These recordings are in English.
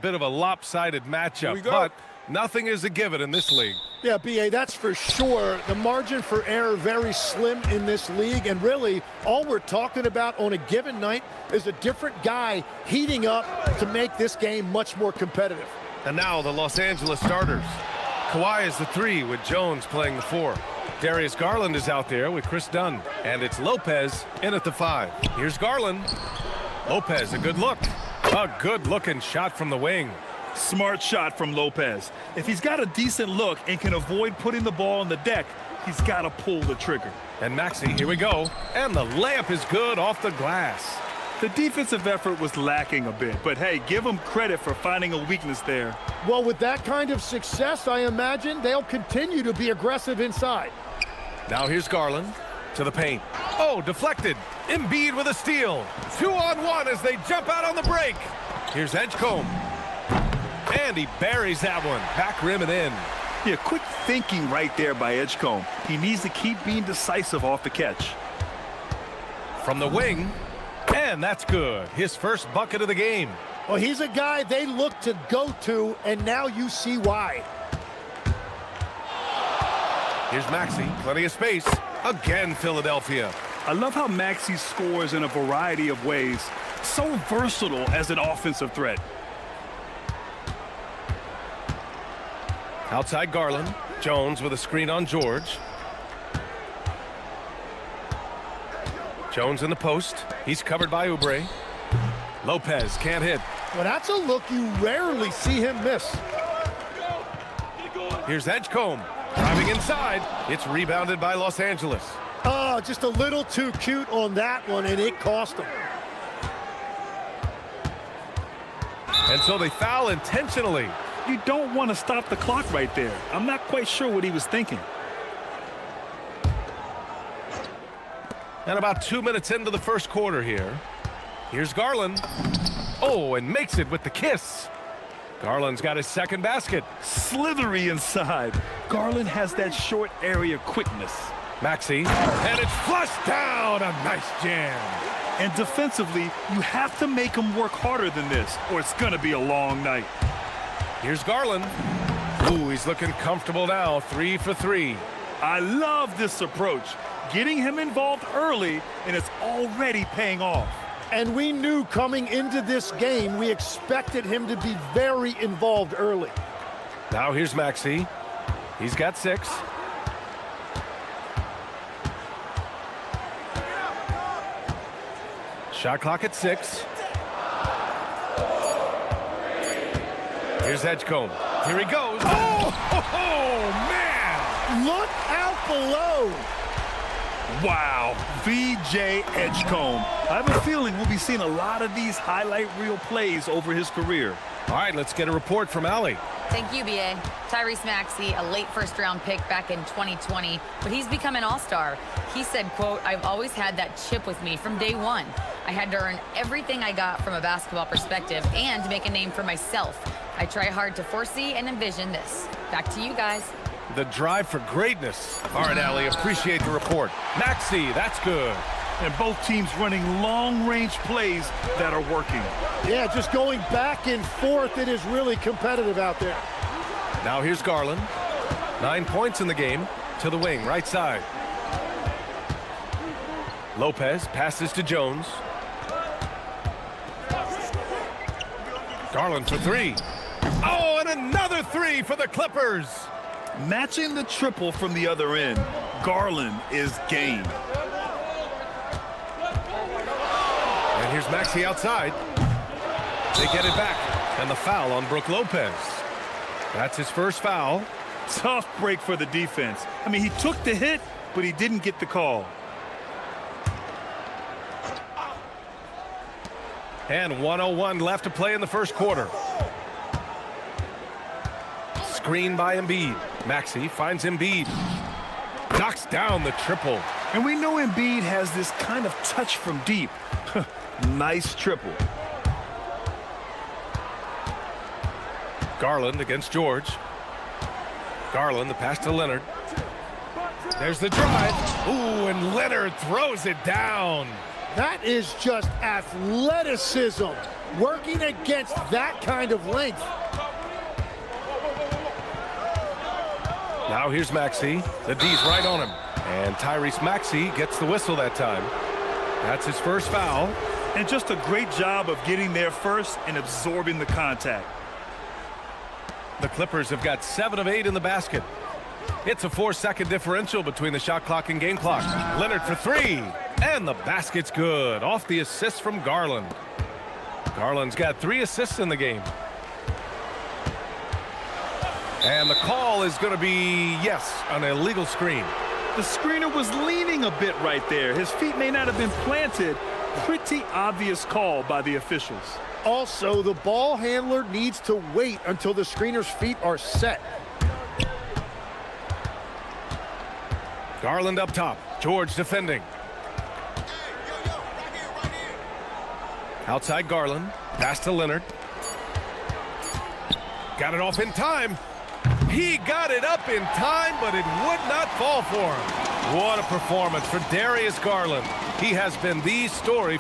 bit of a lopsided matchup, but nothing is a given in this league. Yeah, B.A., that's for sure. The margin for error very slim in this league, and really all we're talking about on a given night is a different guy heating up to make this game much more competitive. And now the Los Angeles starters. Kawhi is the 3 with Jones playing the 4. Darius Garland is out there with Chris Dunn. And it's Lopez in at the 5. Here's Garland. Lopez, a good look. A good-looking shot from the wing. Smart shot from Lopez. If he's got a decent look and can avoid putting the ball on the deck, he's got to pull the trigger. And Maxey, here we go. And the layup is good off the glass. The defensive effort was lacking a bit, but hey, give him credit for finding a weakness there. Well, with that kind of success, I imagine they'll continue to be aggressive inside. Now here's Garland to the paint. Oh, deflected. Embiid with a steal. 2-on-1 as they jump out on the break. Here's Edgecombe. And he buries that one. Back rim and in. Yeah, quick thinking right there by Edgecombe. He needs to keep being decisive off the catch. From the wing. And that's good. His first bucket of the game. Well, he's a guy they look to go to, and now you see why. Here's Maxey. Plenty of space. Again, Philadelphia. I love how Maxey scores in a variety of ways. So versatile as an offensive threat. Outside Garland. Jones with a screen on George. Jones in the post. He's covered by Oubre. Lopez can't hit. Well, that's a look you rarely see him miss. Here's Edgecombe. Driving inside. It's rebounded by Los Angeles. Oh, just a little too cute on that one, and it cost him. And so they foul intentionally. You don't want to stop the clock right there. I'm not quite sure what he was thinking. And about 2 minutes into the first quarter here. Here's Garland. Oh, and makes it with the kiss. Garland's got his second basket. Slithery inside. Garland has that short area quickness. Maxey. And it's flushed down. A nice jam. And defensively, you have to make him work harder than this, or it's going to be a long night. Here's Garland. Ooh, he's looking comfortable now. 3 for 3. I love this approach. Getting him involved early, and it's already paying off. And we knew coming into this game, we expected him to be very involved early. Now here's Maxey. He's got 6. Shot clock at 6. Here's Edgecombe. Here he goes. Oh, man! Look out below. Wow, V.J. Edgecombe. I have a feeling we'll be seeing a lot of these highlight reel plays over his career. All right, let's get a report from Allie. Thank you, B.A. Tyrese Maxey, a late first-round pick back in 2020, but he's become an all-star. He said, quote, "I've always had that chip with me from day one. I had to earn everything I got from a basketball perspective and to make a name for myself. I try hard to foresee and envision this." Back to you guys. The drive for greatness. All right, Allie, appreciate the report. Maxey, that's good. And both teams running long-range plays that are working. Yeah, just going back and forth. It is really competitive out there. Now here's Garland. 9 points in the game. To the wing, right side. Lopez passes to Jones. Garland for 3. Oh, and another 3 for the Clippers. Matching the triple from the other end, Garland is game. And here's Maxey outside. They get it back. And the foul on Brook Lopez. That's his first foul. Tough break for the defense. I mean, he took the hit, but he didn't get the call. And 1:01 left to play in the first quarter. Screen by Embiid. Maxey finds Embiid. Knocks down the triple. And we know Embiid has this kind of touch from deep. Nice triple. Garland against George. Garland, the pass to Leonard. There's the drive. Ooh, and Leonard throws it down. That is just athleticism. working against that kind of length. Now here's Maxey. The D's right on him. And Tyrese Maxey gets the whistle that time. That's his first foul. And just a great job of getting there first and absorbing the contact. The Clippers have got 7 of 8 in the basket. It's a 4-second differential between the shot clock and game clock. Leonard for 3. And the basket's good. Off the assist from Garland. Garland's got 3 assists in the game. And the call is going to be, yes, an illegal screen. The screener was leaning a bit right there. His feet may not have been planted. Pretty obvious call by the officials. Also, the ball handler needs to wait until the screener's feet are set. Garland up top. George defending. Outside Garland. Pass to Leonard. Got it off in time. He got it up in time, but it would not fall for him. What a performance for Darius Garland. He has been the story.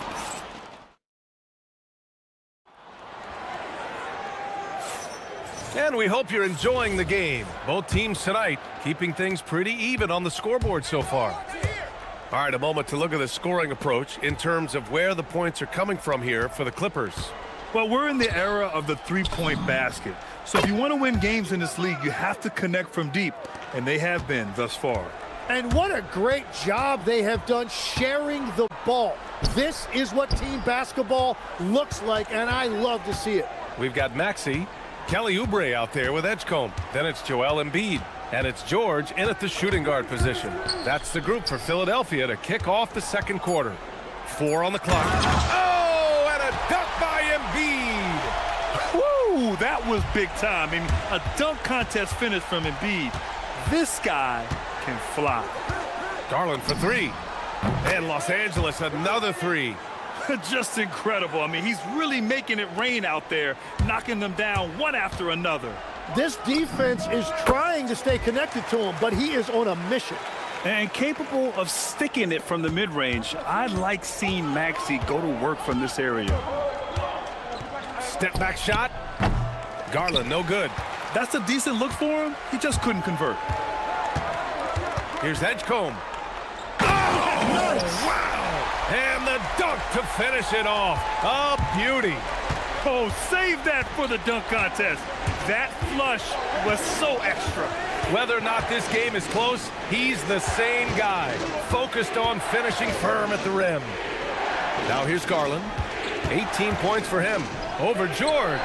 And we hope you're enjoying the game. Both teams tonight keeping things pretty even on the scoreboard so far. All right, a moment to look at the scoring approach in terms of where the points are coming from here for the Clippers. Well, we're in the era of the three-point basket. So if you want to win games in this league, you have to connect from deep, and they have been thus far. And what a great job they have done sharing the ball. This is what team basketball looks like, and I love to see it. We've got Maxey, Kelly Oubre out there with Edgecombe. Then it's Joel Embiid, and it's George in at the shooting guard position. That's the group for Philadelphia to kick off the second quarter. 4 on the clock. Oh, and a dunk by Embiid. Woo, that was big time. I mean, a dunk contest finish from Embiid. This guy can fly. Garland for 3. And Los Angeles another 3. Just incredible. I mean, he's really making it rain out there, knocking them down one after another. This defense is trying to stay connected to him, but he is on a mission. And capable of sticking it from the mid-range. I like seeing Maxey go to work from this area. Step back shot. Garland, no good. That's a decent look for him. He just couldn't convert. Here's Edgecombe. Oh, wow! And the dunk to finish it off. A beauty. Oh, save that for the dunk contest. That flush was so extra. Whether or not this game is close, he's the same guy, focused on finishing firm at the rim. Now here's Garland. 18 points for him over George.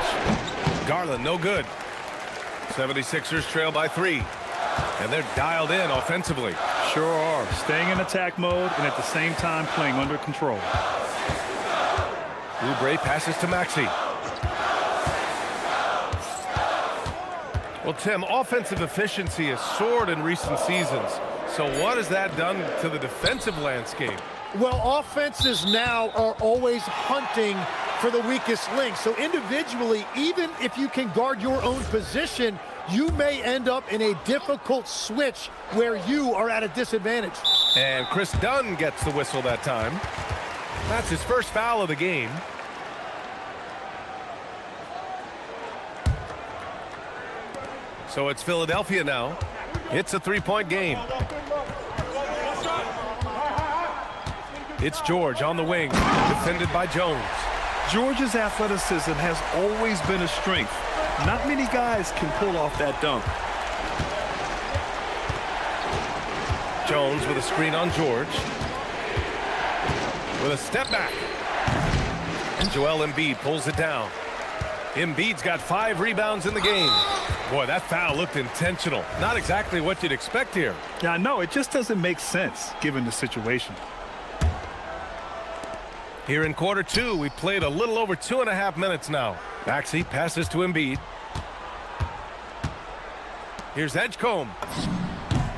Garland, no good. 76ers trail by 3. And they're dialed in offensively. Sure are. Staying in attack mode and at the same time playing under control. Oubre passes to Maxey. Well, Tim, offensive efficiency has soared in recent seasons. So what has that done to the defensive landscape? Well, offenses now are always hunting for the weakest link. So individually, even if you can guard your own position, you may end up in a difficult switch where you are at a disadvantage. And Chris Dunn gets the whistle that time. That's his first foul of the game. So it's Philadelphia now. It's a 3-point game. It's George on the wing, defended by Jones. George's athleticism has always been a strength. Not many guys can pull off that dunk. Jones with a screen on George. With a step back. And Joel Embiid pulls it down. Embiid's got 5 rebounds in the game. Boy, that foul looked intentional. Not exactly what you'd expect here. Yeah, I know. It just doesn't make sense given the situation. Here in quarter 2, we played a little over 2.5 minutes now. Maxey passes to Embiid. Here's Edgecombe.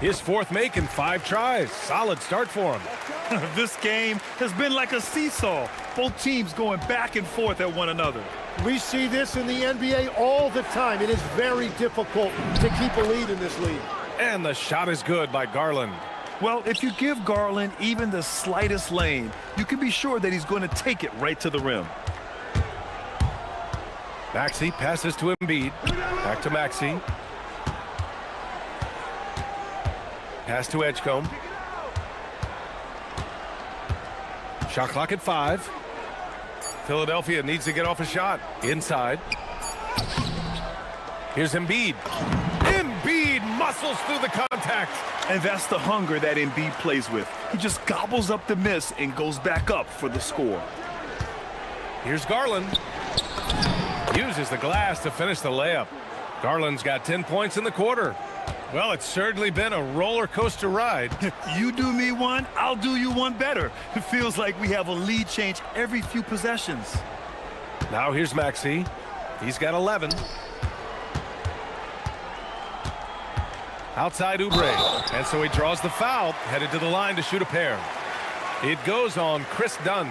His 4th make in 5 tries. Solid start for him. This game has been like a seesaw. Both teams going back and forth at one another. We see this in the NBA all the time. It is very difficult to keep a lead in this league. And the shot is good by Garland. Well, if you give Garland even the slightest lane, you can be sure that he's going to take it right to the rim. Maxey passes to Embiid. Back to Maxey. Pass to Edgecombe. Shot clock at 5. Philadelphia needs to get off a shot. Inside. Here's Embiid. Embiid muscles through the contact. And that's the hunger that Embiid plays with. He just gobbles up the miss and goes back up for the score. Here's Garland. Uses the glass to finish the layup. Garland's got 10 points in the quarter. Well, it's certainly been a roller coaster ride. You do me one, I'll do you one better. It feels like we have a lead change every few possessions. Now here's Maxey. He's got 11. Outside Oubre. And so he draws the foul, headed to the line to shoot a pair. It goes on Chris Dunn.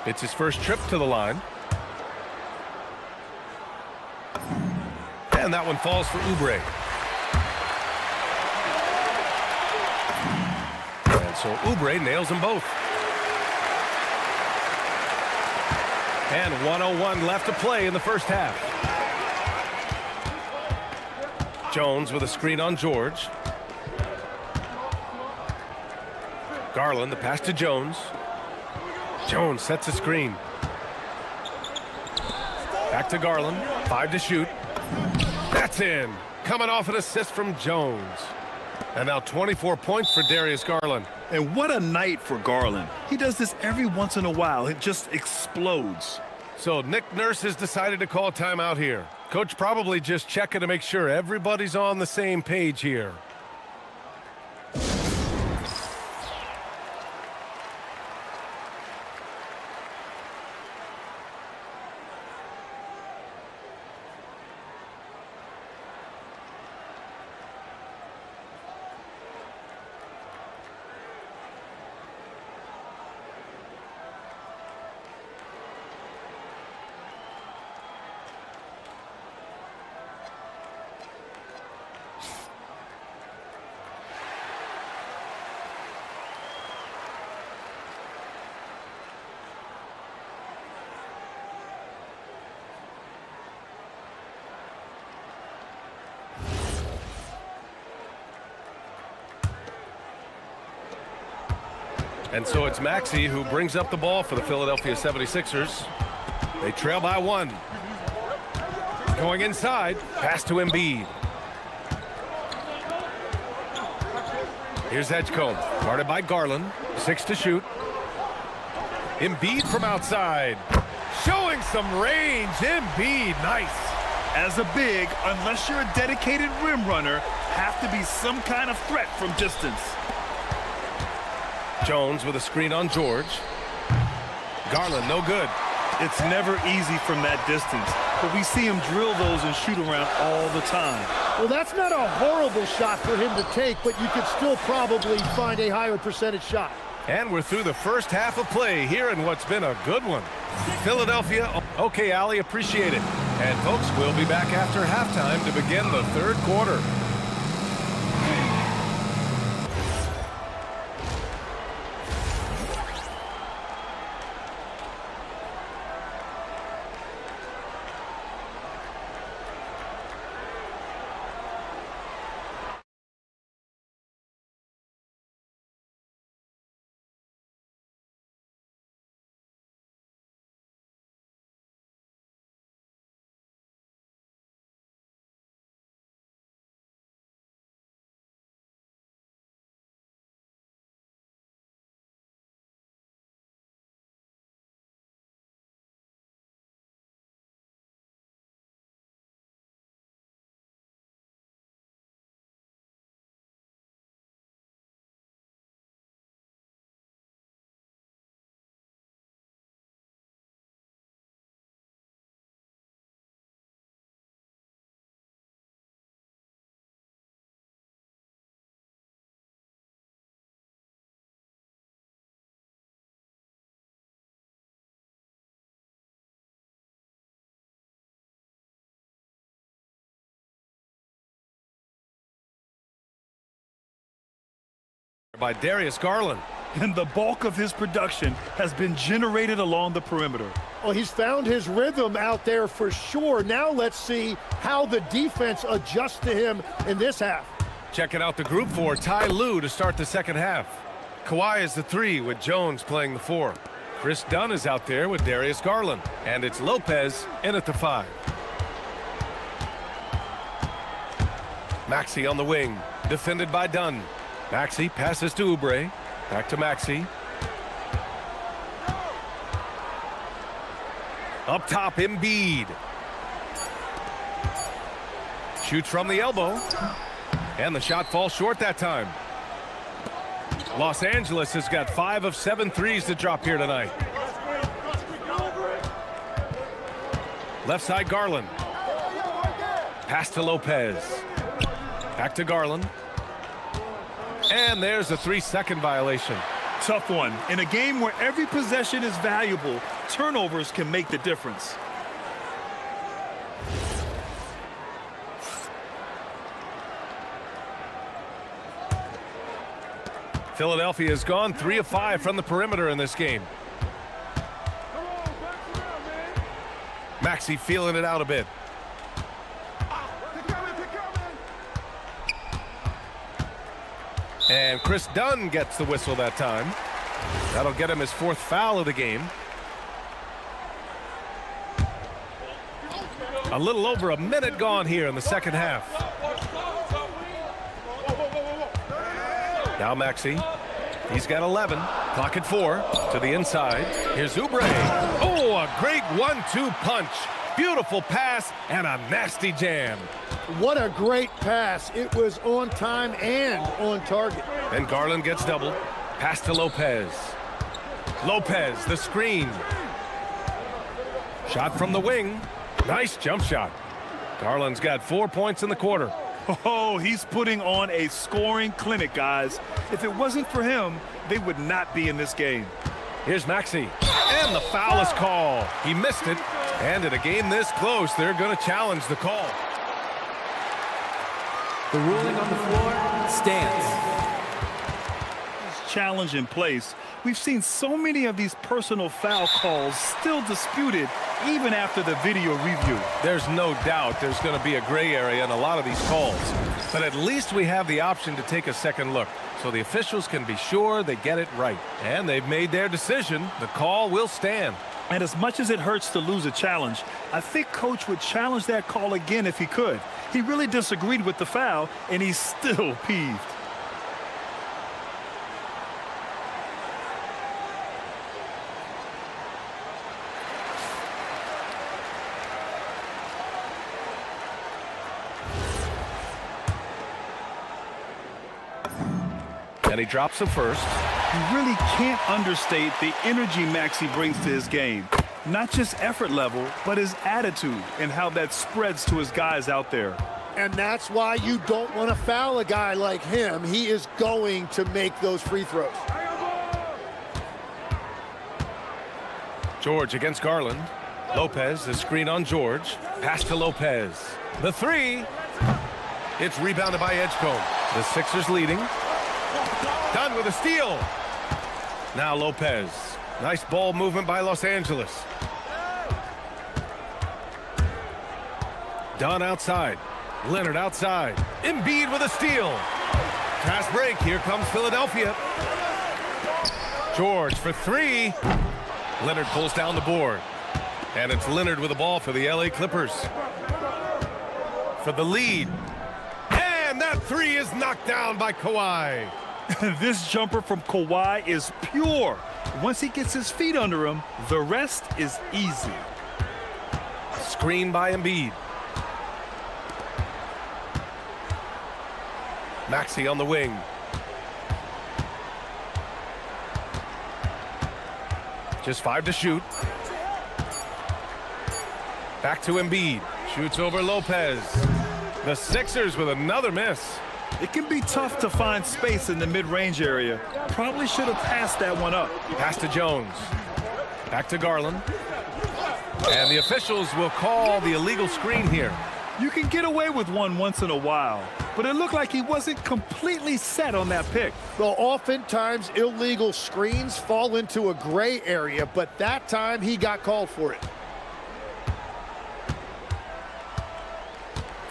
It's his first trip to the line. And that one falls for Oubre. And so Oubre nails them both. And 1:01 left to play in the first half. Jones with a screen on George. Garland, the pass to Jones. Jones sets a screen. Back to Garland. 5 to shoot. That's in. Coming off an assist from Jones. And now 24 points for Darius Garland. And what a night for Garland. He does this every once in a while. It just explodes. So Nick Nurse has decided to call a timeout here. Coach probably just checking to make sure everybody's on the same page here. And so it's Maxey who brings up the ball for the Philadelphia 76ers. They trail by 1. Going inside, pass to Embiid. Here's Edgecombe, guarded by Garland. 6 to shoot. Embiid from outside. Showing some range. Embiid, nice. As a big, unless you're a dedicated rim runner, have to be some kind of threat from distance. Jones with a screen on George. Garland, no good. It's never easy from that distance, but we see him drill those and shoot around all the time. Well, that's not a horrible shot for him to take, but you could still probably find a higher percentage shot. And we're through the first half of play here in what's been a good one. Philadelphia, okay, Allie, appreciate it. And folks, we'll be back after halftime to begin the third quarter. By Darius Garland. and the bulk of his production has been generated along the perimeter. Well, he's found his rhythm out there for sure. Now let's see how the defense adjusts to him in this half. Checking out the group for Ty Lue to start the second half. Kawhi is the 3 with Jones playing the 4. Chris Dunn is out there with Darius Garland. And it's Lopez in at the 5. Maxey on the wing, defended by Dunn. Maxey passes to Oubre. Back to Maxey. Up top, Embiid. Shoots from the elbow. And the shot falls short that time. Los Angeles has got 5 of 7 threes to drop here tonight. Left side, Garland. Pass to Lopez. Back to Garland. And there's a 3-second violation. Tough one. In a game where every possession is valuable, turnovers can make the difference. Philadelphia has gone 3 of 5 from the perimeter in this game. Maxey feeling it out a bit. And Chris Dunn gets the whistle that time. That'll get him his 4th foul of the game. A little over a minute gone here in the second half. Now Maxey. He's got 11. Clock at 4. To the inside. Here's Oubre. Oh, a great 1-2 punch. Beautiful pass and a nasty jam. What a great pass. It was on time and on target. And Garland gets doubled. Pass to Lopez. Lopez, the screen. Shot from the wing. Nice jump shot. Garland's got 4 points in the quarter. Oh, he's putting on a scoring clinic, guys. If it wasn't for him, they would not be in this game. Here's Maxey. And the foul is called. He missed it. And in a game this close, they're going to challenge the call. The ruling on the floor stands. Challenge in place. We've seen so many of these personal foul calls still disputed even after the video review. There's no doubt there's going to be a gray area in a lot of these calls. But at least we have the option to take a second look, so the officials can be sure they get it right. And they've made their decision. The call will stand. And as much as it hurts to lose a challenge, I think Coach would challenge that call again if he could. He really disagreed with the foul, and he's still peeved. And he drops the first. You really can't understate the energy Maxey brings to his game. Not just effort level, but his attitude and how that spreads to his guys out there. And that's why you don't want to foul a guy like him. He is going to make those free throws. George against Garland. Lopez, the screen on George. Pass to Lopez. The 3. It's rebounded by Edgecombe. The Sixers leading. Dunn with a steal. Now Lopez. Nice ball movement by Los Angeles. Dunn outside. Leonard outside. Embiid with a steal. Fast break. Here comes Philadelphia. George for 3. Leonard pulls down the board. And it's Leonard with the ball for the LA Clippers. For the lead. And that 3 is knocked down by Kawhi. This jumper from Kawhi is pure. Once he gets his feet under him, the rest is easy. Screen by Embiid. Maxey on the wing. Just 5 to shoot. Back to Embiid. Shoots over Lopez. The Sixers with another miss. It can be tough to find space in the mid-range area. Probably should have passed that one up. Pass to Jones. Back to Garland. And the officials will call the illegal screen here. You can get away with one once in a while, but but it looked like he wasn't completely set on that pick. Well, oftentimes illegal screens fall into a gray area, but that time he got called for it.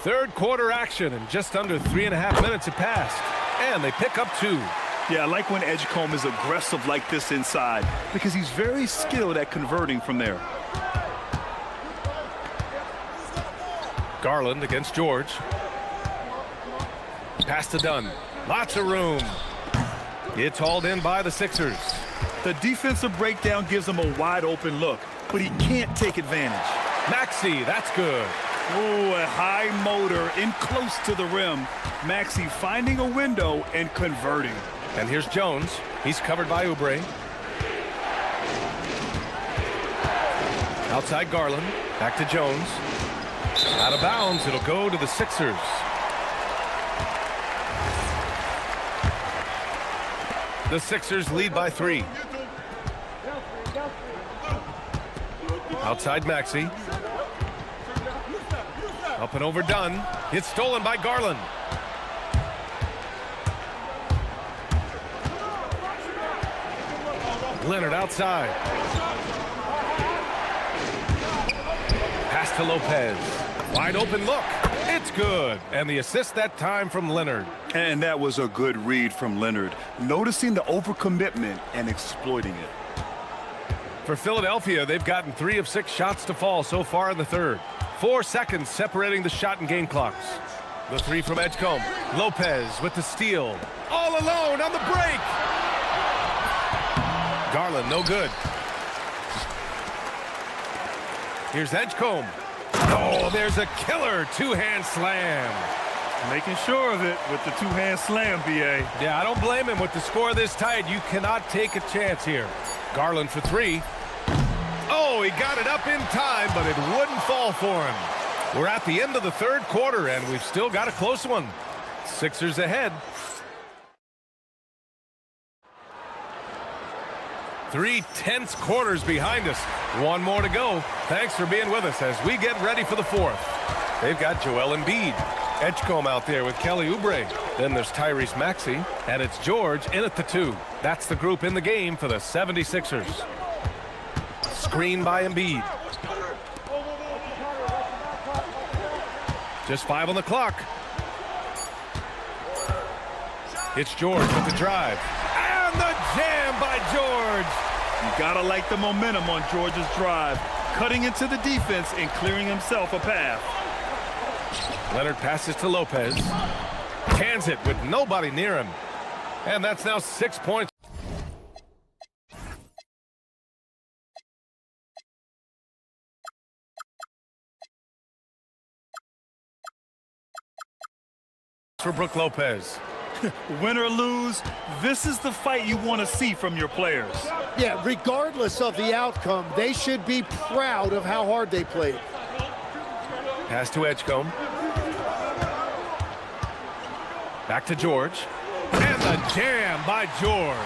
Third quarter action, and just under 3.5 minutes have passed. And they pick up 2. Yeah, I like when Edgecombe is aggressive like this inside because he's very skilled at converting from there. Garland against George. Pass to Dunn. Lots of room. It's hauled in by the Sixers. The defensive breakdown gives him a wide open look, but he can't take advantage. Maxey, that's good. Ooh, a high motor in close to the rim. Maxey finding a window and converting. And here's Jones. He's covered by Oubre. Outside Garland. Back to Jones. Out of bounds. It'll go to the Sixers. The Sixers lead by 3. Outside Maxey. Up and over Dunn. It's stolen by Garland. Leonard outside. Pass to Lopez. Wide open look. It's good. And the assist that time from Leonard. And that was a good read from Leonard, noticing the overcommitment and exploiting it. For Philadelphia, they've gotten 3 of 6 shots to fall so far in the third. 4 seconds separating the shot and game clocks. The 3 from Edgecombe. Lopez with the steal. All alone on the break. Garland, no good. Here's Edgecombe. Oh, there's a killer 2-hand slam. Making sure of it with the 2-hand slam, B.A. Yeah, I don't blame him. With the score this tight, you cannot take a chance here. Garland for 3. Oh, he got it up in time, but it wouldn't fall for him. We're at the end of the third quarter, and we've still got a close one. Sixers ahead. 3 tense quarters behind us. 1 more to go. Thanks for being with us as we get ready for the 4th. They've got Joel Embiid. Edgecombe out there with Kelly Oubre. Then there's Tyrese Maxey, and it's George in at the 2. That's the group in the game for the 76ers. Screen by Embiid. Just 5 on the clock. It's George with the drive. And the jam by George. You gotta like the momentum on George's drive, cutting into the defense and clearing himself a path. Leonard passes to Lopez. Cans it with nobody near him. And that's now 6 points. For Brook Lopez. Win or lose, this is the fight you want to see from your players. Yeah, regardless of the outcome, they should be proud of how hard they played. Pass to Edgecombe. Back to George. And the jam by George.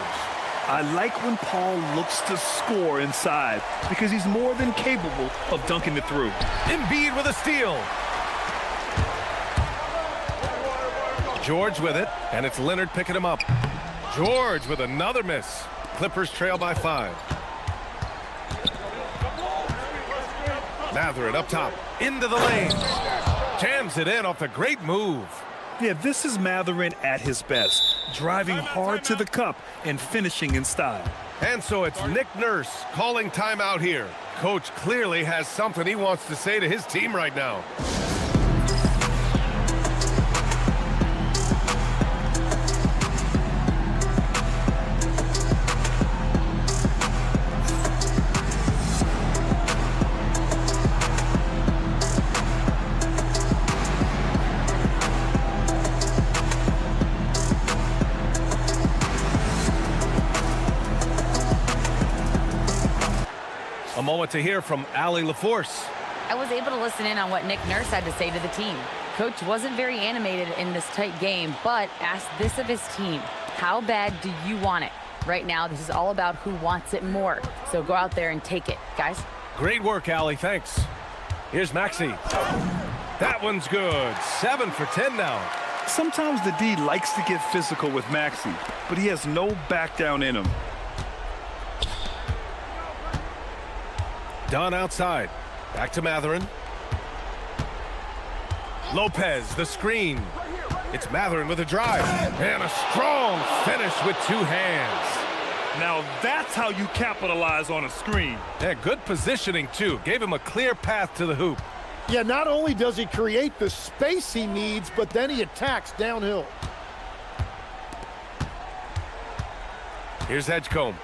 I like when Paul looks to score inside because he's more than capable of dunking it through. Embiid with a steal. George with it, and it's Leonard picking him up. George with another miss. Clippers trail by 5. Mathurin up top, into the lane. Jams it in off the great move. Yeah, this is Mathurin at his best, driving hard to the cup and finishing in style. And so it's Nick Nurse calling timeout here. Coach clearly has something he wants to say to his team right now. A moment to hear from Allie LaForce. I was able to listen in on what Nick Nurse had to say to the team. Coach wasn't very animated in this tight game, but asked this of his team. How bad do you want it? Right now, this is all about who wants it more. So go out there and take it, guys. Great work, Allie. Thanks. Here's Maxey. That one's good. 7 for 10 now. Sometimes the D likes to get physical with Maxey, but he has no back down in him. Don outside. Back to Matherin. Lopez, the screen. It's Matherin with a drive. And a strong finish with two hands. Now that's how you capitalize on a screen. Yeah, good positioning, too. Gave him a clear path to the hoop. Yeah, not only does he create the space he needs, but then he attacks downhill. Here's Edgecombe.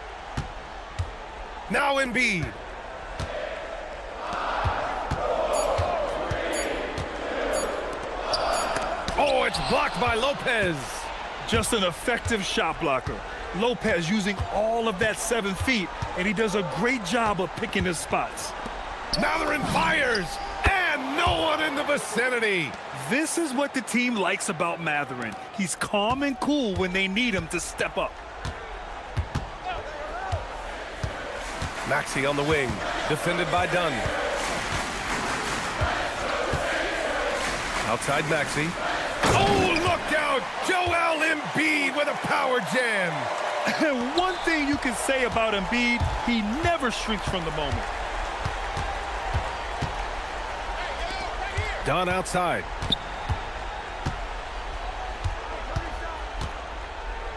Now Embiid. Oh, it's blocked by Lopez. Just an effective shot blocker. Lopez using all of that 7 feet, and he does a great job of picking his spots. Matherin fires, and no one in the vicinity. This is what the team likes about Matherin. He's calm and cool when they need him to step up. Maxey on the wing, defended by Dunn. Outside Maxey. Oh, look out! Joel Embiid with a power jam. And one thing you can say about Embiid, he never shrinks from the moment. Don outside.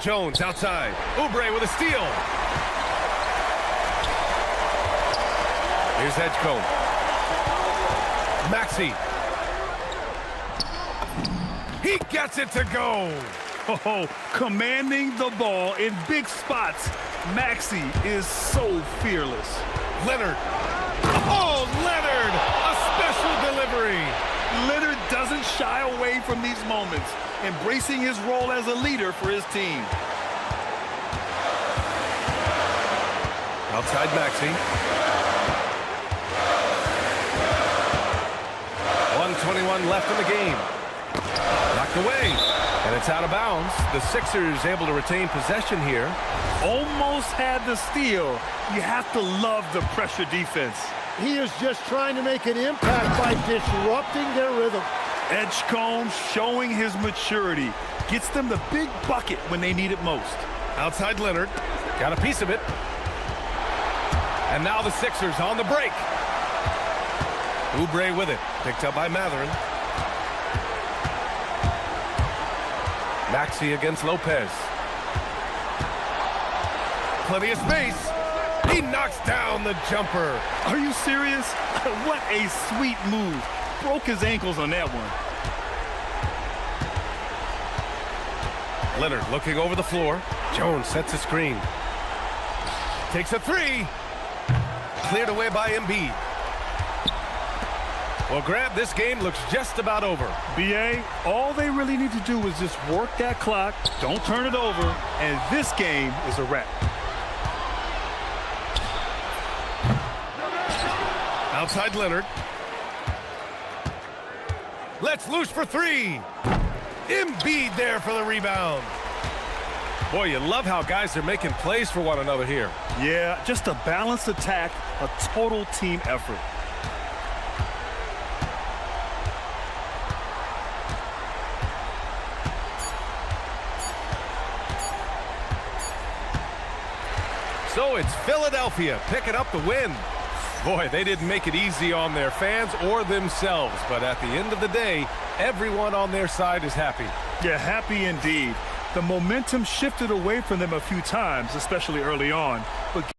Jones outside. Oubre with a steal. Here's Edgecombe. Maxey. He gets it to go. Oh, commanding the ball in big spots. Maxey is so fearless. Leonard. Oh, Leonard! A special delivery. Leonard doesn't shy away from these moments, embracing his role as a leader for his team. Outside Maxey. 1:21 left in the game. Knocked away, and it's out of bounds. The Sixers able to retain possession here. Almost had the steal. You have to love the pressure defense. He is just trying to make an impact by disrupting their rhythm. Edgecombe showing his maturity. Gets them the big bucket when they need it most. Outside Leonard. Got a piece of it. And now the Sixers on the break. Oubre with it. Picked up by Matherin. Maxey against Lopez. Plenty of space. He knocks down the jumper. Are you serious? What a sweet move. Broke his ankles on that one. Leonard looking over the floor. Jones sets a screen. Takes a three. Cleared away by Embiid. Well, Grant, this game looks just about over. BA, all they really need to do is just work that clock, don't turn it over, and this game is a wrap. Outside Leonard. Let's loose for three. Embiid there for the rebound. Boy, you love how guys are making plays for one another here. Yeah, just a balanced attack, a total team effort. So it's Philadelphia picking up the win. Boy, they didn't make it easy on their fans or themselves, but at the end of the day, everyone on their side is happy. Yeah, happy indeed. The momentum shifted away from them a few times, especially early on, but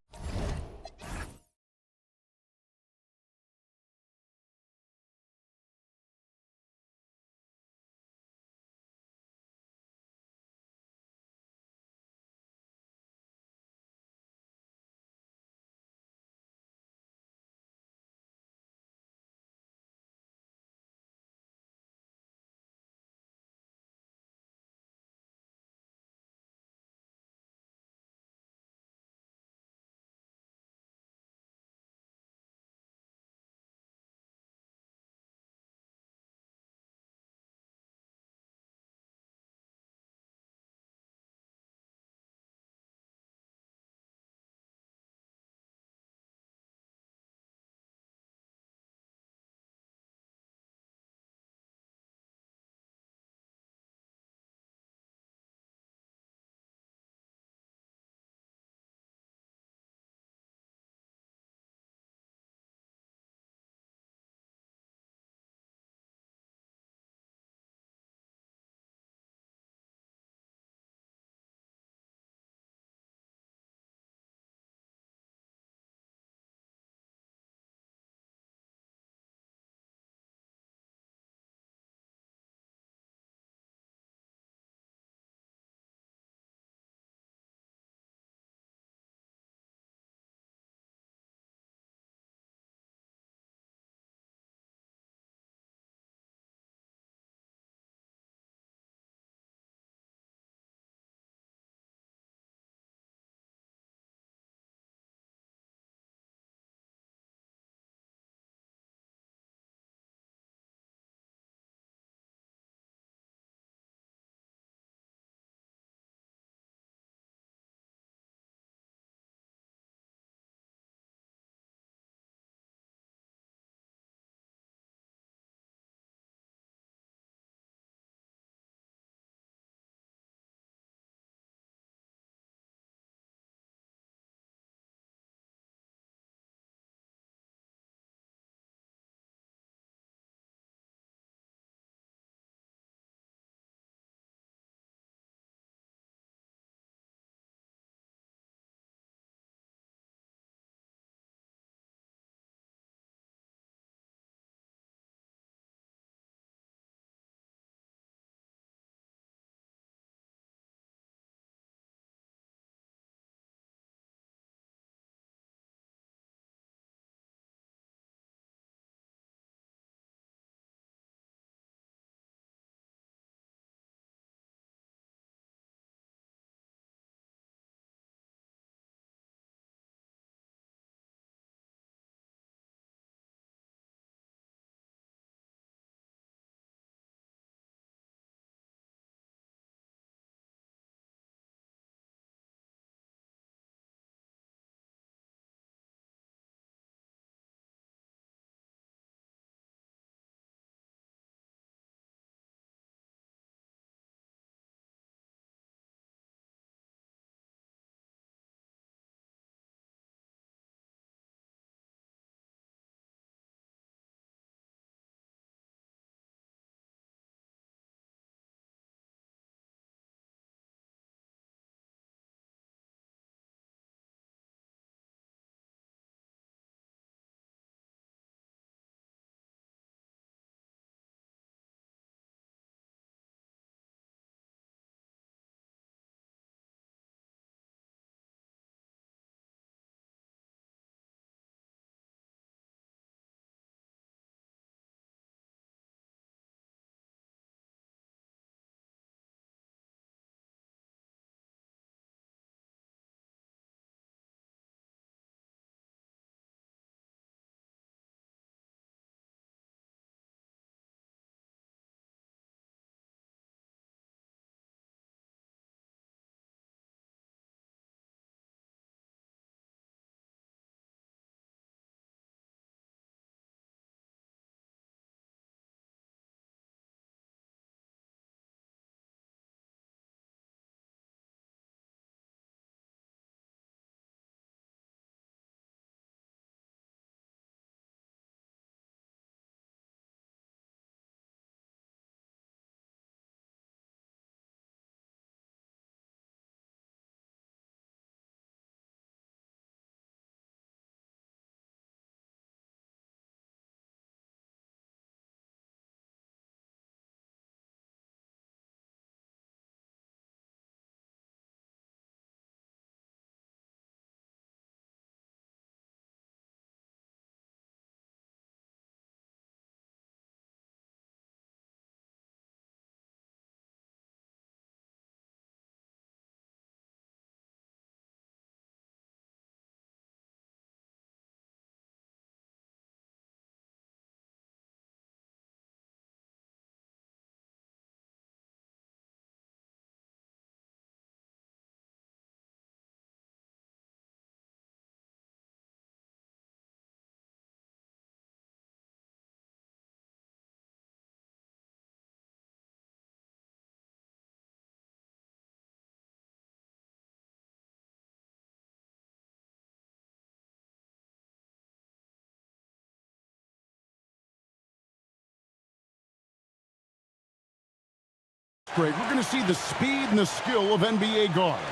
Great. We're going to see the speed and the skill of NBA guards.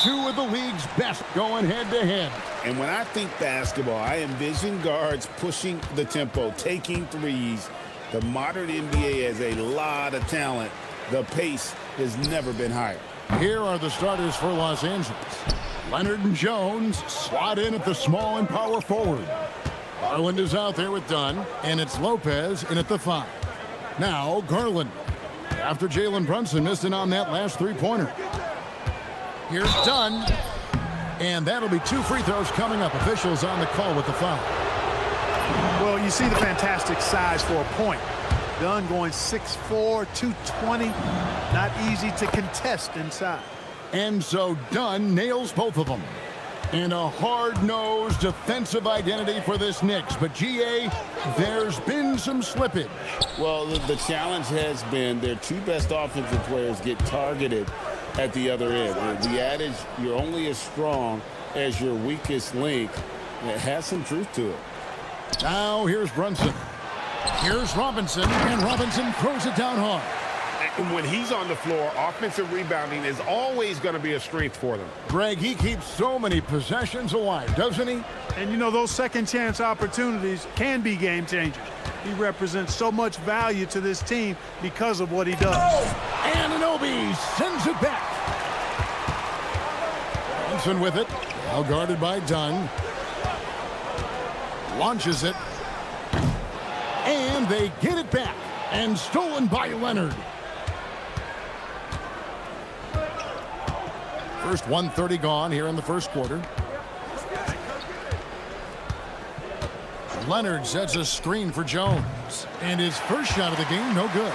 Two of the league's best going head-to-head. And when I think basketball, I envision guards pushing the tempo, taking threes. The modern NBA has a lot of talent. The pace has never been higher. Here are the starters for Los Angeles. Leonard and Jones slot in at the small and power forward. Garland is out there with Dunn, and it's Lopez in at the 5. Now Garland, after Jalen Brunson missed it on that last three-pointer. Here's Dunn, and that'll be 2 free throws coming up. Officials on the call with the foul. Well, you see the fantastic size for a point. Dunn going 6'4", 220. Not easy to contest inside. And so Dunn nails both of them. And a hard-nosed defensive identity for this Knicks. But, GA, there's been some slippage. Well, the challenge has been their 2 best offensive players get targeted at the other end. The adage, you're only as strong as your weakest link, it has some truth to it. Now here's Brunson. Here's Robinson, and Robinson throws it down hard. And when he's on the floor, offensive rebounding is always going to be a strength for them. Greg, he keeps so many possessions alive, doesn't he? And, you know, those second-chance opportunities can be game-changers. He represents so much value to this team because of what he does. Anunoby sends it back. Brunson with it, now guarded by Dunn. Launches it. And they get it back. And stolen by Leonard. First 1:30 gone here in the first quarter. Leonard sets a screen for Jones. And his first shot of the game, no good.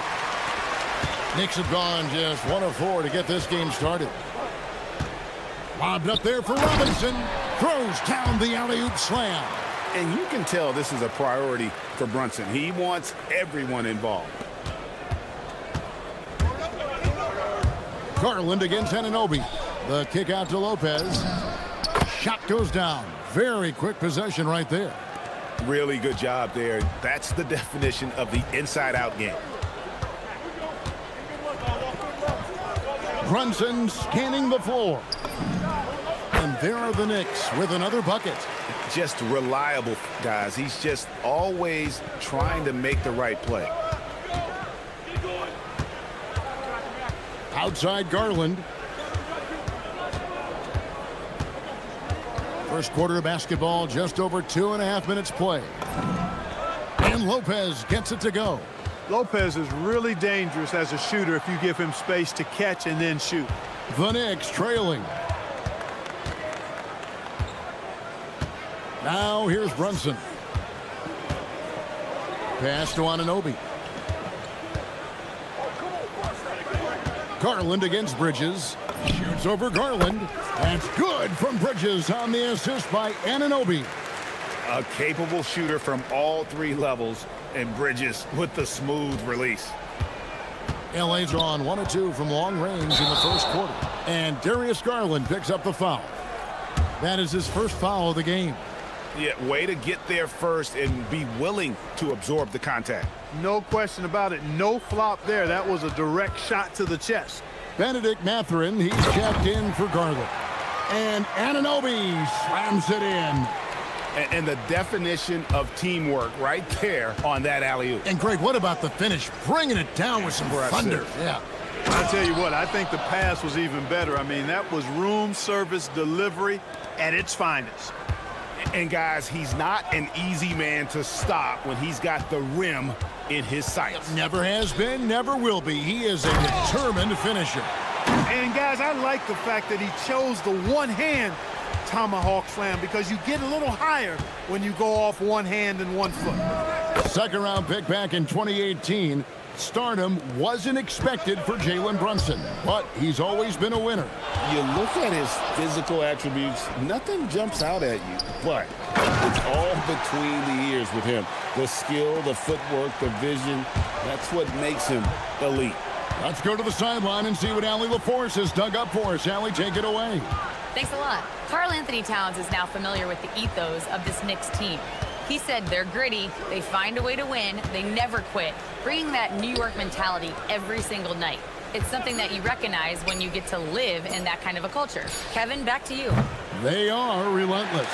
Knicks have gone just 1 of 4 to get this game started. Lobbed up there for Robinson. Throws down the alley-oop slam. And you can tell this is a priority for Brunson. He wants everyone involved. Garland against Anunoby. The kick out to Lopez. Shot goes down. Very quick possession right there. Really good job there. That's the definition of the inside-out game. Brunson scanning the floor. And there are the Knicks with another bucket. Just reliable, guys. He's just always trying to make the right play. Outside Garland. First quarter of basketball, just over 2.5 minutes play. And Lopez gets it to go. Lopez is really dangerous as a shooter if you give him space to catch and then shoot. The Knicks trailing. Now here's Brunson. Pass to Anunoby. Garland against Bridges. Shoots over Garland. That's good from Bridges on the assist by Anunoby. A capable shooter from all 3 levels, and Bridges with the smooth release. LA's on 1 of 2 from long range in the first quarter. And Darius Garland picks up the foul. That is his first foul of the game. Yeah, way to get there first and be willing to absorb the contact. No question about it. No flop there. That was a direct shot to the chest. Benedict Mathurin, he's checked in for Garland. And Anunoby slams it in. And the definition of teamwork right there on that alley-oop. And Greg, what about the finish? Bringing it down with some thunder. Yeah. I'll tell you what, I think the pass was even better. I mean, that was room service delivery at its finest. And guys, he's not an easy man to stop when he's got the rim in his sights. Never has been, never will be. He is a determined finisher. And guys, I like the fact that he chose the one-hand tomahawk slam because you get a little higher when you go off one hand and 1 foot. Second round pick back in 2018. Stardom wasn't expected for Jalen Brunson, but he's always been a winner. You look at his physical attributes, nothing jumps out at you, but it's all between the ears with him. The skill, the footwork, the vision, that's what makes him elite. Let's go to the sideline and see what Allie LaForce has dug up for us. Allie, take it away. Thanks a lot. Karl Anthony Towns is now familiar with the ethos of this Knicks team. He said they're gritty, they find a way to win, they never quit, bringing that New York mentality every single night. It's something that you recognize when you get to live in that kind of a culture. Kevin, back to you. They are relentless.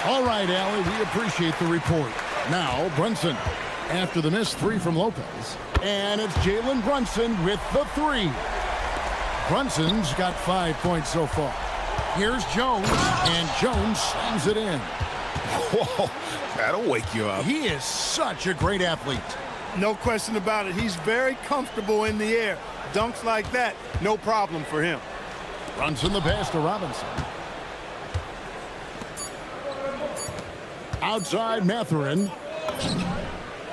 All right, Allie, we appreciate the report. Now, Brunson, after the missed three from Lopez. And it's Jalen Brunson with the three. Brunson's got 5 points so far. Here's Jones, and Jones slams it in. Whoa, that'll wake you up. He is such a great athlete. No question about it. He's very comfortable in the air. Dunks like that, no problem for him. Brunson the pass to Robinson. Outside Mathurin.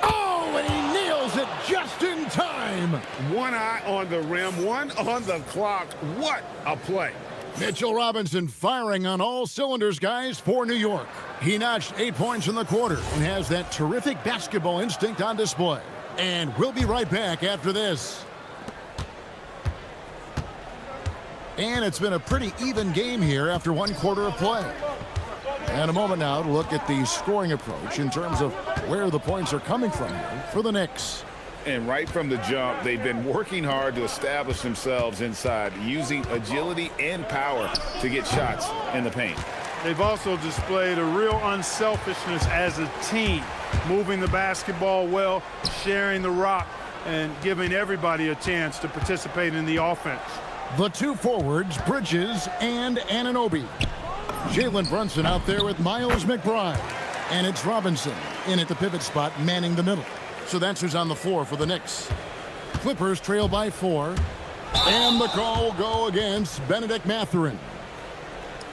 Oh, and he nails it just in time. One eye on the rim, one on the clock. What a play. Mitchell Robinson firing on all cylinders, guys, for New York. He notched 8 points in the quarter and has that terrific basketball instinct on display. And we'll be right back after this. And it's been a pretty even game here after one quarter of play. And a moment now to look at the scoring approach in terms of where the points are coming from here for the Knicks. And right from the jump, they've been working hard to establish themselves inside, using agility and power to get shots in the paint. They've also displayed a real unselfishness as a team, moving the basketball well, sharing the rock, and giving everybody a chance to participate in the offense. The two forwards, Bridges and Anunoby. Jalen Brunson out there with Miles McBride. And it's Robinson in at the pivot spot, manning the middle. So that's who's on the floor for the Knicks. Clippers trail by 4. And the call will go against Benedict Mathurin.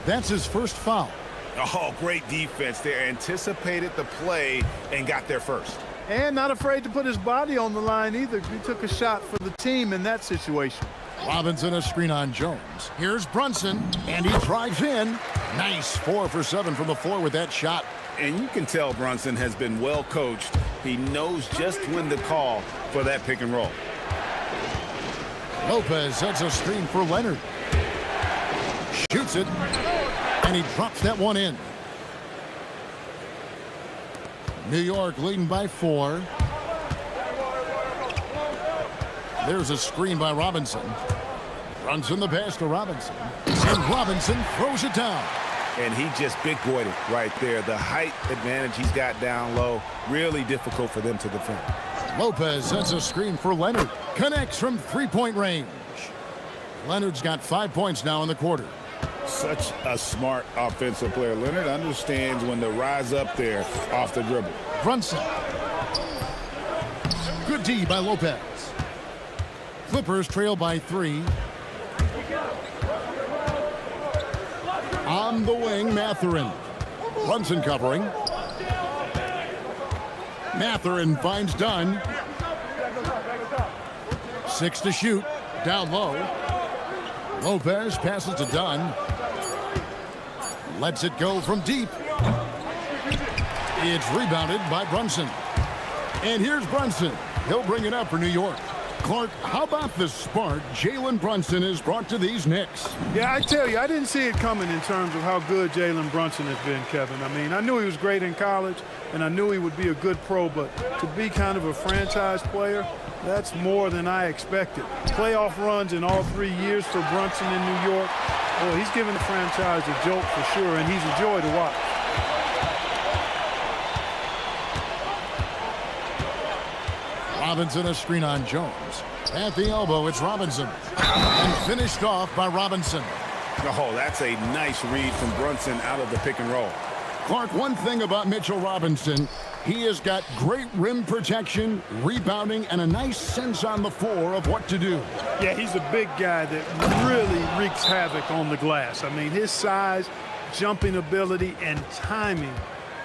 That's his first foul. Oh, great defense there. Anticipated the play and got there first. And not afraid to put his body on the line either. He took a shot for the team in that situation. Robinson a screen on Jones. Here's Brunson, and he drives in. Nice 4 for 7 from the floor with that shot. And you can tell Brunson has been well coached. He knows just when to call for that pick and roll. Lopez sets a screen for Leonard. Shoots it, and he drops that one in. New York leading by 4. There's a screen by Robinson. Brunson the pass to Robinson. And Robinson throws it down. And he just big-boyed it right there. The height advantage he's got down low, really difficult for them to defend. Lopez sets a screen for Leonard. Connects from three-point range. Leonard's got 5 points now in the quarter. Such a smart offensive player. Leonard understands when to rise up there off the dribble. Brunson. Good D by Lopez. Clippers trail by 3. On the wing, Mathurin. Brunson covering. Mathurin finds Dunn. 6 to shoot. Down low. Lopez passes to Dunn. Lets it go from deep. It's rebounded by Brunson. And here's Brunson. He'll bring it up for New York. Clark, how about the spark Jalen Brunson has brought to these Knicks? Yeah, I tell you, I didn't see it coming in terms of how good Jalen Brunson has been, Kevin. I mean, I knew he was great in college, and I knew he would be a good pro, but to be kind of a franchise player, that's more than I expected. Playoff runs in all 3 years for Brunson in New York. Boy, he's given the franchise a jolt for sure, and he's a joy to watch. Robinson a screen on Jones. At the elbow, it's Robinson. And finished off by Robinson. Oh, that's a nice read from Brunson out of the pick and roll. Clark, one thing about Mitchell Robinson, he has got great rim protection, rebounding, and a nice sense on the floor of what to do. Yeah, he's a big guy that really wreaks havoc on the glass. I mean, his size, jumping ability, and timing,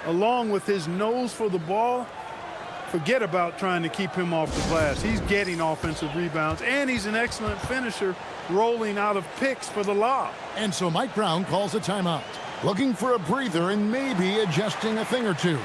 along with his nose for the ball, forget about trying to keep him off the glass. He's getting offensive rebounds, and he's an excellent finisher, rolling out of picks for the lob. And so Mike Brown calls a timeout, looking for a breather and maybe adjusting a thing or two.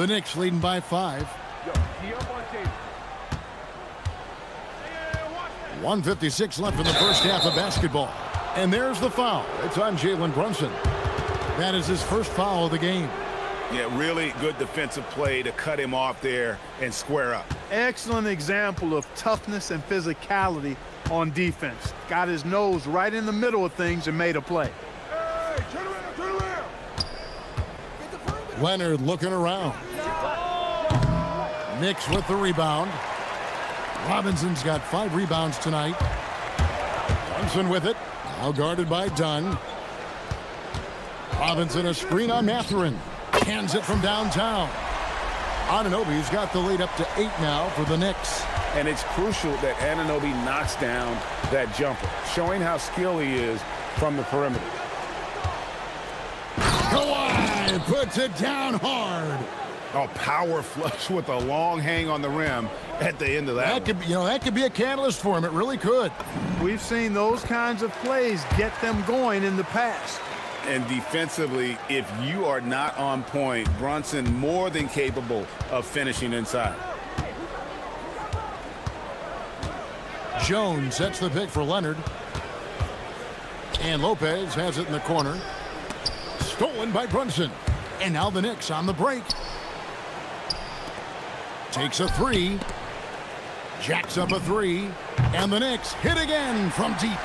The Knicks leading by 5. 1:56 left in the first half of basketball. And there's the foul. It's on Jalen Brunson. That is his first foul of the game. Yeah, really good defensive play to cut him off there and square up. Excellent example of toughness and physicality on defense. Got his nose right in the middle of things and made a play. Hey, turn around. Leonard looking around. Knicks with the rebound. Robinson's got 5 rebounds tonight. Brunson with it. Now guarded by Dunn. Robinson a screen on Mathurin. Hands it from downtown. Anunoby's got the lead up to 8 now for the Knicks. And it's crucial that Anunoby knocks down that jumper, showing how skilled he is from the perimeter. Kawhi puts it down hard. A power flush with a long hang on the rim at the end of that. That could be a catalyst for him. It really could. We've seen those kinds of plays get them going in the past. And defensively, if you are not on point, Brunson more than capable of finishing inside. Jones sets the pick for Leonard. And Lopez has it in the corner. Stolen by Brunson. And now the Knicks on the break. Takes a 3. Jacks up a 3. And the Knicks hit again from deep.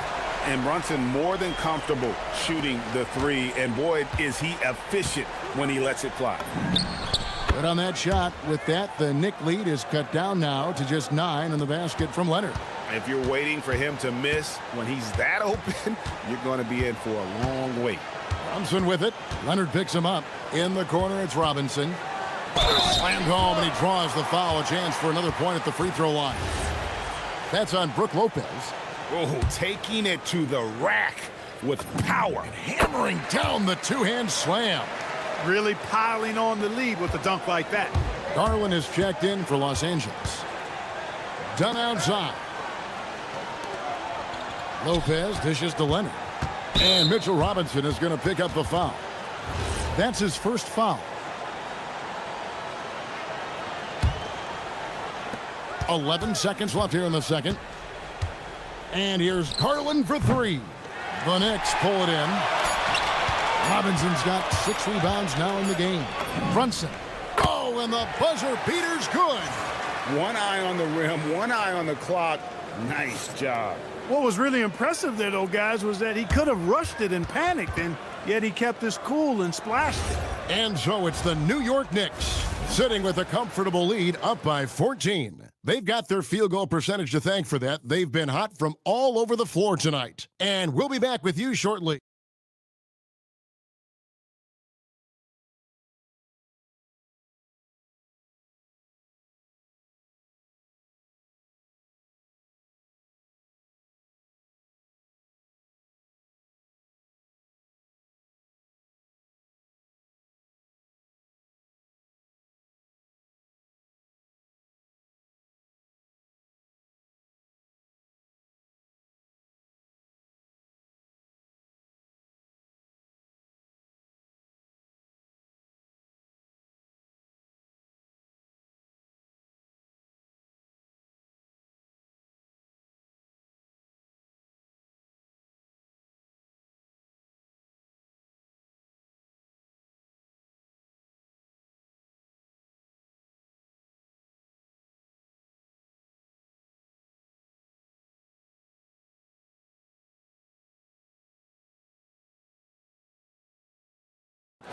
And Brunson more than comfortable shooting the 3. And boy, is he efficient when he lets it fly. Good on that shot. With that, the Knick lead is cut down now to just 9 in the basket from Leonard. If you're waiting for him to miss when he's that open, you're going to be in for a long wait. Brunson with it. Leonard picks him up. In the corner, it's Robinson. Slammed home, and he draws the foul. A chance for another point at the free throw line. That's on Brook Lopez. Oh, taking it to the rack with power. And hammering down the two-hand slam. Really piling on the lead with a dunk like that. Garland is checked in for Los Angeles. Done outside. Lopez dishes to Leonard. And Mitchell Robinson is going to pick up the foul. That's his first foul. 11 seconds left here in the second. And here's Garland for 3. The Knicks pull it in. Robinson's got 6 rebounds now in the game. Brunson. Oh, and the buzzer beater's good. One eye on the rim, one eye on the clock. Nice job. What was really impressive there, though, guys, was that he could have rushed it and panicked, and yet he kept his cool and splashed it. And so it's the New York Knicks sitting with a comfortable lead up by 14. They've got their field goal percentage to thank for that. They've been hot from all over the floor tonight. And we'll be back with you shortly.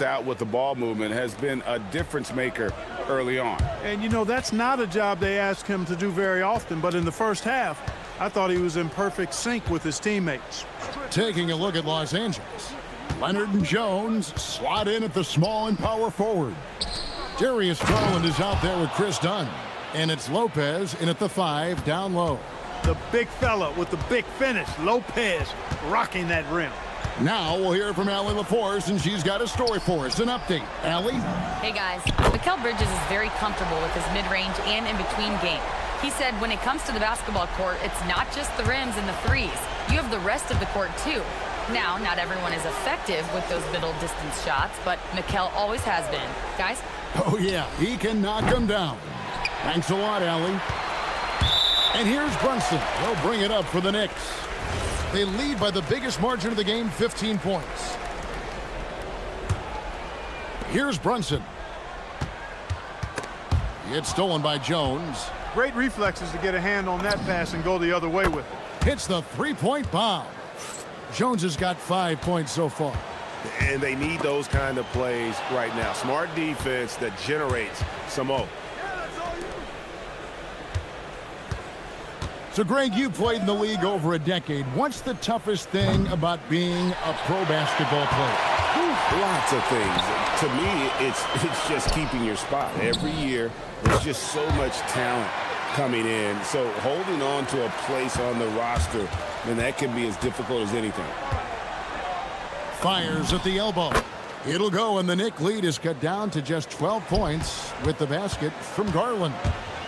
Out with the ball movement has been a difference maker early on. And, you know, that's not a job they ask him to do very often, but in the first half, I thought he was in perfect sync with his teammates. Taking a look at Los Angeles. Leonard and Jones slot in at the small and power forward. Darius Garland is out there with Chris Dunn. And it's Lopez in at the 5 down low. The big fella with the big finish, Lopez, rocking that rim. Now we'll hear from Allie LaForce, and she's got a story for us. An update. Allie? Hey, guys. Mikal Bridges is very comfortable with his mid-range and in-between game. He said when it comes to the basketball court, it's not just the rims and the threes. You have the rest of the court, too. Now, not everyone is effective with those middle distance shots, but Mikal always has been. Guys, Oh, yeah, he can knock him down. Thanks a lot, Allie. And here's Brunson. He'll bring it up for the Knicks. They lead by the biggest margin of the game, 15 points. Here's Brunson. It's stolen by Jones. Great reflexes to get a hand on that pass and go the other way with it. Hits the three-point bomb. Jones has got 5 points so far. And they need those kind of plays right now. Smart defense that generates some more. So, Greg, you played in the league over a decade. What's the toughest thing about being a pro basketball player? Lots of things. To me, it's just keeping your spot. Every year, there's just so much talent coming in. So holding on to a place on the roster, then that can be as difficult as anything. Fires at the elbow. It'll go, and the Knick lead is cut down to just 12 points with the basket from Garland.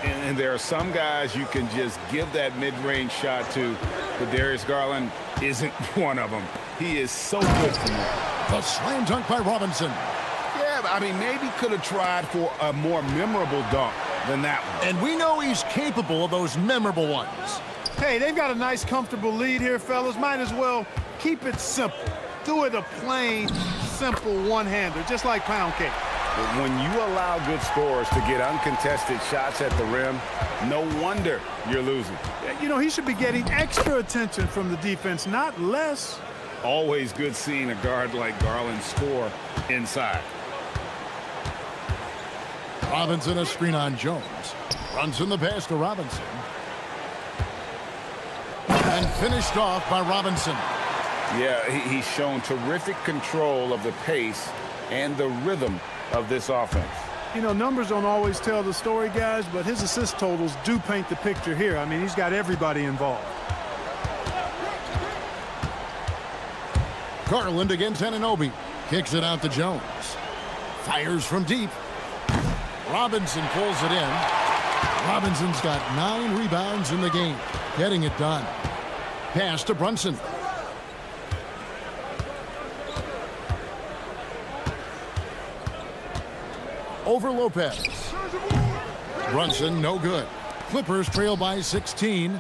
And there are some guys you can just give that mid-range shot to, but Darius Garland isn't one of them. He is so good for me. The slam dunk by Robinson. Yeah, I mean, maybe could have tried for a more memorable dunk than that one. And we know he's capable of those memorable ones. Hey, they've got a nice, comfortable lead here, fellas. Might as well keep it simple. Do it a plain, simple one-hander, just like pound cake. When you allow good scorers to get uncontested shots at the rim, no wonder you're losing. You know, he should be getting extra attention from the defense, not less. Always good seeing a guard like Garland score inside. Robinson a screen on Jones. Runs in the pass to Robinson. And finished off by Robinson. Yeah, he's shown terrific control of the pace and the rhythm of this offense. You know, numbers don't always tell the story, guys, but his assist totals do paint the picture here. I mean, he's got everybody involved. Garland against Anunoby. Kicks it out to Jones. Fires from deep. Robinson pulls it in. Robinson's got 9 rebounds in the game. Getting it done. Pass to Brunson. Over Lopez. Brunson, no good. Clippers trail by 16.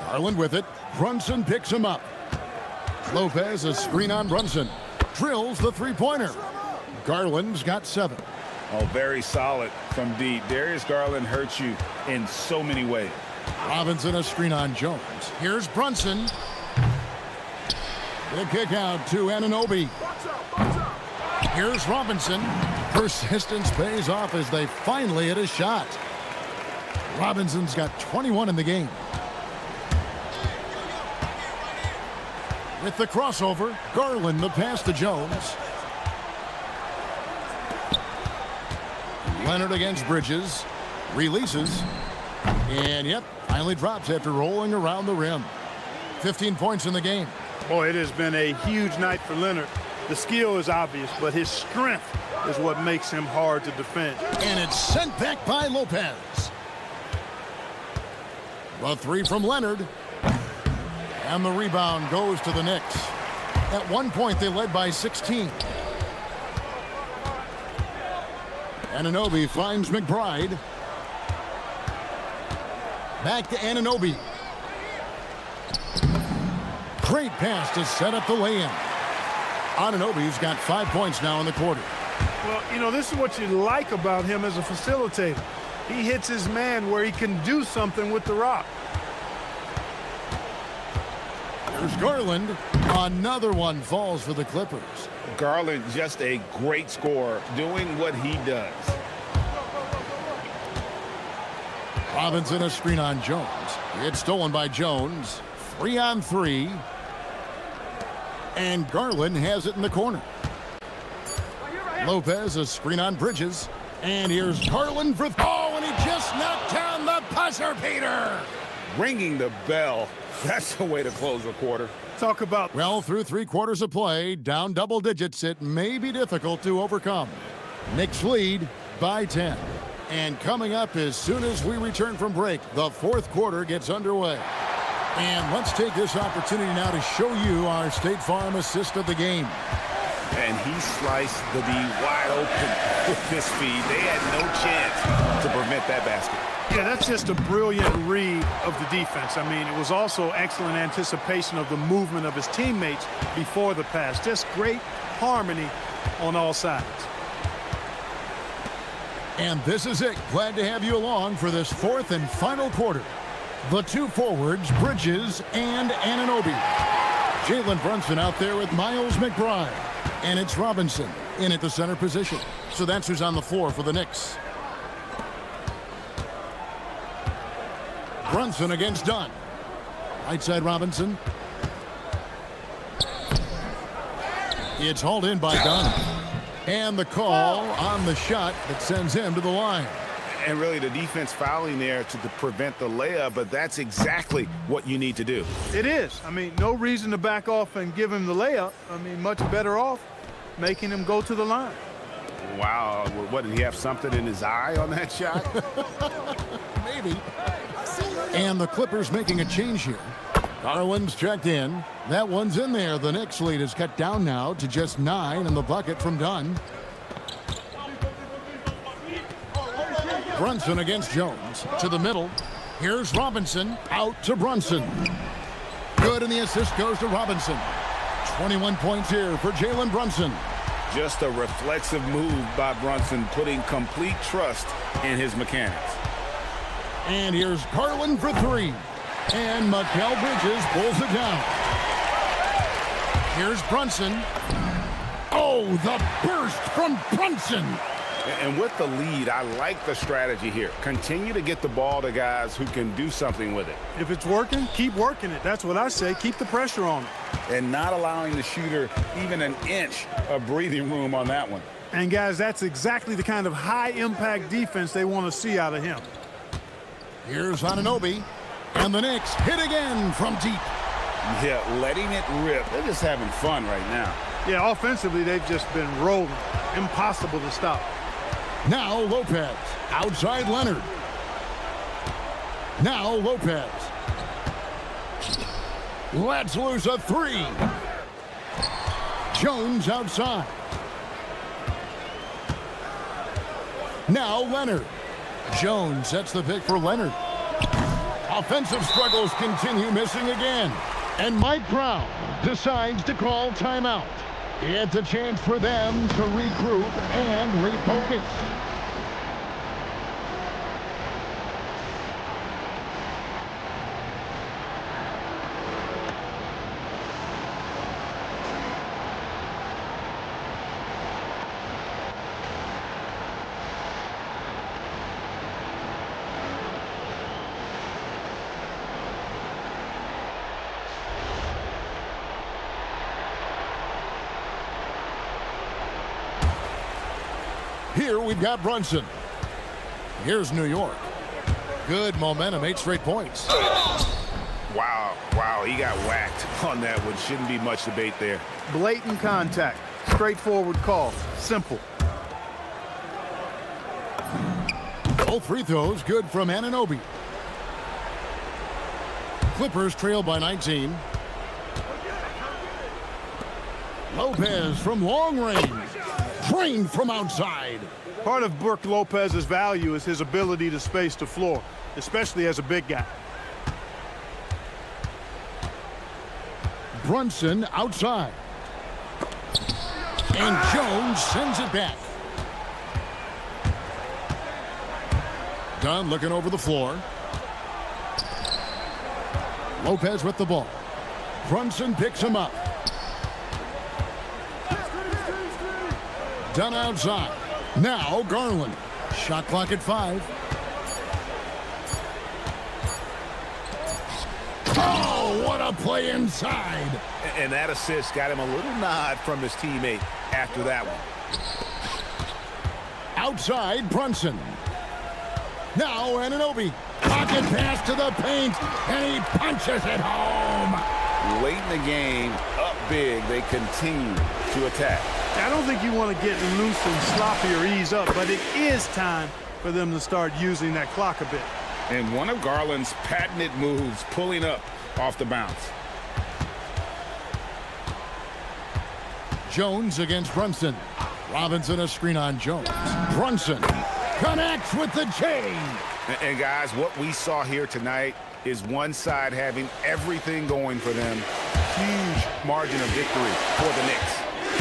Garland with it. Brunson picks him up. Lopez a screen on Brunson. Drills the three-pointer. Garland's got 7. Oh, very solid from deep. Darius Garland hurts you in so many ways. Robinson a screen on Jones. Here's Brunson. The kick out to Anunoby. Here's Robinson. Persistence pays off as they finally hit a shot. Robinson's got 21 in the game. With the crossover, Garland the pass to Jones. Leonard against Bridges. Releases. And yep, finally drops after rolling around the rim. 15 points in the game. Boy, it has been a huge night for Leonard. The skill is obvious, but his strength is what makes him hard to defend. And it's sent back by Lopez. The three from Leonard. And the rebound goes to the Knicks. At one point, they led by 16. Anunoby finds McBride. Back to Anunoby. Great pass to set up the lay-in. Anunoby's got 5 points now in the quarter. Well, you know, this is what you like about him as a facilitator. He hits his man where he can do something with the rock. There's Garland. Another one falls for the Clippers. Garland, just a great scorer, doing what he does. Robinson a screen on Jones. It's stolen by Jones. 3-on-3. And Garland has it in the corner. Lopez a screen on Bridges. And here's Garland for... Oh, and he just knocked down the buzzer beater. Ringing the bell. That's the way to close a quarter. Talk about... Well, through 3 quarters of play, down double digits, it may be difficult to overcome. Knicks lead by 10. And coming up as soon as we return from break, the 4th quarter gets underway. And let's take this opportunity now to show you our State Farm assist of the game. And he sliced the D wide open with this feed. They had no chance to prevent that basket. Yeah, that's just a brilliant read of the defense. I mean, it was also excellent anticipation of the movement of his teammates before the pass. Just great harmony on all sides. And this is it. Glad to have you along for this fourth and final quarter. The two forwards, Bridges and Anunoby. Jalen Brunson out there with Miles McBride. And it's Robinson in at the center position. So that's who's on the floor for the Knicks. Brunson against Dunn. Right side Robinson. It's hauled in by Dunn. And the call on the shot that sends him to the line. And really the defense fouling there to prevent the layup, but that's exactly what you need to do. It is. I mean, no reason to back off and give him the layup. I mean, much better off making him go to the line. Wow, what, did he have something in his eye on that shot? Maybe. And the Clippers making a change here. Garland's checked in. That one's in there. The Knicks lead is cut down now to just 9 in the bucket from Dunn. Brunson against Jones. To the middle. Here's Robinson. Out to Brunson. Good, and the assist goes to Robinson. 21 points here for Jalen Brunson. Just a reflexive move by Brunson, putting complete trust in his mechanics. And here's Garland for 3. And Mikal Bridges pulls it down. Here's Brunson. Oh, the burst from Brunson. And with the lead, I like the strategy here. Continue to get the ball to guys who can do something with it. If it's working, keep working it. That's what I say. Keep the pressure on it. And not allowing the shooter even an inch of breathing room on that one. And, guys, that's exactly the kind of high-impact defense they want to see out of him. Here's Anunoby. And the Knicks hit again from deep. Yeah, letting it rip. They're just having fun right now. Yeah, offensively, they've just been rolling. Impossible to stop. Now Lopez. Outside Leonard. Now Lopez. Let's lose a 3. Jones outside. Now Leonard. Jones sets the pick for Leonard. Offensive struggles continue, missing again. And Mike Brown decides to call timeout. It's a chance for them to regroup and refocus. Here we've got Brunson. Here's New York. Good momentum, 8 straight points. Wow, he got whacked on that one. Shouldn't be much debate there. Blatant contact. Straightforward call. Simple. Both free throws good from Anunoby. Clippers trail by 19. Lopez from long range. Drained from outside. Part of Brook Lopez's value is his ability to space the floor, especially as a big guy. Brunson outside. And Jones sends it back. Dunn looking over the floor. Lopez with the ball. Brunson picks him up. Dunn outside. Now Garland. Shot clock at 5. Oh, what a play inside. And that assist got him a little nod from his teammate after that one. Outside Brunson. Now Anunoby. Pocket pass to the paint, and he punches it home. Late in the game, up big, they continue to attack. I don't think you want to get loose and sloppy or ease up, but it is time for them to start using that clock a bit. And one of Garland's patented moves, pulling up off the bounce. Jones against Brunson. Robinson a screen on Jones. Brunson connects with the chain. And guys, what we saw here tonight is one side having everything going for them. Huge margin of victory for the Knicks.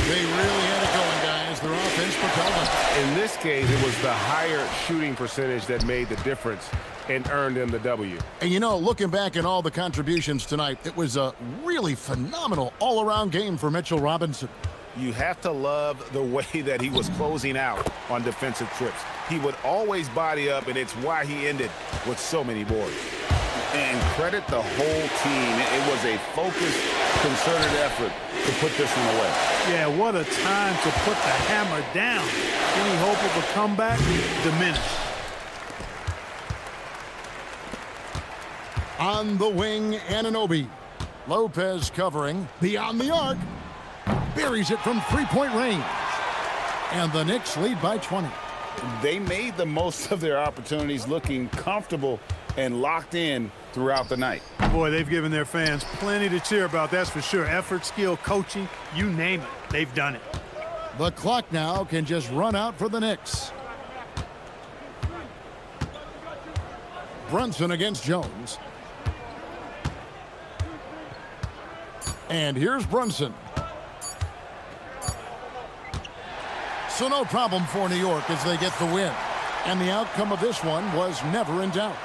They really had it going, guys. Their offense propelled them. In this case, it was the higher shooting percentage that made the difference and earned them the W. And you know, looking back at all the contributions tonight, it was a really phenomenal all-around game for Mitchell Robinson. You have to love the way that he was closing out on defensive trips. He would always body up, and it's why he ended with so many boards. And credit the whole team. It was a focused, concerted effort to put this one away. Yeah, what a time to put the hammer down. Any hope of a comeback diminished. On the wing, Anunoby. Lopez covering. Beyond the arc. Buries it from three-point range. And the Knicks lead by 20. They made the most of their opportunities, looking comfortable and locked in throughout the night. Boy, they've given their fans plenty to cheer about, that's for sure. Effort, skill, coaching, you name it, they've done it. The clock now can just run out for the Knicks. Brunson against Jones. And here's Brunson. So no problem for New York as they get the win. And the outcome of this one was never in doubt.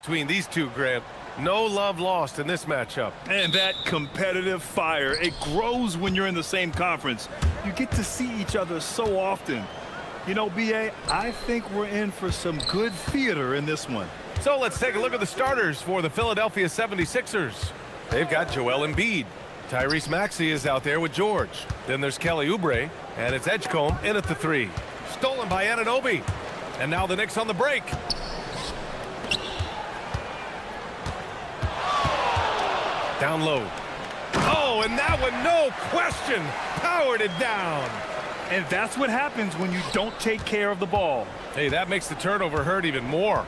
between these two, Grant. No love lost in this matchup. And that competitive fire, it grows when you're in the same conference. You get to see each other so often. You know, B.A., I think we're in for some good theater in this one. So let's take a look at the starters for the Philadelphia 76ers. They've got Joel Embiid. Tyrese Maxey is out there with George. Then there's Kelly Oubre, and it's Edgecombe in at the 3. Stolen by Anunoby. And now the Knicks on the break. Down low. Oh, and that one, no question, powered it down. And that's what happens when you don't take care of the ball. Hey, that makes the turnover hurt even more.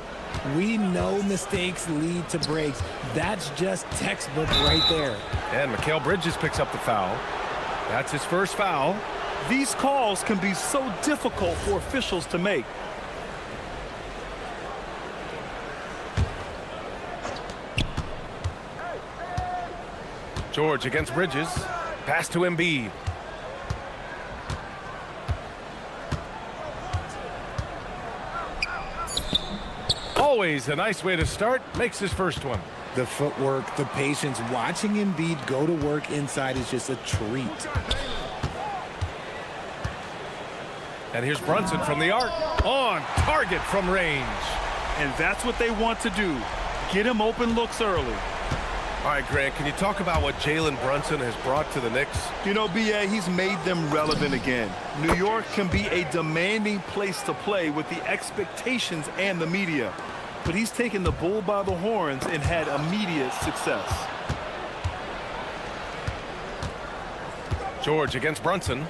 We know mistakes lead to breaks. That's just textbook right there. And Mikal Bridges picks up the foul. That's his first foul. These calls can be so difficult for officials to make. George against Bridges. Pass to Embiid. Always a nice way to start. Makes his first one. The footwork, the patience, watching Embiid go to work inside is just a treat. And here's Brunson from the arc. On target from range. And that's what they want to do. Get him open looks early. All right, Grant, can you talk about what Jalen Brunson has brought to the Knicks? You know, B.A., he's made them relevant again. New York can be a demanding place to play with the expectations and the media. But he's taken the bull by the horns and had immediate success. George against Brunson.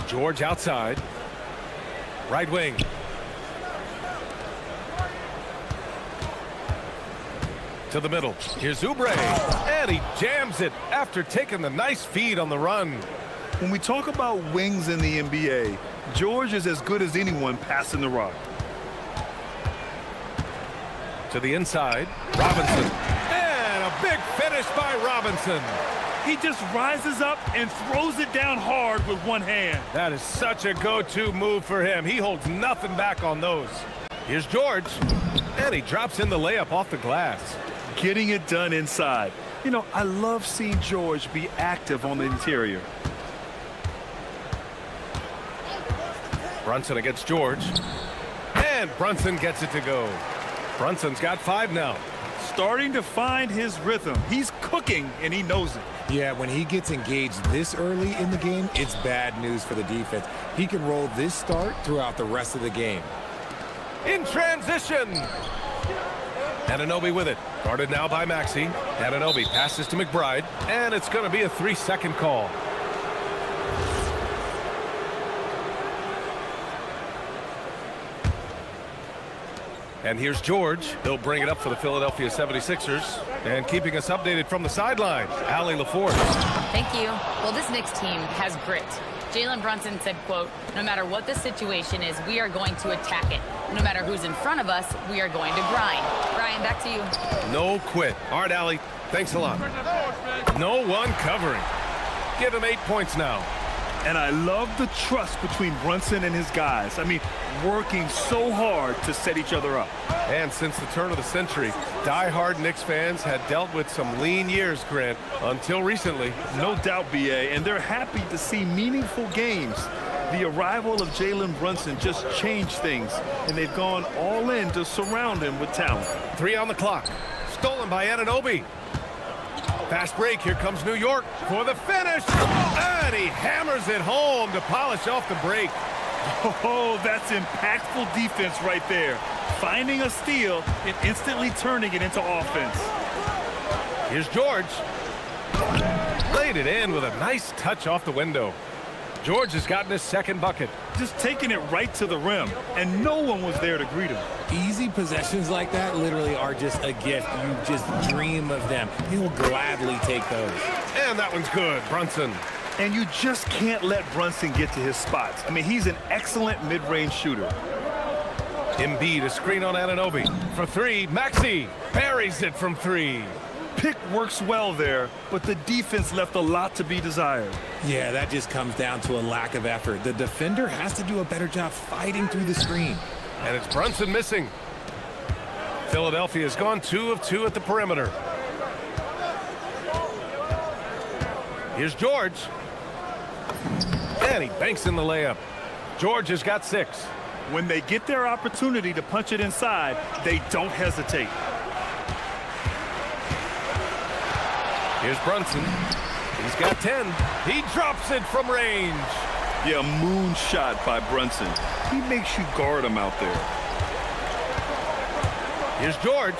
George outside. Right wing. To the middle. Here's Oubre. And he jams it after taking the nice feed on the run. When we talk about wings in the NBA, George is as good as anyone passing the rock. To the inside. Robinson. And a big finish by Robinson. He just rises up and throws it down hard with one hand. That is such a go-to move for him. He holds nothing back on those. Here's George. And he drops in the layup off the glass. Getting it done inside. You know, I love seeing George be active on the interior. Brunson against George. And Brunson gets it to go. Brunson's got 5 now. Starting to find his rhythm. He's cooking, and he knows it. Yeah, when he gets engaged this early in the game, it's bad news for the defense. He can roll this start throughout the rest of the game. In transition. Anunoby with it. Guarded now by Maxey. Anunoby passes to McBride. And it's going to be a 3-second call. And here's George. He'll bring it up for the Philadelphia 76ers. And keeping us updated from the sideline, Allie LaForce. Thank you. Well, this Knicks team has grit. Jalen Brunson said, quote, no matter what the situation is, we are going to attack it. No matter who's in front of us, we are going to grind. Brian, back to you. No quit. All right, Allie. Thanks a lot. No one covering. Give him 8 points now. And I love the trust between Brunson and his guys. I mean, working so hard to set each other up. And since the turn of the century, die-hard Knicks fans had dealt with some lean years, Grant, until recently. No doubt, B.A., and they're happy to see meaningful games. The arrival of Jalen Brunson just changed things, and they've gone all in to surround him with talent. 3 on the clock. Stolen by Anunoby. Fast break. Here comes New York for the finish. And he hammers it home to polish off the break. Oh, that's impactful defense right there. Finding a steal and instantly turning it into offense. Here's George. Laid it in with a nice touch off the window. George has gotten his second bucket. Just taking it right to the rim, and no one was there to greet him. Easy possessions like that literally are just a gift. You just dream of them. He'll gladly take those. And that one's good, Brunson. And you just can't let Brunson get to his spots. I mean, he's an excellent mid-range shooter. Embiid, a screen on Anunoby. For 3, Maxey buries it from 3. Pick works well there, but the defense left a lot to be desired. Yeah, that just comes down to a lack of effort. The defender has to do a better job fighting through the screen. And it's Brunson missing. Philadelphia's gone 2 of 2 at the perimeter. Here's George. And he banks in the layup. George has got 6. When they get their opportunity to punch it inside, they don't hesitate. Here's Brunson. He's got 10. He drops it from range. Yeah, moonshot by Brunson. He makes you guard him out there. Here's George.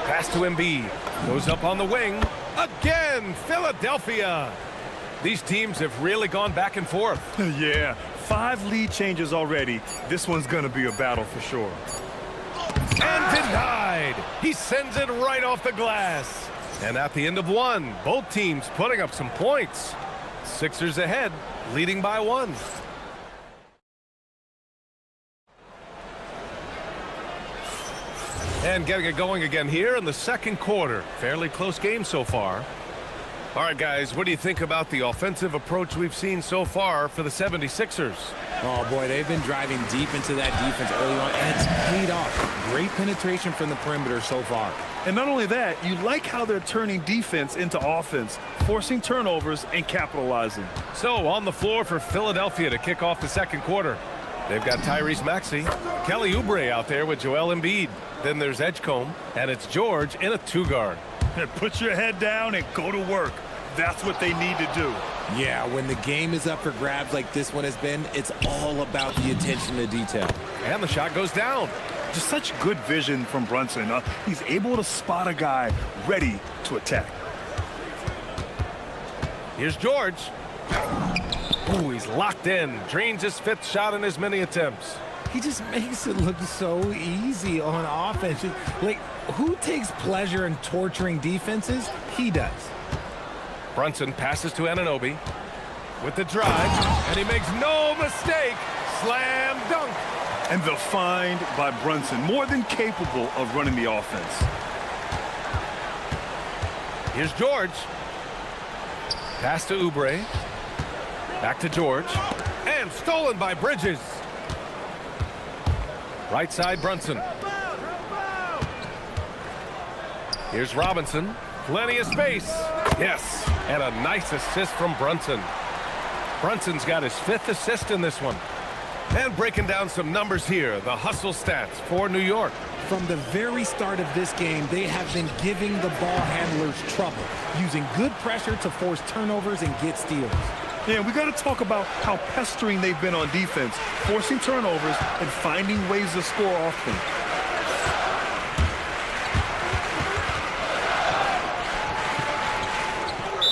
Pass to Embiid. Goes up on the wing. Again, Philadelphia. These teams have really gone back and forth. Yeah, 5 lead changes already. This one's going to be a battle for sure. And denied. He sends it right off the glass. And at the end of 1, both teams putting up some points. Sixers ahead, leading by 1. And getting it going again here in the second quarter. Fairly close game so far. All right, guys, what do you think about the offensive approach we've seen so far for the 76ers? Oh, boy, they've been driving deep into that defense early on, and it's paid off. Great penetration from the perimeter so far. And not only that, you like how they're turning defense into offense, forcing turnovers and capitalizing. So on the floor for Philadelphia to kick off the second quarter. They've got Tyrese Maxey, Kelly Oubre out there with Joel Embiid. Then there's Edgecombe, and it's George in a 2-guard. Put your head down and go to work. That's what they need to do. Yeah, when the game is up for grabs like this one has been, it's all about the attention to detail. And the shot goes down. Just such good vision from Brunson. He's able to spot a guy ready to attack. Here's George. Ooh, he's locked in. Drains his 5th shot in as many attempts. He just makes it look so easy on offense. Like, who takes pleasure in torturing defenses? He does. Brunson passes to Anunoby with the drive, and he makes no mistake. Slam dunk. And the find by Brunson, more than capable of running the offense. Here's George. Pass to Oubre. Back to George. And stolen by Bridges. Right side, Brunson. Here's Robinson. Plenty of space. Yes, and a nice assist from Brunson. Brunson's got his 5th assist in this one. And breaking down some numbers here, the hustle stats for New York. From the very start of this game, they have been giving the ball handlers trouble, using good pressure to force turnovers and get steals. Yeah, we got to talk about how pestering they've been on defense, forcing turnovers and finding ways to score often.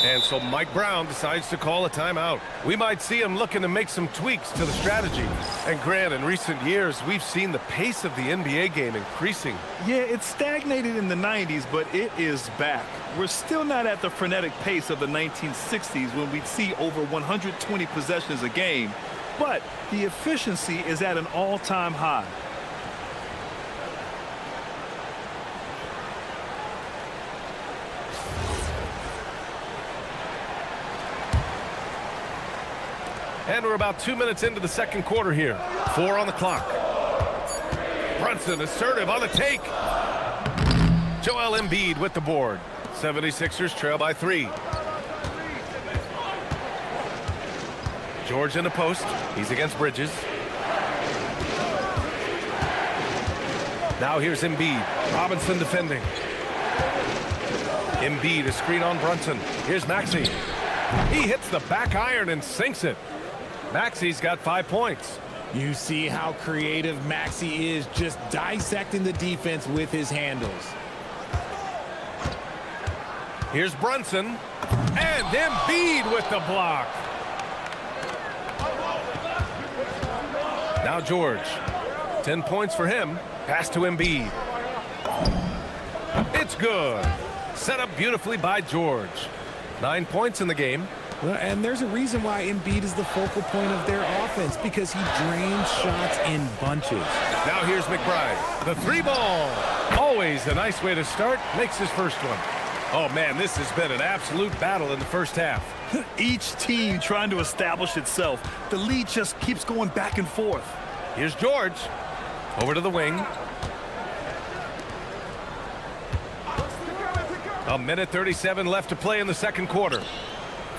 And so Mike Brown decides to call a timeout. We might see him looking to make some tweaks to the strategy. And Grant, in recent years, we've seen the pace of the NBA game increasing. Yeah, it stagnated in the 90s, but it is back. We're still not at the frenetic pace of the 1960s when we'd see over 120 possessions a game, but the efficiency is at an all-time high. And we're about 2 minutes into the second quarter here. 4 on the clock. Brunson assertive on the take. Joel Embiid with the board. 76ers trail by 3. George in the post. He's against Bridges. Now here's Embiid. Robinson defending. Embiid, a screen on Brunson. Here's Maxey. He hits the back iron and sinks it. Maxey's got 5 points. You see how creative Maxey is, just dissecting the defense with his handles. Here's Brunson. And Embiid with the block. Now George. 10 points for him. Pass to Embiid. It's good. Set up beautifully by George. 9 points in the game. Well, and there's a reason why Embiid is the focal point of their offense, because he drains shots in bunches. Now here's McBride. The 3 ball. Always a nice way to start. Makes his first one. Oh, man, this has been an absolute battle in the first half. Each team trying to establish itself. The lead just keeps going back and forth. Here's George. Over to the wing. A minute 37 left to play in the second quarter.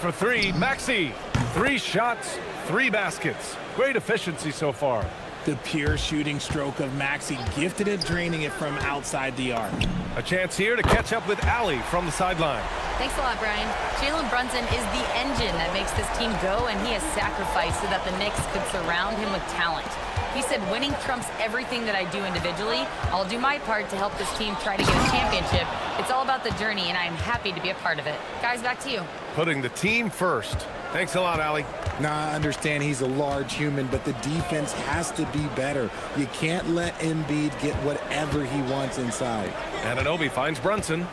For three, Maxey. 3 shots, 3 baskets. Great efficiency so far. The pure shooting stroke of Maxey, gifted at draining it from outside the arc. A chance here to catch up with Allie from the sideline. Thanks a lot, Brian. Jalen Brunson is the engine that makes this team go, and he has sacrificed so that the Knicks could surround him with talent. He said, winning trumps everything that I do individually. I'll do my part to help this team try to get a championship. It's all about the journey, and I am happy to be a part of it. Guys, back to you. Putting the team first. Thanks a lot, Allie. Now, I understand he's a large human, but the defense has to be better. You can't let Embiid get whatever he wants inside. Anunoby finds Brunson.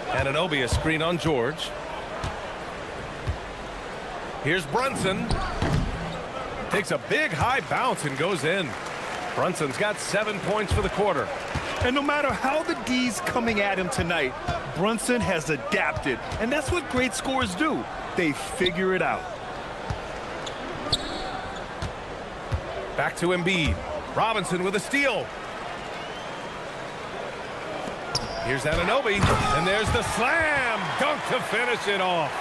Anunoby a screen on George. Here's Brunson. Takes a big high bounce and goes in. Brunson's got 7 points for the quarter. And no matter how the D's coming at him tonight, Brunson has adapted. And that's what great scorers do. They figure it out. Back to Embiid. Robinson with a steal. Here's Anunoby, and there's the slam dunk to finish it off.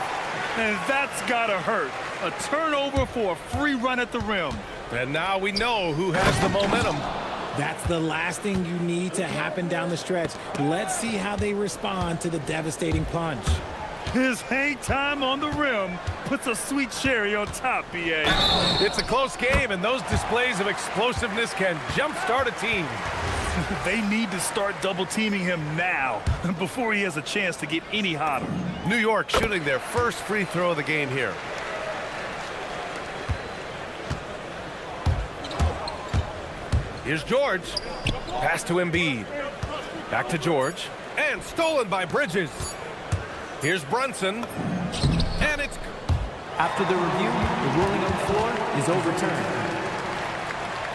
And that's gotta hurt. A turnover for a free run at the rim. And now we know who has the momentum. That's the last thing you need to happen down the stretch. Let's see how they respond to the devastating punch. His hang time on the rim puts a sweet cherry on top, B.A. It's a close game, and those displays of explosiveness can jumpstart a team. They need to start double-teaming him now before he has a chance to get any hotter. New York shooting their first free throw of the game here. Here's George. Pass to Embiid. Back to George. And stolen by Bridges. Here's Brunson. And it's... After the review, the ruling on the floor is overturned.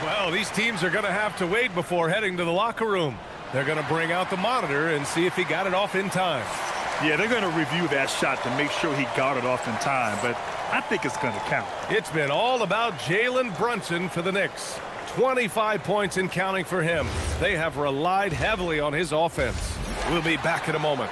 Well, these teams are going to have to wait before heading to the locker room. They're going to bring out the monitor and see if he got it off in time. Yeah, they're going to review that shot to make sure he got it off in time, but I think it's going to count. It's been all about Jalen Brunson for the Knicks. 25 points and counting for him. They have relied heavily on his offense. We'll be back in a moment.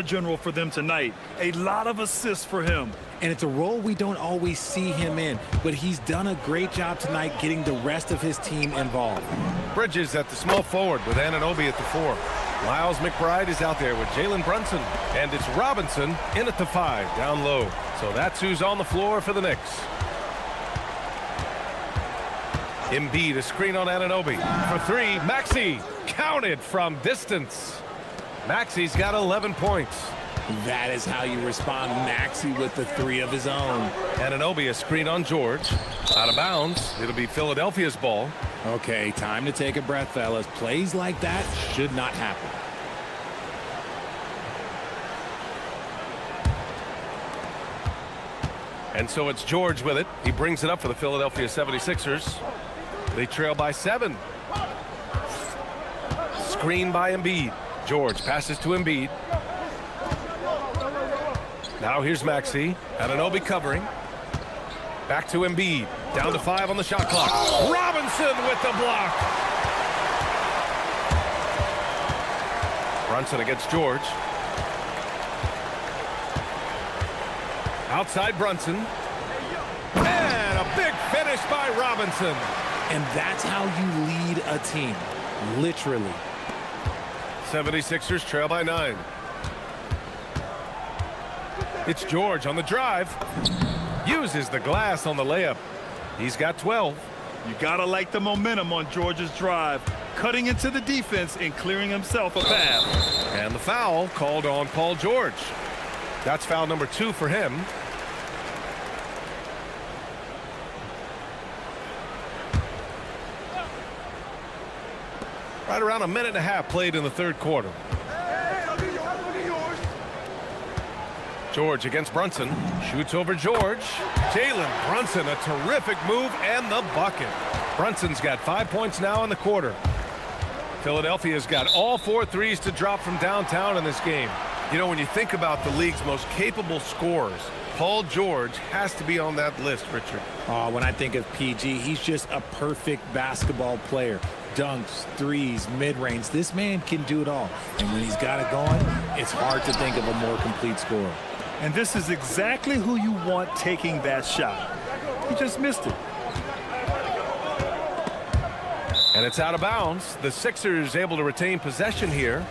General for them tonight. A lot of assists for him. And it's a role we don't always see him in, but he's done a great job tonight getting the rest of his team involved. Bridges at the small forward with Anunoby at the 4. Miles McBride is out there with Jalen Brunson. And it's Robinson in at the 5, down low. So that's who's on the floor for the Knicks. Embiid, a screen on Anunoby. For 3, Maxey. Counted from distance. Maxey's got 11 points. That is how you respond. Maxey with the 3 of his own. Anunoby a screen on George. Out of bounds. It'll be Philadelphia's ball. Okay, time to take a breath, fellas. Plays like that should not happen. And so it's George with it. He brings it up for the Philadelphia 76ers. They trail by 7. Screen by Embiid. George passes to Embiid. Now here's Maxey. Anunoby covering. Back to Embiid. Down to 5 on the shot clock. Robinson with the block. Brunson against George. Outside Brunson. And a big finish by Robinson. And that's how you lead a team, literally. 76ers trail by 9. It's George on the drive. Uses the glass on the layup. He's got 12. You gotta like the momentum on George's drive, cutting into the defense and clearing himself a path. And the foul called on Paul George. That's foul number 2 for him. Right around a minute and a half played in the third quarter. George against Brunson. Shoots over George. Jalen Brunson, a terrific move and the bucket. Brunson's got 5 points now in the quarter. Philadelphia's got all 4 threes to drop from downtown in this game. You know, when you think about the league's most capable scorers, Paul George has to be on that list, Richard. When I think of PG, he's just a perfect basketball player. Dunks, threes, mid-range. This man can do it all. And when he's got it going, it's hard to think of a more complete scorer. And this is exactly who you want taking that shot. He just missed it. And it's out of bounds. The Sixers able to retain possession here.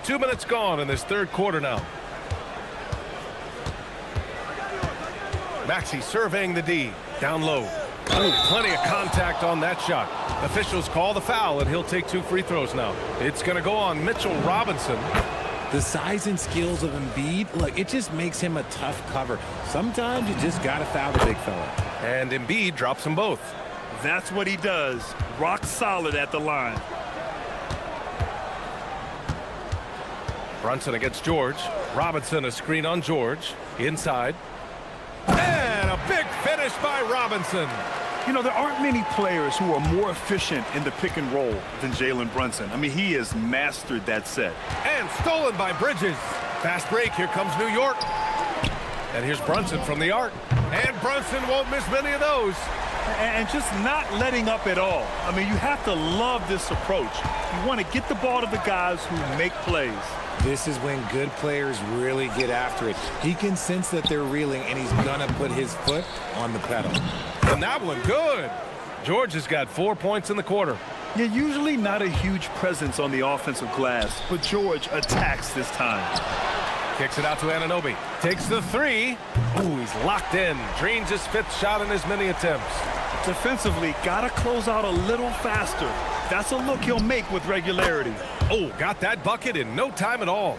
Two minutes gone in this third quarter now. Maxey surveying the D. Down low. Oh, plenty of contact on that shot. Officials call the foul, and he'll take 2 free throws now. It's going to go on Mitchell Robinson. The size and skills of Embiid, look, it just makes him a tough cover. Sometimes you just got to foul the big fella. And Embiid drops them both. That's what he does. Rock solid at the line. Brunson against George. Robinson a screen on George. Inside. And a big finish by Robinson. You know, there aren't many players who are more efficient in the pick and roll than Jalen Brunson. I mean, he has mastered that set. And stolen by Bridges. Fast break. Here comes New York. And here's Brunson from the arc. And Brunson won't miss many of those. And just not letting up at all. I mean, you have to love this approach. You want to get the ball to the guys who make plays. This is when good players really get after it. He can sense that they're reeling, and he's going to put his foot on the pedal. And that one good. George has got 4 points in the quarter. Yeah, usually not a huge presence on the offensive glass, but George attacks this time. Kicks it out to Anunoby. Takes the 3. Ooh, he's locked in. Drains his 5th shot in as many attempts. Defensively, got to close out a little faster. That's a look he'll make with regularity. Oh, got that bucket in no time at all.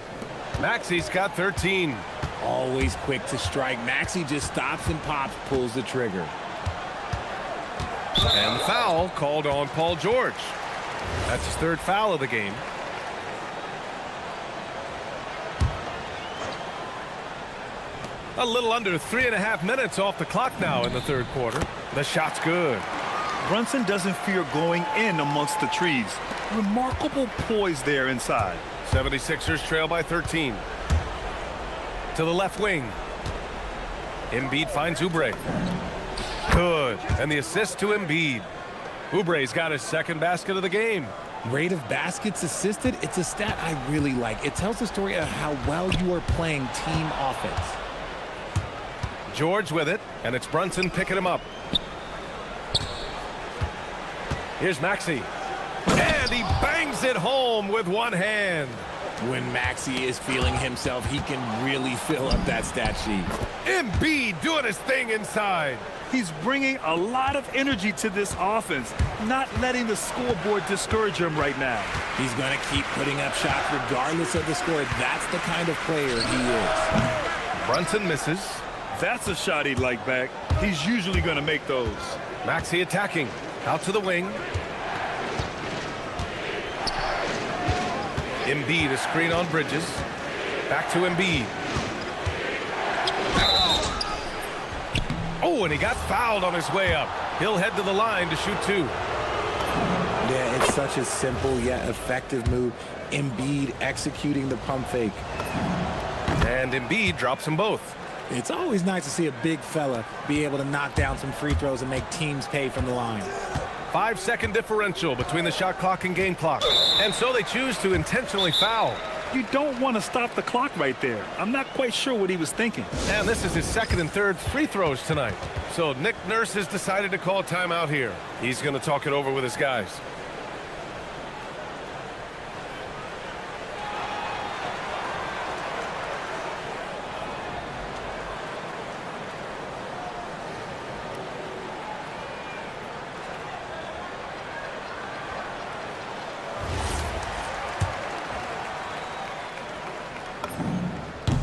Maxey's got 13. Always quick to strike. Maxey just stops and pops, pulls the trigger. And the foul called on Paul George. That's his 3rd foul of the game. A little under 3.5 minutes off the clock now in the third quarter. The shot's good. Brunson doesn't fear going in amongst the trees. Remarkable poise there inside. 76ers trail by 13. To the left wing. Embiid finds Oubre. Good. And the assist to Embiid. Oubre's got his 2nd basket of the game. Rate of baskets assisted, it's a stat I really like. It tells the story of how well you are playing team offense. George with it, and it's Brunson picking him up. Here's Maxey. And he bangs it home with one hand. When Maxey is feeling himself, he can really fill up that stat sheet. Embiid doing his thing inside. He's bringing a lot of energy to this offense, not letting the scoreboard discourage him right now. He's going to keep putting up shots regardless of the score. That's the kind of player he is. Brunson misses. That's a shot he'd like back. He's usually going to make those. Maxey attacking. Out to the wing. Embiid, a screen on Bridges. Back to Embiid. Oh, Oh, and he got fouled on his way up. He'll head to the line to shoot 2. Yeah, it's such a simple yet effective move. Embiid executing the pump fake. And Embiid drops them both. It's always nice to see a big fella be able to knock down some free throws and make teams pay from the line. 5-second differential between the shot clock and game clock. And so they choose to intentionally foul. You don't want to stop the clock right there. I'm not quite sure what he was thinking. And this is his second and third free throws tonight. So Nick Nurse has decided to call a timeout here. He's going to talk it over with his guys.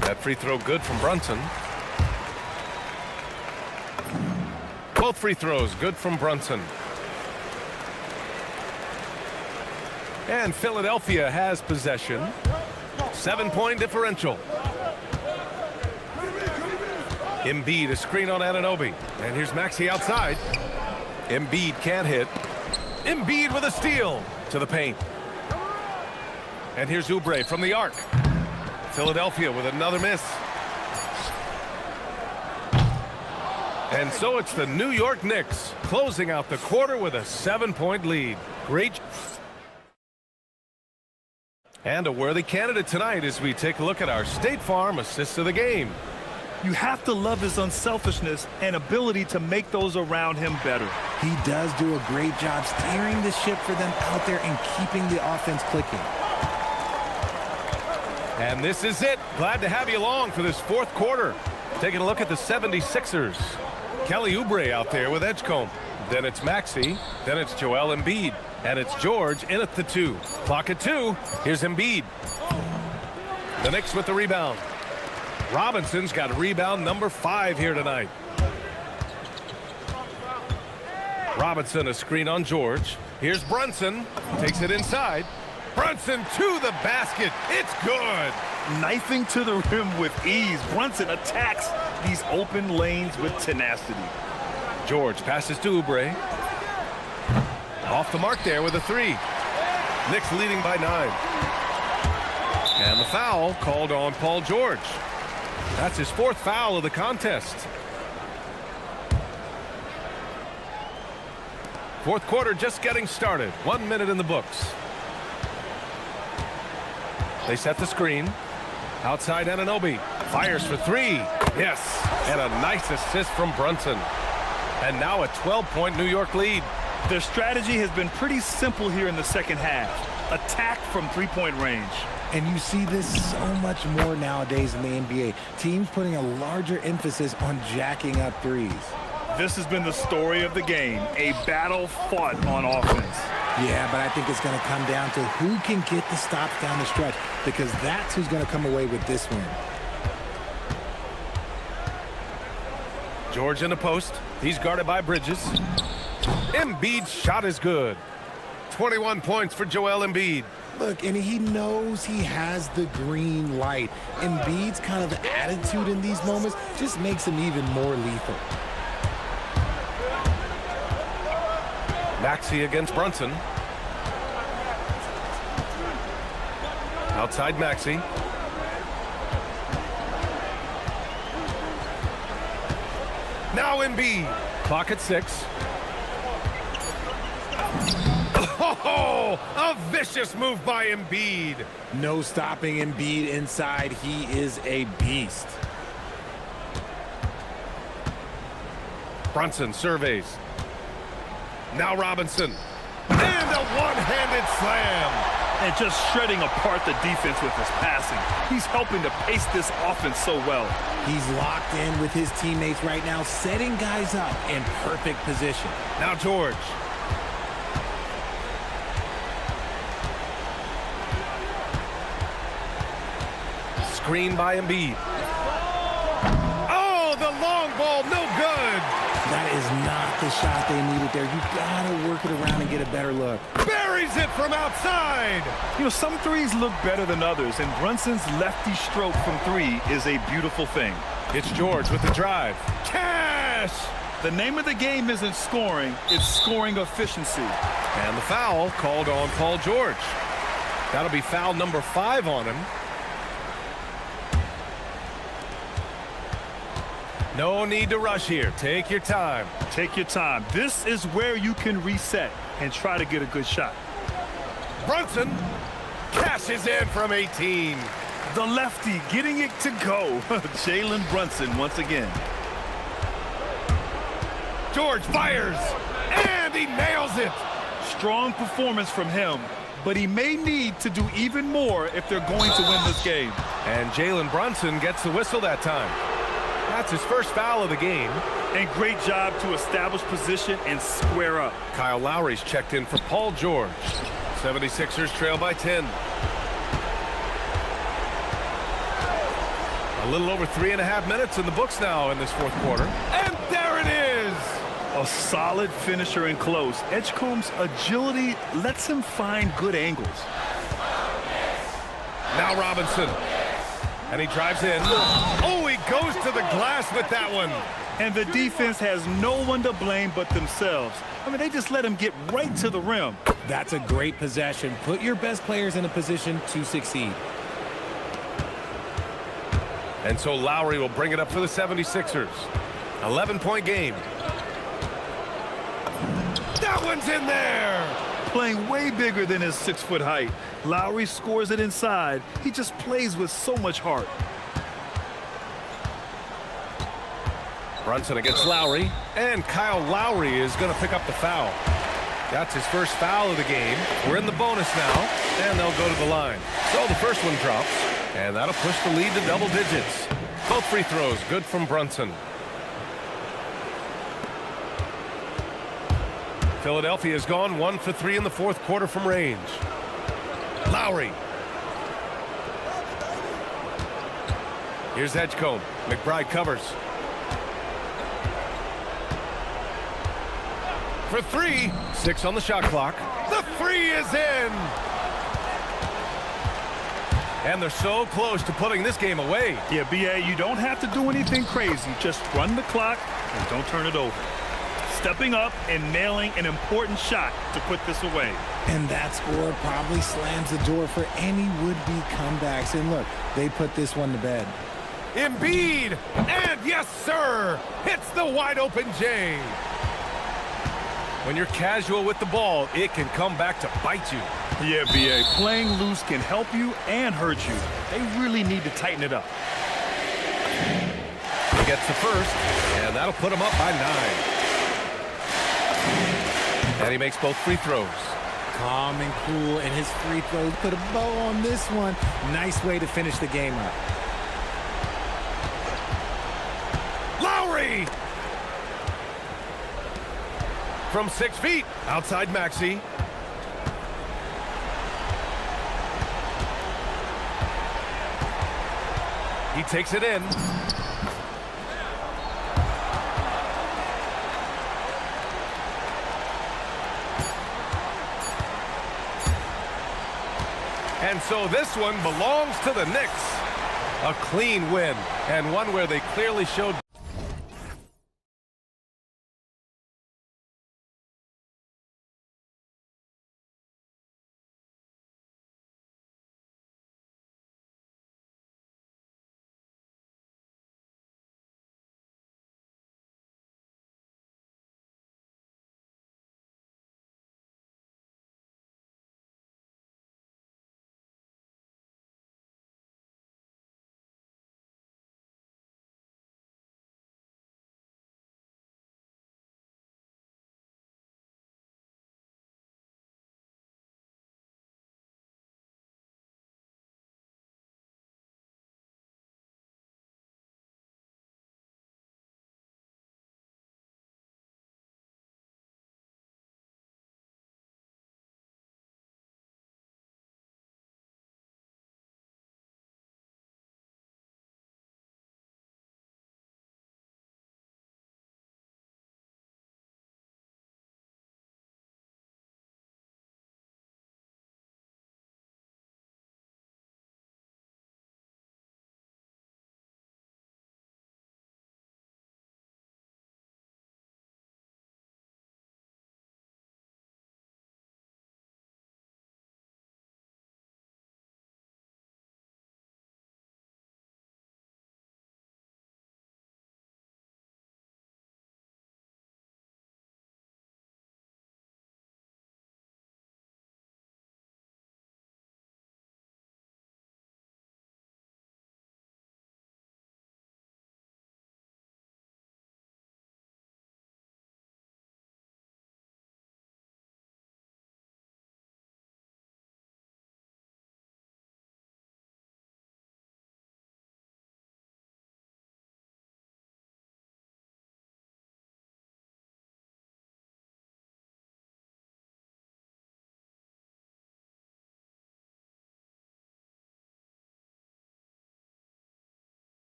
That free throw good from Brunson. Both free throws good from Brunson. And Philadelphia has possession. 7-point differential. Embiid, a screen on Anunoby. And here's Maxey outside. Embiid can't hit. Embiid with a steal to the paint. And here's Oubre from the arc. Philadelphia with another miss. And so it's the New York Knicks closing out the quarter with a 7-point lead. Great. And a worthy candidate tonight as we take a look at our State Farm assist of the game. You have to love his unselfishness and ability to make those around him better. He does do a great job steering the ship for them out there and keeping the offense clicking. And this is it. Glad to have you along for this fourth quarter. Taking a look at the 76ers. Kelly Oubre out there with Edgecombe. Then it's Maxey. Then it's Joel Embiid. And it's George in at the 2. Clock at 2. Here's Embiid. The Knicks with the rebound. Robinson's got rebound number 5 here tonight. Robinson a screen on George. Here's Brunson. Takes it inside. Brunson to the basket. It's good. Knifing to the rim with ease. Brunson attacks these open lanes with tenacity. George passes to Oubre. Off the mark there with a 3. Knicks leading by 9. And the foul called on Paul George. That's his 4th foul of the contest. Fourth quarter just getting started. 1 minute in the books. They set the screen. Outside Anunoby. Fires for 3. Yes. And a nice assist from Brunson. And now a 12-point New York lead. Their strategy has been pretty simple here in the second half. Attack from 3-point range. And you see this so much more nowadays in the NBA. Teams putting a larger emphasis on jacking up threes. This has been the story of the game. A battle fought on offense. Yeah, but I think it's going to come down to who can get the stops down the stretch, because that's who's going to come away with this win. George in the post. He's guarded by Bridges. Embiid's shot is good. 21 points for Joel Embiid. Look, and he knows he has the green light. Embiid's kind of attitude in these moments just makes him even more lethal. Maxey against Brunson. Outside Maxey. Now Embiid. Clock at 6. Oh, a vicious move by Embiid. No stopping Embiid inside. He is a beast. Brunson surveys. Now Robinson. And a one-handed slam. And just shredding apart the defense with his passing. He's helping to pace this offense so well. He's locked in with his teammates right now, setting guys up in perfect position. Now George. Screen by Embiid. Oh, the long ball, no good. That is not the shot they needed there. You gotta work it around and get a better look. Buries it from outside. You know, some threes look better than others, and Brunson's lefty stroke from 3 is a beautiful thing. It's George with the drive. Cash! The name of the game isn't scoring, it's scoring efficiency. And the foul called on Paul George. That'll be foul number 5 on him. No need to rush here. Take your time. Take your time. This is where you can reset and try to get a good shot. Brunson cashes in from 18. The lefty getting it to go. Jalen Brunson once again. George fires, and he nails it. Strong performance from him, but he may need to do even more if they're going to win this game. And Jalen Brunson gets the whistle that time. That's his first foul of the game. And great job to establish position and square up. Kyle Lowry's checked in for Paul George. 76ers trail by 10. A little over 3.5 minutes in the books now in this fourth quarter. And there it is! A solid finisher in close. Edgecombe's agility lets him find good angles. Now Robinson. And he drives in. Oh, he goes to the glass with that one. And the defense has no one to blame but themselves. I mean, they just let him get right to the rim. That's a great possession. Put your best players in a position to succeed. And so Lowry will bring it up for the 76ers. 11-point game. That one's in there! Playing way bigger than his 6-foot height. Lowry scores it inside. He just plays with so much heart. Brunson against Lowry, and Kyle Lowry is going to pick up the foul. That's his first foul of the game. We're in the bonus now, and they'll go to the line. So the first one drops, and that'll push the lead to double digits. Both free throws good from Brunson. Philadelphia's gone 1 for 3 in the fourth quarter from range. Lowry. Here's Edgecombe. McBride covers. For 3. 6 on the shot clock. The 3 is in. And they're so close to putting this game away. Yeah, B.A., you don't have to do anything crazy. Just run the clock and don't turn it over. Stepping up and nailing an important shot to put this away. And that score probably slams the door for any would-be comebacks. And look, they put this one to bed. Embiid, and yes, sir, hits the wide-open J. When you're casual with the ball, it can come back to bite you. Yeah, B.A., playing loose can help you and hurt you. They really need to tighten it up. He gets the first, and that'll put him up by 9. And he makes both free throws. Calm and cool, and his free throws put a bow on this one. Nice way to finish the game up. Lowry! From 6 feet, outside Maxey. He takes it in. And so this one belongs to the Knicks. A clean win, and one where they clearly showed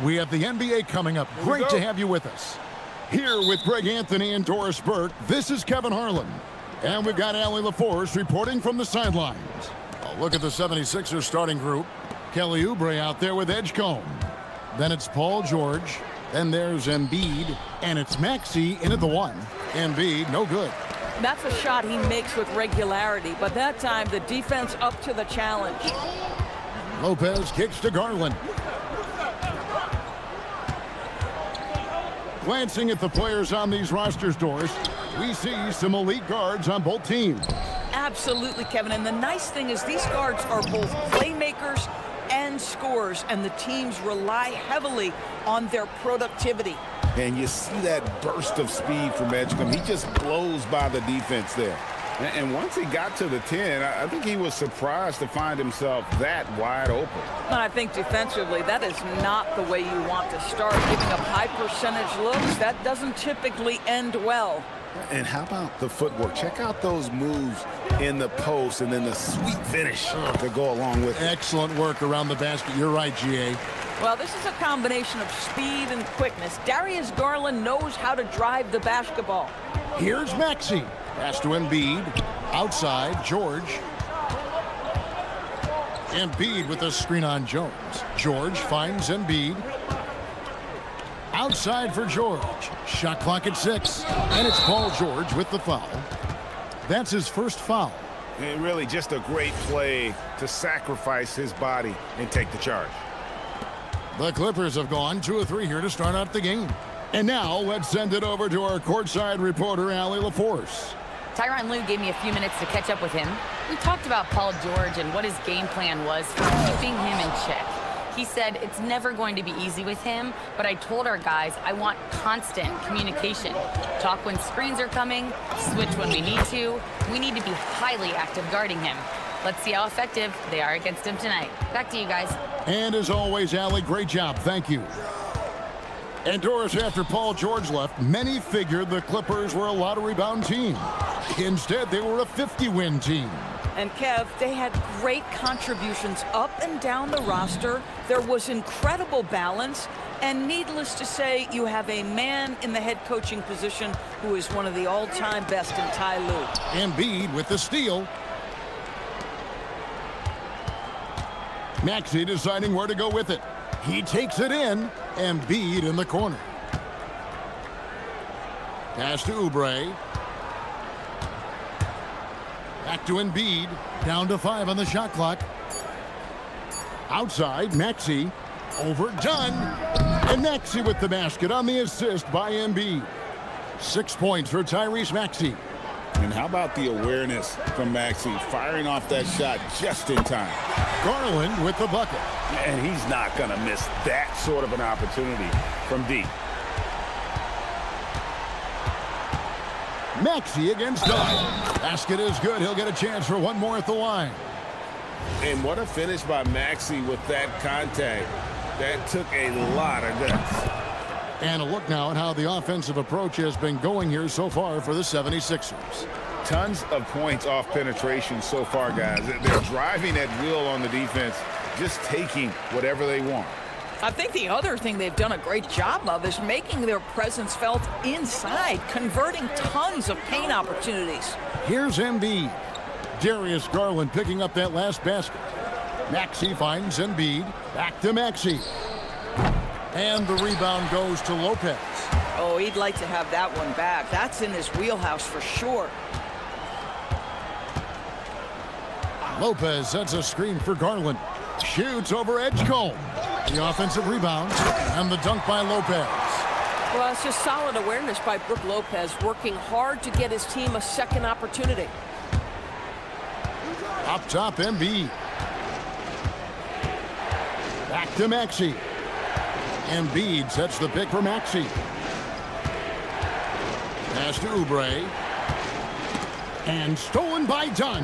We have the NBA coming up. Great to have you with us. Here with Greg Anthony and Doris Burke, this is Kevin Harlan. And we've got Allie LaForce reporting from the sidelines. A look at the 76ers starting group. Kelly Oubre out there with Edgecombe. Then it's Paul George. Then there's Embiid. And it's Maxey in at the 1. Embiid, no good. That's a shot he makes with regularity, but that time the defense up to the challenge. Lopez kicks to Garland. Glancing at the players on these rosters, Doris, we see some elite guards on both teams. Absolutely, Kevin. And the nice thing is these guards are both playmakers and scorers, and the teams rely heavily on their productivity. And you see that burst of speed from Edgecombe. He just blows by the defense there. And once he got to the 10, I think he was surprised to find himself that wide open. And I think defensively, that is not the way you want to start. Giving up high percentage looks, that doesn't typically end well. And how about the footwork? Check out those moves in the post and then the sweet finish to go along with it. Excellent work around the basket. You're right, G.A. Well, this is a combination of speed and quickness. Darius Garland knows how to drive the basketball. Here's Maxey. Pass to Embiid. Outside, George. Embiid with a screen on Jones. George finds Embiid. Outside for George. Shot clock at 6. And it's Paul George with the foul. That's his first foul. And really just a great play to sacrifice his body and take the charge. The Clippers have gone 2 of 3 here to start out the game. And now let's send it over to our courtside reporter, Allie LaForce. Tyronn Lue gave me a few minutes to catch up with him. We talked about Paul George and what his game plan was for keeping him in check. He said it's never going to be easy with him, but I told our guys I want constant communication. Talk when screens are coming, switch when we need to. We need to be highly active guarding him. Let's see how effective they are against him tonight. Back to you guys. And as always, Allie, great job. Thank you. And Doris, after Paul George left, many figured the Clippers were a lottery-bound team. Instead, they were a 50-win team. And Kev, they had great contributions up and down the roster. There was incredible balance. And needless to say, you have a man in the head coaching position who is one of the all-time best in Ty Lue. Embiid with the steal. Maxey deciding where to go with it. He takes it in. Embiid in the corner. Pass to Oubre. Back to Embiid. Down to 5 on the shot clock. Outside, Maxey. Overdone. And Maxey with the basket on the assist by Embiid. 6 points for Tyrese Maxey. And how about the awareness from Maxey, firing off that shot just in time. Garland with the bucket. And he's not going to miss that sort of an opportunity from deep. Maxey against Dunn. Basket is good. He'll get a chance for one more at the line. And what a finish by Maxey with that contact. That took a lot of guts. And a look now at how the offensive approach has been going here so far for the 76ers. Tons of points off penetration so far, guys. They're driving at will on the defense, just taking whatever they want. I think the other thing they've done a great job of is making their presence felt inside, converting tons of paint opportunities. Here's Embiid. Darius Garland picking up that last basket. Maxey finds Embiid. Back to Maxey. And the rebound goes to Lopez. Oh, he'd like to have that one back. That's in his wheelhouse for sure. Lopez sets a screen for Garland. Shoots over Edgecombe. The offensive rebound and the dunk by Lopez. Well, it's just solid awareness by Brook Lopez, working hard to get his team a second opportunity. Up top, Embiid. Back to Maxey. Embiid sets the pick for Maxey. Pass to Oubre. And stolen by Dunn.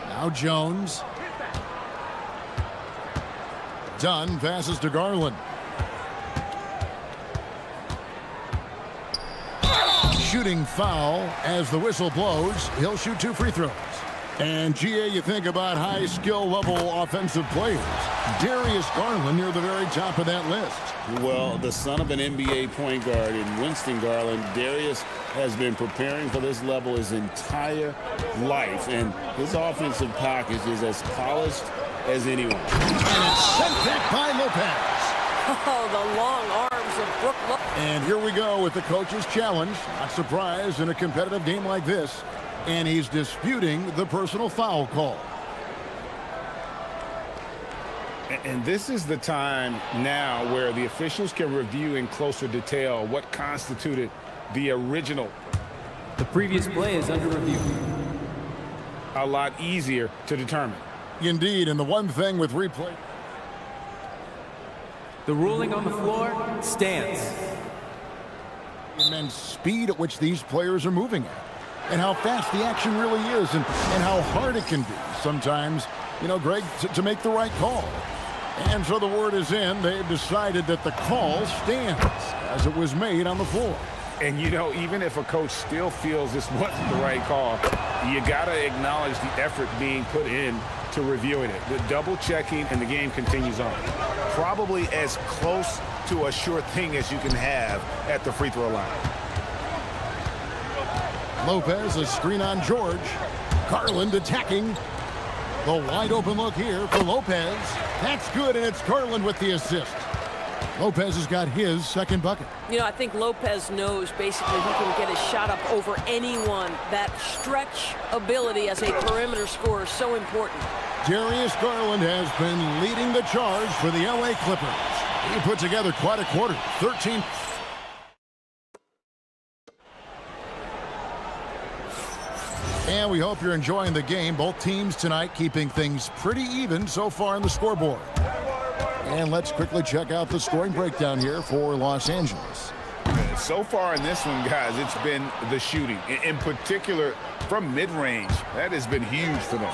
Now Jones. Dunn passes to Garland. Shooting foul as the whistle blows. He'll shoot 2 free throws. And, GA, you think about high skill level offensive players. Darius Garland near the very top of that list. Well, the son of an NBA point guard in Winston Garland, Darius has been preparing for this level his entire life, and his offensive package is as polished as anyone. And it's sent back by Lopez. Oh, the long arms of Brook Lopez. And here we go with the coach's challenge. Not surprised in a competitive game like this. And he's disputing the personal foul call. And this is the time now where the officials can review in closer detail what constituted the original. The previous play is under review. A lot easier to determine. Indeed, and the one thing with replay. The ruling on the floor stands. Immense speed at which these players are moving at. And how fast the action really is, and how hard it can be sometimes, you know, Greg, to make the right call. And so the word is in. They've decided that the call stands as it was made on the floor. And, you know, even if a coach still feels this wasn't the right call, you got to acknowledge the effort being put in to reviewing it. The double checking, and the game continues on. Probably as close to a sure thing as you can have at the free throw line. Lopez, a screen on George. Garland attacking. The wide open look here for Lopez. That's good, and it's Garland with the assist. Lopez has got his second bucket. You know, I think Lopez knows basically he can get his shot up over anyone. That stretch ability as a perimeter scorer is so important. Darius Garland has been leading the charge for the LA Clippers. He put together quite a quarter. 13. And we hope you're enjoying the game. Both teams tonight keeping things pretty even so far on the scoreboard. And let's quickly check out the scoring breakdown here for Los Angeles. So far in this one, guys, it's been the shooting. In particular, from mid-range. That has been huge for them.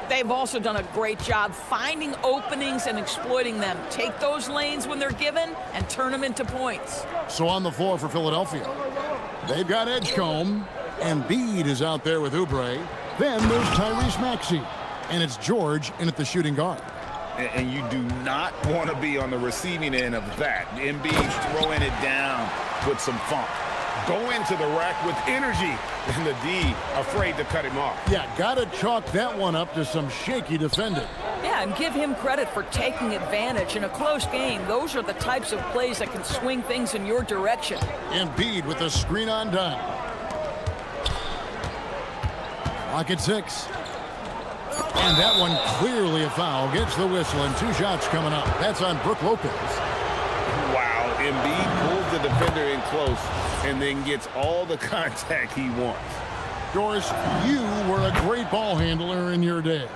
They've also done a great job finding openings and exploiting them. Take those lanes when they're given and turn them into points. So on the floor for Philadelphia, they've got Edgecombe. And Embiid is out there with Oubre. Then there's Tyrese Maxey. And it's George in at the shooting guard. And you do not want to be on the receiving end of that. Embiid throwing it down with some funk. Go into the rack with energy. And the D afraid to cut him off. Yeah, got to chalk that one up to some shaky defending. Yeah, and give him credit for taking advantage in a close game. Those are the types of plays that can swing things in your direction. Embiid with a screen on done. Clock at 6. And that one clearly a foul. Gets the whistle, and 2 shots coming up. That's on Brook Lopez. Wow, Embiid pulls the defender in close and then gets all the contact he wants. Doris, you were a great ball handler in your day.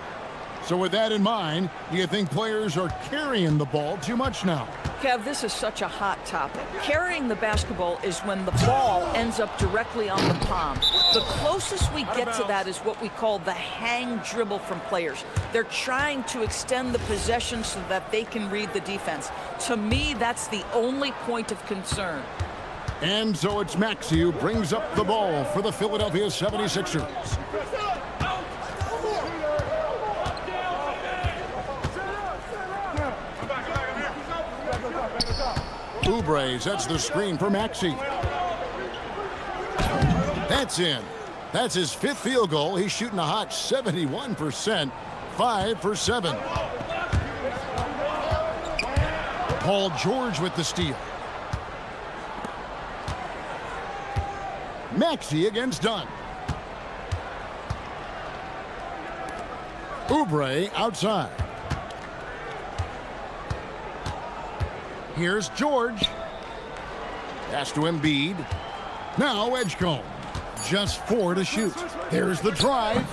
So with that in mind, do you think players are carrying the ball too much now? Kev, this is such a hot topic. Carrying the basketball is when the ball ends up directly on the palm. The closest we get to that is what we call the hang dribble from players. They're trying to extend the possession so that they can read the defense. To me, that's the only point of concern. And so it's Maxey who brings up the ball for the Philadelphia 76ers. Oubre sets the screen for Maxey. That's in. That's his 5th field goal. He's shooting a hot 71%, 5 for 7. Paul George with the steal. Maxey against Dunn. Oubre outside. Here's George. Pass to Embiid. Now Edgecombe. Just 4 to shoot. There's the drive.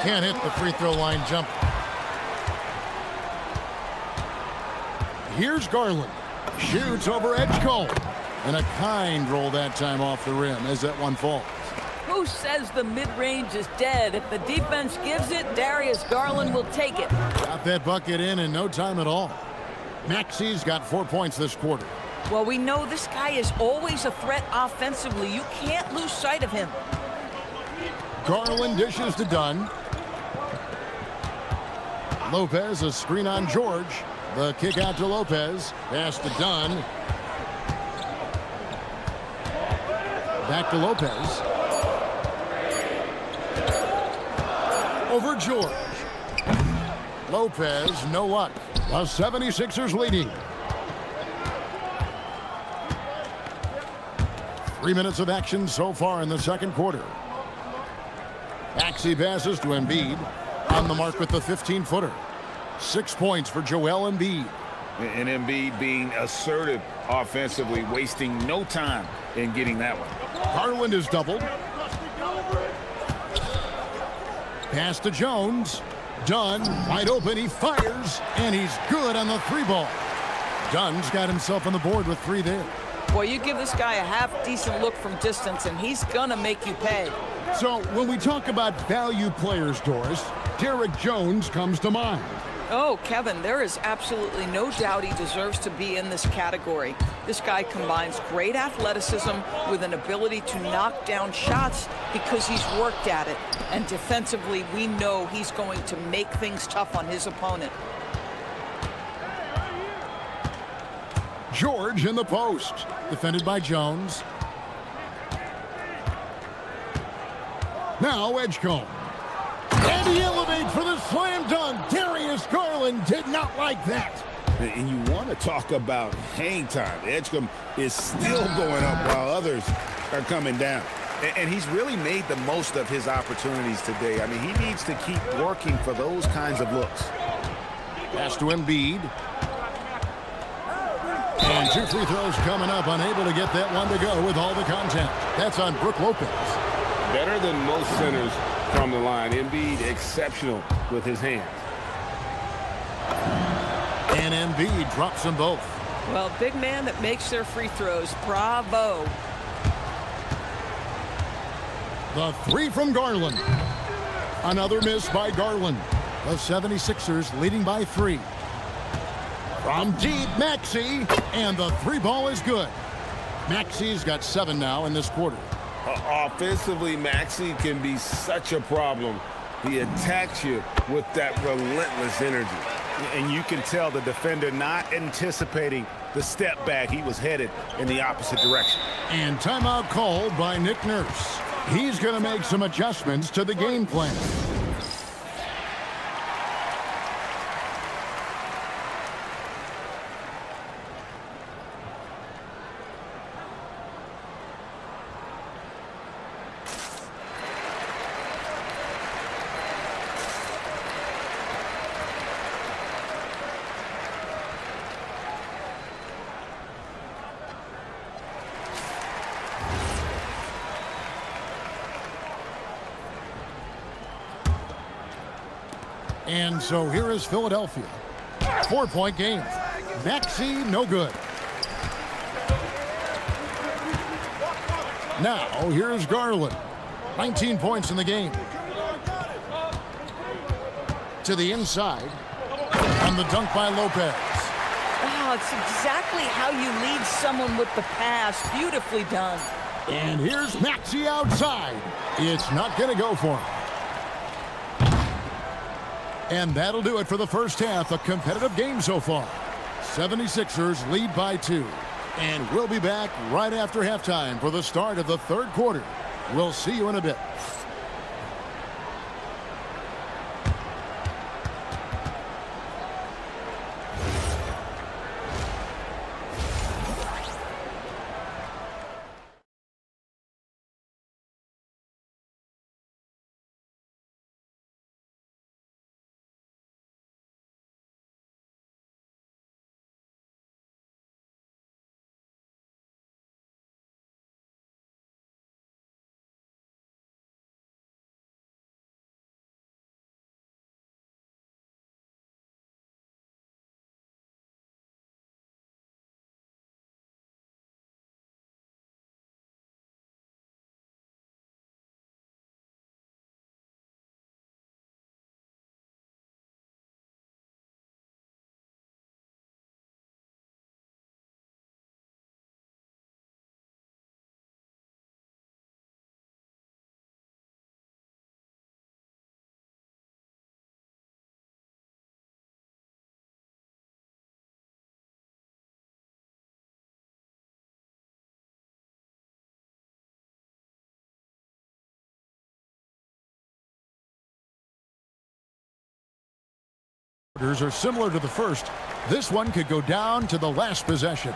Can't hit the free throw line jump. Here's Garland. Shoots over Edgecombe. And a kind roll that time off the rim as that one falls. Who says the mid-range is dead? If the defense gives it, Darius Garland will take it. Got that bucket in no time at all. Maxey's got 4 points this quarter. Well, we know this guy is always a threat offensively. You can't lose sight of him. Garland dishes to Dunn. Lopez, a screen on George. The kick out to Lopez. Pass to Dunn. Back to Lopez. Over George. Lopez, no luck. The 76ers leading. 3 minutes of action so far in the second quarter. Maxey passes to Embiid. On the mark with the 15-footer. 6 points for Joel Embiid. And Embiid being assertive offensively, wasting no time in getting that one. Garland is doubled. Pass to Jones. Dunn, wide open, he fires, and he's good on the 3-ball. Dunn's got himself on the board with 3 there. Boy, you give this guy a half-decent look from distance, and he's gonna make you pay. So when we talk about value players, Doris, Derek Jones comes to mind. Oh, Kevin, there is absolutely no doubt he deserves to be in this category. This guy combines great athleticism with an ability to knock down shots because he's worked at it. And defensively, we know he's going to make things tough on his opponent. George in the post. Defended by Jones. Now Edgecombe. And he elevates for the slam dunk. Darius Garland did not like that. And you want to talk about hang time. Edgecombe is still going up while others are coming down. And he's really made the most of his opportunities today. I mean, he needs to keep working for those kinds of looks. Pass to Embiid. And 2 free throws coming up. Unable to get that one to go with all the contact. That's on Brook Lopez. Better than most centers from the line. Embiid exceptional with his hands. And Embiid drops them both. Well, big man that makes their free throws. Bravo. The 3 from Garland. Another miss by Garland. The 76ers leading by 3. From deep, Maxey. And the 3-ball is good. Maxey's got 7 now in this quarter. Offensively, Maxey can be such a problem. He attacks you with that relentless energy. And you can tell the defender not anticipating the step back. He was headed in the opposite direction. And timeout called by Nick Nurse. He's going to make some adjustments to the game plan. And so here is Philadelphia. 4-point game. Maxey, no good. Now, here's Garland. 19 points in the game. To the inside. On the dunk by Lopez. Wow, it's exactly how you lead someone with the pass. Beautifully done. And here's Maxey outside. It's not going to go for him. And that'll do it for the first half. A competitive game so far. 76ers lead by 2. And we'll be back right after halftime for the start of the third quarter. We'll see you in a bit. are similar to the first. This one could go down to the last possession.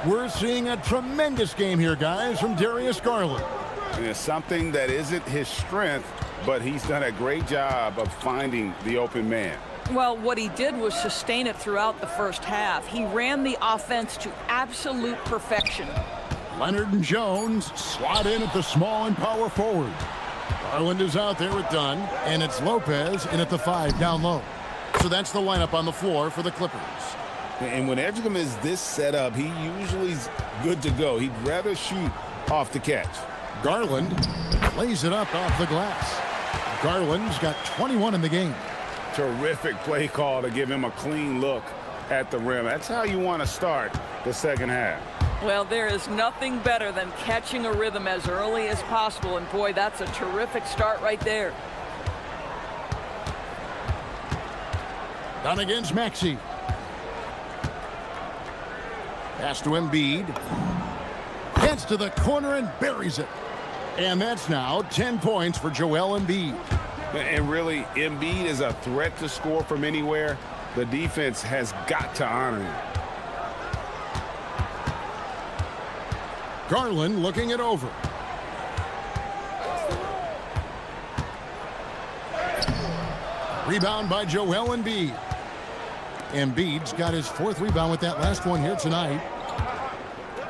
We're seeing a tremendous game here, guys, from Darius Garland. And it's something that isn't his strength, but he's done a great job of finding the open man. Well, what he did was sustain it throughout the first half. He ran the offense to absolute perfection. Leonard and Jones slot in at the small and power forward. Garland is out there with Dunn, and it's Lopez in at the 5 down low. So that's the lineup on the floor for the Clippers. And when Edgecombe is this set up, he usually's good to go. He'd rather shoot off the catch. Garland lays it up off the glass. Garland's got 21 in the game. Terrific play call to give him a clean look at the rim. That's how you want to start the second half. Well, there is nothing better than catching a rhythm as early as possible, and boy, that's a terrific start right there. Down against Maxey. Pass to Embiid. Gets to the corner and buries it. And that's now 10 points for Joel Embiid. And really, Embiid is a threat to score from anywhere. The defense has got to honor him. Garland looking it over. Rebound by Joel Embiid. Embiid's got his 4th rebound with that last one here tonight.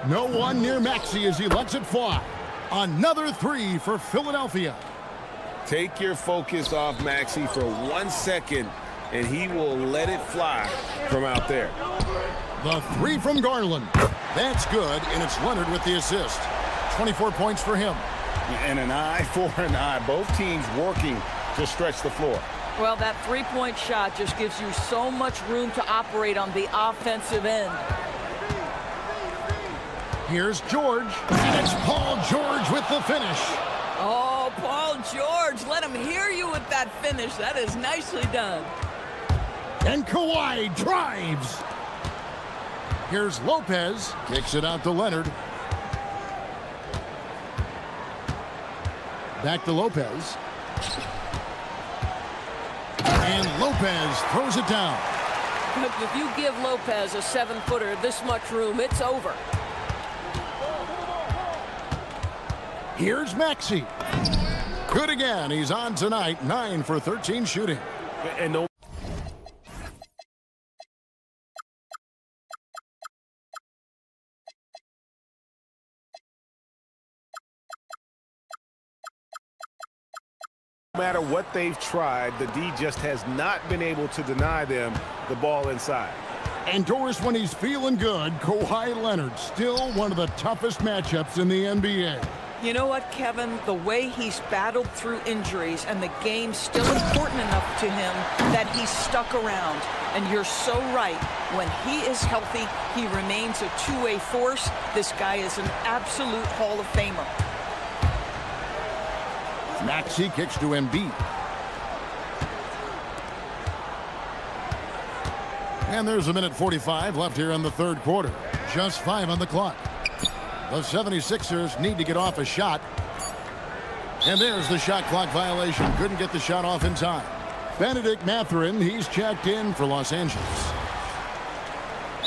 No one near Maxey as he lets it fly. Another 3 for Philadelphia. Take your focus off Maxey for 1 second, and he will let it fly from out there. The 3 from Garland. That's good, and it's Leonard with the assist. 24 points for him. And an eye for an eye. Both teams working to stretch the floor. Well, that three-point shot just gives you so much room to operate on the offensive end. Here's George. And it's Paul George with the finish. Oh, Paul George, let him hear you with that finish. That is nicely done. And Kawhi drives. Here's Lopez. Kicks it out to Leonard. Back to Lopez. And Lopez throws it down. If you give Lopez a 7-footer this much room, it's over. Here's Maxey. Good again. He's on tonight. 9 for 13 shooting. And no matter what they've tried, the D just has not been able to deny them the ball inside. And Doris, when he's feeling good, Kawhi Leonard, still one of the toughest matchups in the NBA. You know what, Kevin? The way he's battled through injuries and the game's still important enough to him that he's stuck around. And you're so right. When he is healthy, he remains a two-way force. This guy is an absolute Hall of Famer. Maxey kicks to Embiid. And there's a minute 45 left here in the third quarter. Just 5 on the clock. The 76ers need to get off a shot. And there's the shot clock violation. Couldn't get the shot off in time. Benedict Mathurin, he's checked in for Los Angeles.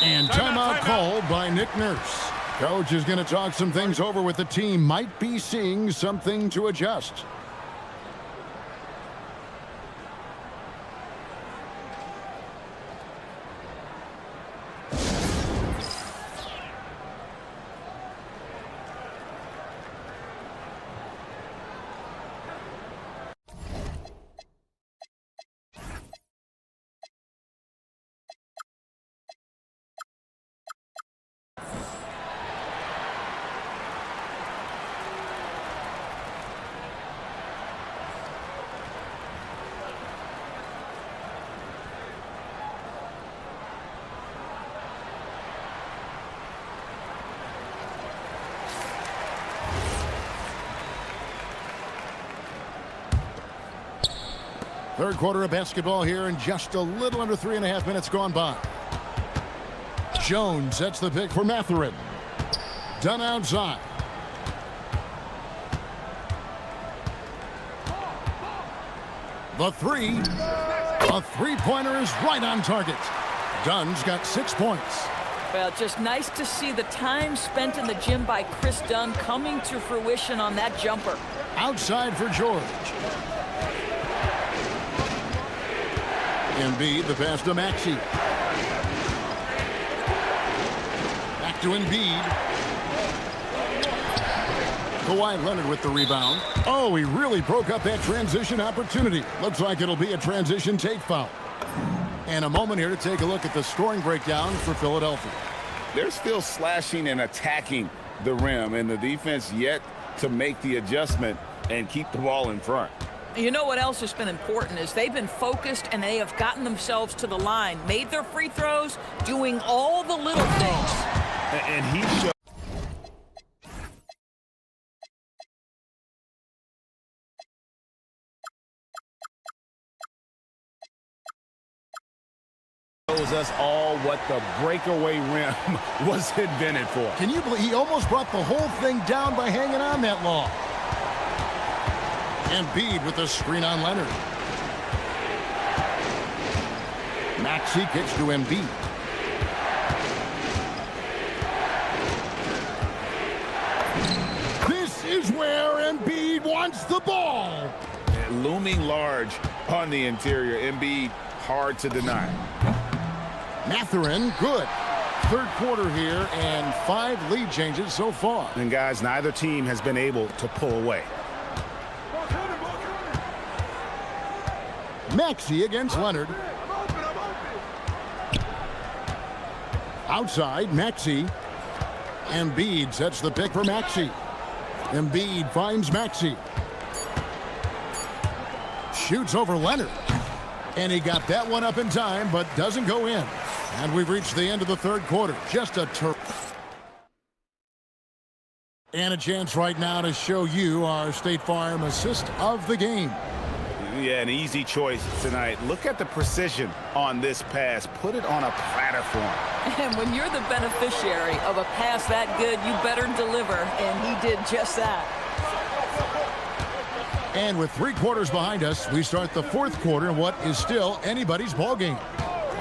And timeout called by Nick Nurse. Coach is going to talk some things over with the team. Might be seeing something to adjust. Third quarter of basketball here, and just a little under 3.5 minutes gone by. Jones sets the pick for Mathurin. Done outside. The 3. A three-pointer is right on target. Dunn's got 6 points. Well, just nice to see the time spent in the gym by Chris Dunn coming to fruition on that jumper. Outside for George. Embiid, the pass to Maxey. Back to Embiid. Kawhi Leonard with the rebound. Oh, he really broke up that transition opportunity. Looks like it'll be a transition take foul. And a moment here to take a look at the scoring breakdown for Philadelphia. They're still slashing and attacking the rim, and the defense yet to make the adjustment and keep the ball in front. You know what else has been important is they've been focused and they have gotten themselves to the line, made their free throws, doing all the little things. And he showed us all what the breakaway rim was invented for. Can you believe he almost brought the whole thing down by hanging on that long? Embiid with the screen on Leonard. Maxey kicks to Embiid. This is where Embiid wants the ball. And looming large on the interior. Embiid hard to deny. Mathurin, good. Third quarter here and 5 lead changes so far. And guys, neither team has been able to pull away. Maxey against Leonard. Outside, Maxey. Embiid sets the pick for Maxey. Embiid finds Maxey. Shoots over Leonard. And he got that one up in time, but doesn't go in. And we've reached the end of the third quarter. Just a and a chance right now to show you our State Farm assist of the game. Yeah, an easy choice tonight. Look at the precision on this pass. Put it on a platform. And when you're the beneficiary of a pass that good, you better deliver. And he did just that. And with 3 quarters behind us, we start the fourth quarter in what is still anybody's ball game.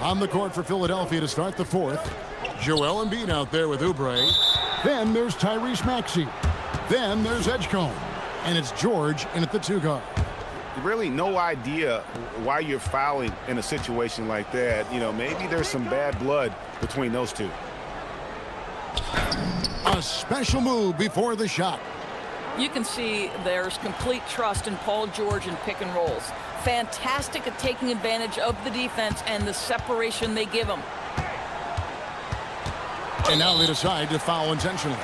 On the court for Philadelphia to start the fourth. Joel Embiid out there with Oubre. Then there's Tyrese Maxey. Then there's Edgecombe. And it's George in at the 2 guard. Really no idea why you're fouling in a situation like that. You know, maybe there's some bad blood between those two. A special move before the shot. You can see there's complete trust in Paul George in pick and rolls. Fantastic at taking advantage of the defense and the separation they give him. And now they decide to foul intentionally.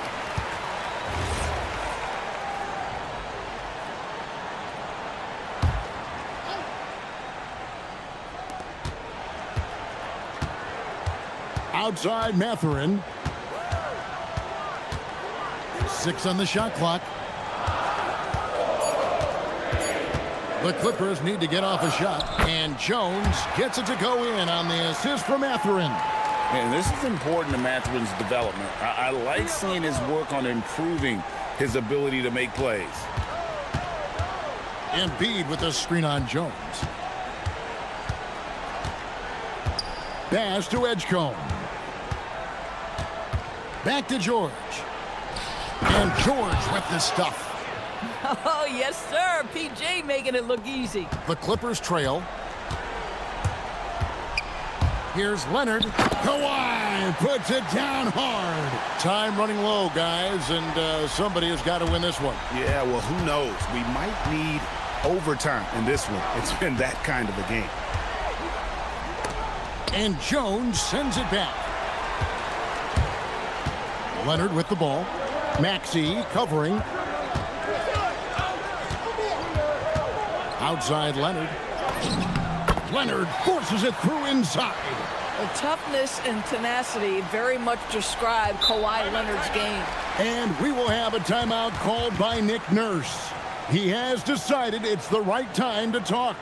Outside Mathurin. 6 on the shot clock. The Clippers need to get off a shot, and Jones gets it to go in on the assist from Mathurin. And this is important to Mathurin's development. I like seeing his work on improving his ability to make plays. Embiid with the screen on Jones. Pass to Edgecombe. Back to George. And George with the stuff. Oh, yes, sir. PJ making it look easy. The Clippers trail. Here's Leonard. Kawhi puts it down hard. Time running low, guys, and somebody has got to win this one. Yeah, well, who knows? We might need overtime in this one. It's been that kind of a game. And Jones sends it back. Leonard with the ball. Maxey covering. Outside Leonard. Leonard forces it through inside. The toughness and tenacity very much describe Kawhi Leonard's game. And we will have a timeout called by Nick Nurse. He has decided it's the right time to talk.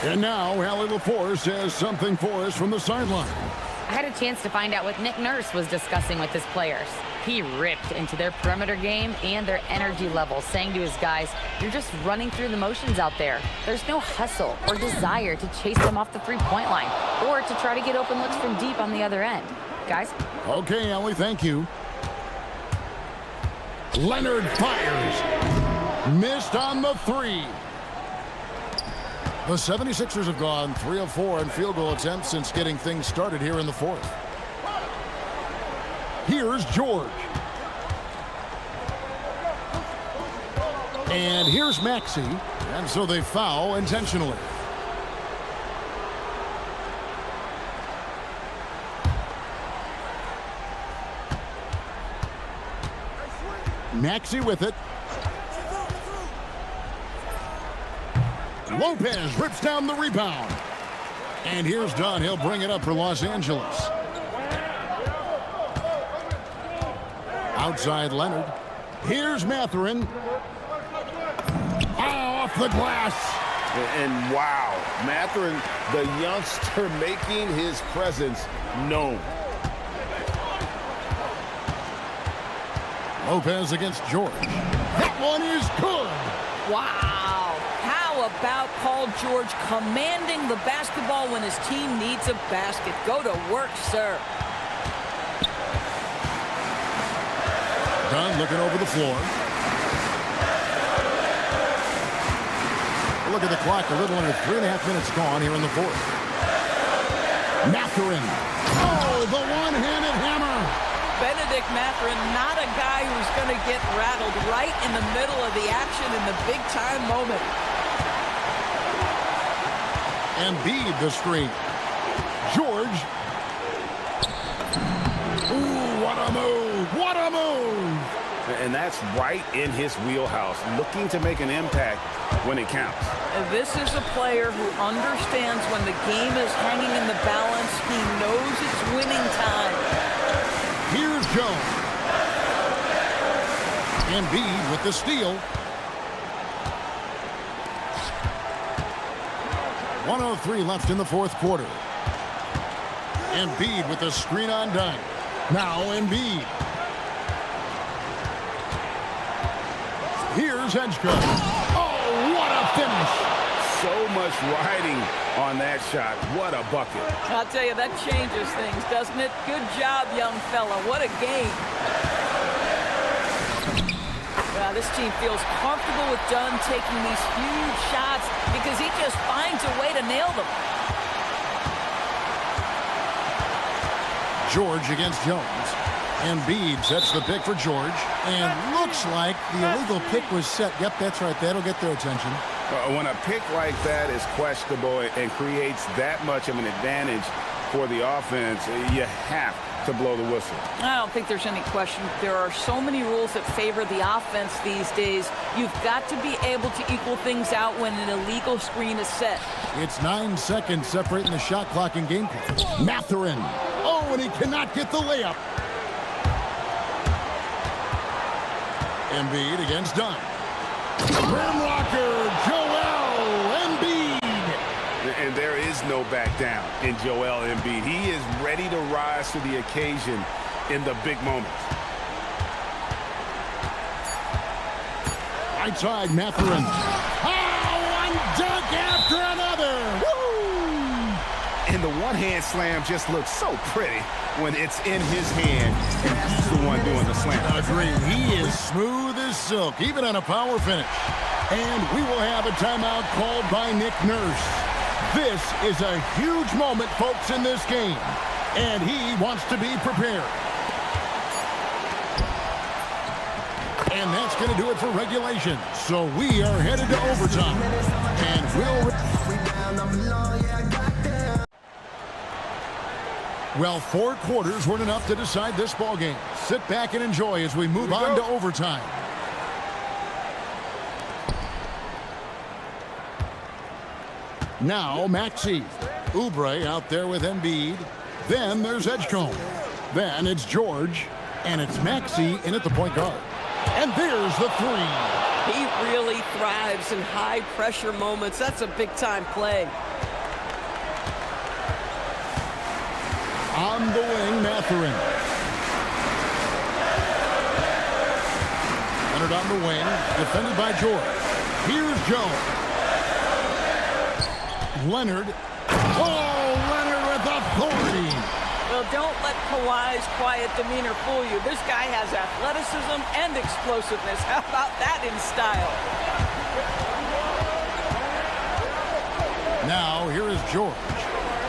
And now, Allie LaForce has something for us from the sideline. I had a chance to find out what Nick Nurse was discussing with his players. He ripped into their perimeter game and their energy level, saying to his guys, you're just running through the motions out there. There's no hustle or desire to chase them off the three-point line or to try to get open looks from deep on the other end. Guys? Okay, Allie, thank you. Leonard fires. Missed on the three. The 76ers have gone 3 of 4 on field goal attempts since getting things started here in the fourth. Here's George. And here's Maxey. And so they foul intentionally. Maxey with it. Lopez rips down the rebound. And here's Dunn. He'll bring it up for Los Angeles. Outside Leonard. Here's Mathurin. Off the glass. And wow, Mathurin, the youngster, making his presence known. Lopez against George. That one is good. Wow. How about Paul George commanding the basketball when his team needs a basket? Go to work, sir. Dunn looking over the floor. Look at the clock. A little under 3.5 minutes gone here in the fourth. Mathurin. Oh, the one-handed hammer. Benedict Mathurin, not a guy who's going to get rattled right in the middle of the action in the big-time moment. Embiid the screen. George. Ooh, what a move. What a move. And that's right in his wheelhouse, looking to make an impact when it counts. This is a player who understands when the game is hanging in the balance. He knows it's winning time. Here's Jones. Embiid with the steal. 1:03 left in the fourth quarter. Embiid with the screen on Dunn. Now Embiid. Here's Edgecombe. Oh, what a finish. So much riding on that shot. What a bucket. I'll tell you, that changes things, doesn't it? Good job, young fella. What a game. Well, this team feels comfortable with Dunn taking these huge shots because he just finds a way to nail them. George against Jones. Embiid sets the pick for George. And looks like the illegal pick was set. Yep, that's right. That'll get their attention. When a pick like that is questionable and creates that much of an advantage for the offense, you have to blow the whistle. I don't think there's any question. There are so many rules that favor the offense these days. You've got to be able to equal things out when an illegal screen is set. It's 9 seconds separating the shot clock and game clock. Mathurin. Oh, and he cannot get the layup. Embiid against Dunn. Rim rocker, Joel Embiid. And there is no back down in Joel Embiid. He is ready to rise to the occasion in the big moments. Right side, Mathurin. Oh, one dunk after another. Woo! And the one-hand slam just looks so pretty when it's in his hand and he's the one doing the slam. Agree. He is smooth as silk, even on a power finish. And we will have a timeout called by Nick Nurse. This is a huge moment, folks, in this game. And he wants to be prepared. And that's going to do it for regulation. So we are headed to overtime. And we'll... Well, 4 quarters weren't enough to decide this ballgame. Sit back and enjoy as we move on to overtime. Now, Maxey. Oubre out there with Embiid. Then there's Edgecombe. Then it's George. And it's Maxey in at the point guard. And there's the three. He really thrives in high-pressure moments. That's a big-time play. On the wing, Mathurin. Leonard on the wing, defended by George. Here's Jones. Leonard. Oh, Leonard with authority. Well, don't let Kawhi's quiet demeanor fool you. This guy has athleticism and explosiveness. How about that in style? Now, here is George.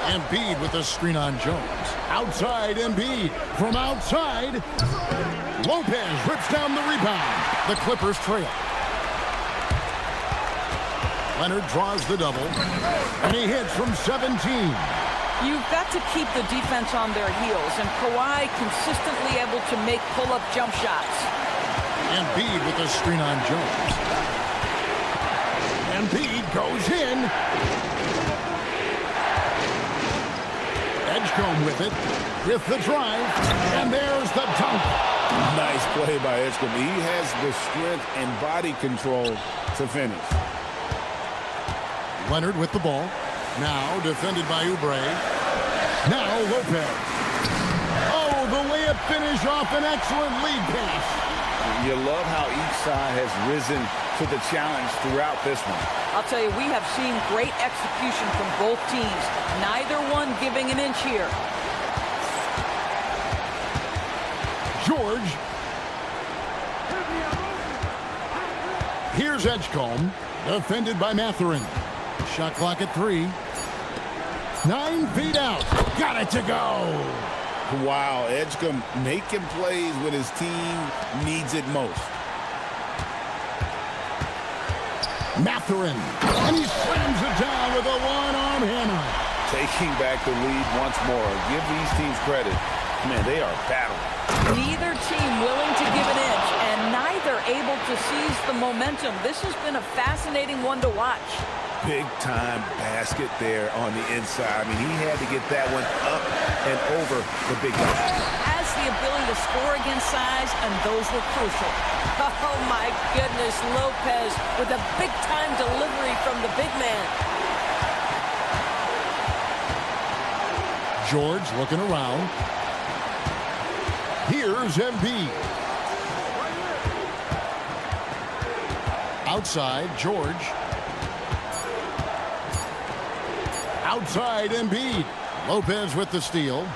Embiid with the screen on Jones. Outside Embiid. From outside, Lopez rips down the rebound. The Clippers trail. Leonard draws the double, and he hits from 17. You've got to keep the defense on their heels, and Kawhi consistently able to make pull-up jump shots. Embiid with the screen on Jones. Embiid goes in. Edgecombe with it, with the drive, and there's the dunk. Nice play by Edgecombe. He has the strength and body control to finish. Leonard with the ball. Now defended by Oubre. Now Lopez. Oh, the layup finish off an excellent lead pass. You love how each side has risen to the challenge throughout this one. I'll tell you, we have seen great execution from both teams. Neither one giving an inch here. George. Here's Edgecombe. Defended by Mathurin. Shot clock at 3. 9 feet out. Got it to go. Wow, Edgecombe making plays when his team needs it most. Mathurin. And he slams it down with a one-arm hammer. Taking back the lead once more. Give these teams credit. Man, they are battling. Neither team willing to give an inch, and neither able to seize the momentum. This has been a fascinating one to watch. Big-time basket there on the inside. I mean, he had to get that one up and over the big guy. Has the ability to score against size, and those were crucial. Oh, my goodness, Lopez with a big-time delivery from the big man. George looking around. Here's Embiid. Outside, George. Outside, Embiid. Lopez with the steal.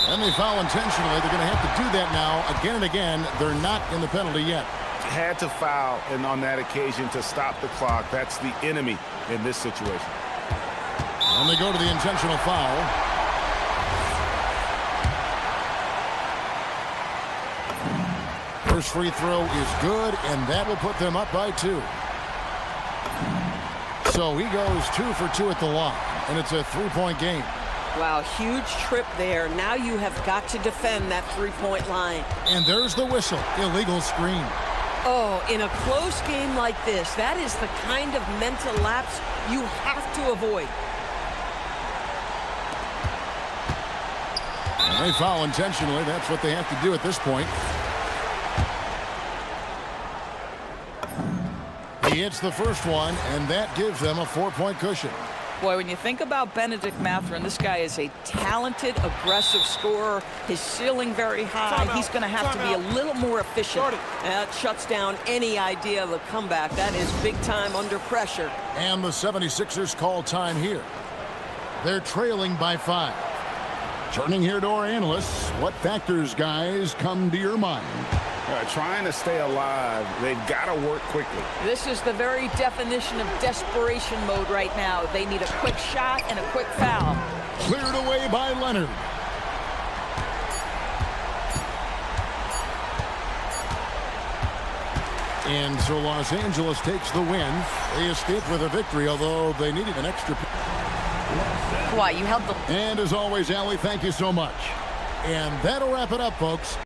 And they foul intentionally. They're going to have to do that now again and again. They're not in the penalty yet. Had to foul, and on that occasion to stop the clock. That's the enemy in this situation. And they go to the intentional foul. First free throw is good, and that will put them up by 2. So he goes 2 for 2 at the line, and it's a 3-point game. Wow, huge trip there. Now you have got to defend that 3-point line. And there's the whistle. Illegal screen. Oh, in a close game like this, that is the kind of mental lapse you have to avoid. And they foul intentionally. That's what they have to do at this point. He hits the first one, and that gives them a 4-point cushion. Boy, when you think about Benedict Mathurin, this guy is a talented, aggressive scorer. His ceiling very high. He's going to have to be a little more efficient. That shuts down any idea of a comeback. That is big time under pressure. And the 76ers call time here. They're trailing by 5. Turning here to our analysts, what factors, guys, come to your mind? Trying to stay alive, they've got to work quickly. This is the very definition of desperation mode right now. They need a quick shot and a quick foul. Cleared away by Leonard. And so Los Angeles takes the win. They escape with a victory, although they needed an extra. Why, you held the... And as always, Allie, thank you so much. And that'll wrap it up, folks.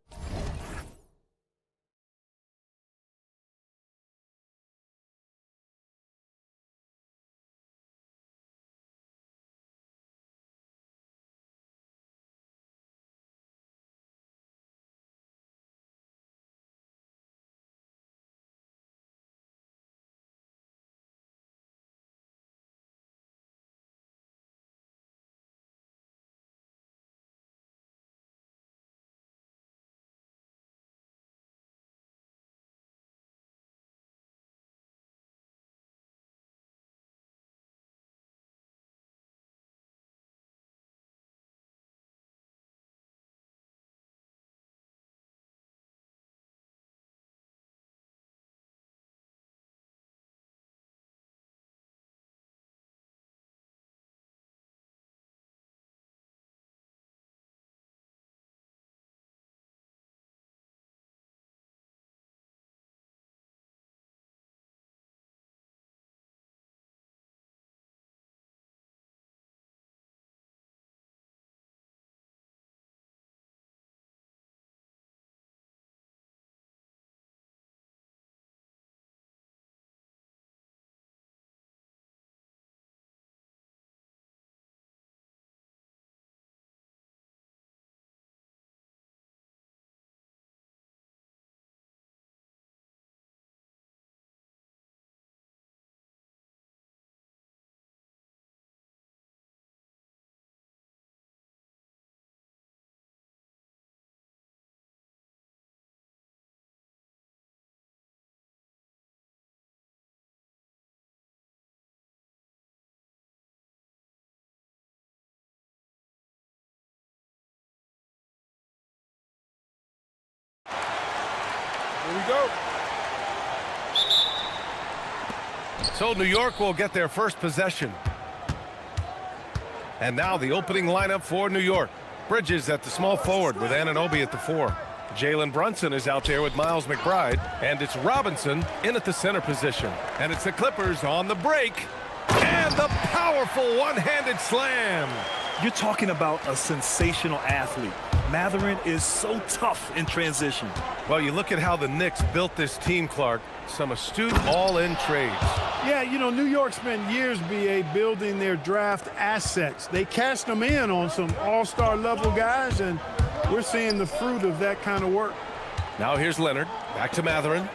Here we go. So New York will get their first possession. And now the opening lineup for New York. Bridges at the small forward with Anunoby at the 4. Jalen Brunson is out there with Miles McBride. And it's Robinson in at the center position. And it's the Clippers on the break. And the powerful one-handed slam. You're talking about a sensational athlete. Matherin is so tough in transition. Well, you look at how the Knicks built this team, Clark. Some astute all-in trades. Yeah, you know, New York spent years, BA, building their draft assets. They cast them in on some all-star level guys, and we're seeing the fruit of that kind of work. Now here's Leonard. Back to Matherin.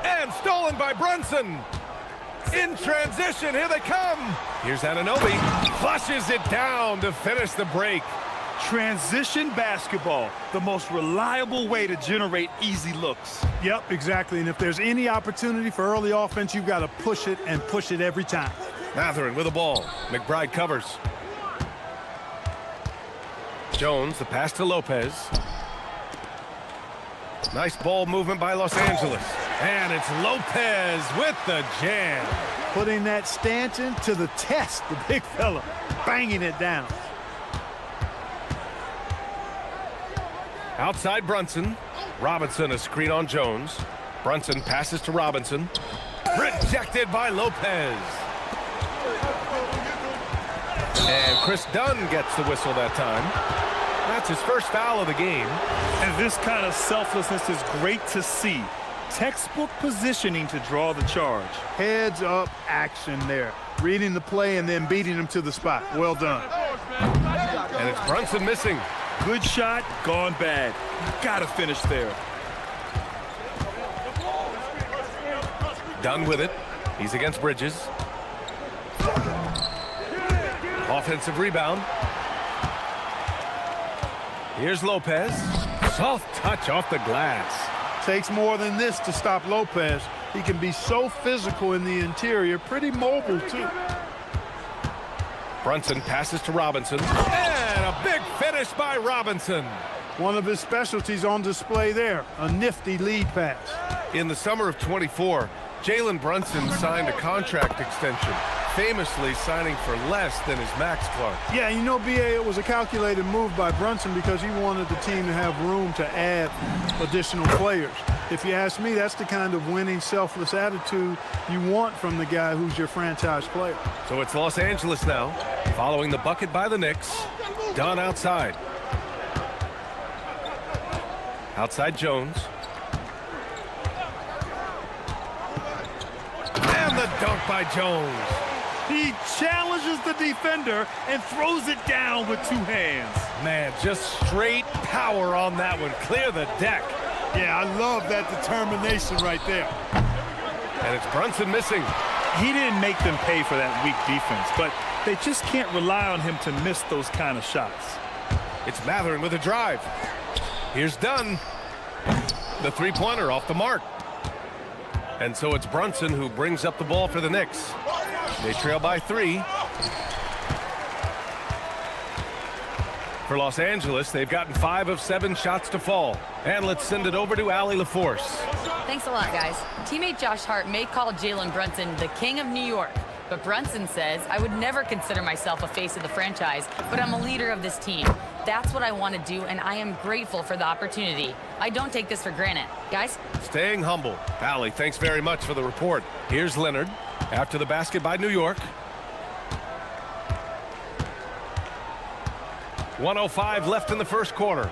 And stolen by Brunson. In transition, here they come. Here's Anunoby. Flushes it down to finish the break. Transition basketball, the most reliable way to generate easy looks. Yep, exactly. And if there's any opportunity for early offense, you've got to push it and push it every time. Matherin with the ball. McBride covers. Jones, the pass to Lopez. Nice ball movement by Los Angeles. And it's Lopez with the jam. Putting that Stanton to the test, the big fella, banging it down. Outside Brunson. Robinson a screen on Jones. Brunson passes to Robinson. Rejected by Lopez. And Chris Dunn gets the whistle that time. That's his first foul of the game. And this kind of selflessness is great to see. Textbook positioning to draw the charge. Heads up action there. Reading the play and then beating him to the spot. Well done. And it's Brunson missing. Good shot, gone bad. Gotta finish there. Dunn with it. He's against Bridges. Offensive rebound. Here's Lopez. Soft touch off the glass. Takes more than this to stop Lopez. He can be so physical in the interior, pretty mobile too. Brunson passes to Robinson. And a big finish by Robinson. One of his specialties on display there, a nifty lead pass. In the summer of 24, Jalen Brunson signed a contract extension, famously signing for less than his max, Clark. Yeah, you know, BA, it was a calculated move by Brunson because he wanted the team to have room to add additional players. If you ask me, that's the kind of winning, selfless attitude you want from the guy who's your franchise player. So it's Los Angeles now, following the bucket by the Knicks. Dunn outside. Outside Jones. And the dunk by Jones. He challenges the defender and throws it down with two hands. Man, just straight power on that one. Clear the deck. Yeah, I love that determination right there. And it's Brunson missing. He didn't make them pay for that weak defense, but they just can't rely on him to miss those kind of shots. It's Matherin with a drive. Here's Dunn. The three-pointer off the mark. And so it's Brunson who brings up the ball for the Knicks. They trail by 3. For Los Angeles, they've gotten 5 of 7 shots to fall. And let's send it over to Allie LaForce. Thanks a lot, guys. Teammate Josh Hart may call Jalen Brunson the king of New York, but Brunson says, I would never consider myself a face of the franchise, but I'm a leader of this team. That's what I want to do, and I am grateful for the opportunity. I don't take this for granted. Guys? Staying humble. Allie, thanks very much for the report. Here's Leonard after the basket by New York. 1:05 left in the first quarter.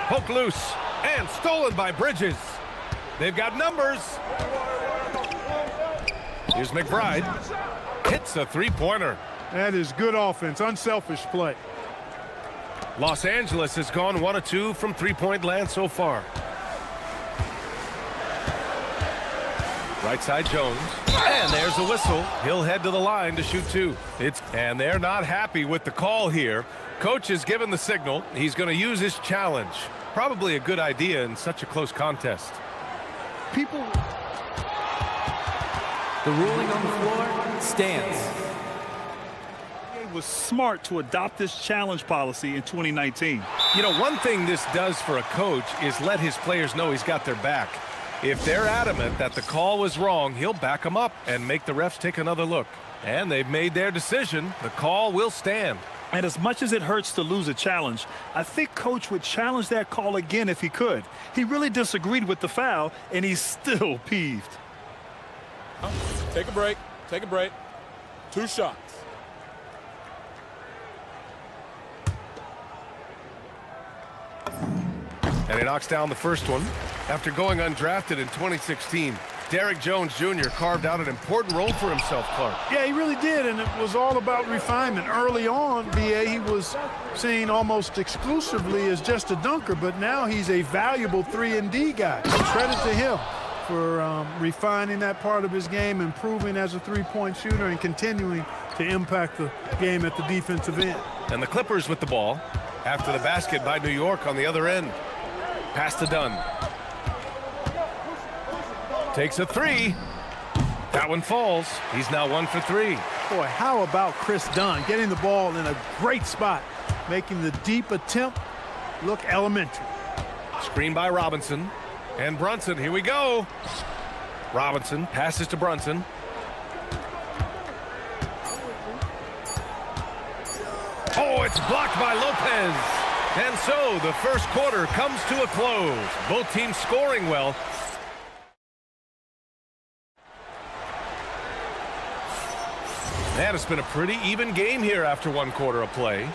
Poke loose and stolen by Bridges. They've got numbers. Here's McBride. Hits a three-pointer. That is good offense, unselfish play. Los Angeles has gone 1 of 2 from three-point land so far. Right side Jones. And there's a whistle. He'll head to the line to shoot 2. And they're not happy with the call here. Coach has given the signal. He's going to use his challenge. Probably a good idea in such a close contest. The ruling on the floor stands. was smart to adopt this challenge policy in 2019. You know, one thing this does for a coach is let his players know he's got their back. If they're adamant that the call was wrong, he'll back them up and make the refs take another look. And they've made their decision. The call will stand. And as much as it hurts to lose a challenge, I think Coach would challenge that call again if he could. He really disagreed with the foul, and he's still peeved. Take a break. Take a break. 2 shots. And he knocks down the first one. After going undrafted in 2016, Derrick Jones Jr. carved out an important role for himself, Clark. Yeah, he really did, and it was all about refinement. Early on, BA, he was seen almost exclusively as just a dunker, but now he's a valuable 3-and-D guy. Credit to him for refining that part of his game, improving as a three-point shooter, and continuing to impact the game at the defensive end. And the Clippers with the ball after the basket by New York on the other end. Pass to Dunn. Takes a 3. That one falls. He's now 1 for 3. Boy, how about Chris Dunn getting the ball in a great spot, making the deep attempt look elementary. Screen by Robinson. And Brunson, here we go. Robinson passes to Brunson. Oh, it's blocked by Lopez. And so the first quarter comes to a close. Both teams scoring well. Man, it's been a pretty even game here after 1 quarter of play.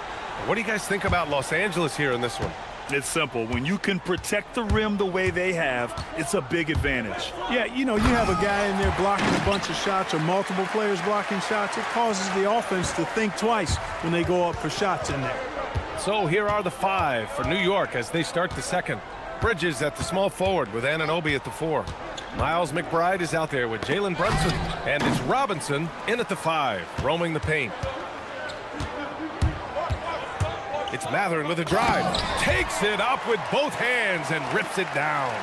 What do you guys think about Los Angeles here in this one? It's simple. When you can protect the rim the way they have, it's a big advantage. Yeah, you know, you have a guy in there blocking a bunch of shots or multiple players blocking shots. It causes the offense to think twice when they go up for shots in there. So here are the 5 for New York as they start the second. Bridges at the small forward with Anunoby at the 4. Miles McBride is out there with Jalen Brunson. And it's Robinson in at the 5, roaming the paint. It's Mathurin with a drive. Takes it up with both hands and rips it down.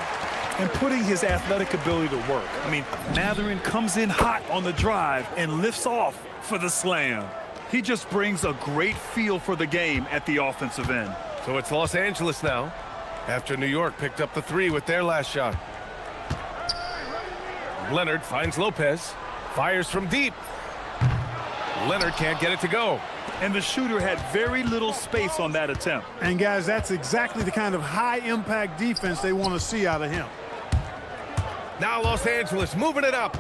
And putting his athletic ability to work. I mean, Mathurin comes in hot on the drive and lifts off for the slam. He just brings a great feel for the game at the offensive end. So it's Los Angeles now, after New York picked up the 3 with their last shot. Leonard finds Lopez, fires from deep. Leonard can't get it to go. And the shooter had very little space on that attempt. And guys, that's exactly the kind of high-impact defense they want to see out of him. Now Los Angeles moving it up.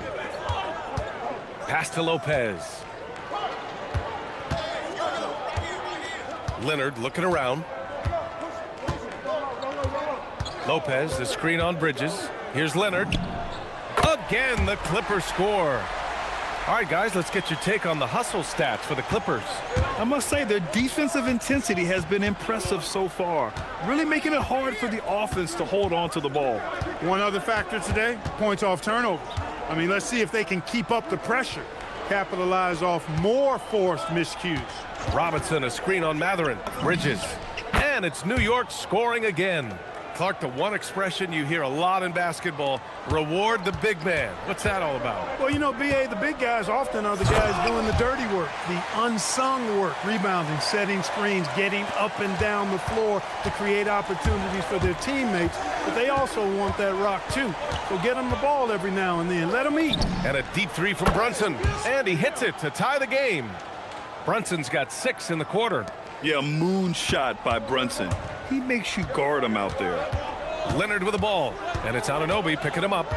Pass to Lopez. Leonard looking around. Lopez, the screen on Bridges. Here's Leonard. Again, the Clippers score. All right, guys, let's get your take on the hustle stats for the Clippers. I must say their defensive intensity has been impressive so far, really making it hard for the offense to hold on to the ball. One other factor today, points off turnover. I mean, let's see if they can keep up the pressure, capitalize off more forced miscues. Robinson, a screen on Mathurin. Bridges. And it's New York scoring again. Clark, the one expression you hear a lot in basketball, reward the big man. What's that all about? Well, you know, BA, the big guys often are the guys doing the dirty work, the unsung work, rebounding, setting screens, getting up and down the floor to create opportunities for their teammates. But they also want that rock, too. So get them the ball every now and then. Let them eat. And a deep 3 from Brunson. And he hits it to tie the game. Brunson's got 6 in the quarter. Yeah, moonshot by Brunson. He makes you guard him out there. Leonard with the ball. And it's Anunoby picking him up.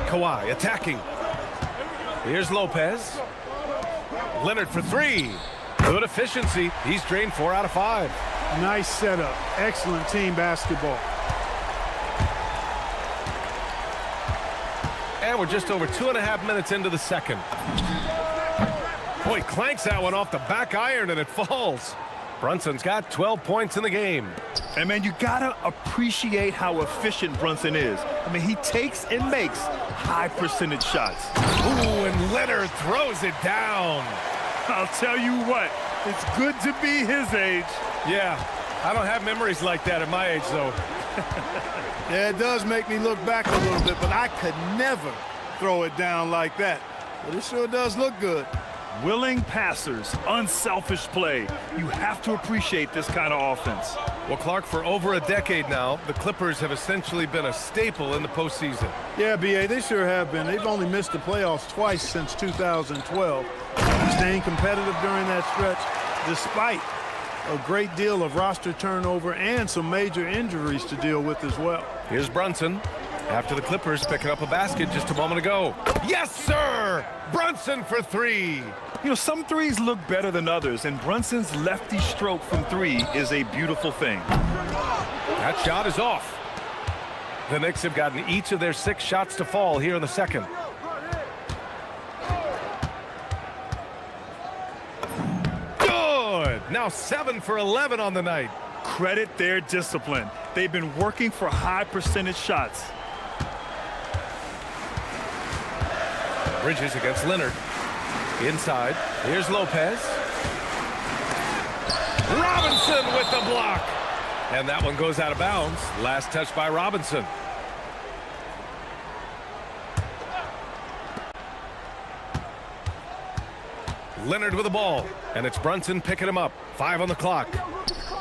Kawhi attacking. Here's Lopez. Leonard for 3. Good efficiency. He's drained 4 out of 5. Nice setup. Excellent team basketball. And we're just over 2.5 minutes into the second. Boy, clanks that one off the back iron and it falls. Brunson's got 12 points in the game. And, man, you got to appreciate how efficient Brunson is. I mean, he takes and makes high-percentage shots. Ooh, and Leonard throws it down. I'll tell you what, it's good to be his age. Yeah, I don't have memories like that at my age, though. Yeah, it does make me look back a little bit, but I could never throw it down like that. But it sure does look good. Willing passers, unselfish play. You have to appreciate this kind of offense. Well, Clark, for over a decade now, the Clippers have essentially been a staple in the postseason. Yeah, B.A., they sure have been. They've only missed the playoffs twice since 2012. Staying competitive during that stretch, despite a great deal of roster turnover and some major injuries to deal with as well. Here's Brunson. After the Clippers picking up a basket just a moment ago. Yes, sir! Brunson for three. You know, some threes look better than others, and Brunson's lefty stroke from three is a beautiful thing. That shot is off. The Knicks have gotten each of their 6 shots to fall here in the second. Good! Now 7 for 11 on the night. Credit their discipline. They've been working for high percentage shots. Bridges against Leonard. Inside. Here's Lopez. Robinson with the block. And that one goes out of bounds. Last touch by Robinson. Leonard with the ball. And it's Brunson picking him up. 5 on the clock.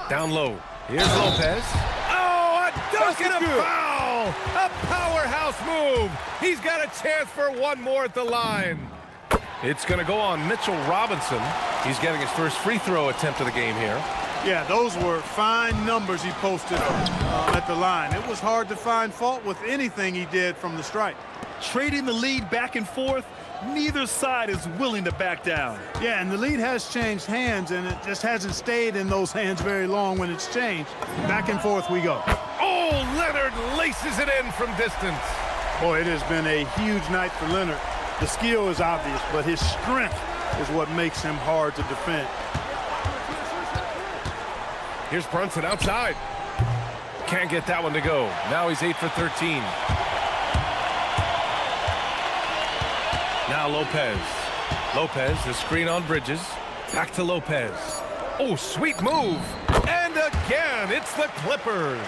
Down low. Here's Lopez. Oh, a dunk and a foul! A powerhouse move. He's got a chance for one more at the line. It's going to go on Mitchell Robinson. He's getting his first free throw attempt of the game here. Yeah, those were fine numbers he posted at the line. It was hard to find fault with anything he did from the stripe. Trading the lead back and forth, neither side is willing to back down. Yeah, and the lead has changed hands, and it just hasn't stayed in those hands very long when it's changed. Back and forth we go. Oh, Leonard laces it in from distance. Boy, it has been a huge night for Leonard. The skill is obvious, but his strength is what makes him hard to defend. Here's Brunson outside. Can't get that one to go. Now he's 8 for 13. Now Lopez. Lopez, the screen on Bridges. Back to Lopez. Oh, sweet move. And again, it's the Clippers.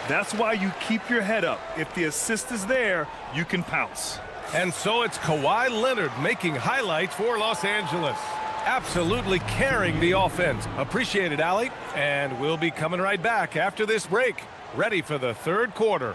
That's why you keep your head up. If the assist is there, you can pounce. And so it's Kawhi Leonard making highlights for Los Angeles. Absolutely carrying the offense. Appreciate it, Allie. And we'll be coming right back after this break. Ready for the third quarter.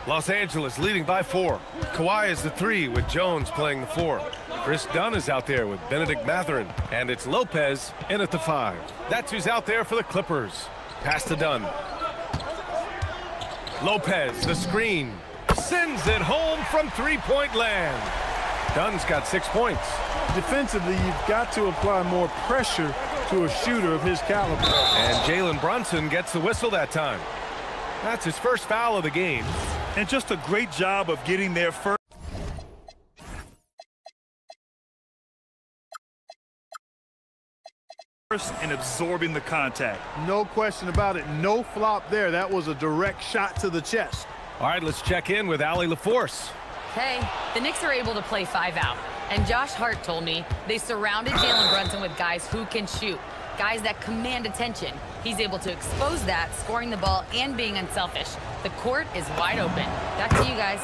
Los Angeles leading by 4. Kawhi is the 3 with Jones playing the 4. Chris Dunn is out there with Benedict Mathurin. And it's Lopez in at the 5. That's who's out there for the Clippers. Pass to Dunn. Lopez, the screen. Sends it home from three-point land. Dunn's got 6 points. Defensively, you've got to apply more pressure to a shooter of his caliber. And Jalen Brunson gets the whistle that time. That's his first foul of the game. And just a great job of getting there first and absorbing the contact. No question about it. No flop there. That was a direct shot to the chest. All right, let's check in with Allie LaForce. Hey, the Knicks are able to play 5 out. And Josh Hart told me they surrounded Jalen Brunson with guys who can shoot. guys that command attention. He's able to expose that, scoring the ball and being unselfish. The court is wide open. Back to you guys.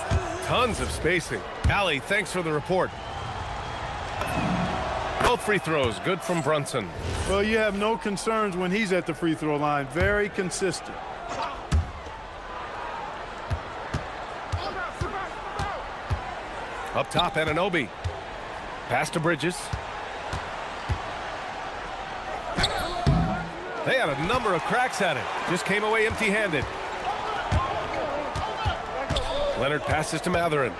Tons of spacing. Allie, thanks for the report. Both free throws, good from Brunson. Well, you have no concerns when he's at the free throw line. Very consistent. Up top, Anunoby. Pass to Bridges. They had a number of cracks at it. Just came away empty-handed. Leonard passes to Matherin.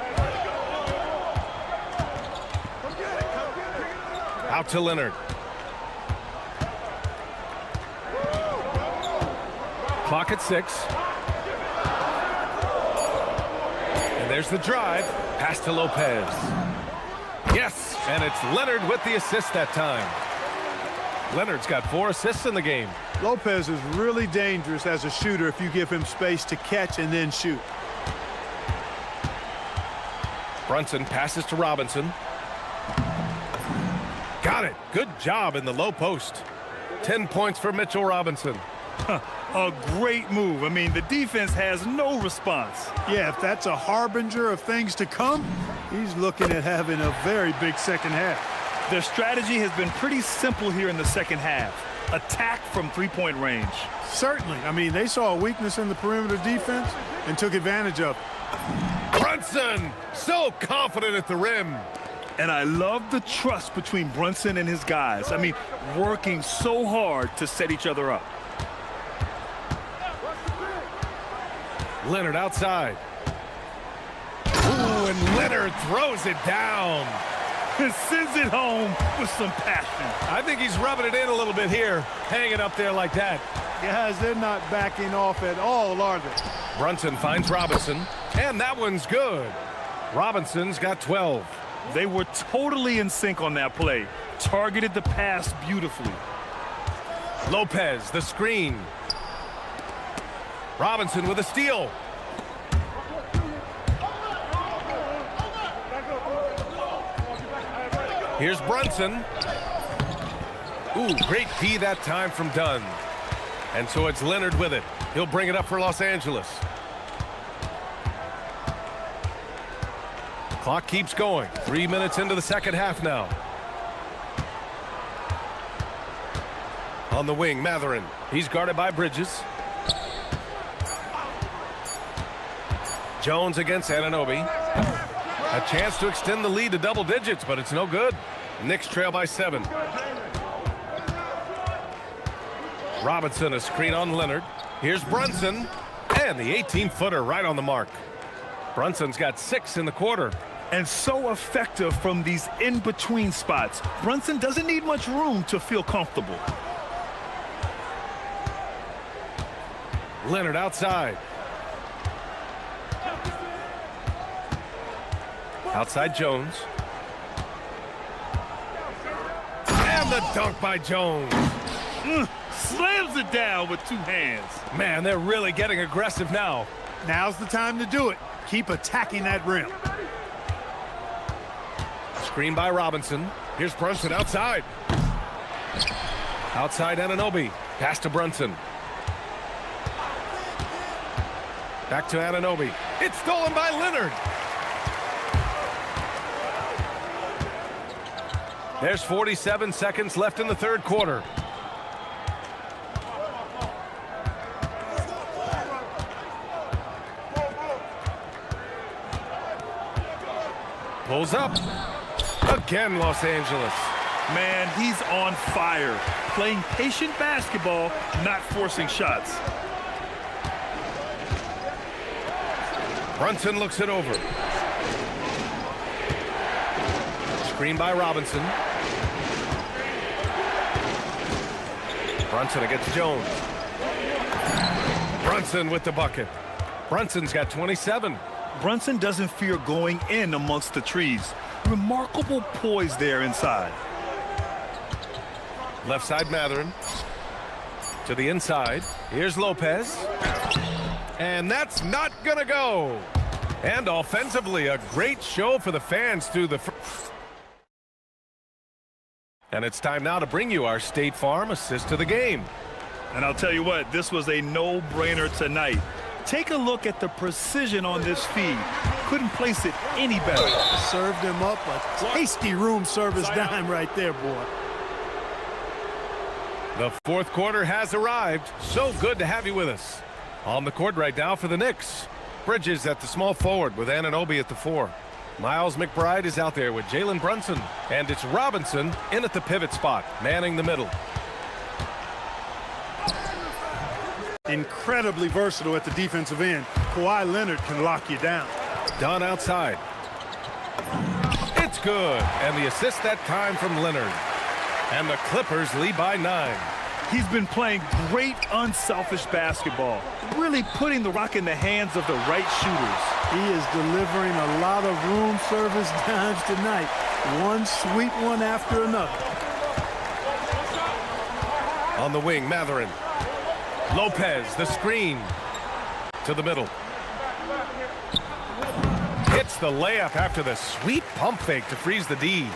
Out to Leonard. Clock at 6. And there's the drive. Pass to Lopez. Yes, and it's Leonard with the assist that time. Leonard's got 4 assists in the game. Lopez is really dangerous as a shooter if you give him space to catch and then shoot. Brunson passes to Robinson. Got it. Good job in the low post. 10 points for Mitchell Robinson. A great move. I mean, the defense has no response. Yeah, if that's a harbinger of things to come, he's looking at having a very big second half. Their strategy has been pretty simple here in the second half. Attack from three-point range. Certainly. I mean, they saw a weakness in the perimeter defense and took advantage of it. Brunson, so confident at the rim. And I love the trust between Brunson and his guys. I mean, working so hard to set each other up. Leonard outside. Ooh, and Leonard throws it down. And sends it home with some passion. I think he's rubbing it in a little bit here, hanging up there like that. Guys, they're not backing off at all, are they? Brunson finds Robinson, and that one's good. Robinson's got 12. They were totally in sync on that play. Targeted the pass beautifully. Lopez, the screen. Robinson with a steal. Here's Brunson. Ooh, great D that time from Dunn. And so it's Leonard with it. He'll bring it up for Los Angeles. Clock keeps going. 3 minutes into the second half now. On the wing, Matherin. He's guarded by Bridges. Jones against Anunoby. A chance to extend the lead to double digits, but it's no good. Knicks trail by 7. Robinson, a screen on Leonard. Here's Brunson, and the 18-footer right on the mark. Brunson's got 6 in the quarter. And so effective from these in-between spots. Brunson doesn't need much room to feel comfortable. Leonard outside. Outside Jones. And the dunk by Jones. Slams it down with 2 hands. Man, they're really getting aggressive now. Now's the time to do it. Keep attacking that rim. Screen by Robinson. Here's Brunson outside. Outside Anunoby. Pass to Brunson. Back to Anunoby. It's stolen by Leonard. There's 47 seconds left in the third quarter. Pulls up. Again, Los Angeles. Man, he's on fire. Playing patient basketball, not forcing shots. Brunson looks it over. Screen by Robinson. Brunson against Jones. Brunson with the bucket. Brunson's got 27. Brunson doesn't fear going in amongst the trees. Remarkable poise there inside. Left side Matherin. To the inside. Here's Lopez. And that's not gonna go. And offensively, a great show for the fans through the And it's time now to bring you our State Farm assist to the game. And I'll tell you what, this was a no-brainer tonight. Take a look at the precision on this feed. Couldn't place it any better. Served him up a tasty room service dime right there, boy. The fourth quarter has arrived. So good to have you with us. On the court right now for the Knicks. Bridges at the small forward with Anunoby at the 4. Miles McBride is out there with Jalen Brunson. And it's Robinson in at the pivot spot, manning the middle. Incredibly versatile at the defensive end. Kawhi Leonard can lock you down. Dunn outside. It's good. And the assist that time from Leonard. And the Clippers lead by 9. He's been playing great unselfish basketball, really putting the rock in the hands of the right shooters. He is delivering a lot of room service dimes tonight. One sweet one after another. On the wing, Matherin. Lopez, the screen. To the middle. Hits the layup after the sweet pump fake to freeze the D.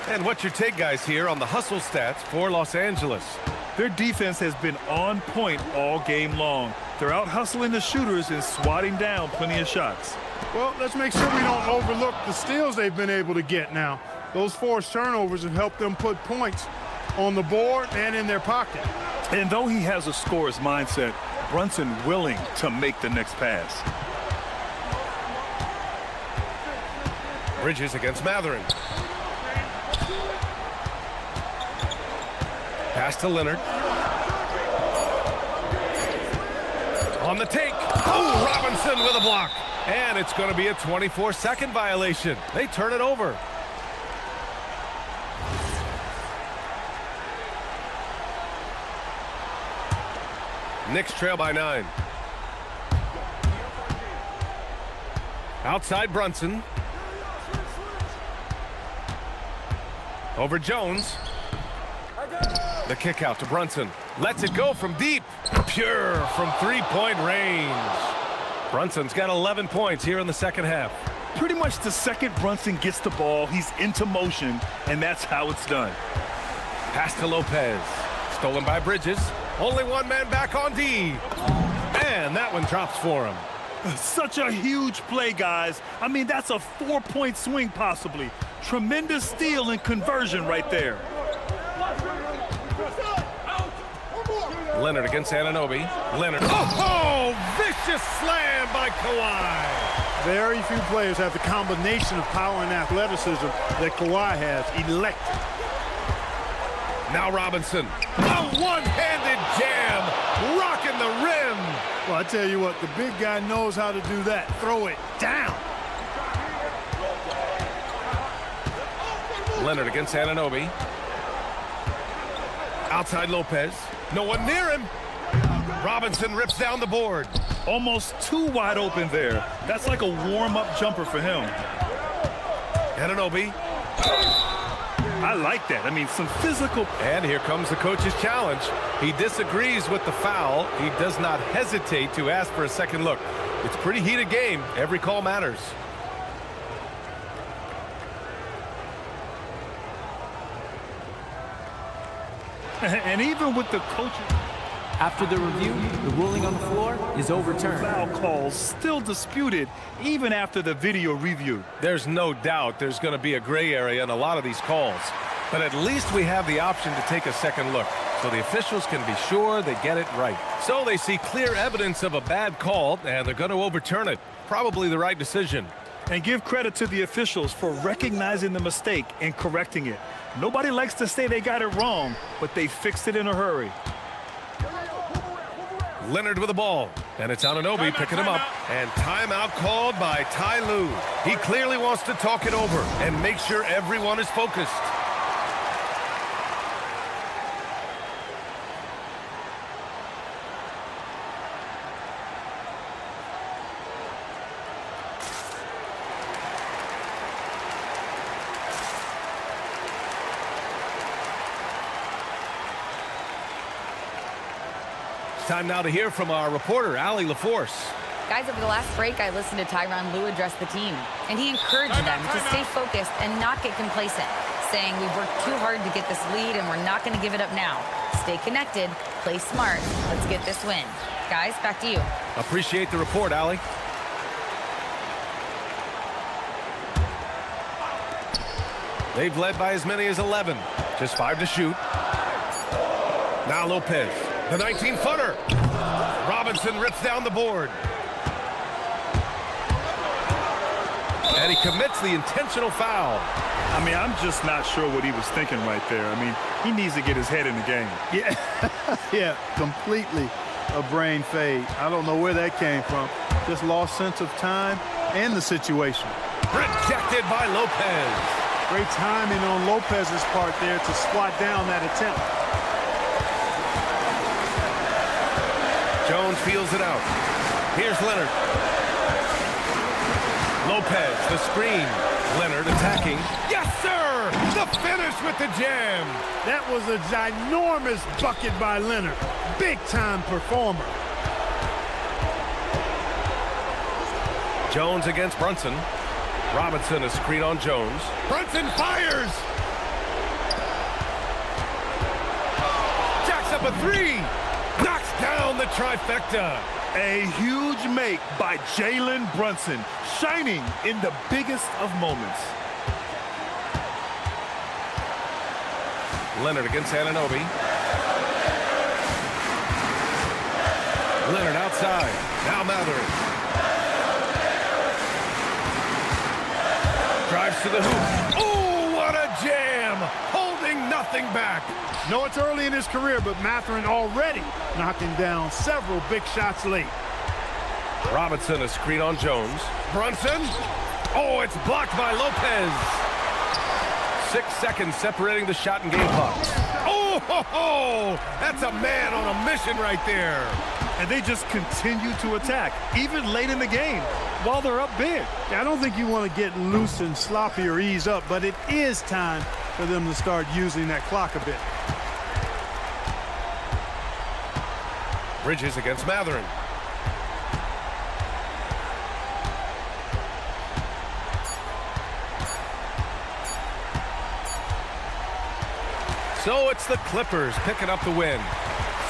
And what's your take, guys, here on the hustle stats for Los Angeles? Their defense has been on point all game long. They're out hustling the shooters and swatting down plenty of shots. Well, let's make sure we don't overlook the steals they've been able to get now. Those forced turnovers have helped them put points on the board and in their pocket. And though he has a scorer's mindset, Brunson willing to make the next pass. Bridges against Matherin. Pass to Leonard. On the take. Oh, Robinson with a block. And it's going to be a 24-second violation. They turn it over. Knicks trail by 9. Outside Brunson. Over Jones. The kick out to Brunson. Lets it go from deep. Pure from three-point range. Brunson's got 11 points here in the second half. Pretty much the second Brunson gets the ball, he's into motion, and that's how it's done. Pass to Lopez. Stolen by Bridges. Only one man back on D. And that one drops for him. Such a huge play, guys. I mean, that's a 4-point swing possibly. Tremendous steal and conversion right there. Leonard against Anunoby. Leonard. Oh, vicious slam by Kawhi. Very few players have the combination of power and athleticism that Kawhi has. Electric. Now Robinson. A one-handed jam. Rocking the rim. Well, I tell you what, the big guy knows how to do that. Throw it down. Leonard against Anunoby. Outside Lopez. No one near him. Robinson rips down the board. Almost too wide open there. That's like a warm-up jumper for him. Anunoby. I like that. I mean, some physical. And here comes the coach's challenge. He disagrees with the foul. He does not hesitate to ask for a second look. It's a pretty heated game. Every call matters. And even with the coach. After the review, the ruling on the floor is overturned. Foul calls still disputed even after the video review. There's no doubt there's going to be a gray area in a lot of these calls. But at least we have the option to take a second look, so the officials can be sure they get it right. So they see clear evidence of a bad call, and they're going to overturn it. Probably the right decision. And give credit to the officials for recognizing the mistake and correcting it. Nobody likes to say they got it wrong, but they fixed it in a hurry. Leonard with the ball, and it's Anunoby picking him up. And timeout called by Ty Lue. He clearly wants to talk it over and make sure everyone is focused. Time now to hear from our reporter, Allie LaForce. Guys, over the last break, I listened to Tyronn Lue address the team, and he encoured them to stay focused and not get complacent. saying we've worked too hard to get this lead and we're not going to give it up now. Stay connected, play smart. Let's get this win. Guys, back to you. Appreciate the report, Allie. They've led by as many as 11. Just 5 to shoot. Now Lopez, the 19-footer. Robinson rips down the board. And he commits the intentional foul. I mean, I'm just not sure what he was thinking right there. I mean, he needs to get his head in the game. Yeah, yeah, completely a brain fade. I don't know where that came from. Just lost sense of time and the situation. Rejected by Lopez. Great timing on Lopez's part there to swat down that attempt. Jones feels it out. Here's Leonard. Lopez, the screen. Leonard attacking. Yes, sir! The finish with the jam. That was a ginormous bucket by Leonard. Big-time performer. Jones against Brunson. Robinson, a screen on Jones. Brunson fires! Jacks up a three! Knocks down the trifecta. A huge make by Jalen Brunson, shining in the biggest of moments. Leonard against Anunoby. Leonard outside. Now Matherin. Drives to the hoop. Oh, what a jam! Holding nothing back. No, it's early in his career, but Matherin already knocking down several big shots late. Robinson, a screen on Jones. Brunson. Oh, it's blocked by Lopez. 6 seconds separating the shot and game clock. Oh, ho, ho! That's a man on a mission right there. And they just continue to attack, even late in the game, while they're up big. I don't think you want to get loose and sloppy or ease up, but it is time for them to start using that clock a bit. Bridges against Matherin. So it's the Clippers picking up the win.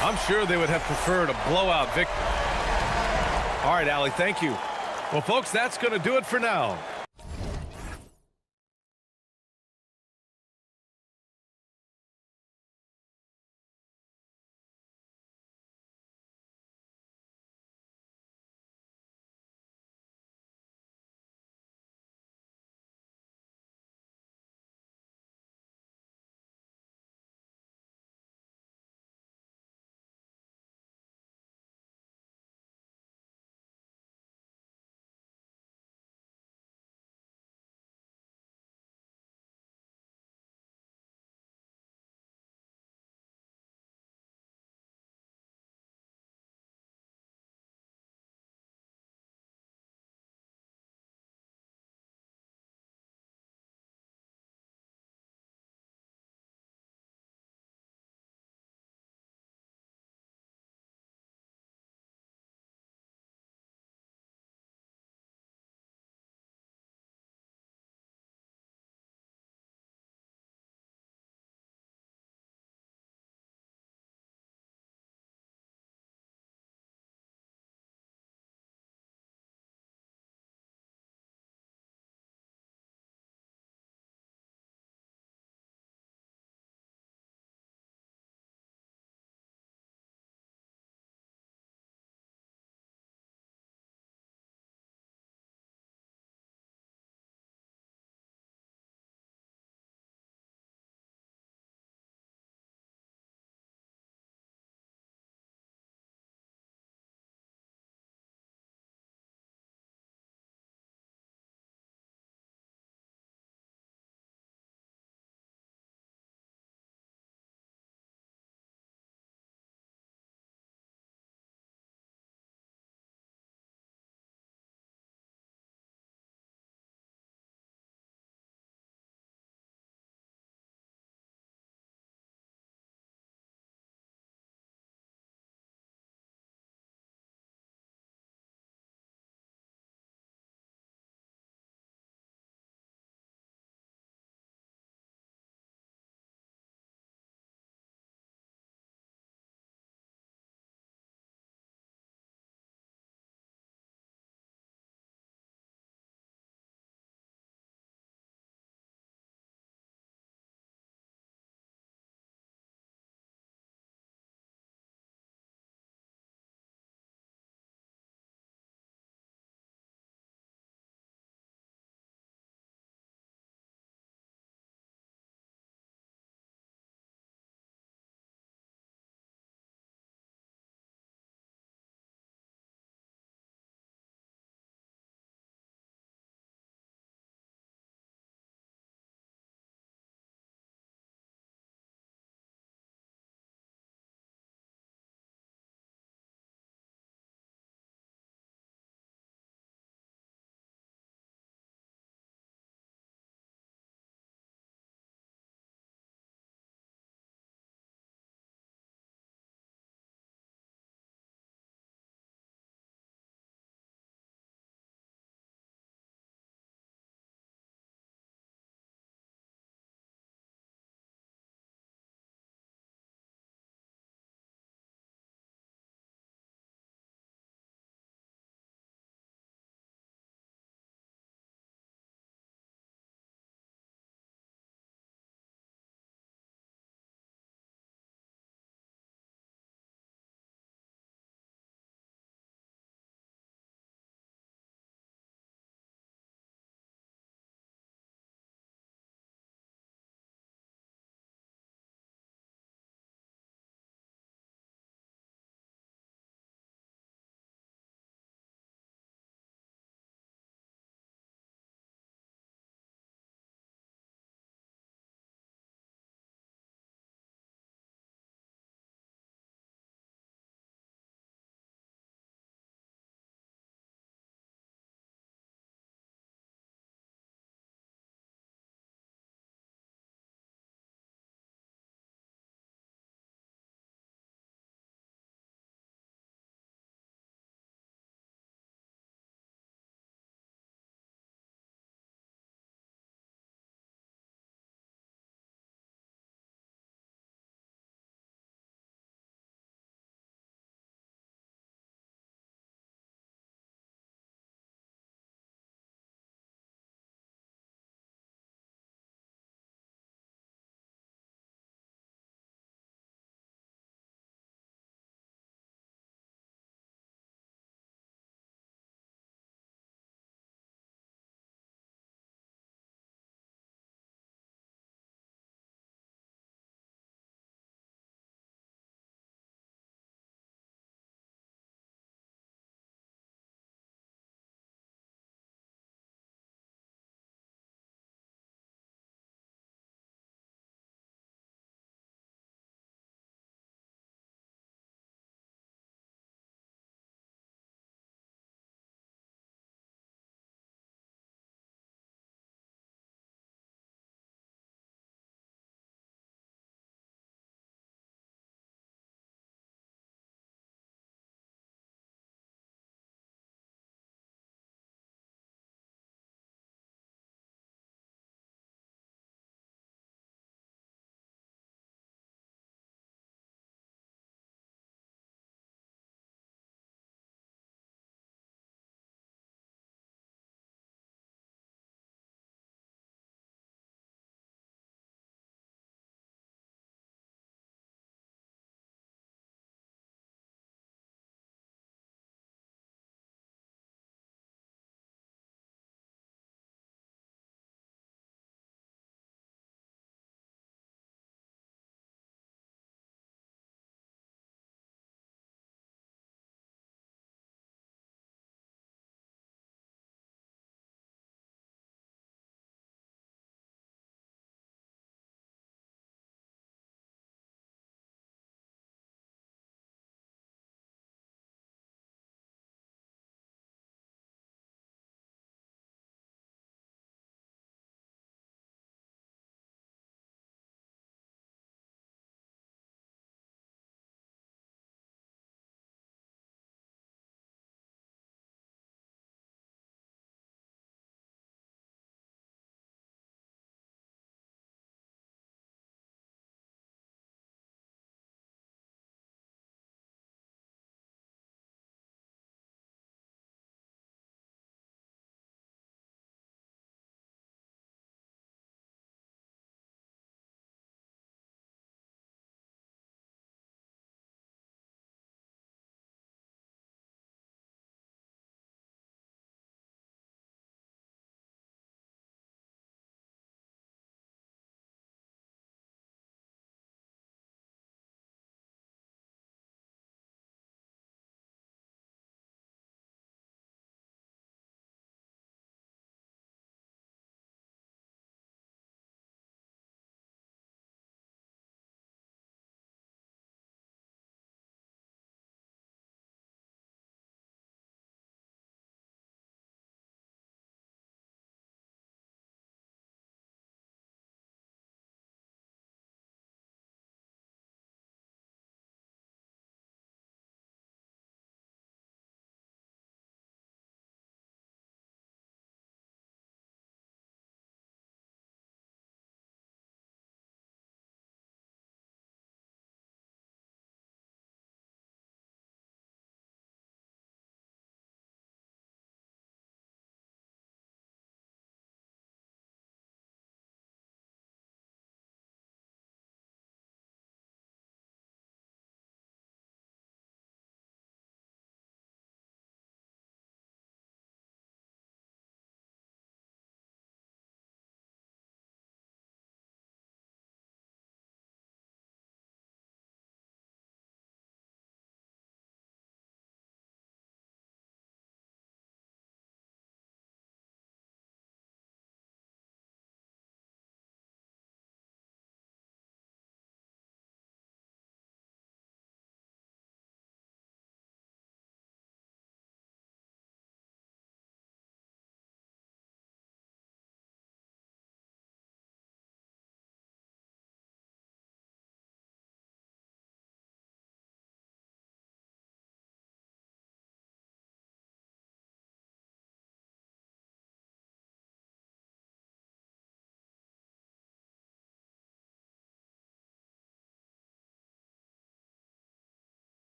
I'm sure they would have preferred a blowout victory. All right, Allie, thank you. Well, folks, that's going to do it for now.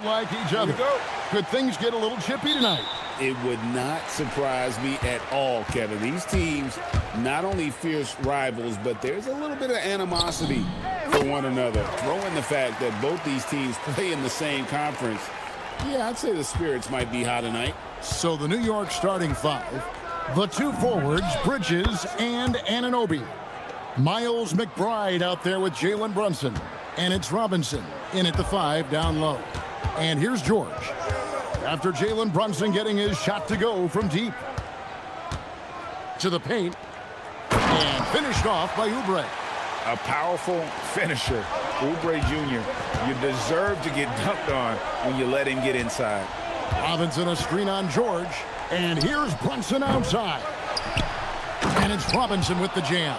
like each other. Could things get a little chippy tonight? It would not surprise me at all, Kevin. These teams, not only fierce rivals, but there's a little bit of animosity for one another. Throw in the fact that both these teams play in the same conference. Yeah, I'd say the spirits might be high tonight. So the New York starting five, the two forwards, Bridges and Anunoby. Miles McBride out there with Jalen Brunson. And it's Robinson in at the 5 down low. And here's George. After Jalen Brunson getting his shot to go from deep. To the paint. And finished off by Oubre. A powerful finisher. Oubre Jr., you deserve to get dunked on when you let him get inside. Robinson a screen on George. And here's Brunson outside. And it's Robinson with the jam.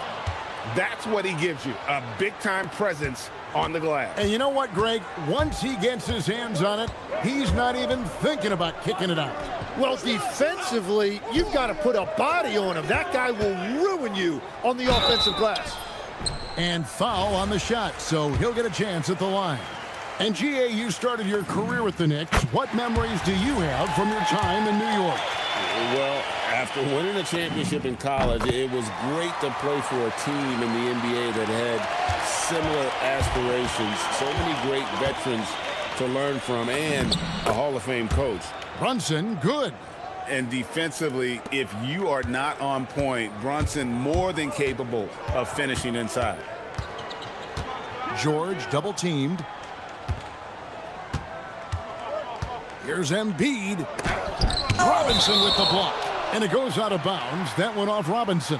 That's what he gives you, a big-time presence on the glass. And you know what, Greg? Once he gets his hands on it, he's not even thinking about kicking it out. Well, defensively, you've got to put a body on him. That guy will ruin you on the offensive glass. And foul on the shot, so he'll get a chance at the line. And GA, you started your career with the Knicks. What memories do you have from your time in New York? Well, after winning a championship in college, it was great to play for a team in the NBA that had similar aspirations. So many great veterans to learn from and a Hall of Fame coach. Brunson, good. And defensively, if you are not on point, Brunson more than capable of finishing inside. George double teamed. Here's Embiid. Robinson with the block. And it goes out of bounds. That went off Robinson.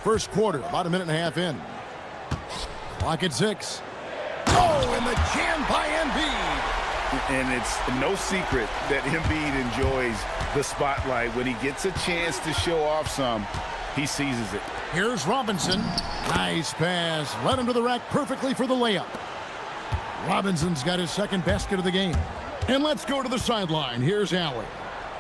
First quarter, about a minute and a half in. Clock at 6. Oh, and the jam by Embiid. And it's no secret that Embiid enjoys the spotlight. When he gets a chance to show off some, he seizes it. Here's Robinson. Nice pass. Right under the rack perfectly for the layup. Robinson's got his second basket of the game. And let's go to the sideline. Here's Allie.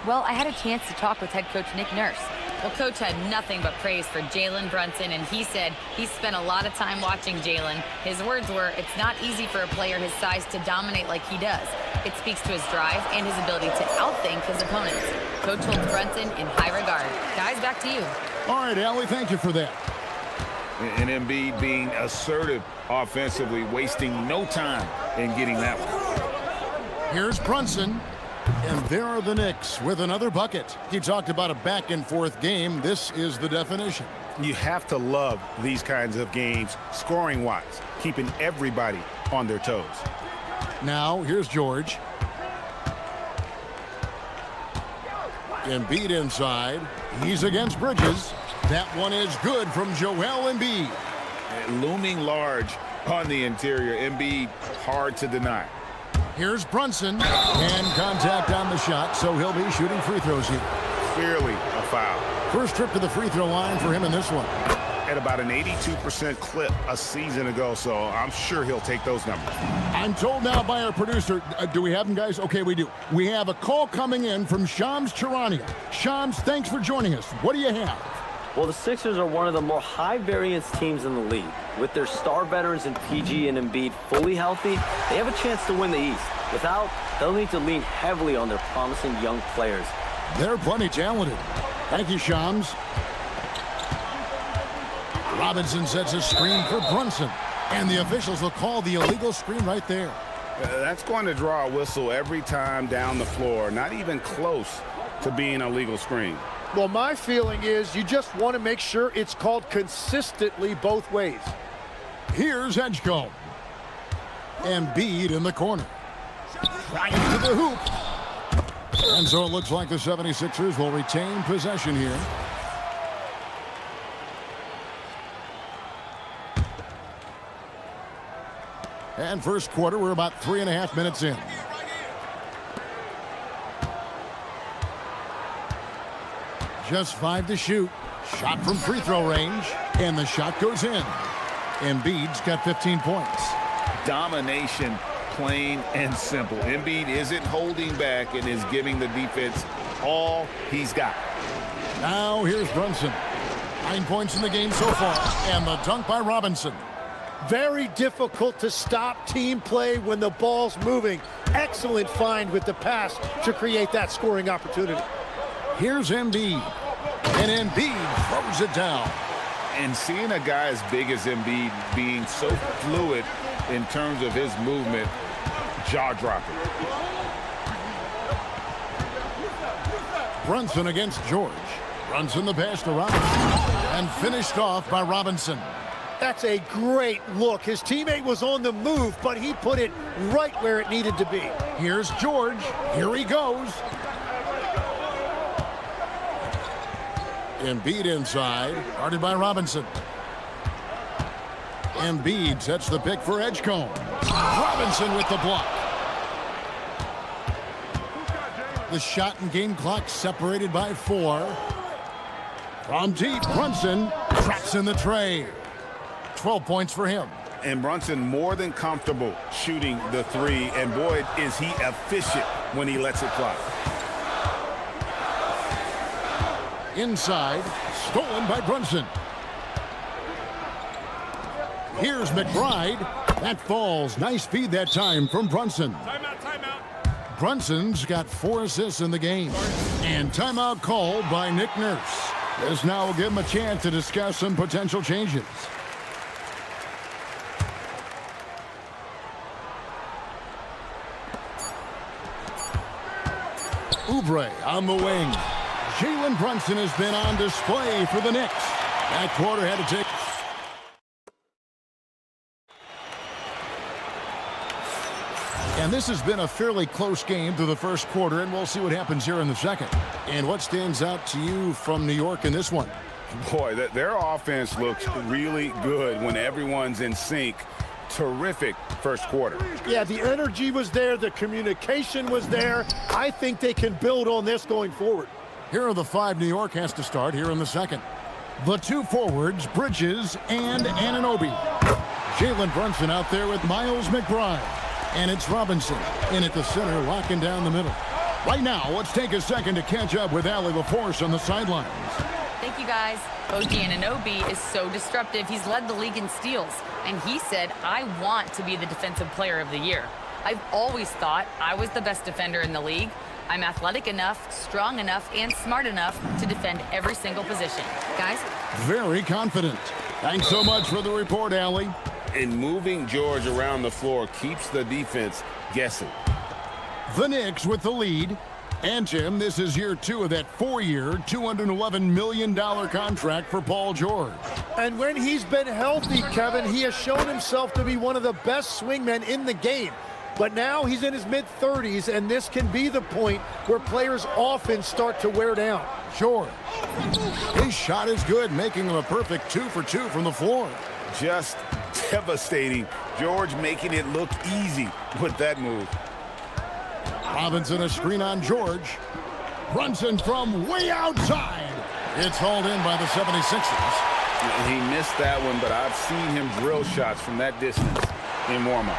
Well, I had a chance to talk with head coach Nick Nurse. Well, coach had nothing but praise for Jalen Brunson, and he said he spent a lot of time watching Jalen. His words were, it's not easy for a player his size to dominate like he does. It speaks to his drive and his ability to outthink his opponents. Coach holds Brunson in high regard. Guys, back to you. All right, Allie, thank you for that. And Embiid being assertive offensively, wasting no time in getting that one. Here's Brunson. And there are the Knicks with another bucket. You talked about a back-and-forth game. This is the definition. You have to love these kinds of games, scoring-wise, keeping everybody on their toes. Now, here's George. Embiid inside. He's against Bridges. That one is good from Joel Embiid. Looming large on the interior. Embiid, hard to deny. Here's Brunson, and contact on the shot, so he'll be shooting free throws here. Clearly a foul. First trip to the free throw line for him in this one. At about an 82% clip a season ago, so I'm sure he'll take those numbers. I'm told now by our producer, do we have them, guys? Okay, we do. We have a call coming in from Shams Charania. Shams, thanks for joining us. What do you have? Well, the Sixers are one of the more high-variance teams in the league. With their star veterans in PG and Embiid fully healthy, they have a chance to win the East. Without, they'll need to lean heavily on their promising young players. They're plenty talented. Thank you, Shams. Robinson sets a screen for Brunson. And the officials will call the illegal screen right there. That's going to draw a whistle every time down the floor. Not even close to being a legal screen. Well, my feeling is you just want to make sure it's called consistently both ways. Here's Edgecombe. Embiid in the corner. Right to the hoop. And so it looks like the 76ers will retain possession here. And first quarter, we're about 3.5 minutes in. Just 5 to shoot. Shot from free throw range. And the shot goes in. Embiid's got 15 points. Domination, plain and simple. Embiid isn't holding back and is giving the defense all he's got. Now here's Brunson. 9 points in the game so far, and the dunk by Robinson. Very difficult to stop team play when the ball's moving. Excellent find with the pass to create that scoring opportunity. Here's Embiid, and Embiid throws it down. And seeing a guy as big as Embiid being so fluid in terms of his movement, jaw-dropping. Brunson against George. Brunson the pass to Robinson, and finished off by Robinson. That's a great look. His teammate was on the move, but he put it right where it needed to be. Here's George. Here he goes. Embiid inside, guarded by Robinson. Embiid sets the pick for Edgecombe. Robinson with the block. The shot and game clock separated by 4. From deep, Brunson traps in the tray. 12 points for him. And Brunson more than comfortable shooting the 3, and boy, is he efficient when he lets it fly. Inside, stolen by Brunson. Here's McBride. That falls. Nice feed that time from Brunson. Timeout. Brunson's got 4 assists in the game. And timeout called by Nick Nurse. This now will give him a chance to discuss some potential changes. Oubre on the wing. Jalen Brunson has been on display for the Knicks. That quarter had to take. And this has been a fairly close game through the first quarter, and we'll see what happens here in the second. And what stands out to you from New York in this one? Boy, their offense looks really good when everyone's in sync. Terrific first quarter. Yeah, the energy was there. The communication was there. I think they can build on this going forward. Here are the 5 New York has to start here in the second. The 2 forwards, Bridges and Anunoby. Jalen Brunson out there with Miles McBride. And it's Robinson in at the center, locking down the middle. Right now, let's take a second to catch up with Allie LaForce on the sidelines. Thank you, guys. OG Anunoby is so disruptive. He's led the league in steals. And he said, I want to be the defensive player of the year. I've always thought I was the best defender in the league. I'm athletic enough, strong enough, and smart enough to defend every single position. Guys? Very confident. Thanks so much for the report, Allie. And moving George around the floor keeps the defense guessing. The Knicks with the lead. And, Tim, this is year 2 of that 4-year, $211 million contract for Paul George. And when he's been healthy, Kevin, he has shown himself to be one of the best swingmen in the game. But now he's in his mid-30s, and this can be the point where players often start to wear down. George. His shot is good, making him a perfect 2 for 2 from the floor. Just devastating. George making it look easy with that move. Robinson a screen on George. Brunson from way outside. It's hauled in by the 76ers. He missed that one, but I've seen him drill shots from that distance in warm-up.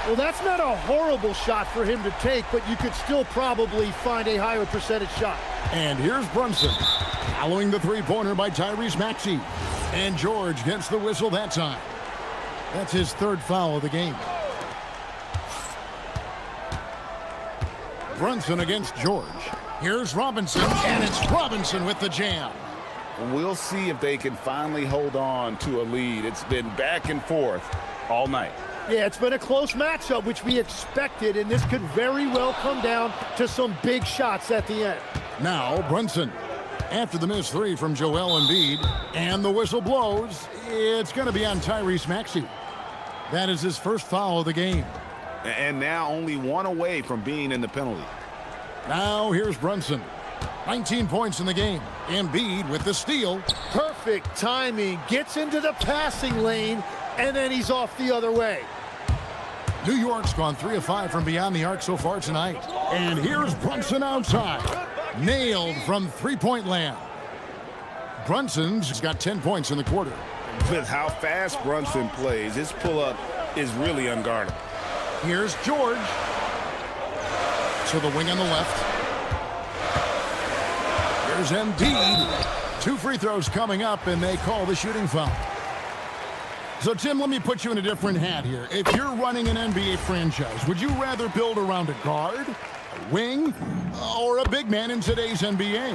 Well, that's not a horrible shot for him to take, but you could still probably find a higher percentage shot. And here's Brunson, following the 3-pointer by Tyrese Maxey. And George gets the whistle that time. That's his 3rd foul of the game. Brunson against George. Here's Robinson, and it's Robinson with the jam. We'll see if they can finally hold on to a lead. It's been back and forth all night. Yeah, it's been a close matchup, which we expected, and this could very well come down to some big shots at the end. Now, Brunson. After the missed 3 from Joel Embiid, and the whistle blows, it's going to be on Tyrese Maxey. That is his 1st foul of the game. And now only 1 away from being in the penalty. Now here's Brunson. 19 points in the game. Embiid with the steal. Perfect timing. Gets into the passing lane, and then he's off the other way. New York's gone 3 of 5 from beyond the arc so far tonight. And here's Brunson outside. Nailed from 3-point land. Brunson's got 10 points in the quarter. With how fast Brunson plays, his pull-up is really unguardable. Here's George. To the wing on the left. There's Embiid. 2 free throws coming up, and they call the shooting foul. So, Tim, let me put you in a different hat here. If you're running an NBA franchise, would you rather build around a guard, a wing, or a big man in today's NBA?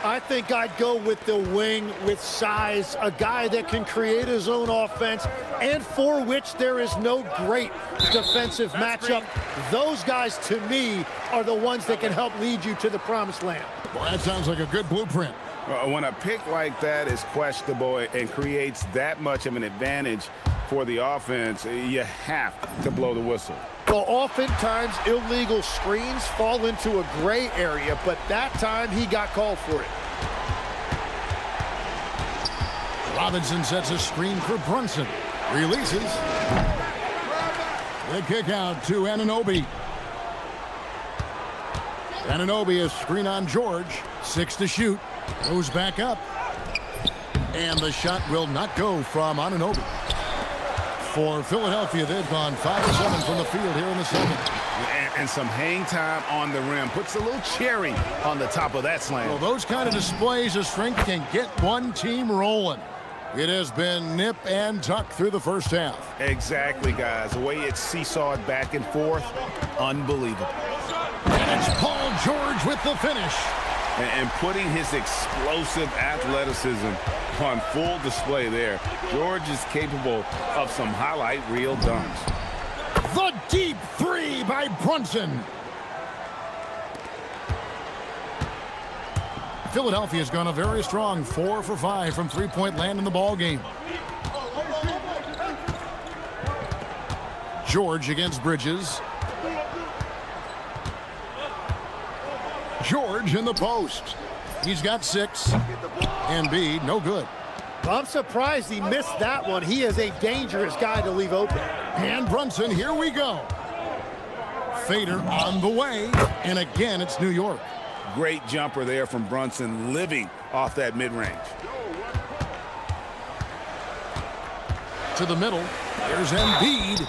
I think I'd go with the wing with size, a guy that can create his own offense and for which there is no great defensive matchup. Those guys, to me, are the ones that can help lead you to the promised land. Well, that sounds like a good blueprint. When a pick like that is questionable and creates that much of an advantage for the offense, you have to blow the whistle. Well, oftentimes illegal screens fall into a gray area, but that time he got called for it. Robinson sets a screen for Brunson. Releases. The kick out to Anunoby. Anunoby a screen on George. 6 to shoot. Goes back up. And the shot will not go from Anunoby. For Philadelphia, they've gone 5-7 from the field here in the second. And some hang time on the rim. Puts a little cherry on the top of that slam. Well, those kind of displays of strength can get one team rolling. It has been nip and tuck through the first half. Exactly, guys. The way it's seesawed back and forth, unbelievable. And it's Paul George with the finish. And putting his explosive athleticism on full display there. George is capable of some highlight reel dunks. The deep 3 by Brunson. Philadelphia's gone a very strong 4 for 5 from three-point land in the ball game. George against Bridges. George in the post. He's got 6. Embiid, no good. I'm surprised he missed that one. He is a dangerous guy to leave open. And Brunson, here we go. Fader on the way. And again, it's New York. Great jumper there from Brunson, living off that mid-range. To the middle. There's Embiid.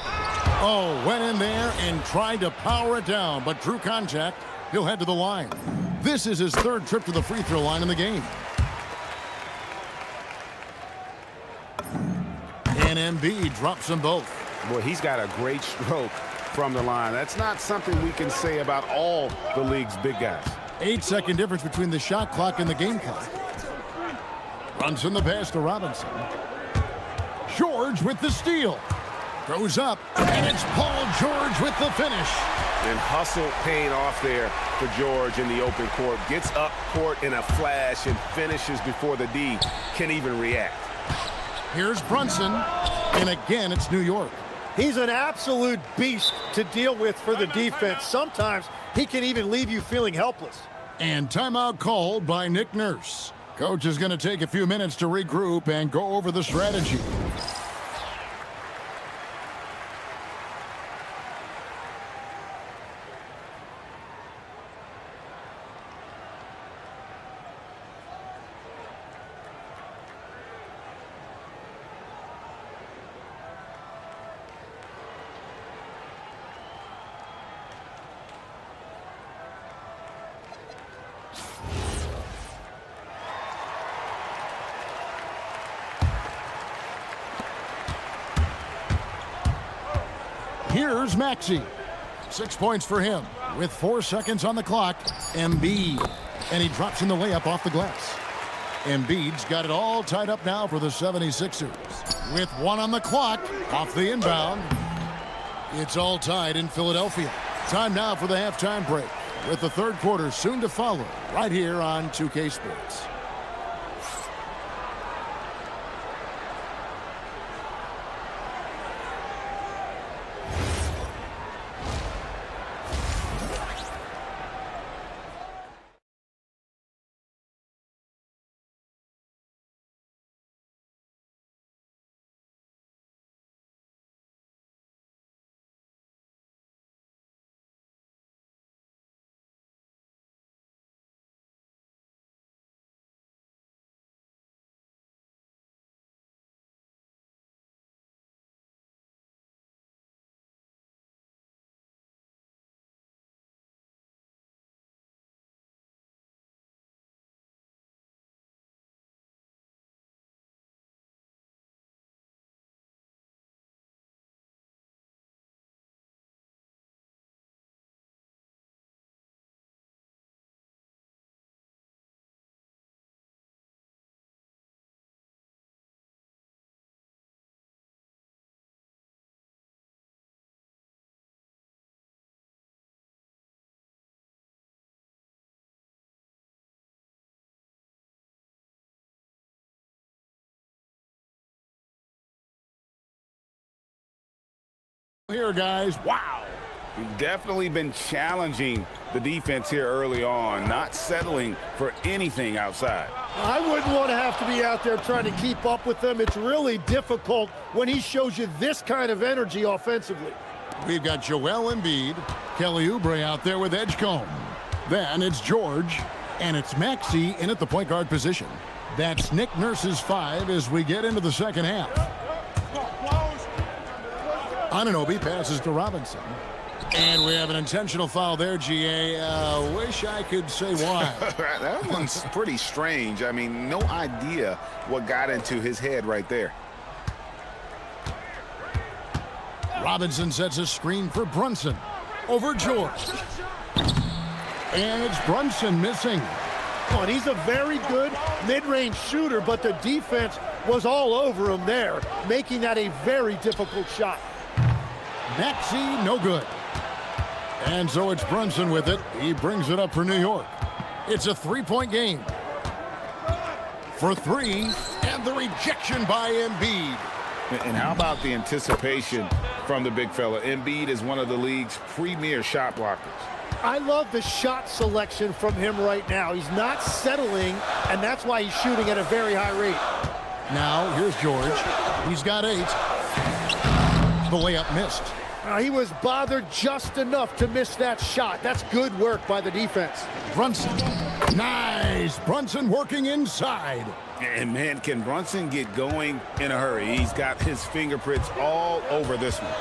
Oh, went in there and tried to power it down, but drew contact. He'll head to the line. This is his 3rd trip to the free throw line in the game. And Embiid drops them both. Boy, he's got a great stroke from the line. That's not something we can say about all the league's big guys. 8-second difference between the shot clock and the game clock. Brunson the pass to Robinson. George with the steal. Goes up, and it's Paul George with the finish. And hustle paying off there for George in the open court. Gets up court in a flash and finishes before the D can even react. Here's Brunson, and again, it's New York. He's an absolute beast to deal with for the defense. Sometimes he can even leave you feeling helpless. And timeout called by Nick Nurse. Coach is going to take a few minutes to regroup and go over the strategy. Here's Maxey. 6 points for him with 4 seconds on the clock. Embiid. And he drops in the layup off the glass. Embiid's got it all tied up now for the 76ers. With 1 on the clock off the inbound. It's all tied in Philadelphia. Time now for the halftime break, with the 3rd quarter soon to follow right here on 2K Sports. Here, guys. Wow. Definitely been challenging the defense here early on, not settling for anything outside. I wouldn't want to have to be out there trying to keep up with them. It's really difficult when he shows you this kind of energy offensively. We've got Joel Embiid, Kelly Oubre out there with Edgecombe. Then it's George, and it's Maxey in at the point guard position. That's Nick Nurse's 5 as we get into the second half. Anunoby passes to Robinson. And we have an intentional foul there, GA. Wish I could say why. That one's pretty strange. I mean, no idea what got into his head right there. Robinson sets a screen for Brunson. Over George. And it's Brunson missing. And he's a very good mid-range shooter, but the defense was all over him there, making that a very difficult shot. Maxey, no good. And so it's Brunson with it. He brings it up for New York. It's a three-point game. For three, and the rejection by Embiid. And how about the anticipation from the big fella? Embiid is one of the league's premier shot blockers. I love the shot selection from him right now. He's not settling, and that's why he's shooting at a very high rate. Now, here's George. He's got 8. The layup missed. He was bothered just enough to miss that shot. That's good work by the defense. Brunson. Nice. Brunson working inside. And, man, can Brunson get going in a hurry? He's got his fingerprints all over this one.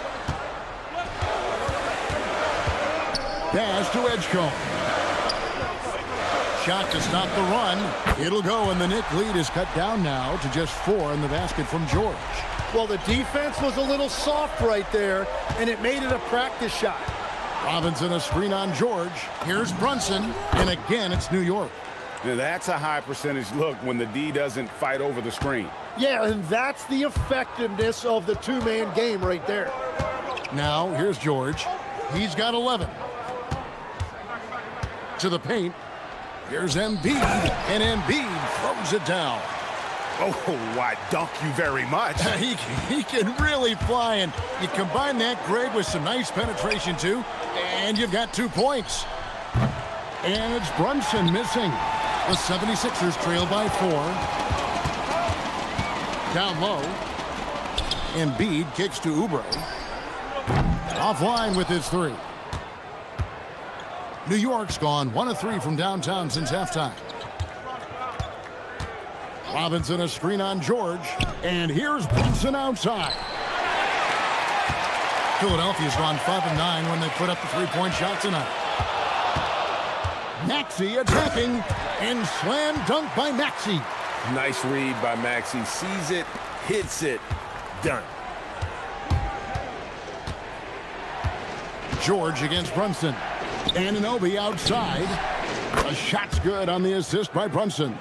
Pass to Edgecombe. Shot to stop the run. It'll go, and the Knick lead is cut down now to just 4 in the basket from George. Well, the defense was a little soft right there, and it made it a practice shot. Robinson a screen on George. Here's Brunson, and again it's New York. Now, that's a high percentage look when the D doesn't fight over the screen. Yeah, and that's the effectiveness of the two-man game right there. Now, here's George. He's got 11. To the paint. Here's Embiid, and Embiid throws it down. Oh, why, dunk you very much. He can really fly, and you combine that grade with some nice penetration, too, and you've got 2 points. And it's Brunson missing. The 76ers trail by 4. Down low. Embiid kicks to Oubre. Offline with his 3. New York's gone 1 of 3 from downtown since halftime. Robinson a screen on George. And here's Brunson outside. Philadelphia's gone 5 of 9 when they put up the 3-point shot tonight. Maxey attacking, and slam dunk by Maxey. Nice read by Maxey. Sees it, hits it, done. George against Brunson. Anunoby outside. A shot's good on the assist by Brunson.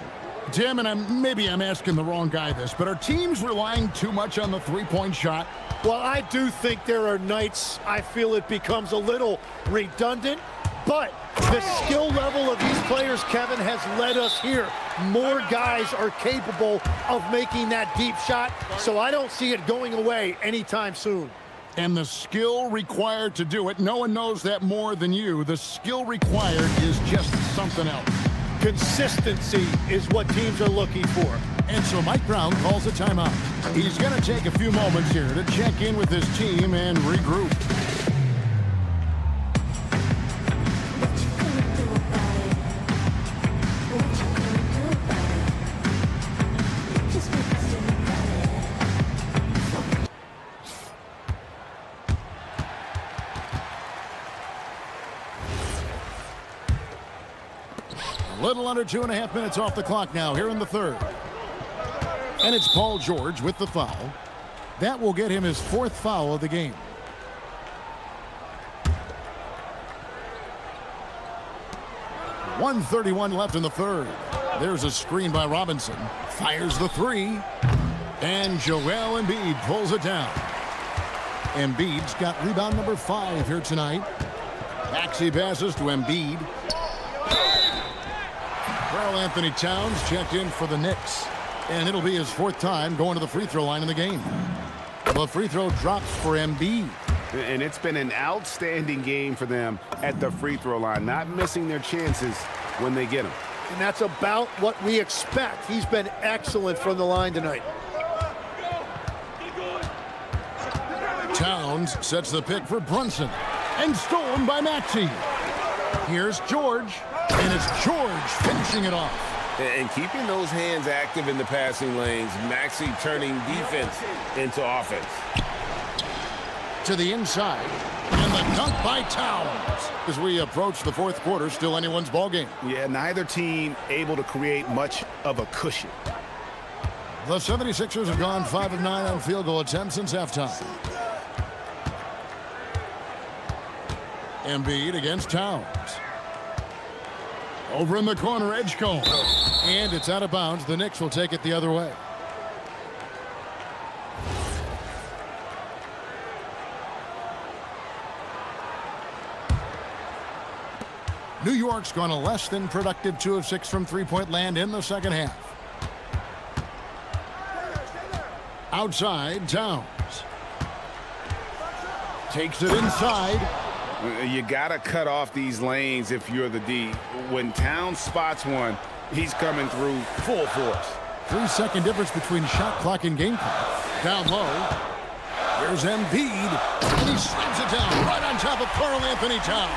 Tim, and maybe I'm asking the wrong guy this, but are teams relying too much on the 3-point shot? Well, I do think there are nights I feel it becomes a little redundant, but the skill level of these players, Kevin, has led us here. More guys are capable of making that deep shot, so I don't see it going away anytime soon. And the skill required to do it, no one knows that more than you. The skill required is just something else. Consistency is what teams are looking for. And so Mike Brown calls a timeout. He's going to take a few moments here to check in with his team and regroup. A little under 2.5 minutes off the clock now here in the third. And it's Paul George with the foul. That will get him his 4th foul of the game. .131 left in the third. There's a screen by Robinson. Fires the 3. And Joel Embiid pulls it down. Embiid's got rebound number 5 here tonight. Maxey passes to Embiid. Karl Anthony Towns checked in for the Knicks. And it'll be his 4th time going to the free throw line in the game. The free throw drops for Embiid. And it's been an outstanding game for them at the free throw line, not missing their chances when they get them. And that's about what we expect. He's been excellent from the line tonight. Towns sets the pick for Brunson, and stolen by Maxey. Here's George, and it's George finishing it off. And keeping those hands active in the passing lanes, Maxey turning defense into offense. To the inside, and the dunk by Towns. As we approach the fourth quarter, still anyone's ball game. Yeah, neither team able to create much of a cushion. The 76ers have gone 5 of 9 on field goal attempts since halftime. Embiid against Towns. Over in the corner, Edgecombe. And it's out of bounds. The Knicks will take it the other way. New York's gone a less than productive 2 of 6 from three-point land in the second half. Outside, Towns. Takes it inside. You got to cut off these lanes if you're the D. When Towns spots one, he's coming through full force. 3-second difference between shot clock and game clock. Down low. Here's Embiid. And he slams it down right on top of Karl Anthony Towns.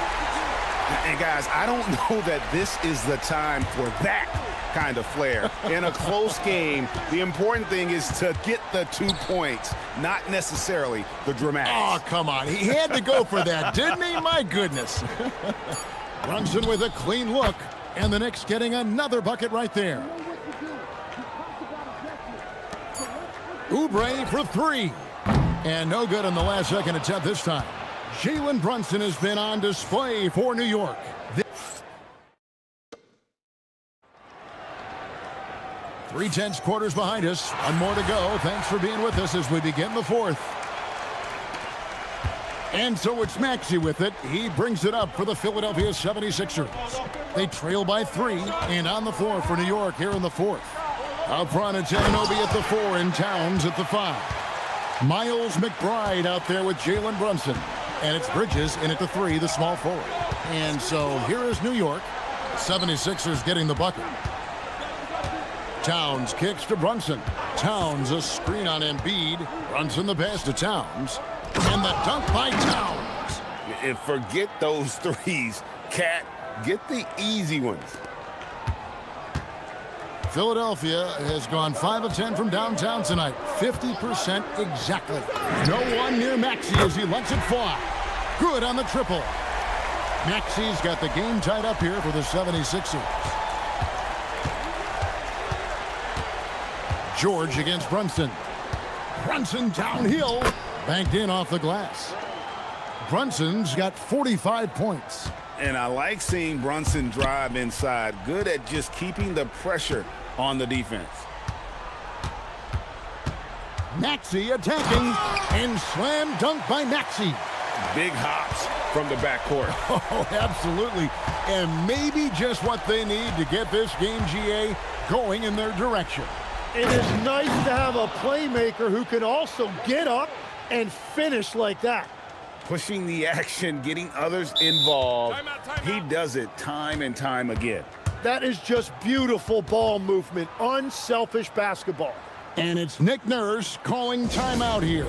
And guys, I don't know that this is the time for that kind of flair. In a close game, the important thing is to get the 2 points, not necessarily the dramatics. Oh, come on. He had to go for that, didn't he? My goodness. Brunson with a clean look, and the Knicks getting another bucket right there. Oubre for 3. And no good on the last second attempt this time. Jalen Brunson has been on display for New York. 3/10 quarters behind us. One more to go. Thanks for being with us as we begin the fourth. And so it's Maxey with it. He brings it up for the Philadelphia 76ers. They trail by 3 and on the floor for New York here in the fourth. Up front, it's Anunoby at the 4 and Towns at the 5. Miles McBride out there with Jalen Brunson. And it's Bridges in at the 3, the small forward. And so here is New York. 76ers getting the bucket. Towns kicks to Brunson. Towns a screen on Embiid. Brunson the pass to Towns. And the dunk by Towns. And forget those threes. Cat, get the easy ones. Philadelphia has gone 5 of 10 from downtown tonight. 50% exactly. No one near Maxey as he lets it fly. Good on the triple. Maxey's got the game tied up here for the 76ers. George against Brunson. Brunson downhill. Banked in off the glass. Brunson's got 45 points. And I like seeing Brunson drive inside. Good at just keeping the pressure on the defense. Maxey attacking. And slam dunk by Maxey. Big hops from the backcourt. Oh, absolutely. And maybe just what they need to get this game, GA, going in their direction. It is nice to have a playmaker who can also get up and finish like that. Pushing the action, getting others involved. He does it time and time again. That is just beautiful ball movement, unselfish basketball. And it's Nick Nurse calling timeout here.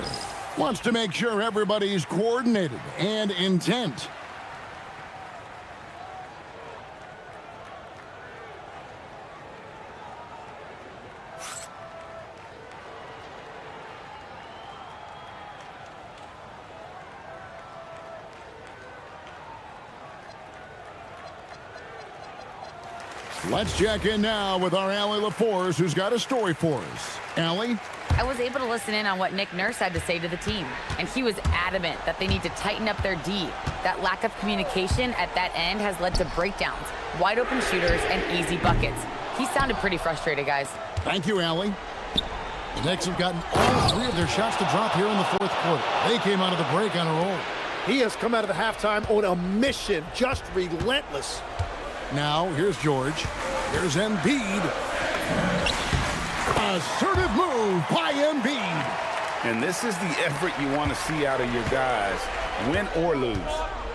Wants to make sure everybody's coordinated and intent. Let's check in now with our Allie LaForce, who's got a story for us. Allie? I was able to listen in on what Nick Nurse had to say to the team, and he was adamant that they need to tighten up their D. That lack of communication at that end has led to breakdowns, wide open shooters, and easy buckets. He sounded pretty frustrated, guys. Thank you, Allie. The Knicks have gotten all 3 of their shots to drop here in the fourth quarter. They came out of the break on a roll. He has come out of the halftime on a mission, just relentless. Now, here's George. Here's Embiid. Assertive move by Embiid. And this is the effort you want to see out of your guys, win or lose.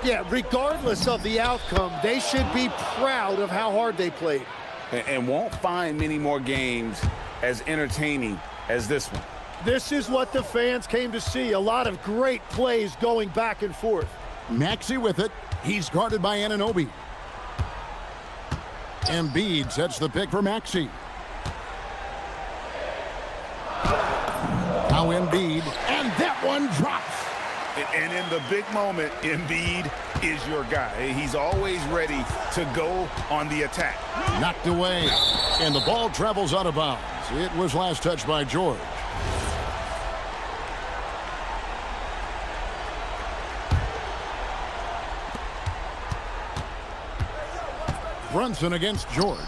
Yeah, regardless of the outcome, they should be proud of how hard they played. And won't find many more games as entertaining as this one. This is what the fans came to see. A lot of great plays going back and forth. Maxey with it. He's guarded by Anunoby. Embiid sets the pick for Maxey. Now Embiid, and that one drops. And in the big moment, Embiid is your guy. He's always ready to go on the attack. Knocked away, and the ball travels out of bounds. It was last touched by George. Brunson against George.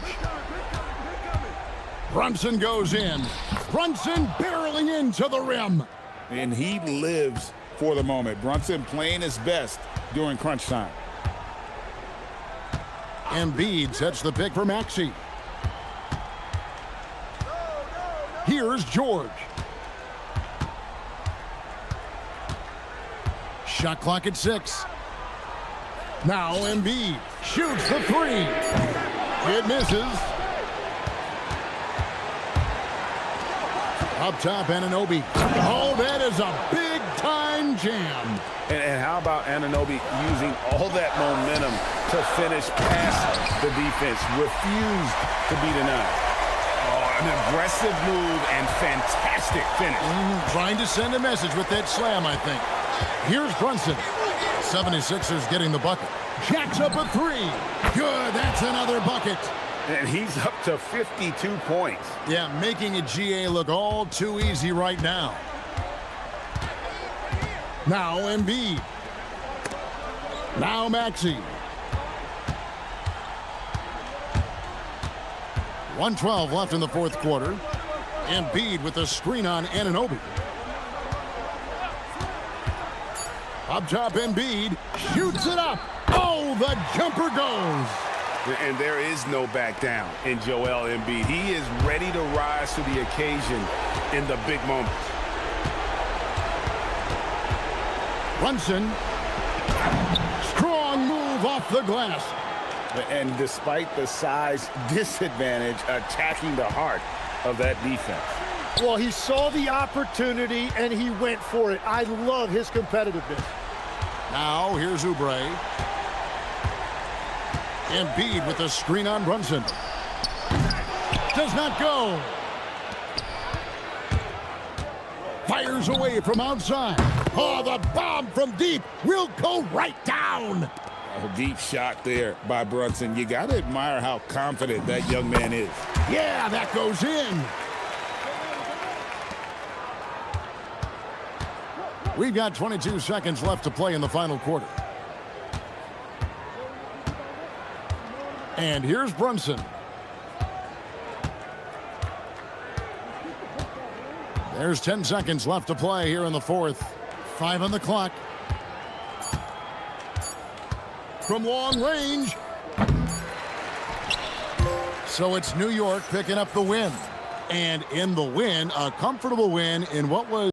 Brunson goes in. Brunson barreling into the rim. And he lives for the moment. Brunson playing his best during crunch time. Embiid sets the pick for Maxey. Here's George. Shot clock at 6. Now Embiid shoots the 3. It misses. Up top, Anunoby. Oh, that is a big-time jam. And how about Anunoby using all that momentum to finish past the defense? Refused to be denied. Oh, an aggressive move and fantastic finish. Trying to send a message with that slam, I think. Here's Brunson. 76ers getting the bucket. Jacks up a 3. Good, that's another bucket. And he's up to 52 points. Yeah, making a GA look all too easy right now. Now Embiid. Now Maxey. 1:12 left in the fourth quarter. Embiid with the screen on Anunoby. Up top, Embiid shoots it up. Oh, the jumper goes. And there is no back down in Joel Embiid. He is ready to rise to the occasion in the big moments. Brunson. Strong move off the glass. And despite the size disadvantage, attacking the heart of that defense. Well, he saw the opportunity and he went for it. I love his competitiveness. Now here's Oubre. Embiid with the screen on Brunson. Does not go. Fires away from outside. Oh, the bomb from deep will go right down. A deep shot there by Brunson. You got to admire how confident that young man is. Yeah, that goes in. We've got 22 seconds left to play in the final quarter. And here's Brunson. There's 10 seconds left to play here in the fourth. 5 on the clock. From long range. So it's New York picking up the win. And in the win, a comfortable win in what was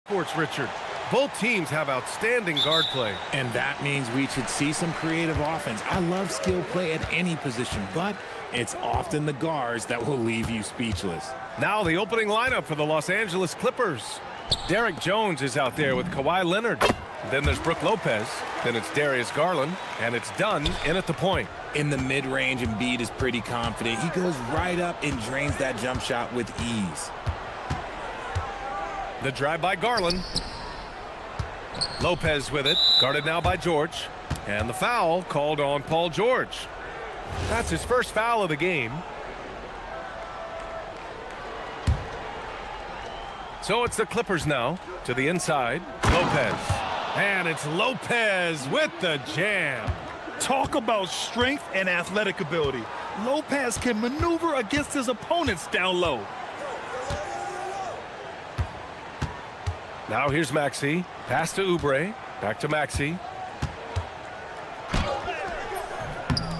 Sports, Richard. Both teams have outstanding guard play. And that means we should see some creative offense. I love skill play at any position, but it's often the guards that will leave you speechless. Now the opening lineup for the Los Angeles Clippers. Derek Jones is out there with Kawhi Leonard. Then there's Brook Lopez. Then it's Darius Garland. And it's Dunn in at the point. In the mid-range, Embiid is pretty confident. He goes right up and drains that jump shot with ease. The drive by Garland. Lopez with it. Guarded now by George. And the foul called on Paul George. That's his first foul of the game. So it's the Clippers now to the inside. Lopez. And it's Lopez with the jam. Talk about strength and athletic ability. Lopez can maneuver against his opponents down low. Now here's Maxey. Pass to Oubre. Back to Maxey.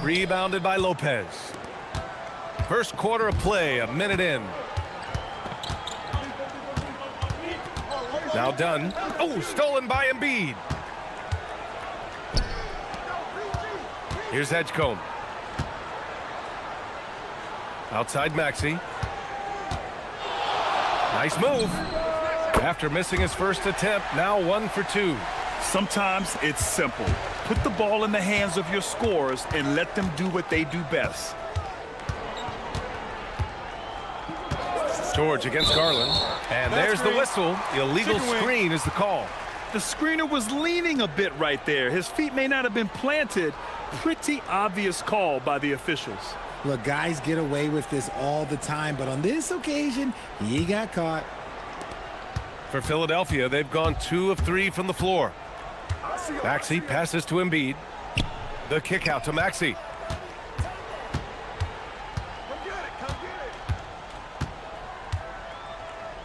Rebounded by Lopez. First quarter of play, a minute in. Now Dunn. Oh, stolen by Embiid. Here's Edgecombe. Outside Maxey. Nice move. After missing his first attempt, now 1 for 2. Sometimes it's simple. Put the ball in the hands of your scorers and let them do what they do best. George against Garland. And there's the whistle. Illegal screen is the call. The screener was leaning a bit right there. His feet may not have been planted. Pretty obvious call by the officials. Look, guys get away with this all the time, but on this occasion, he got caught. For Philadelphia, they've gone 2 of 3 from the floor. Maxey passes to Embiid. The kick out to Maxey.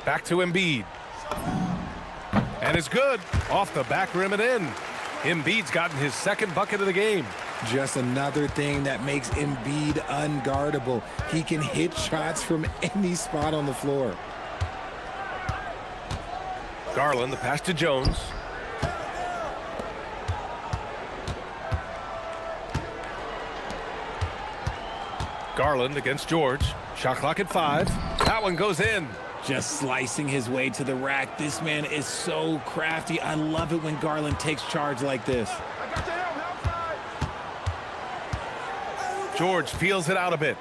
Back to Embiid. And it's good. Off the back rim and in. Embiid's gotten his second bucket of the game. Just another thing that makes Embiid unguardable. He can hit shots from any spot on the floor. Garland, the pass to Jones. Garland against George. Shot clock at 5. That one goes in. Just slicing his way to the rack. This man is so crafty. I love it when Garland takes charge like this. George feels it out a bit.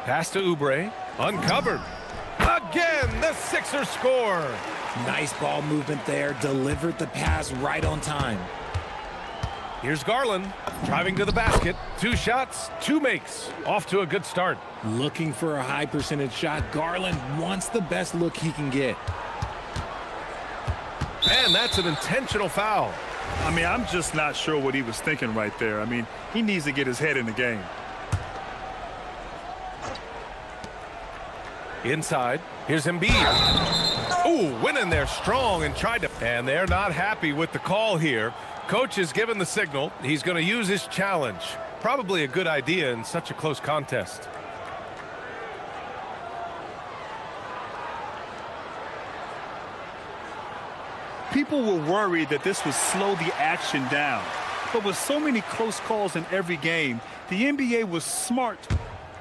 Pass to Oubre. Uncovered. Again, the Sixers score. Nice ball movement there. Delivered the pass right on time. Here's Garland driving to the basket. 2 shots, 2 makes. Off to a good start. Looking for a high percentage shot. Garland wants the best look he can get. And that's an intentional foul. I mean, I'm just not sure what he was thinking right there. I mean, he needs to get his head in the game. Inside, here's Embiid. Ooh, went in there strong and tried to. And they're not happy with the call here. Coach has given the signal. He's going to use his challenge. Probably a good idea in such a close contest. People were worried that this would slow the action down. But with so many close calls in every game, the NBA was smart.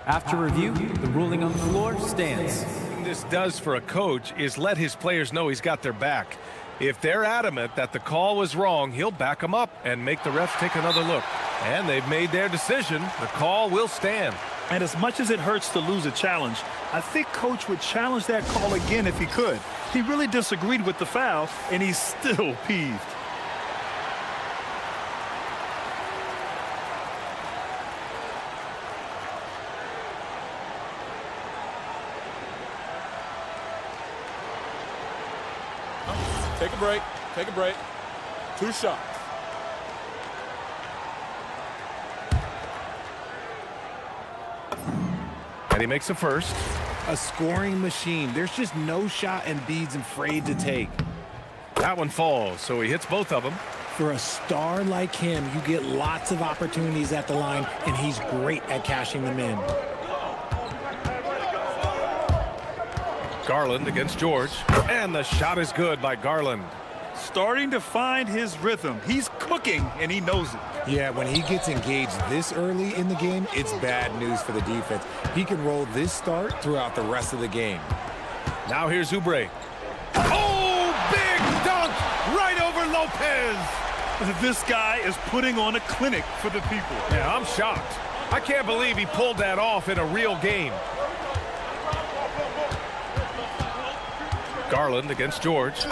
After review, the ruling on the floor stands. What this does for a coach is let his players know he's got their back. If they're adamant that the call was wrong, he'll back them up and make the refs take another look. And they've made their decision. The call will stand. And as much as it hurts to lose a challenge, I think Coach would challenge that call again if he could. He really disagreed with the foul, and he's still peeved. Take a break. Take a break. 2 shots. And he makes a first. A scoring machine. There's just no shot Embiid's afraid to take. That one falls, so he hits both of them. For a star like him, you get lots of opportunities at the line, and he's great at cashing them in. Garland against George. And the shot is good by Garland. Starting to find his rhythm. He's cooking, and he knows it. Yeah, when he gets engaged this early in the game, it's bad news for the defense. He can roll this start throughout the rest of the game. Now here's Oubre. Oh, big dunk right over Lopez. This guy is putting on a clinic for the people. Yeah, I'm shocked. I can't believe he pulled that off in a real game. Garland against George.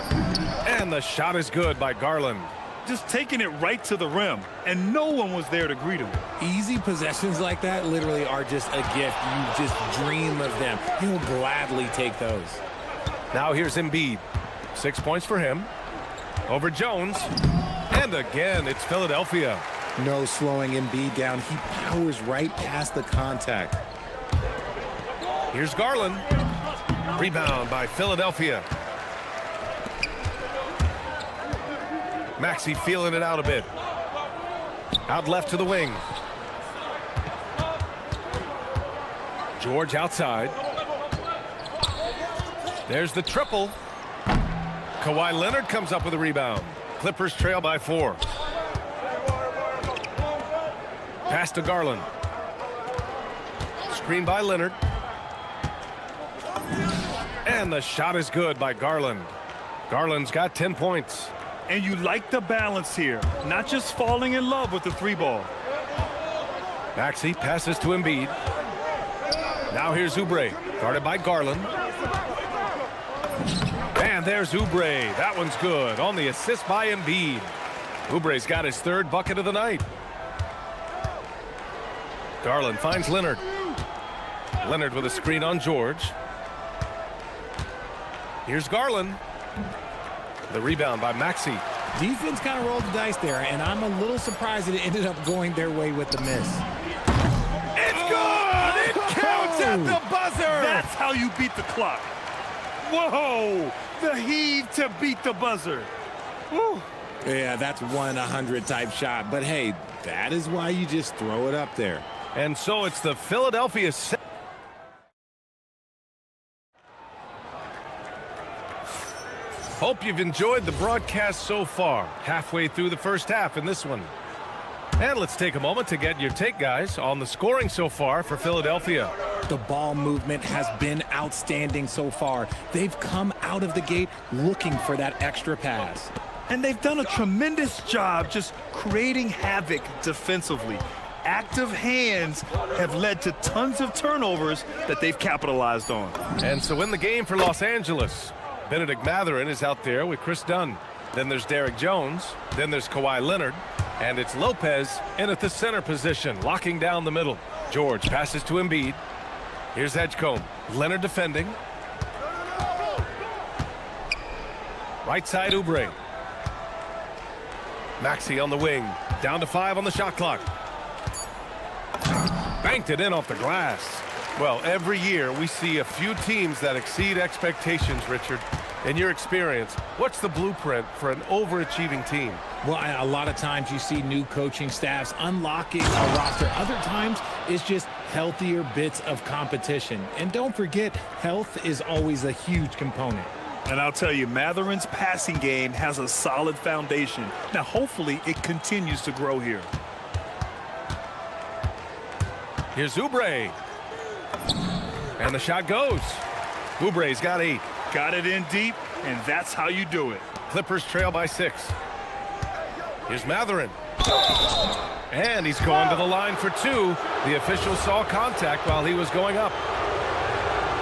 And the shot is good by Garland. Just taking it right to the rim, and no one was there to greet him. Easy possessions like that literally are just a gift. You just dream of them. He'll gladly take those. Now here's Embiid. 6 points for him. Over Jones. And again, it's Philadelphia. No slowing Embiid down. He powers right past the contact. Here's Garland. Rebound by Philadelphia. Maxey feeling it out a bit. Out left to the wing. George outside. There's the triple. Kawhi Leonard comes up with a rebound. Clippers trail by 4. Pass to Garland. Screen by Leonard. And the shot is good by Garland. Garland's got 10 points. And you like the balance here, not just falling in love with the 3-ball. Maxey passes to Embiid. Now here's Oubre, guarded by Garland. And there's Oubre. That one's good on the assist by Embiid. Oubre's got his 3rd bucket of the night. Garland finds Leonard. Leonard with a screen on George. Here's Garland. The rebound by Maxey. Defense kind of rolled the dice there, and I'm a little surprised that it ended up going their way with the miss. It's good! It counts at the buzzer! That's how you beat the clock. Whoa! The heave to beat the buzzer. Woo. Yeah, that's 1-100 type shot. But hey, that is why you just throw it up there. And so it's the Philadelphia. Hope you've enjoyed the broadcast so far. Halfway through the first half in this one. And let's take a moment to get your take, guys, on the scoring so far for Philadelphia. The ball movement has been outstanding so far. They've come out of the gate looking for that extra pass. And they've done a tremendous job just creating havoc defensively. Active hands have led to tons of turnovers that they've capitalized on. And so in the game for Los Angeles, Benedict Mathurin is out there with Chris Dunn. Then there's Derek Jones. Then there's Kawhi Leonard. And it's Lopez in at the center position, locking down the middle. George passes to Embiid. Here's Edgecombe. Leonard defending. Right side, Oubre. Maxey on the wing. Down to 5 on the shot clock. Banked it in off the glass. Well, every year we see a few teams that exceed expectations, Richard. In your experience, what's the blueprint for an overachieving team? Well, a lot of times you see new coaching staffs unlocking a roster. Other times it's just healthier bits of competition. And don't forget, health is always a huge component. And I'll tell you, Mathurin's passing game has a solid foundation. Now, hopefully, it continues to grow here. Here's Oubre. And the shot goes. Oubre's got 8. Got it in deep, and that's how you do it. Clippers trail by 6. Here's Mathurin. And he's going to the line for 2. The official saw contact while he was going up.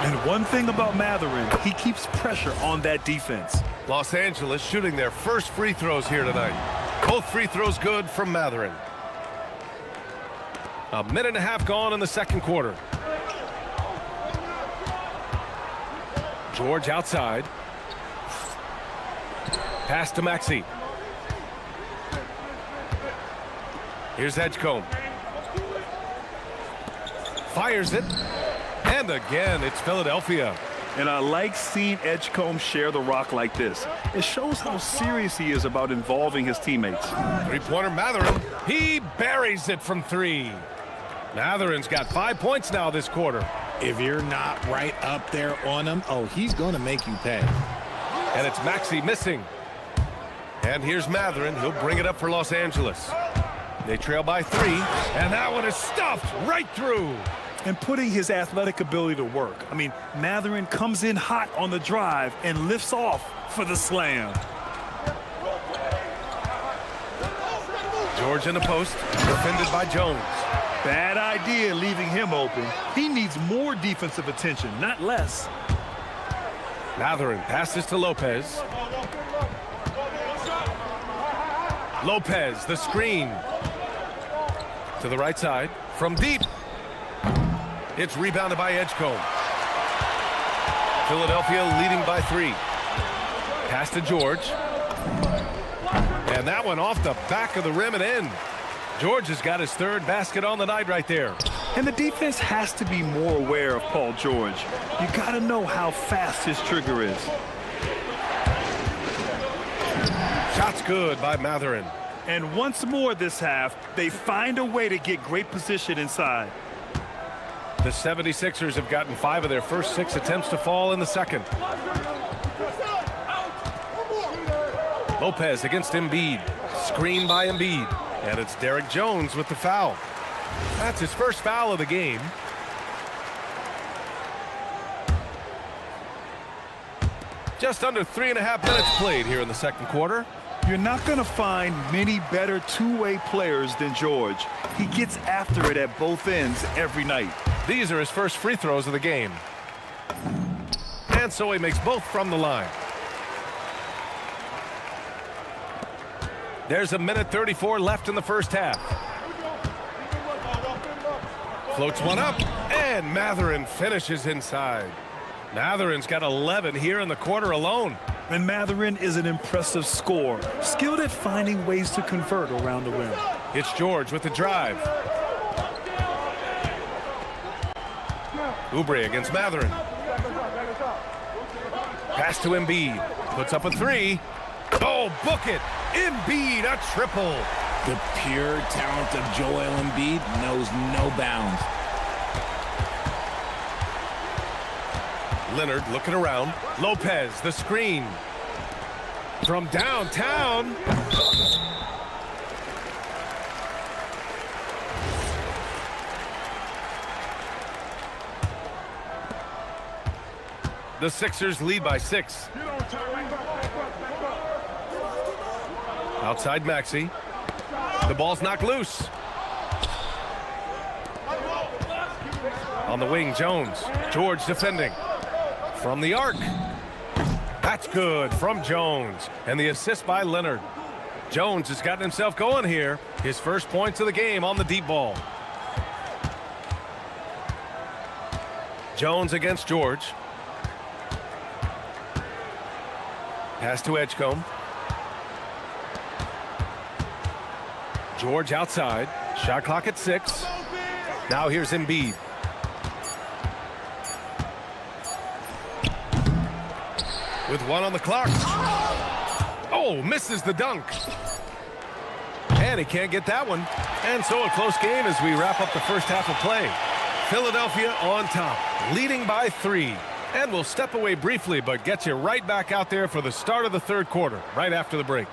And one thing about Mathurin, he keeps pressure on that defense. Los Angeles shooting their first free throws here tonight. Both free throws good from Mathurin. A minute and a half gone in the second quarter. George outside. Pass to Maxey. Here's Edgecombe. Fires it. And again, it's Philadelphia. And I like seeing Edgecombe share the rock like this. It shows how serious he is about involving his teammates. Three-pointer Mathurin. He buries it from 3. Mathurin's got 5 points now this quarter. If you're not right up there on him, oh, he's going to make you pay. And it's Maxey missing. And here's Matherin. He'll bring it up for Los Angeles. They trail by 3, and that one is stuffed right through. And putting his athletic ability to work. I mean, Matherin comes in hot on the drive and lifts off for the slam. George in the post, defended by Jones. Bad idea leaving him open. He needs more defensive attention, not less. Matherin passes to Lopez. Lopez, the screen. To the right side, from deep. It's rebounded by Edgecombe. Philadelphia leading by 3. Pass to George. And that one off the back of the rim and in. George has got his 3rd basket on the night right there. And the defense has to be more aware of Paul George. You got to know how fast his trigger is. Shot's good by Matherin. And once more this half, they find a way to get great position inside. The 76ers have gotten 5 of their first 6 attempts to fall in the second. Lopez against Embiid. Screen by Embiid. And it's Derek Jones with the foul. That's his first foul of the game. Just under 3.5 minutes played here in the second quarter. You're not going to find many better two-way players than George. He gets after it at both ends every night. These are his first free throws of the game. And so he makes both from the line. There's a minute 34 left in the first half. Floats one up, and Matherin finishes inside. Matherin's got 11 here in the quarter alone. And Matherin is an impressive scorer, skilled at finding ways to convert around the rim. It's George with the drive. Oubre against Matherin. Pass to Embiid. Puts up a 3. Oh, book it. Embiid, a triple. The pure talent of Joel Embiid knows no bounds. Leonard looking around. Lopez, the screen. From downtown. The Sixers lead by 6. Outside Maxey. The ball's knocked loose. On the wing, Jones. George defending. From the arc. That's good from Jones. And the assist by Leonard. Jones has gotten himself going here. His first points of the game on the deep ball. Jones against George. Pass to Edgecombe. George outside. Shot clock at 6. Now here's Embiid. With 1 on the clock. Oh, misses the dunk. And he can't get that one. And so a close game as we wrap up the first half of play. Philadelphia on top, leading by 3. And we'll step away briefly, but get you right back out there for the start of the third quarter, right after the break.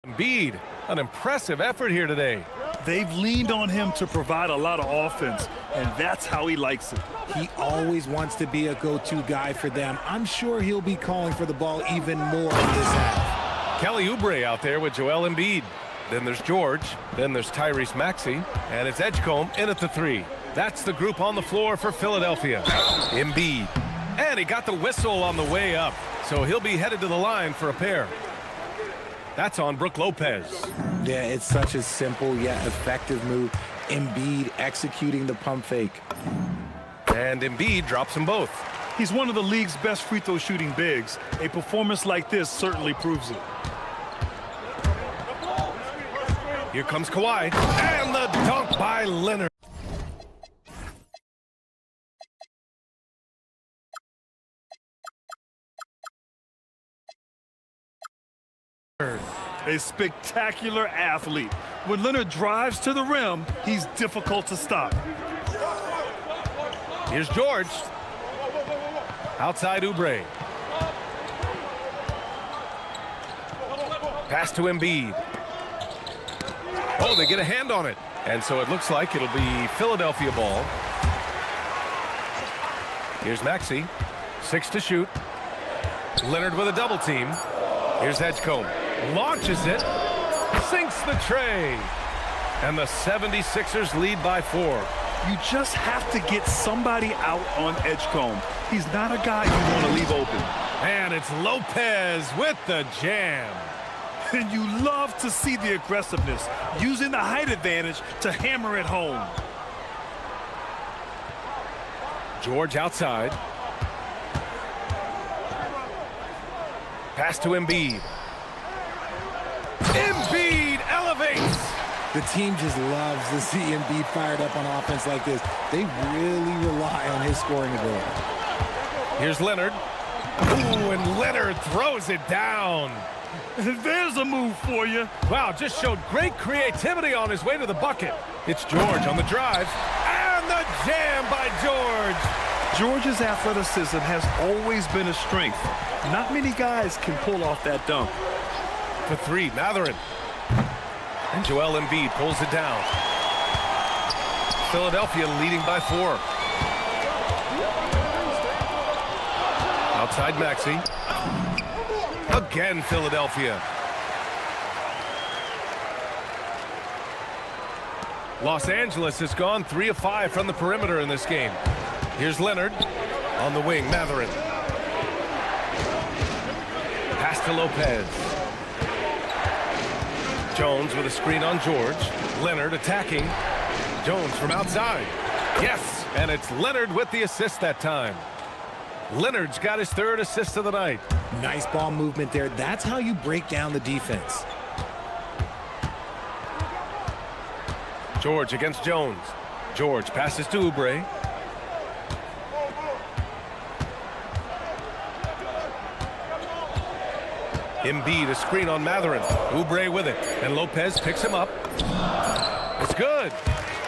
Embiid, an impressive effort here today. They've leaned on him to provide a lot of offense, and that's how he likes it. He always wants to be a go-to guy for them. I'm sure he'll be calling for the ball even more in this half. Kelly Oubre out there with Joel Embiid. Then there's George. Then there's Tyrese Maxey. And it's Edgecombe in at the 3. That's the group on the floor for Philadelphia. Embiid. And he got the whistle on the way up. So he'll be headed to the line for a pair. That's on Brook Lopez. Yeah, it's such a simple yet effective move. Embiid executing the pump fake. And Embiid drops them both. He's one of the league's best free throw shooting bigs. A performance like this certainly proves it. Here comes Kawhi. And the dunk by Leonard. A spectacular athlete. When Leonard drives to the rim, he's difficult to stop. Here's George. Outside Oubre. Pass to Embiid. Oh, they get a hand on it. And so it looks like it'll be Philadelphia ball. Here's Maxey. 6 to shoot. Leonard with a double team. Here's Edgecombe. Launches it. Sinks the tray. And the 76ers lead by 4. You just have to get somebody out on Edgecombe. He's not a guy you want to leave open. And it's Lopez with the jam. And you love to see the aggressiveness, using the height advantage to hammer it home. George outside. Pass to Embiid. Embiid elevates. The team just loves to see Embiid fired up on offense like this. They really rely on his scoring ability. Here's Leonard. Ooh, and Leonard throws it down. There's a move for you. Wow, just showed great creativity on his way to the bucket. It's George on the drive. And the jam by George. George's athleticism has always been a strength. Not many guys can pull off that dunk. For 3, Matherin. And Joel Embiid pulls it down. Philadelphia leading by 4. Outside Maxey. Again, Philadelphia. Los Angeles has gone 3 of 5 from the perimeter in this game. Here's Leonard on the wing. Matherin. Pass to Lopez. Jones with a screen on George. Leonard attacking. Jones from outside. Yes, and it's Leonard with the assist that time. Leonard's got his 3rd assist of the night. Nice ball movement there. That's how you break down the defense. George against Jones. George passes to Oubre. Embiid, a screen on Matherin. Oubre with it, and Lopez picks him up. It's good.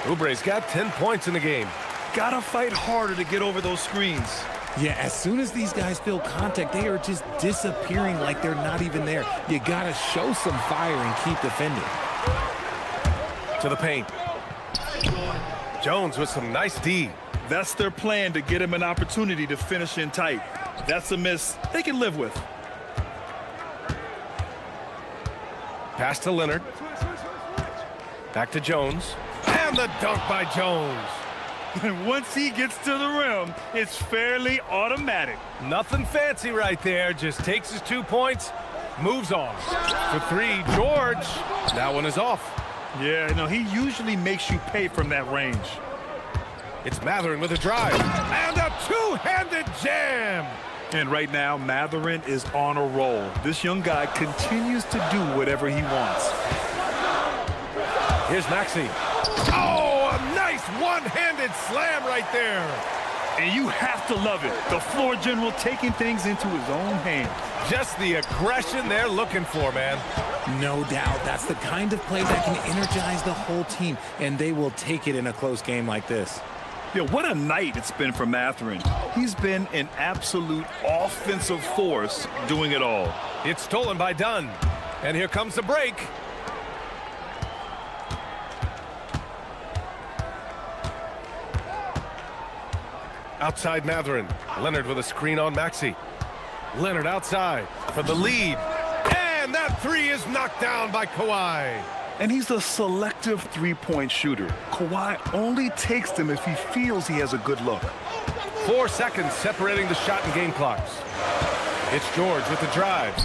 Oubre's got 10 points in the game. Gotta fight harder to get over those screens. Yeah, as soon as these guys feel contact, they are just disappearing like they're not even there. You gotta show some fire and keep defending. To the paint. Jones with some nice D. That's their plan, to get him an opportunity to finish in tight. That's a miss they can live with. Pass to Leonard. Back to Jones. And the dunk by Jones. And once he gets to the rim, it's fairly automatic. Nothing fancy right there. Just takes his 2 points, moves on. For 3, George. That one is off. Yeah, no, he usually makes you pay from that range. It's Matherin with a drive. And a two-handed jam. And right now, Matherin is on a roll. This young guy continues to do whatever he wants. Here's Maxey. Oh, a nice one-handed slam right there. And you have to love it. The floor general taking things into his own hands. Just the aggression they're looking for, man. No doubt. That's the kind of play that can energize the whole team, and they will take it in a close game like this. Yeah, what a night it's been for Matherin. He's been an absolute offensive force doing it all. It's stolen by Dunn. And here comes the break. Outside Matherin. Leonard with a screen on Maxey. Leonard outside for the lead. And that three is knocked down by Kawhi. And he's a selective three-point shooter. Kawhi only takes them if he feels he has a good look. 4 seconds separating the shot and game clocks. It's George with the drive.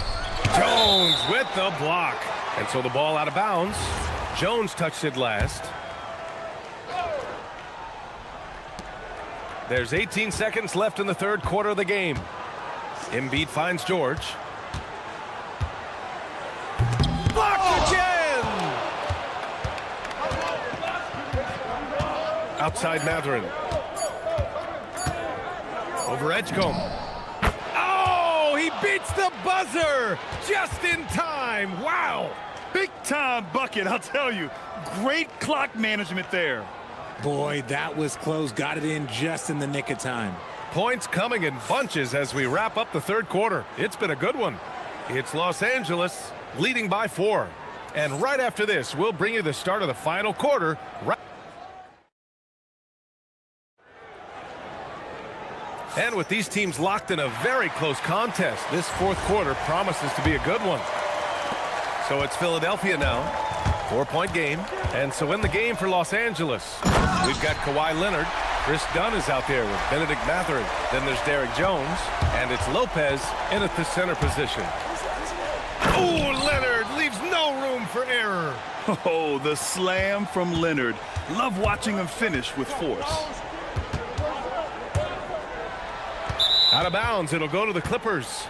Jones with the block. And so the ball out of bounds. Jones touched it last. There's 18 seconds left in the third quarter of the game. Embiid finds George. Blocked again! Outside Matherin. Over Edgecombe. Oh, he beats the buzzer just in time. Wow. Big time bucket, I'll tell you. Great clock management there. Boy, that was close. Got it in just in the nick of time. Points coming in bunches as we wrap up the third quarter. It's been a good one. It's Los Angeles leading by 4. And right after this, we'll bring you the start of the final quarter. And with these teams locked in a very close contest, this fourth quarter promises to be a good one. So it's Philadelphia now. 4-point game. And so in the game for Los Angeles, we've got Kawhi Leonard. Chris Dunn is out there with Benedict Matherin. Then there's Derek Jones. And it's Lopez in at the center position. Oh, Leonard leaves no room for error. Oh, the slam from Leonard. Love watching him finish with force. Out of bounds, it'll go to the Clippers.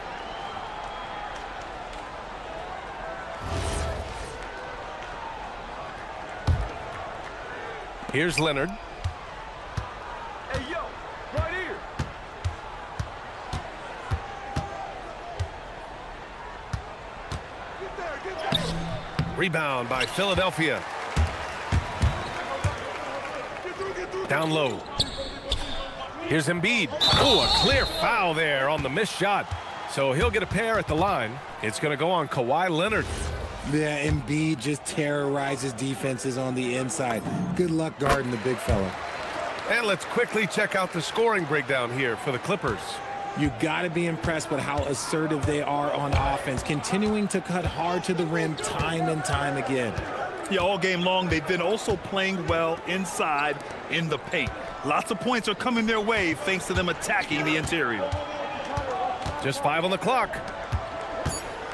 Here's Leonard. Hey, yo, right here. Get there. Rebound by Philadelphia. Down low. Here's Embiid. Oh, a clear foul there on the missed shot. So he'll get a pair at the line. It's going to go on Kawhi Leonard. Yeah, Embiid just terrorizes defenses on the inside. Good luck guarding the big fella. And let's quickly check out the scoring breakdown here for the Clippers. You got to be impressed with how assertive they are on offense, continuing to cut hard to the rim time and time again. Yeah, all game long, they've been also playing well inside in the paint. Lots of points are coming their way thanks to them attacking the interior. Just 5 on the clock.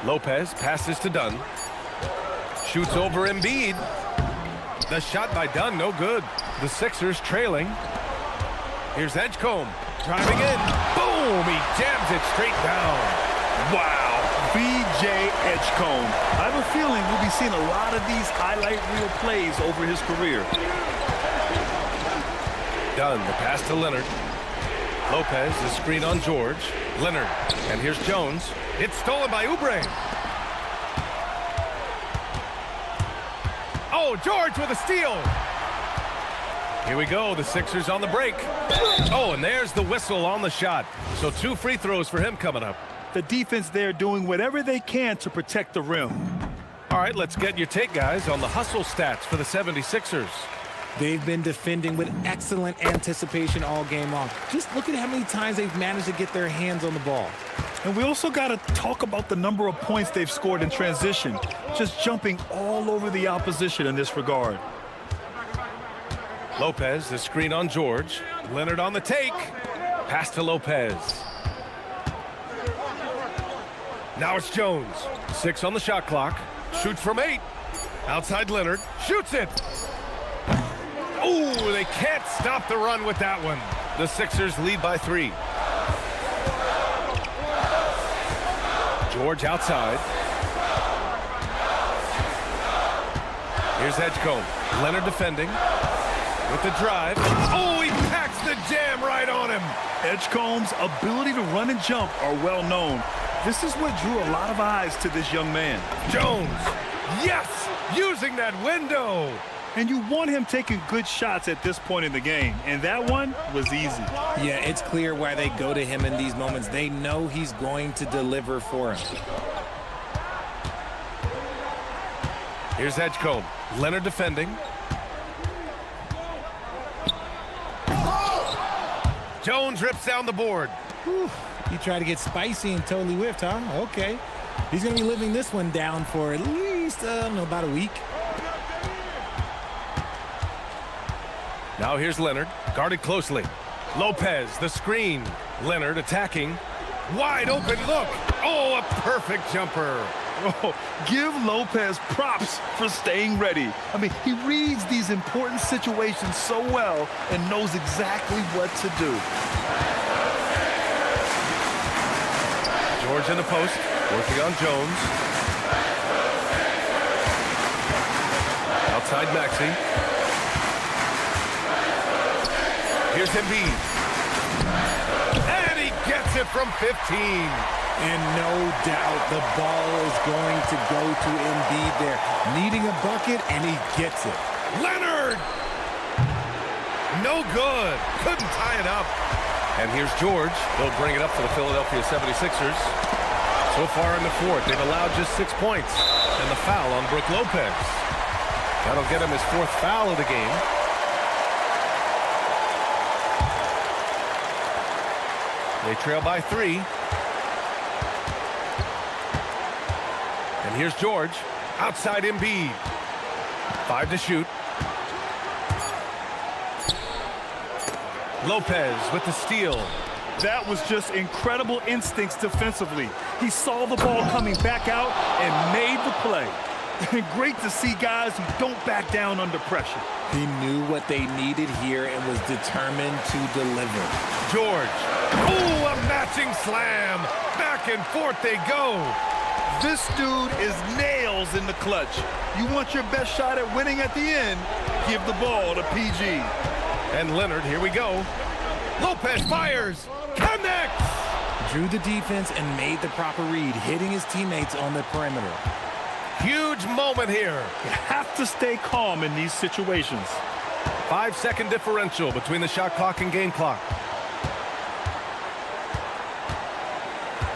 Lopez passes to Dunn. Shoots over Embiid. The shot by Dunn, no good. The Sixers trailing. Here's Edgecombe driving in. Boom! He jams it straight down. Wow, B.J. Edgecombe. I have a feeling we'll be seeing a lot of these highlight reel plays over his career. Dunn, the pass to Leonard. Lopez, the screen on George. Leonard, and here's Jones. It's stolen by Oubre. Oh, George with a steal. Here we go, the Sixers on the break. Oh, and there's the whistle on the shot. So 2 free throws for him coming up. The defense there doing whatever they can to protect the rim. All right, let's get your take, guys, on the hustle stats for the 76ers. They've been defending with excellent anticipation all game long. Just look at how many times they've managed to get their hands on the ball. And we also got to talk about the number of points they've scored in transition, just jumping all over the opposition in this regard. Lopez, the screen on George. Leonard on the take. Pass to Lopez. Now it's Jones. 6 on the shot clock. Shoots from 8. Outside Leonard. Shoots it. Oh, they can't stop the run with that one. The Sixers lead by 3. George outside. Here's Edgecombe. Leonard defending. With the drive. Oh, he packs the jam right on him. Edgecombe's ability to run and jump are well known. This is what drew a lot of eyes to this young man. Jones. Yes! Using that window. And you want him taking good shots at this point in the game. And that one was easy. Yeah, it's clear why they go to him in these moments. They know he's going to deliver for him. Here's Edgecombe. Leonard defending. Jones rips down the board. Whew. He tried to get spicy and totally whiffed, huh? Okay. He's going to be living this one down for at least, about a week. Now here's Leonard, guarded closely. Lopez, the screen. Leonard attacking. Wide open look. Oh, a perfect jumper. Oh, give Lopez props for staying ready. I mean, he reads these important situations so well and knows exactly what to do. George in the post, working on Jones. Outside Maxey. Here's Embiid. And he gets it from 15. And no doubt the ball is going to go to Embiid there. Needing a bucket, and he gets it. Leonard! No good. Couldn't tie it up. And here's George. They'll bring it up for the Philadelphia 76ers. So far in the fourth, they've allowed just 6 points. And the foul on Brook Lopez. That'll get him his 4th foul of the game. They trail by 3. And here's George. Outside Embiid. 5 to shoot. Lopez with the steal. That was just incredible instincts defensively. He saw the ball coming back out and made the play. Great to see guys who don't back down under pressure. He knew what they needed here and was determined to deliver. George. Ooh, a matching slam. Back and forth they go. This dude is nails in the clutch. You want your best shot at winning at the end, give the ball to PG. And Leonard, here we go. Lopez fires. Connects. Drew the defense and made the proper read, hitting his teammates on the perimeter. Huge moment here. You have to stay calm in these situations. 5-second differential between the shot clock and game clock.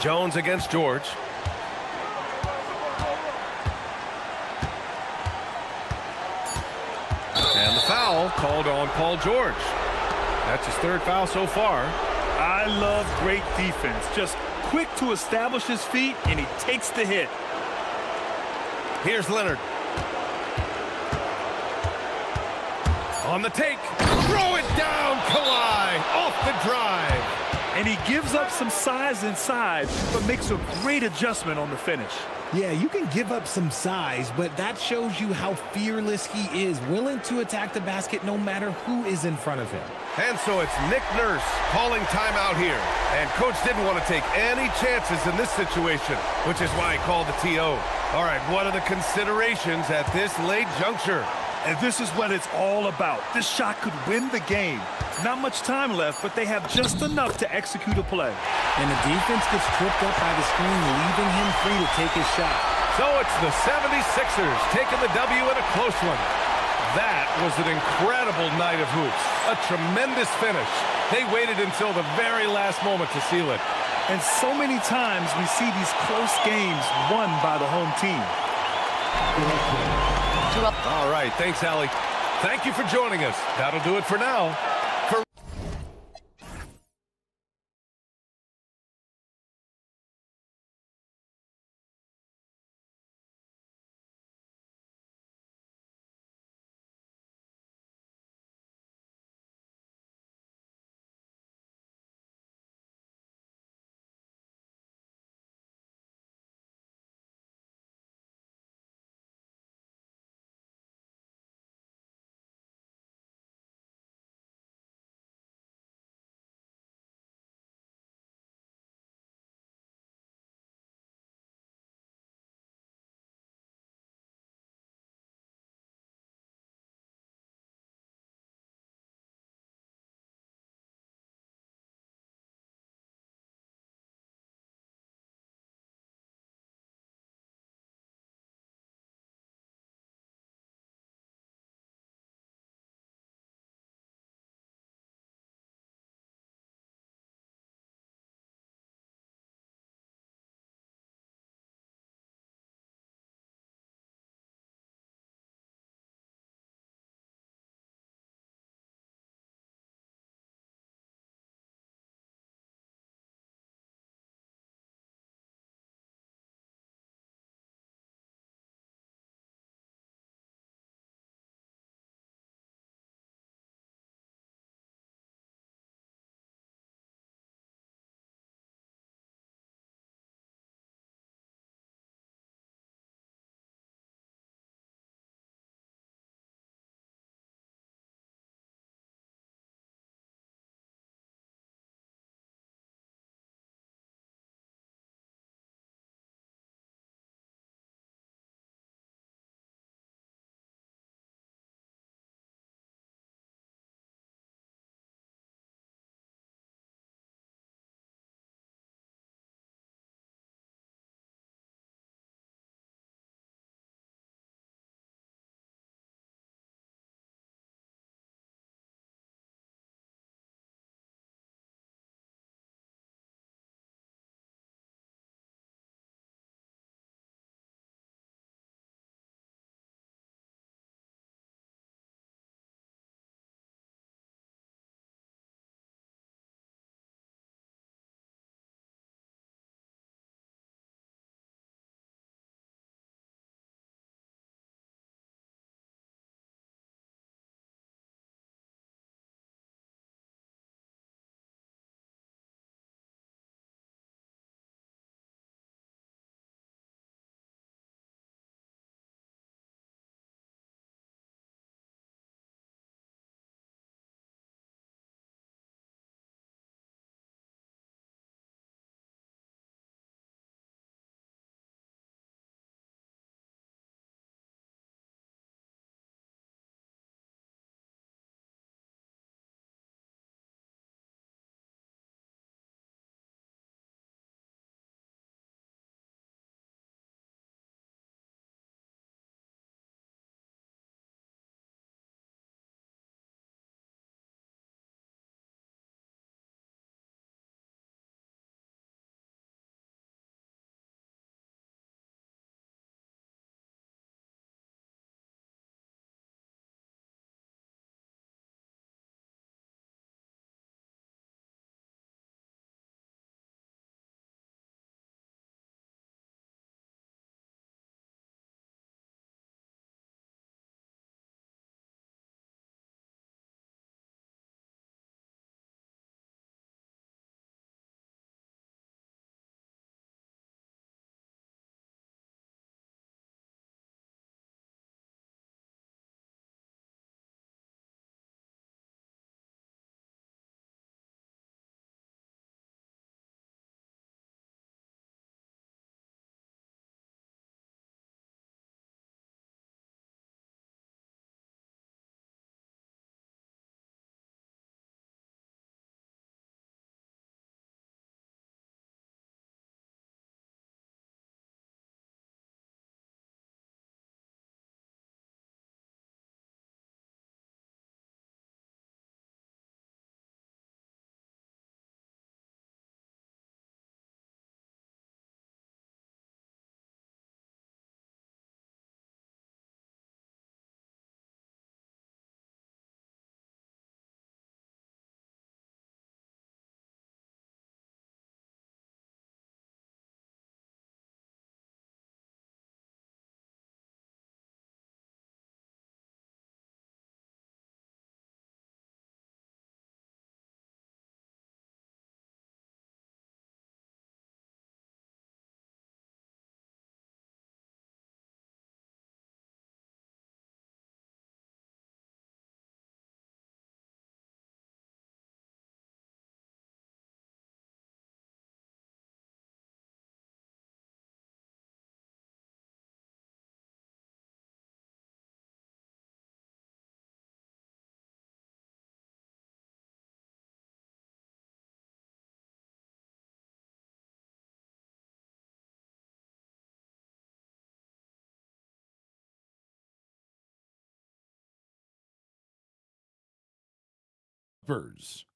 Jones against George. And the foul called on Paul George. That's his 3rd foul so far. I love great defense. Just quick to establish his feet, and he takes the hit. Here's Leonard. On the take. Throw it down, Kawhi. Off the drive. And he gives up some size inside, but makes a great adjustment on the finish. Yeah, you can give up some size, but that shows you how fearless he is, willing to attack the basket no matter who is in front of him. And so it's Nick Nurse calling timeout here. And coach didn't want to take any chances in this situation, which is why he called the TO. All right, what are the considerations at this late juncture? And this is what it's all about. This shot could win the game. Not much time left, but they have just enough to execute a play. And the defense gets tripped up by the screen, leaving him free to take his shot. So it's the 76ers taking the W in a close one. That was an incredible night of hoops. A tremendous finish. They waited until the very last moment to seal it. And so many times we see these close games won by the home team. All right, thanks, Allie. Thank you for joining us. That'll do it for now.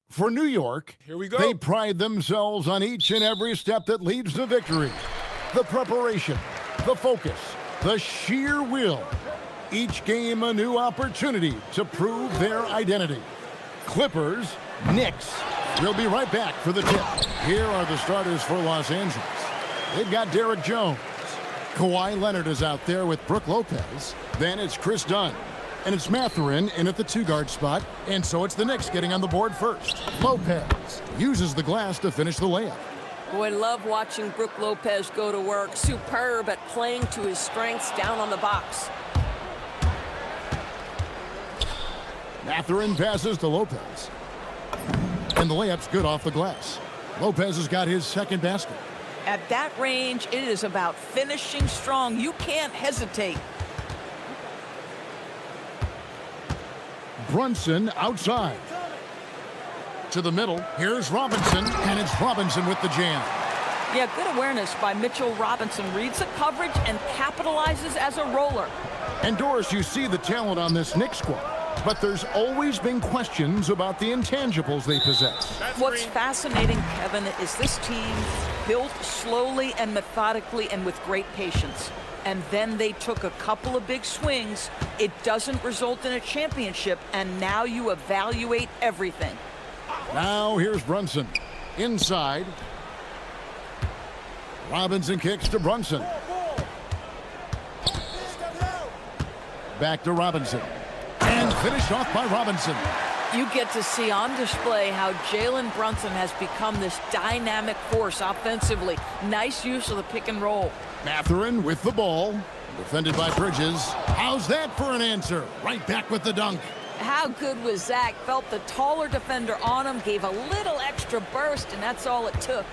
For New York, here we go. They pride themselves on each and every step that leads to victory. The preparation, the focus, the sheer will. Each game a new opportunity to prove their identity. Clippers, Knicks. We'll be right back for the tip. Here are the starters for Los Angeles. They've got Derek Jones. Kawhi Leonard is out there with Brook Lopez. Then it's Chris Dunn. And it's Mathurin in at the two-guard spot. And so it's the Knicks getting on the board first. Lopez uses the glass to finish the layup. Boy, love watching Brook Lopez go to work. Superb at playing to his strengths down on the box. Mathurin passes to Lopez. And the layup's good off the glass. Lopez has got his second basket. At that range, it is about finishing strong. You can't hesitate. Brunson outside. To the middle. Here's Robinson, and it's Robinson with the jam. Yeah, good awareness by Mitchell Robinson. Reads the coverage and capitalizes as a roller. And Doris, you see the talent on this Knicks squad, but there's always been questions about the intangibles they possess. What's fascinating, Kevin, is this team built slowly and methodically and with great patience. And then they took a couple of big swings. It doesn't result in a championship, and now you evaluate everything. Now here's Brunson. Inside. Robinson kicks to Brunson. Back to Robinson. And finished off by Robinson. You get to see on display how Jalen Brunson has become this dynamic force offensively. Nice use of the pick and roll. Mathurin with the ball. Defended by Bridges. How's that for an answer? Right back with the dunk. How good was Zach? Felt the taller defender on him, gave a little extra burst, and that's all it took.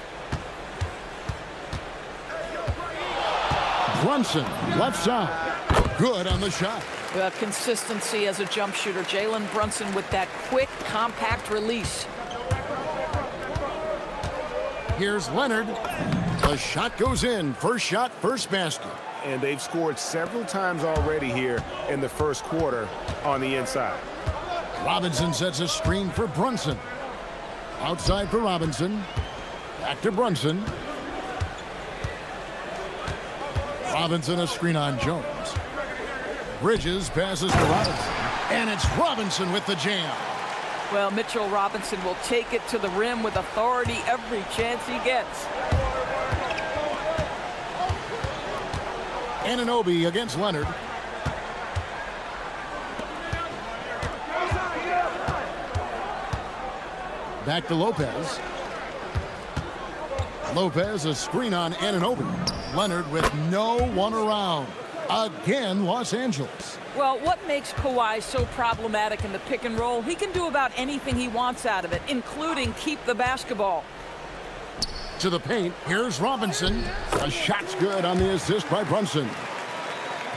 Brunson, left side. Good on the shot. Well, consistency as a jump shooter. Jalen Brunson with that quick, compact release. Here's Leonard. The shot goes in. First shot, first basket. And they've scored several times already here in the first quarter on the inside. Robinson sets a screen for Brunson. Outside for Robinson. Back to Brunson. Robinson a screen on Jones. Bridges passes to Robinson. And it's Robinson with the jam. Well, Mitchell Robinson will take it to the rim with authority every chance he gets. Anunoby against Leonard. Back to Lopez. Lopez a screen on Anunoby. Leonard with no one around. Again, Los Angeles. Well, what makes Kawhi so problematic in the pick and roll? He can do about anything he wants out of it, including keep the basketball. To the paint, here's Robinson. A shot's good on the assist by Brunson.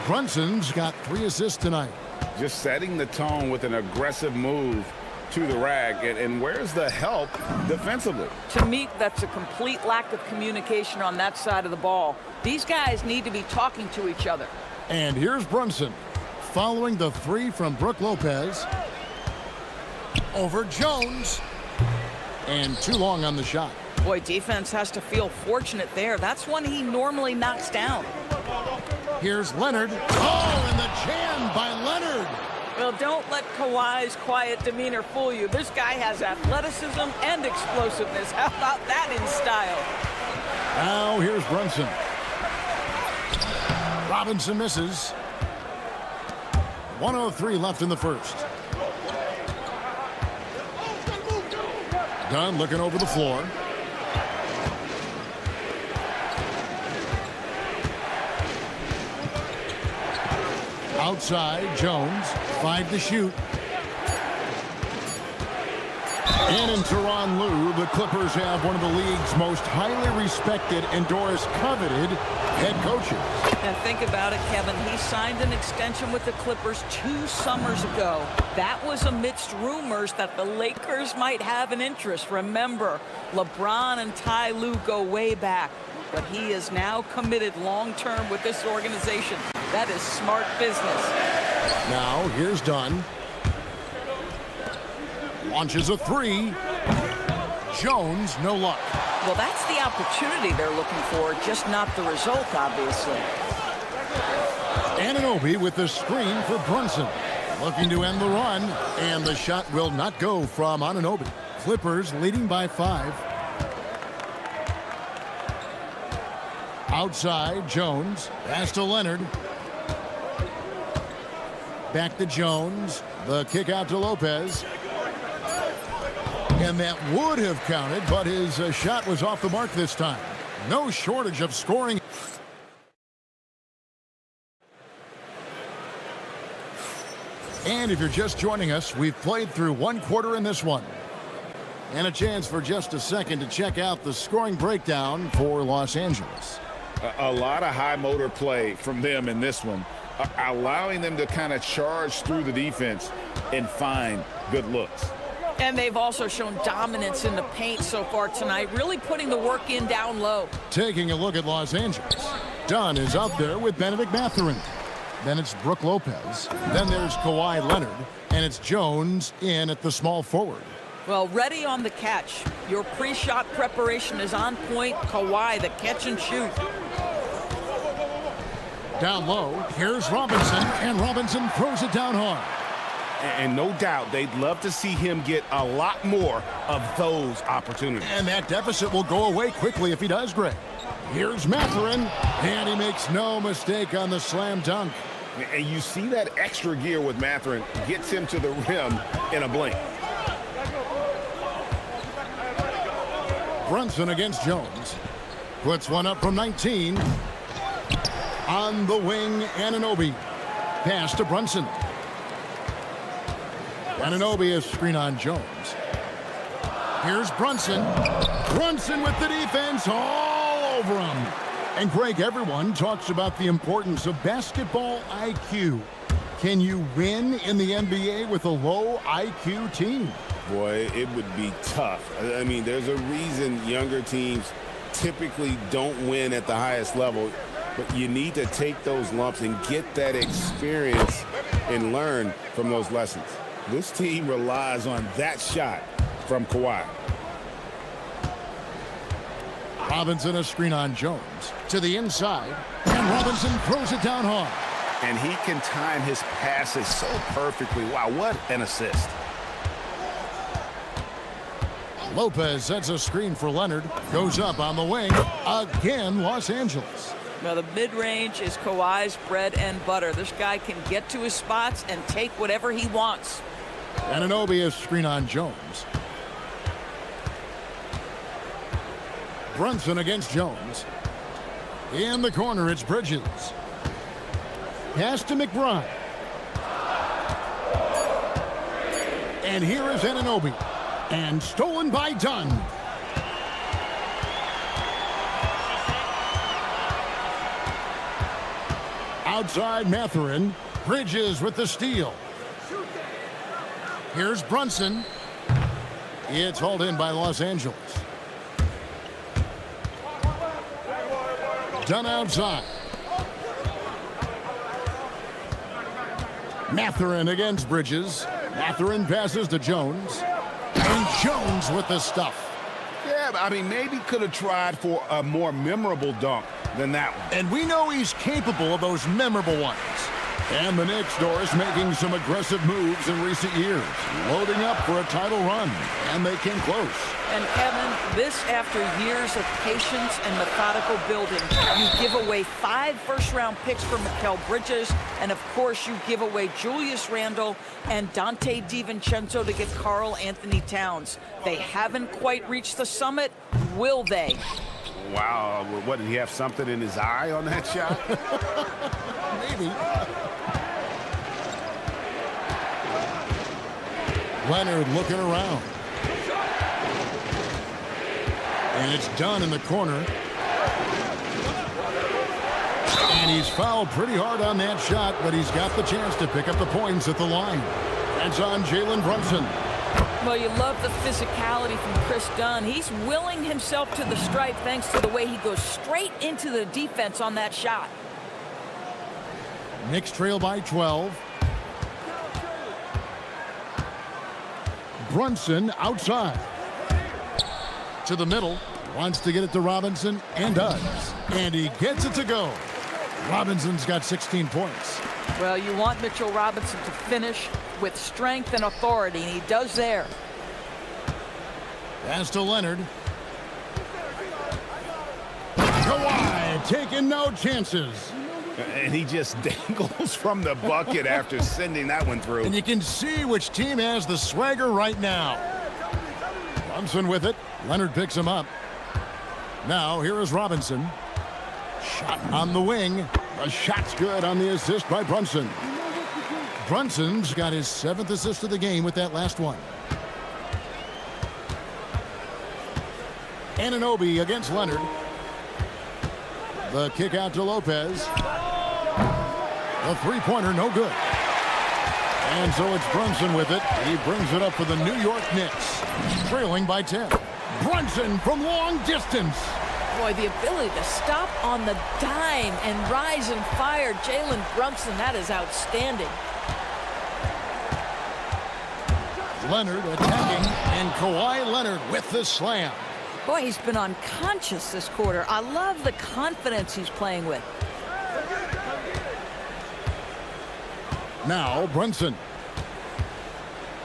Brunson's got 3 assists tonight. Just setting the tone with an aggressive move to the rack. And where's the help defensively? To me, that's a complete lack of communication on that side of the ball. These guys need to be talking to each other. And here's Brunson following the 3 from Brook Lopez. Over Jones. And too long on the shot. Boy, defense has to feel fortunate there. That's one he normally knocks down. Here's Leonard. Oh, and the jam by Leonard. Well, don't let Kawhi's quiet demeanor fool you. This guy has athleticism and explosiveness. How about that in style? Now here's Brunson. Robinson misses. 1:03 left in the first. Dunn looking over the floor. Outside, Jones. 5 to shoot. And in Tyronn Lue, the Clippers have one of the league's most highly respected and Doris coveted head coaches. And think about it, Kevin. He signed an extension with the Clippers 2 summers ago. That was amidst rumors that the Lakers might have an interest. Remember, LeBron and Ty Lue go way back. But he is now committed long-term with this organization. That is smart business. Now, here's Dunn. Launches a three. Jones, no luck. Well, that's the opportunity they're looking for, just not the result, obviously. Anunoby with the screen for Brunson. Looking to end the run, and the shot will not go from Anunoby. Clippers leading by 5. Outside, Jones. Pass to Leonard. Back to Jones. The kick out to Lopez. And that would have counted, but his shot was off the mark this time. No shortage of scoring. And if you're just joining us, we've played through 1 quarter in this one. And a chance for just a second to check out the scoring breakdown for Los Angeles. A lot of high motor play from them in this one, allowing them to kind of charge through the defense and find good looks. And they've also shown dominance in the paint so far tonight, really putting the work in down low. Taking a look at Los Angeles. Dunn is out there with Benedict Mathurin. Then it's Brook Lopez. Then there's Kawhi Leonard. And it's Jones in at the small forward. Well, ready on the catch. Your pre-shot preparation is on point. Kawhi, the catch and shoot. Down low, here's Robinson. And Robinson throws it down hard. And no doubt they'd love to see him get a lot more of those opportunities. And that deficit will go away quickly if he does, Greg. Here's Mathurin, and he makes no mistake on the slam dunk. And you see that extra gear with Mathurin, gets him to the rim in a blink. Brunson against Jones. Puts one up from 19. On the wing, Anunoby. Pass to Brunson. Anunoby is screen on Jones. Here's Brunson. Brunson with the defense all over him. And Greg, everyone talks about the importance of basketball IQ. Can you win in the NBA with a low IQ team? Boy, it would be tough. I mean, there's a reason younger teams typically don't win at the highest level, but you need to take those lumps and get that experience and learn from those lessons. This team relies on that shot from Kawhi. Robinson a screen on Jones. To the inside, and Robinson throws it down hard. And he can time his passes so perfectly. Wow, what an assist. Lopez sets a screen for Leonard. Goes up on the wing. Again, Los Angeles. Now, the mid-range is Kawhi's bread and butter. This guy can get to his spots and take whatever he wants. Anunoby is screen on Jones. Brunson against Jones. In the corner, it's Bridges. Pass to McBride. And here is Anunoby. And stolen by Dunn. Outside Mathurin. Bridges with the steal. Here's Brunson. It's hauled in by Los Angeles. Dunn outside. Mathurin against Bridges. Mathurin passes to Jones. And Jones with the stuff. Yeah, I mean, maybe could have tried for a more memorable dunk than that one. And we know he's capable of those memorable ones. And the Knicks, Doris, making some aggressive moves in recent years. Loading up for a title run. And they came close. And Kevin, this after years of patience and methodical building. You give away 5 first-round picks for Mikal Bridges. And, of course, you give away Julius Randle and Dante DiVincenzo to get Karl Anthony Towns. They haven't quite reached the summit. Will they? Wow. What, did he have something in his eye on that shot? Maybe. Leonard looking around. And it's done in the corner. And he's fouled pretty hard on that shot, but he's got the chance to pick up the points at the line. That's on Jalen Brunson. Well, you love the physicality from Chris Dunn. He's willing himself to the stripe thanks to the way he goes straight into the defense on that shot. Knicks trail by 12. Brunson outside. To the middle. Wants to get it to Robinson and does. And he gets it to go. Robinson's got 16 points. Well, you want Mitchell Robinson to finish with strength and authority, and he does there. Pass to Leonard. Kawhi taking no chances. And he just dangles from the bucket after sending that one through. And you can see which team has the swagger right now. Brunson with it. Leonard picks him up. Now, here is Robinson. Shot on the wing. A shot's good on the assist by Brunson. Brunson's got his 7th assist of the game with that last one. Anunoby against Leonard. The kick out to Lopez. The three-pointer, no good. And so it's Brunson with it. He brings it up for the New York Knicks, trailing by 10. Brunson from long distance. Boy, the ability to stop on the dime and rise and fire. Jalen Brunson, that is outstanding. Leonard attacking, and Kawhi Leonard with the slam. Boy, he's been unconscious this quarter. I love the confidence he's playing with. Now Brunson.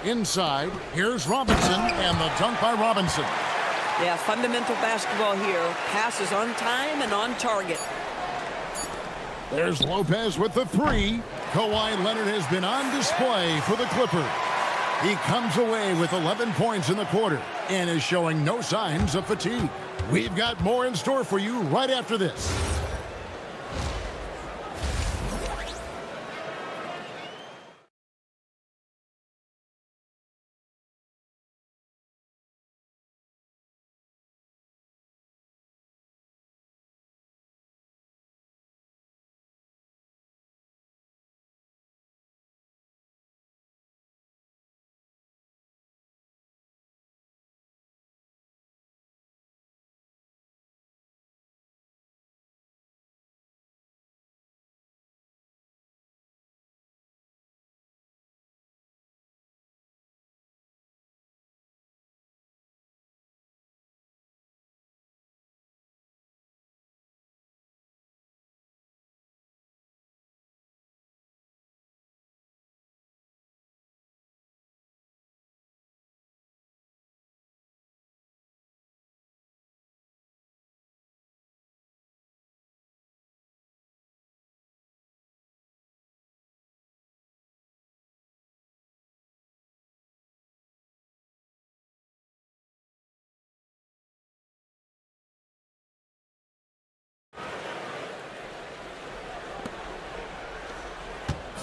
Inside, here's Robinson, and the dunk by Robinson. Yeah, fundamental basketball here. Passes on time and on target. There's Lopez with the three. Kawhi Leonard has been on display for the Clippers. He comes away with 11 points in the quarter and is showing no signs of fatigue. We've got more in store for you right after this.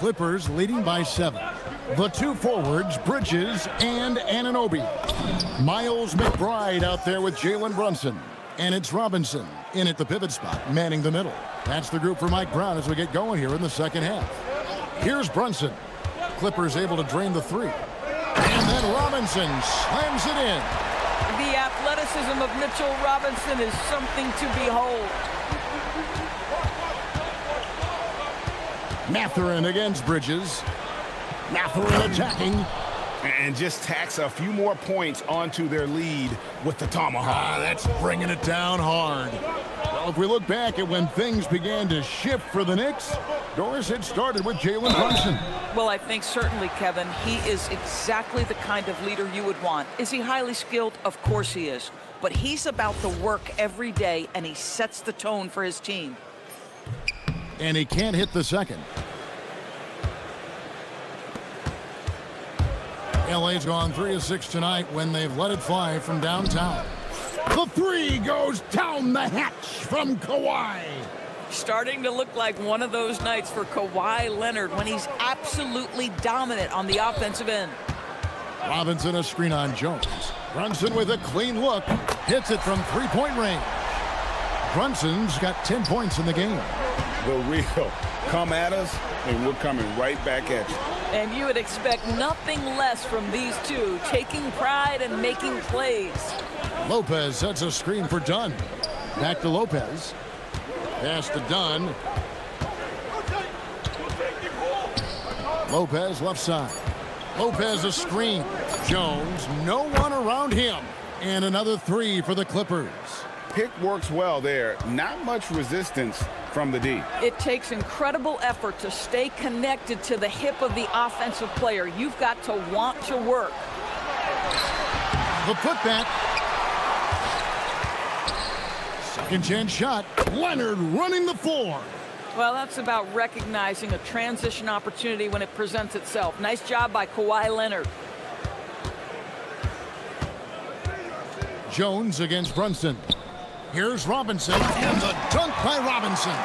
Clippers leading by 7. The two forwards, Bridges and Anunoby. Miles McBride out there with Jalen Brunson. And it's Robinson in at the pivot spot, manning the middle. That's the group for Mike Brown as we get going here in the second half. Here's Brunson. Clippers able to drain the three. And then Robinson slams it in. The athleticism of Mitchell Robinson is something to behold. Mathurin against Bridges. Mathurin attacking. And just tacks a few more points onto their lead with the tomahawk. That's bringing it down hard. Well, if we look back at when things began to shift for the Knicks, Doris, it started with Jalen Brunson. Well, I think certainly, Kevin, he is exactly the kind of leader you would want. Is he highly skilled? Of course he is. But he's about the work every day, and he sets the tone for his team. And he can't hit the second. LA's gone 3 of 6 tonight when they've let it fly from downtown. The three goes down the hatch from Kawhi. Starting to look like one of those nights for Kawhi Leonard when he's absolutely dominant on the offensive end. Robinson a screen on Jones. Brunson with a clean look. Hits it from three-point range. Brunson's got 10 points in the game. The real. Come at us, and we're coming right back at you. And you would expect nothing less from these two, taking pride and making plays. Lopez sets a screen for Dunn. Back to Lopez. Pass to Dunn. Lopez left side. Lopez a screen. Jones, no one around him. And another three for the Clippers. Pick works well there. Not much resistance from the D. It takes incredible effort to stay connected to the hip of the offensive player. You've got to want to work. The putback. Second chance shot. Leonard running the floor. Well, that's about recognizing a transition opportunity when it presents itself. Nice job by Kawhi Leonard. Jones against Brunson. Here's Robinson, and the dunk by Robinson.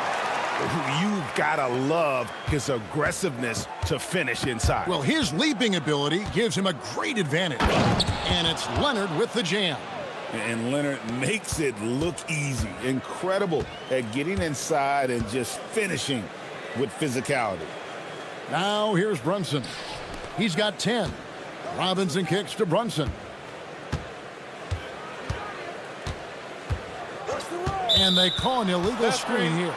You've got to love his aggressiveness to finish inside. Well, his leaping ability gives him a great advantage. And it's Leonard with the jam. And Leonard makes it look easy. Incredible at getting inside and just finishing with physicality. Now here's Brunson. He's got 10. Robinson kicks to Brunson. And they call an illegal screen here.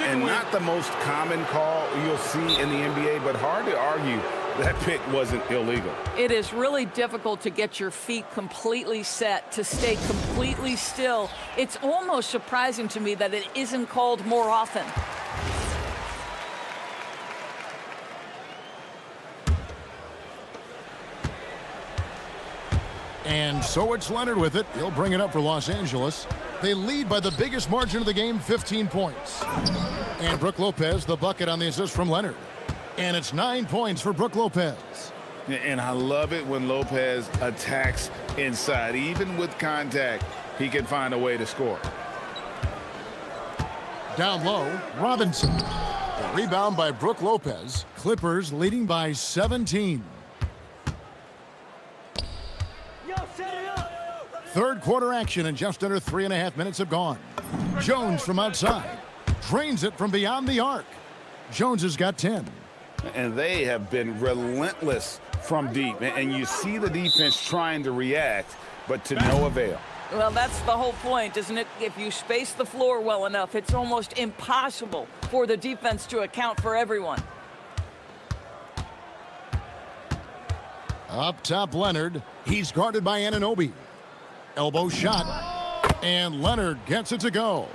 And not the most common call you'll see in the NBA, but hard to argue that pick wasn't illegal. It is really difficult to get your feet completely set, to stay completely still. It's almost surprising to me that it isn't called more often. And so it's Leonard with it. He'll bring it up for Los Angeles. They lead by the biggest margin of the game, 15 points. And Brook Lopez, the bucket on the assist from Leonard. And it's 9 points for Brook Lopez. And I love it when Lopez attacks inside. Even with contact, he can find a way to score. Down low, Robinson. The rebound by Brook Lopez. Clippers leading by 17. Third quarter action, and just under 3.5 minutes have gone. Jones from outside. Drains it from beyond the arc. Jones has got 10. And they have been relentless from deep. And you see the defense trying to react, but to no avail. Well, that's the whole point, isn't it? If you space the floor well enough, it's almost impossible for the defense to account for everyone. Up top, Leonard. He's guarded by Anunoby. Elbow shot. And Leonard gets it to go.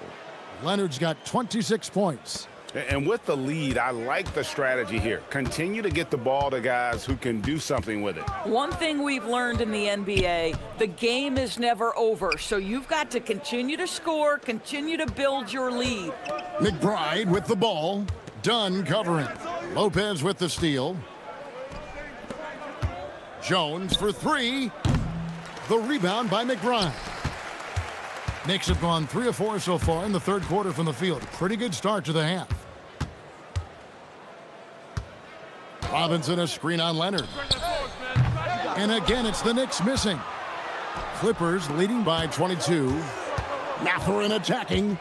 Leonard's got 26 points. And with the lead, I like the strategy here. Continue to get the ball to guys who can do something with it. One thing we've learned in the NBA, the game is never over. So you've got to continue to score, continue to build your lead. McBride with the ball. Dunn covering. Lopez with the steal. Jones for three. The rebound by McBride. Knicks have gone 3 of 4 so far in the third quarter from the field. Pretty good start to the half. Robinson a screen on Leonard. And again, it's the Knicks missing. Clippers leading by 22. Mathurin attacking.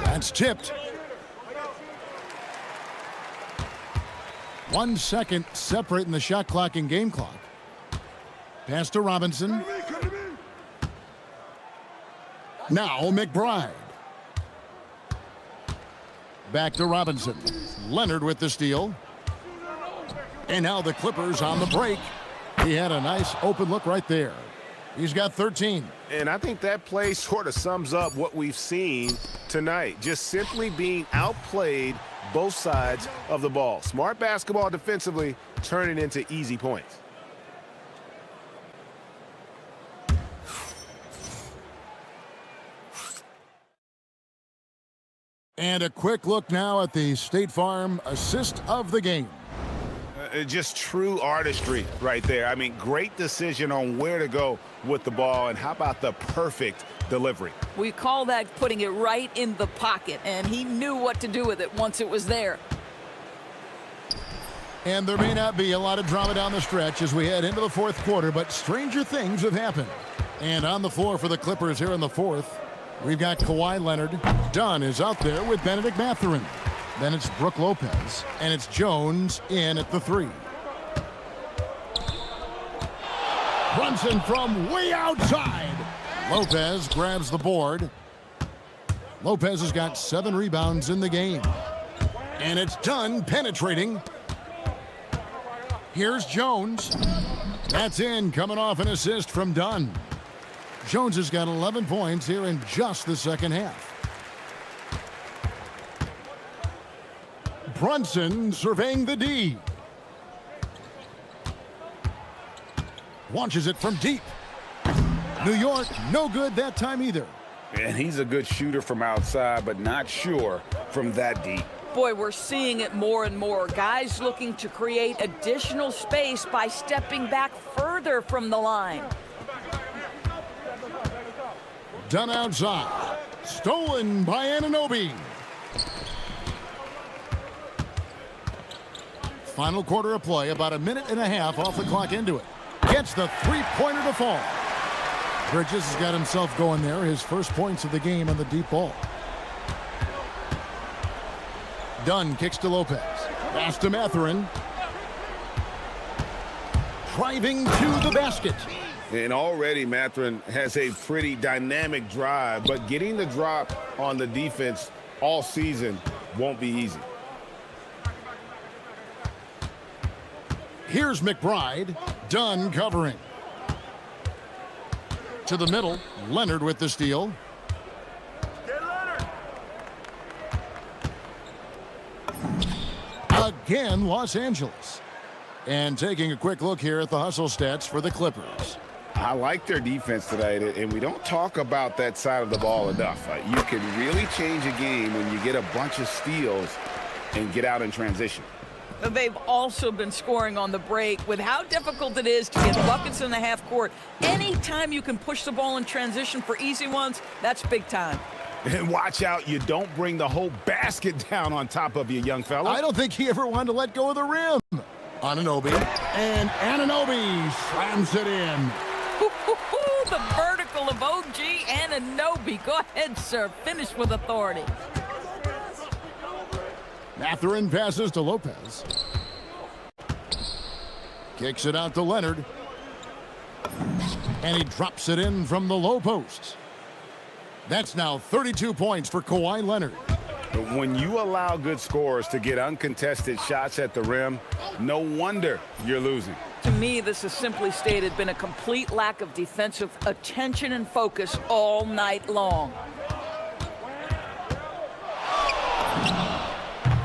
That's tipped. 1 second separating the shot clock and game clock. Pass to Robinson. Now McBride. Back to Robinson. Leonard with the steal. And now the Clippers on the break. He had a nice open look right there. He's got 13. And I think that play sort of sums up what we've seen tonight. Just simply being outplayed both sides of the ball. Smart basketball defensively, turning into easy points. And a quick look now at the State Farm assist of the game. Just true artistry right there. I mean, great decision on where to go with the ball, and how about the perfect delivery? We call that putting it right in the pocket, and he knew what to do with it once it was there. And there may not be a lot of drama down the stretch as we head into the fourth quarter, but stranger things have happened. And on the floor for the Clippers here in the fourth, we've got Kawhi Leonard. Dunn is out there with Benedict Mathurin. Then it's Brook Lopez, and it's Jones in at the 3. Brunson from way outside. Lopez grabs the board. Lopez has got 7 rebounds in the game. And it's Dunn penetrating. Here's Jones. That's in, coming off an assist from Dunn. Jones has got 11 points here in just the second half. Brunson surveying the D. Launches it from deep. New York, no good that time either. And he's a good shooter from outside, but not sure from that deep. Boy, we're seeing it more and more. Guys looking to create additional space by stepping back further from the line. Done outside. Stolen by Anunoby. Final quarter of play, about a minute and a half off the clock into it. Gets the three-pointer to fall. Bridges has got himself going there. His first points of the game on the deep ball. Dunn kicks to Lopez. Pass to Mathurin. Driving to the basket. And already Mathurin has a pretty dynamic drive, but getting the drop on the defense all season won't be easy. Here's McBride. Dunn covering. To the middle. Leonard with the steal. Again, Los Angeles. And taking a quick look here at the hustle stats for the Clippers. I like their defense tonight, and we don't talk about that side of the ball enough. You can really change a game when you get a bunch of steals and get out in transition. They've also been scoring on the break. With how difficult it is to get buckets in the half court, anytime you can push the ball in transition for easy ones, that's big time. And watch out, you don't bring the whole basket down on top of you, young fella. I don't think he ever wanted to let go of the rim. Anunoby. And Anunoby slams it in. The vertical of OG Anunoby. Go ahead, sir. Finish with authority. Mathurin passes to Lopez. Kicks it out to Leonard. And he drops it in from the low post. That's now 32 points for Kawhi Leonard. But when you allow good scorers to get uncontested shots at the rim, no wonder you're losing. To me, this has simply stated been a complete lack of defensive attention and focus all night long.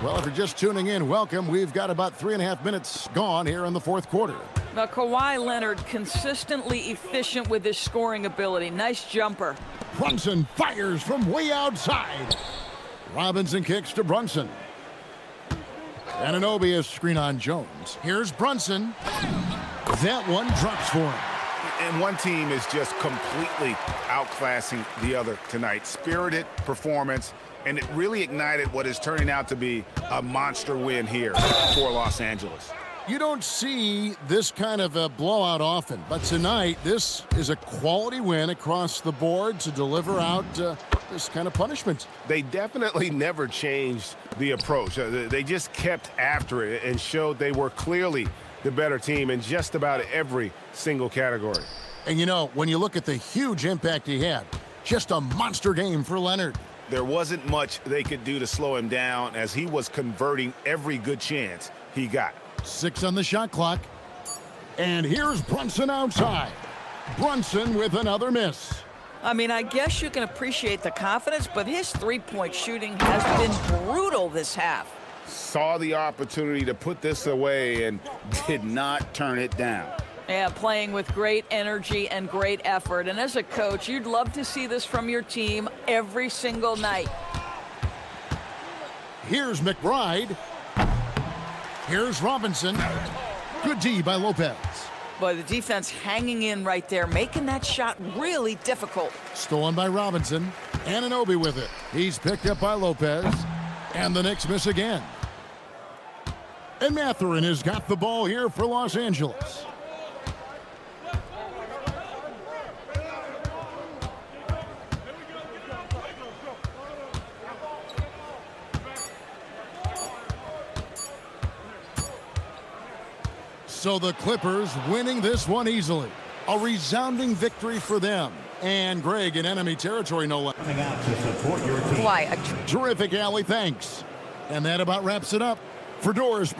Well, if you're just tuning in, welcome. We've got about 3.5 minutes gone here in the fourth quarter. Now, Kawhi Leonard consistently efficient with his scoring ability. Nice jumper. Brunson fires from way outside. Robinson kicks to Brunson. Anunoby is screen on Jones. Here's Brunson. That one drops for him. And one team is just completely outclassing the other tonight. Spirited performance, and it really ignited what is turning out to be a monster win here for Los Angeles. You don't see this kind of a blowout often, but tonight this is a quality win across the board to deliver out this kind of punishment. They definitely never changed the approach. They just kept after it and showed they were clearly the better team in just about every single category. And you know, when you look at the huge impact he had, just a monster game for Leonard. There wasn't much they could do to slow him down as he was converting every good chance he got. 6 on the shot clock. And here's Brunson outside. Brunson with another miss. I mean, I guess you can appreciate the confidence, but his three-point shooting has been brutal this half. Saw the opportunity to put this away and did not turn it down. Yeah, playing with great energy and great effort. And as a coach, you'd love to see this from your team every single night. Here's McBride. Here's Robinson. Good D by Lopez. Boy, the defense hanging in right there, making that shot really difficult. Stolen by Robinson. Anunoby with it. He's picked up by Lopez. And the Knicks miss again. And Mathurin has got the ball here for Los Angeles. So the Clippers winning this one easily. A resounding victory for them. And Greg in enemy territory, no less. Why? Terrific, Allie. Thanks. And that about wraps it up for Doors.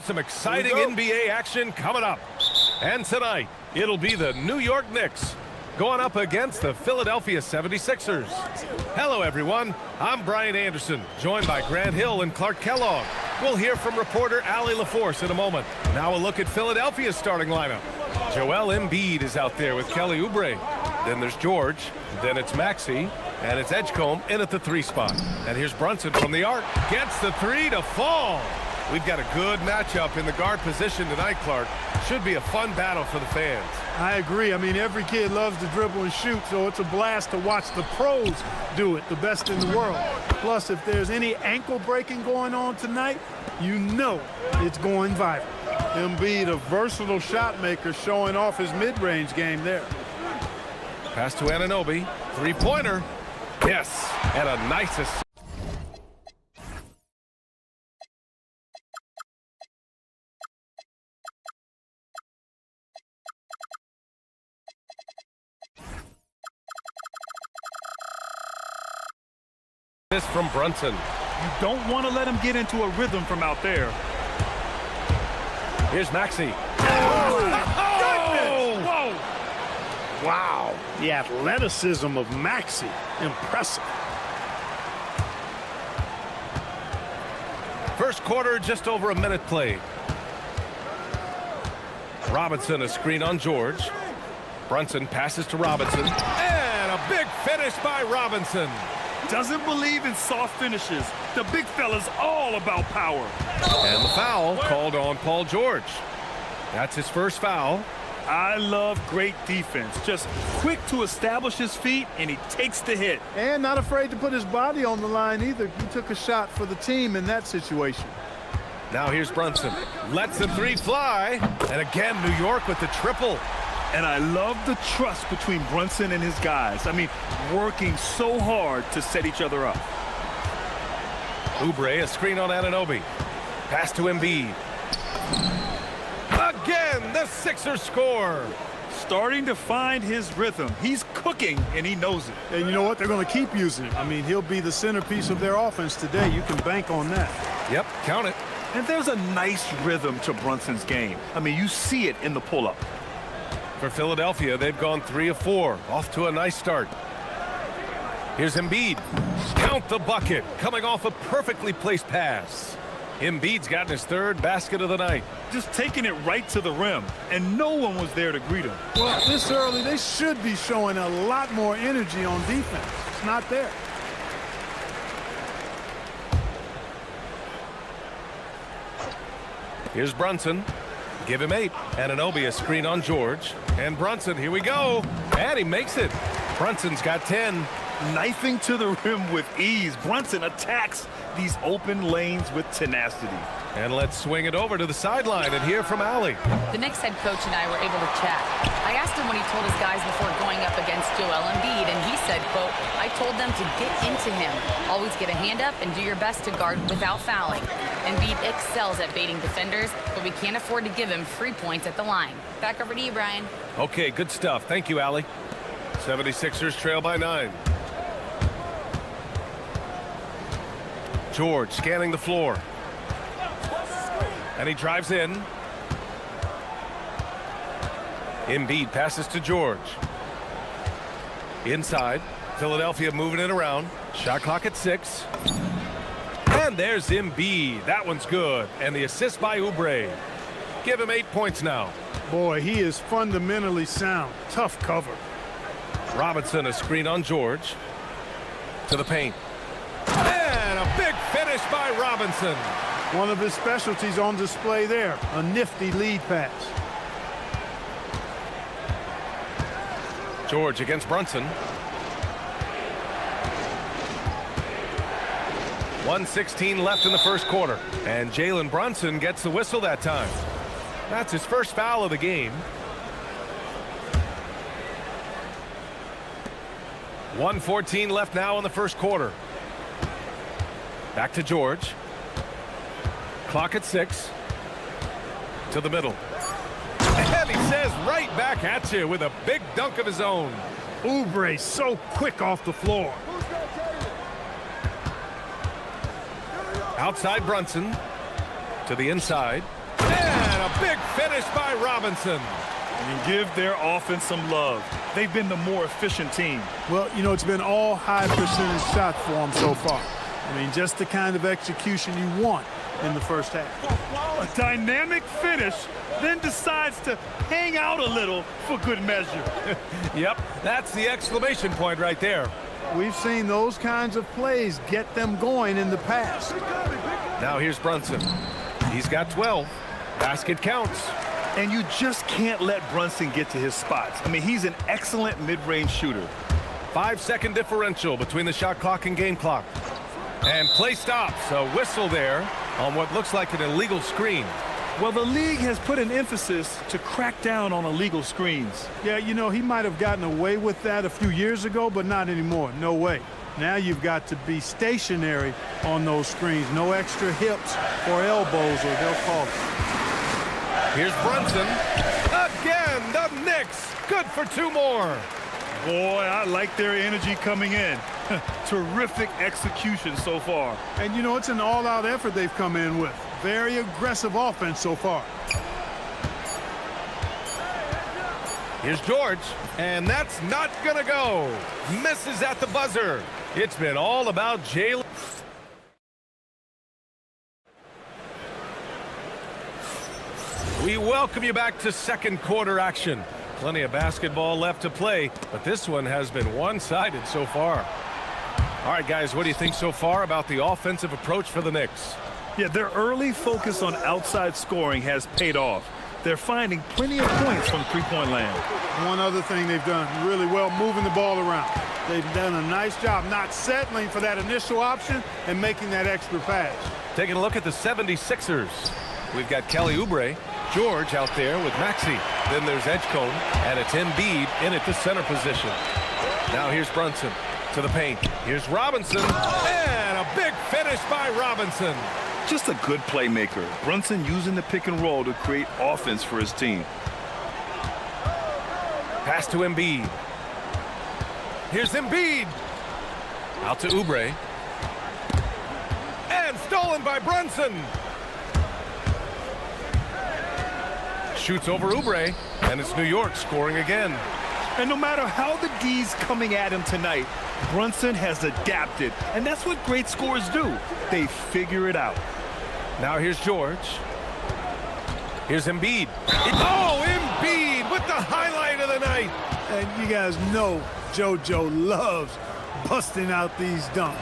Some exciting NBA action coming up. And tonight, it'll be the New York Knicks going up against the Philadelphia 76ers. Hello, everyone. I'm Brian Anderson, joined by Grant Hill and Clark Kellogg. We'll hear from reporter Allie LaForce in a moment. Now a look at Philadelphia's starting lineup. Joel Embiid is out there with Kelly Oubre. Then there's George. Then it's Maxey. And it's Edgecombe in at the 3 spot. And here's Brunson from the arc. Gets the 3 to fall. We've got a good matchup in the guard position tonight, Clark. Should be a fun battle for the fans. I agree. I mean, every kid loves to dribble and shoot, so it's a blast to watch the pros do it, the best in the world. Plus, if there's any ankle breaking going on tonight, you know it's going viral. Embiid, a versatile shot maker, showing off his mid-range game there. Pass to Anunoby. 3-pointer. Yes, and a nice assist. This from Brunson. You don't want to let him get into a rhythm from out there. Here's Maxey. Oh! Whoa! Wow, the athleticism of Maxey, impressive. First quarter, just over a minute played. Robinson, a screen on George. Brunson passes to Robinson. And a big finish by Robinson. Doesn't believe in soft finishes. The big fella's all about power. And the foul called on Paul George. That's his first foul. I love great defense. Just quick to establish his feet, and he takes the hit. And not afraid to put his body on the line either. He took a shot for the team in that situation. Now here's Brunson. Lets the 3 fly. And again, New York with the triple. And I love the trust between Brunson and his guys. I mean, working so hard to set each other up. Oubre, a screen on Anunoby. Pass to Embiid. Again, the Sixers score. Starting to find his rhythm. He's cooking, and he knows it. And you know what? They're going to keep using him. I mean, he'll be the centerpiece of their offense today. You can bank on that. Yep, count it. And there's a nice rhythm to Brunson's game. I mean, you see it in the pull-up. For Philadelphia, they've gone 3 of 4. Off to a nice start. Here's Embiid. Count the bucket. Coming off a perfectly placed pass. Embiid's gotten his 3rd basket of the night. Just taking it right to the rim, and no one was there to greet him. Well, this early, they should be showing a lot more energy on defense. It's not there. Here's Brunson. Give him 8. Anunoby, a screen on George. And Brunson, here we go. And he makes it. Brunson's got 10. Knifing to the rim with ease. Brunson attacks these open lanes with tenacity. And let's swing it over to the sideline and hear from Allie. The Knicks head coach and I were able to chat. I asked him what he told his guys before going up against Joel Embiid, and he said, quote, I told them to get into him. Always get a hand up and do your best to guard without fouling. Embiid excels at baiting defenders, but we can't afford to give him free points at the line. Back over to you, Brian. Okay, good stuff. Thank you, Allie. 76ers trail by 9. George scanning the floor. And he drives in. Embiid passes to George. Inside. Philadelphia moving it around. Shot clock at 6. And there's Embiid. That one's good. And the assist by Oubre. Give him 8 points now. Boy, he is fundamentally sound. Tough cover. Robinson, a screen on George. To the paint. And a big finish by Robinson. One of his specialties on display there. A nifty lead pass. George against Brunson. 1:16 left in the first quarter. And Jalen Brunson gets the whistle that time. That's his first foul of the game. 1:14 left now in the first quarter. Back to George. Clock at 6. To the middle. And he says right back at you with a big dunk of his own. Oubre so quick off the floor. Outside Brunson. To the inside. And a big finish by Robinson. And give their offense some love. They've been the more efficient team. Well, you know, it's been all high percentage shots for them so far. I mean, just the kind of execution you want in the first half. A dynamic finish, then decides to hang out a little for good measure. Yep, that's the exclamation point right there. We've seen those kinds of plays get them going in the past. Now here's Brunson. He's got 12. Basket counts. And you just can't let Brunson get to his spots. I mean, he's an excellent mid-range shooter. 5-second differential between the shot clock and game clock. And play stops. A whistle there on what looks like an illegal screen. Well, the league has put an emphasis to crack down on illegal screens. Yeah, you know, he might have gotten away with that a few years ago, but not anymore. No way. Now you've got to be stationary on those screens. No extra hips or elbows, or they'll call it. Here's Brunson. Again, the Knicks. Good for 2 more. Boy, I like their energy coming in. Terrific execution so far. And, you know, it's an all-out effort they've come in with. Very aggressive offense so far. Here's George, and that's not gonna go. Misses at the buzzer. It's been all about Jalen. We welcome you back to second quarter action. Plenty of basketball left to play, but this one has been one-sided so far. All right, guys, what do you think so far about the offensive approach for the Knicks? Yeah, their early focus on outside scoring has paid off. They're finding plenty of points from three-point land. One other thing they've done really well, moving the ball around. They've done a nice job not settling for that initial option and making that extra pass. Taking a look at the 76ers. We've got Kelly Oubre, George out there with Maxey. Then there's Edgecombe, and it's Embiid in at the center position. Now here's Brunson to the paint. Here's Robinson, and a big finish by Robinson. Just a good playmaker. Brunson using the pick and roll to create offense for his team. Pass to Embiid. Here's Embiid. Out to Oubre. And stolen by Brunson. Shoots over Oubre, and it's New York scoring again. And no matter how the D's coming at him tonight, Brunson has adapted. And that's what great scorers do. They figure it out. Now here's George. Here's Embiid. Oh, Embiid with the highlight of the night. And you guys know JoJo loves busting out these dunks.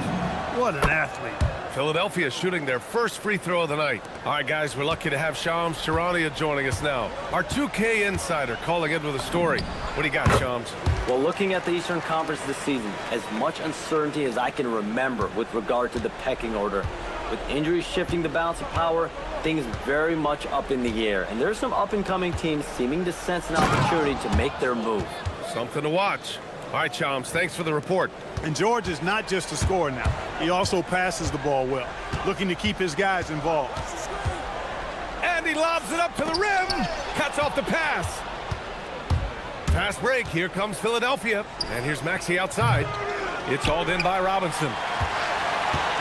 What an athlete. Philadelphia shooting their first free throw of the night. All right, guys, we're lucky to have Shams Charania joining us now. Our 2K insider calling in with a story. What do you got, Shams? Well, looking at the Eastern Conference this season, as much uncertainty as I can remember with regard to the pecking order. With injuries shifting the balance of power, things very much up in the air. And there's some up-and-coming teams seeming to sense an opportunity to make their move. Something to watch. All right, Shams, thanks for the report. And George is not just a scorer now. He also passes the ball well, looking to keep his guys involved. And he lobs it up to the rim. Cuts off the pass. Fast break. Here comes Philadelphia. And here's Maxey outside. It's hauled in by Robinson.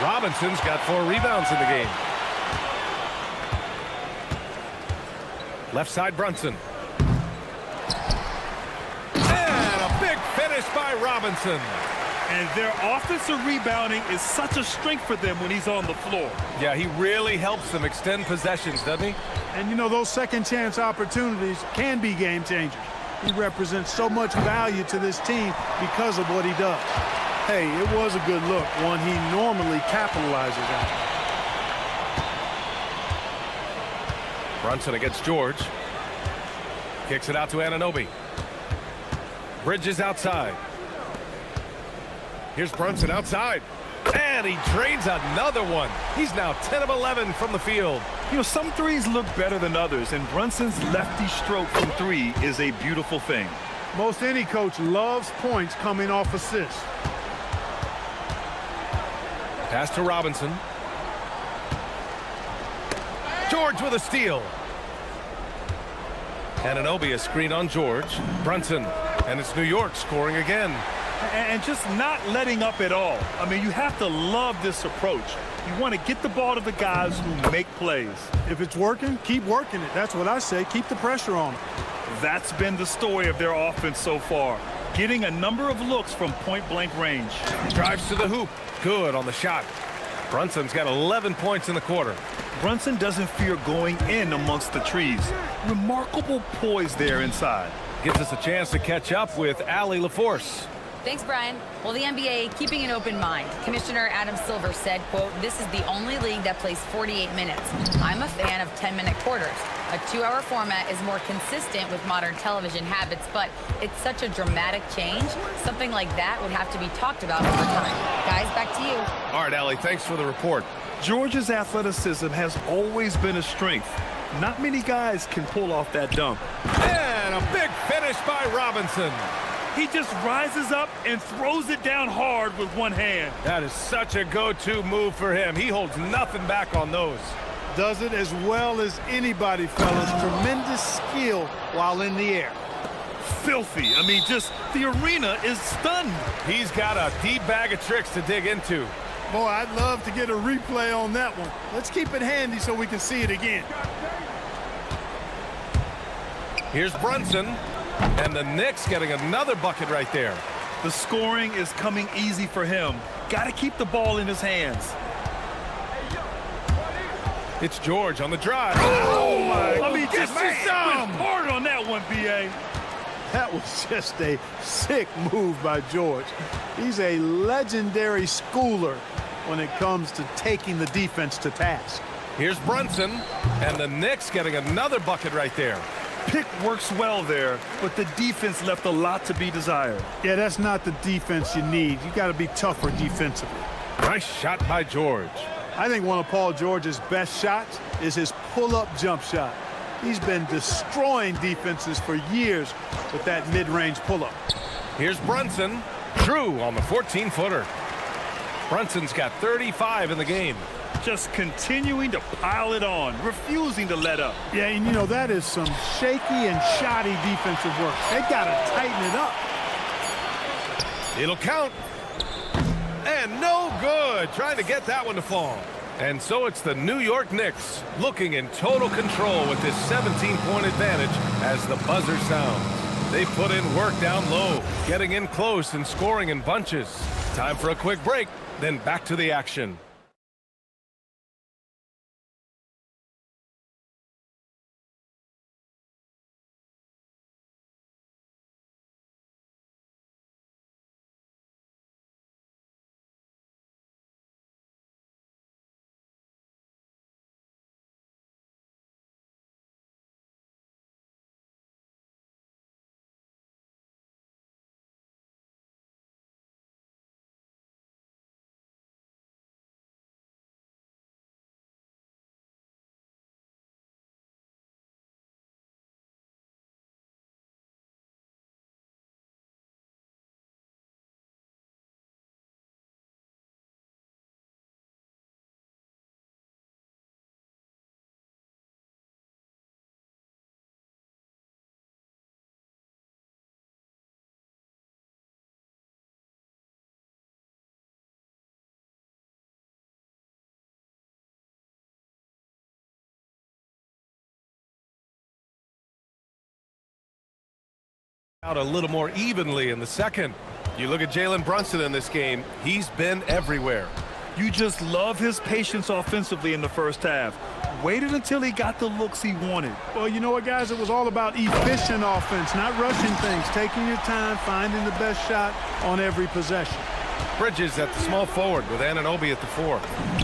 Robinson's got 4 rebounds in the game. Left side, Brunson. And a big finish by Robinson. And their offensive rebounding is such a strength for them when he's on the floor. Yeah, he really helps them extend possessions, doesn't he? And, you know, those second chance opportunities can be game changers. He represents so much value to this team because of what he does. Hey, it was a good look, one he normally capitalizes on. Brunson against George. Kicks it out to Anunoby. Bridges outside. Here's Brunson outside. And he drains another one. He's now 10 of 11 from the field. You know, some threes look better than others, and Brunson's lefty stroke from 3 is a beautiful thing. Most any coach loves points coming off assists. Pass to Robinson. George with a steal. Anunoby a screen on George. Brunson. And it's New York scoring again. and just not letting up at all. I mean, you have to love this approach. You want to get the ball to the guys who make plays. If it's working, keep working it. That's what I say. Keep the pressure on them. That's been the story of their offense so far, getting a number of looks from point-blank range. Drives to the hoop. Good on the shot. Brunson's got 11 points in the quarter. Brunson doesn't fear going in amongst the trees. Remarkable poise there inside. Gives us a chance to catch up with Allie LaForce. Thanks, Brian. Well, the NBA keeping an open mind. Commissioner Adam Silver said, quote, "This is the only league that plays 48 minutes. I'm a fan of 10-minute quarters. A 2-hour format is more consistent with modern television habits, but it's such a dramatic change. Something like that would have to be talked about over time." Guys, back to you. All right, Allie, thanks for the report. Georgia's athleticism has always been a strength. Not many guys can pull off that dunk. And a big finish by Robinson. He just rises up and throws it down hard with one hand. That is such a go-to move for him. He holds nothing back on those. Does it as well as anybody, fellas. Tremendous skill while in the air. Filthy. I mean, just the arena is stunned. He's got a deep bag of tricks to dig into. Boy, I'd love to get a replay on that one. Let's keep it handy so we can see it again. Here's Brunson, and the Knicks getting another bucket right there. The scoring is coming easy for him. Got to keep the ball in his hands. It's George on the drive. Oh, my. I mean, just hard on that one, B.A. That was just a sick move by George. He's a legendary schooler when it comes to taking the defense to task. Here's Brunson, and the Knicks getting another bucket right there. Pick works well there, but the defense left a lot to be desired. Yeah, that's not the defense you need. You got to be tougher defensively. Nice shot by George. I think one of Paul George's best shots is his pull-up jump shot. He's been destroying defenses for years with that mid-range pull-up. Here's Brunson. Drew on the 14-footer. Brunson's got 35 in the game. Just continuing to pile it on, refusing to let up. Yeah, and you know, that is some shaky and shoddy defensive work. They got to tighten it up. It'll count. And no good. Trying to get that one to fall. And so it's the New York Knicks looking in total control with this 17-point advantage as the buzzer sounds. They put in work down low, getting in close and scoring in bunches. Time for a quick break, then back to the action. Out a little more evenly in the second. You look at Jalen Brunson in this game, he's been everywhere. You just love his patience offensively in the first half. Waited until he got the looks he wanted. Well, you know what, guys? It was all about efficient offense, not rushing things, taking your time, finding the best shot on every possession. Bridges at the small forward with Anunoby at the 4.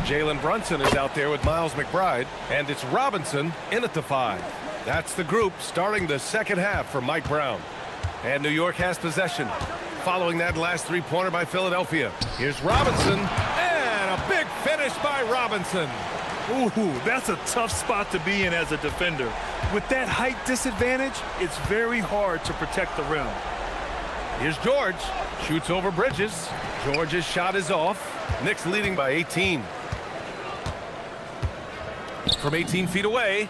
Jalen Brunson is out there with Miles McBride, and it's Robinson in at the 5. That's the group starting the second half for Mike Brown. And New York has possession. Following that last three-pointer by Philadelphia. Here's Robinson, and a big finish by Robinson. Ooh, that's a tough spot to be in as a defender. With that height disadvantage, it's very hard to protect the rim. Here's George, shoots over Bridges. George's shot is off. Knicks leading by 18. From 18 feet away,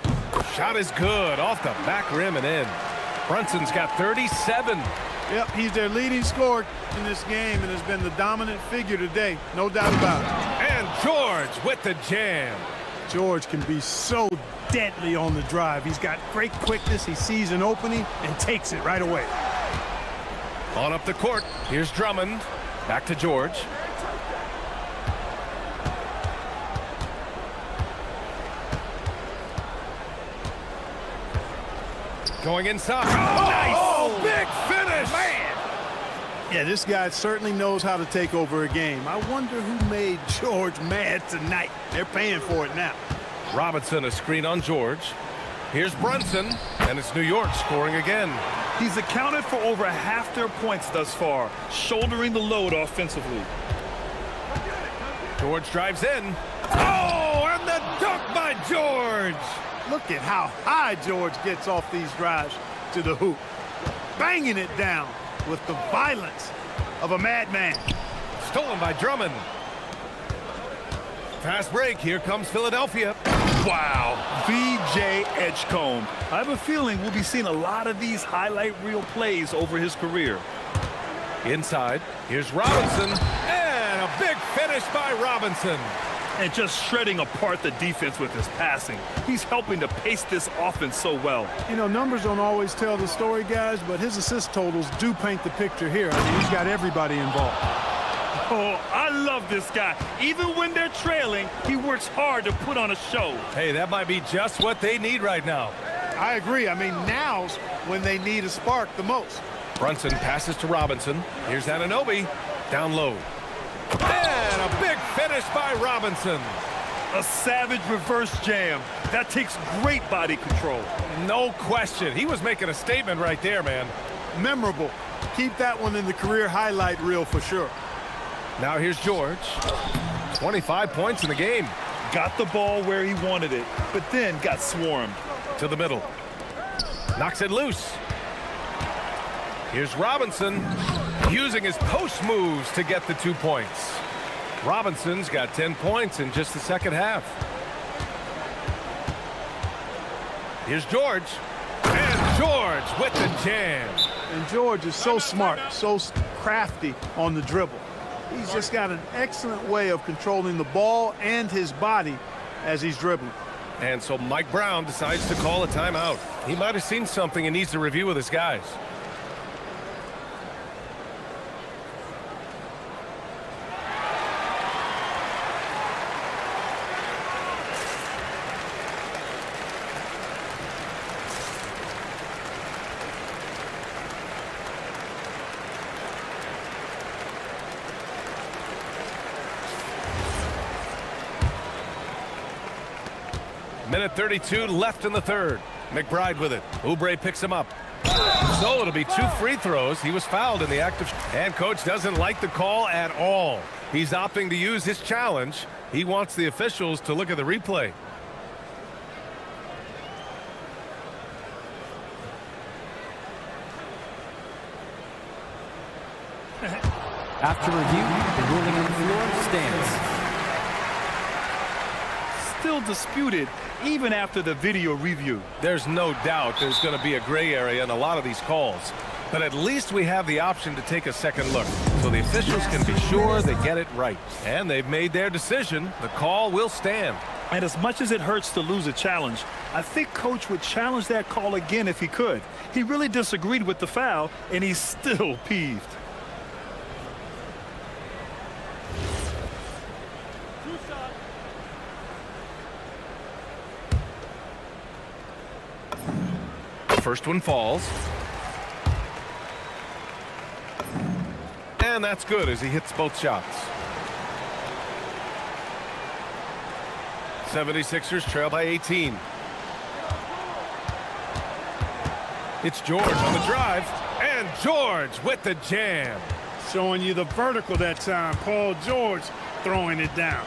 shot is good, off the back rim and in. Brunson's got 37. Yep, he's their leading scorer in this game and has been the dominant figure today, no doubt about it. And George with the jam. George can be so deadly on the drive. He's got great quickness. He sees an opening and takes it right away. On up the court. Here's Drummond. Back to George. Going inside. Oh, nice! Big finish! Man! Yeah, this guy certainly knows how to take over a game. I wonder who made George mad tonight. They're paying for it now. Robinson, a screen on George. Here's Brunson, and it's New York scoring again. He's accounted for over half their points thus far, shouldering the load offensively. George drives in. Oh, and the dunk by George! Look at how high George gets off these drives to the hoop. Banging it down with the violence of a madman. Stolen by Drummond. Fast break. Here comes Philadelphia. Wow. V.J. Edgecombe. I have a feeling we'll be seeing a lot of these highlight reel plays over his career. Inside. Here's Robinson. And a big finish by Robinson. And just shredding apart the defense with his passing. He's helping to pace this offense so well. You know, numbers don't always tell the story, guys, but his assist totals do paint the picture here. I mean, he's got everybody involved. Oh, I love this guy. Even when they're trailing, he works hard to put on a show. Hey, that might be just what they need right now. I agree. I mean, now's when they need a spark the most. Brunson passes to Robinson. Here's Anunoby. Down low. And a big finish by Robinson. A savage reverse jam. That takes great body control. No question. He was making a statement right there, man. Memorable. Keep that one in the career highlight reel for sure. Now here's George. 25 points in the game. Got the ball where he wanted it, but then got swarmed. To the middle. Knocks it loose. Here's Robinson using his post moves to get the 2 points. Robinson's got 10 points in just the second half. Here's George. And George with the jam. And George is so smart, so crafty on the dribble. He's just got an excellent way of controlling the ball and his body as he's dribbling. And so Mike Brown decides to call a timeout. He might have seen something and needs to review with his guys. Minute 32 left in the third. McBride with it. Oubre picks him up. So it'll be 2 free throws. He was fouled in the act of... And coach doesn't like the call at all. He's opting to use his challenge. He wants the officials to look at the replay. After review, the ruling on the floor stands. Still disputed even after the video review. There's no doubt there's going to be a gray area in a lot of these calls. But at least we have the option to take a second look, so the officials can be sure they get it right. And they've made their decision. The call will stand. And as much as it hurts to lose a challenge, I think Coach would challenge that call again if he could. He really disagreed with the foul, and he's still peeved. First one falls. And that's good as he hits both shots. 76ers trail by 18. It's George on the drive. And George with the jam. Showing you the vertical that time. Paul George throwing it down.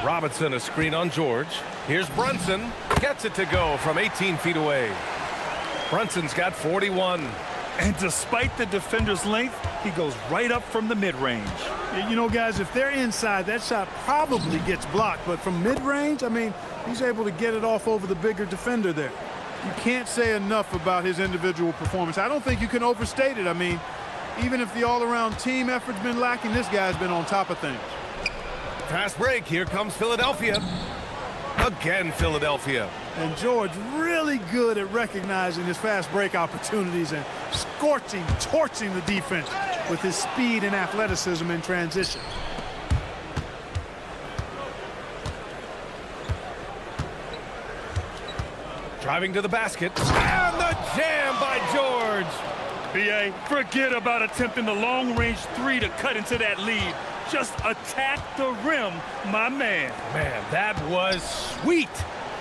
Robinson, a screen on George. Here's Brunson. Gets it to go from 18 feet away. Brunson's got 41. And despite the defender's length, he goes right up from the mid-range. You know, guys, if they're inside, that shot probably gets blocked. But from mid-range, I mean, he's able to get it off over the bigger defender there. You can't say enough about his individual performance. I don't think you can overstate it. I mean, even if the all-around team effort's been lacking, this guy's been on top of things. Fast break. Here comes Philadelphia. Again, Philadelphia. And George really good at recognizing his fast break opportunities and torching the defense with his speed and athleticism in transition. Driving to the basket. And the jam by George. BA, forget about attempting the long-range three to cut into that lead. Just attack the rim, my man. Man, that was sweet.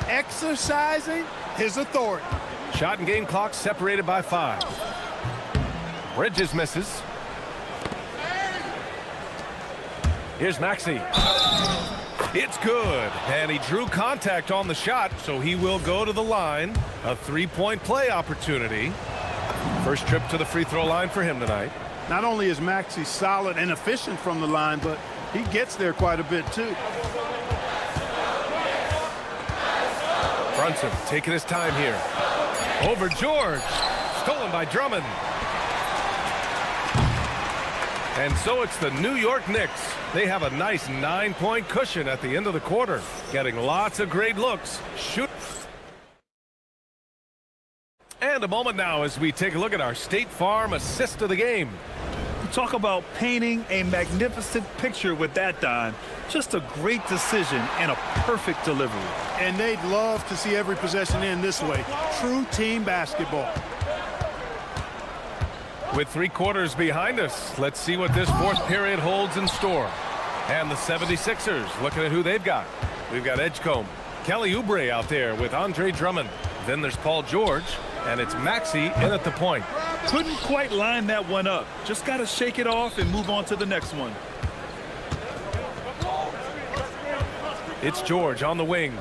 Exercising his authority. Shot and game clock separated by 5. Bridges misses. Here's Maxey. It's good. And he drew contact on the shot, so he will go to the line. A 3-point play opportunity. First trip to the free throw line for him tonight. Not only is Maxey solid and efficient from the line, but he gets there quite a bit too. Brunson taking his time here. Over George. Stolen by Drummond. And so it's the New York Knicks. They have a nice 9-point cushion at the end of the quarter. Getting lots of great looks. Shoot. And a moment now as we take a look at our State Farm assist of the game. Talk about painting a magnificent picture with that dime. Just a great decision and a perfect delivery. And they'd love to see every possession end this way. True team basketball. With 3 quarters behind us, let's see what this fourth period holds in store. And the 76ers looking at who they've got. We've got Edgecombe, Kelly Oubre out there with Andre Drummond. Then there's Paul George, and it's Maxey in at the point. Couldn't quite line that one up. Just got to shake it off and move on to the next one. It's George on the wing.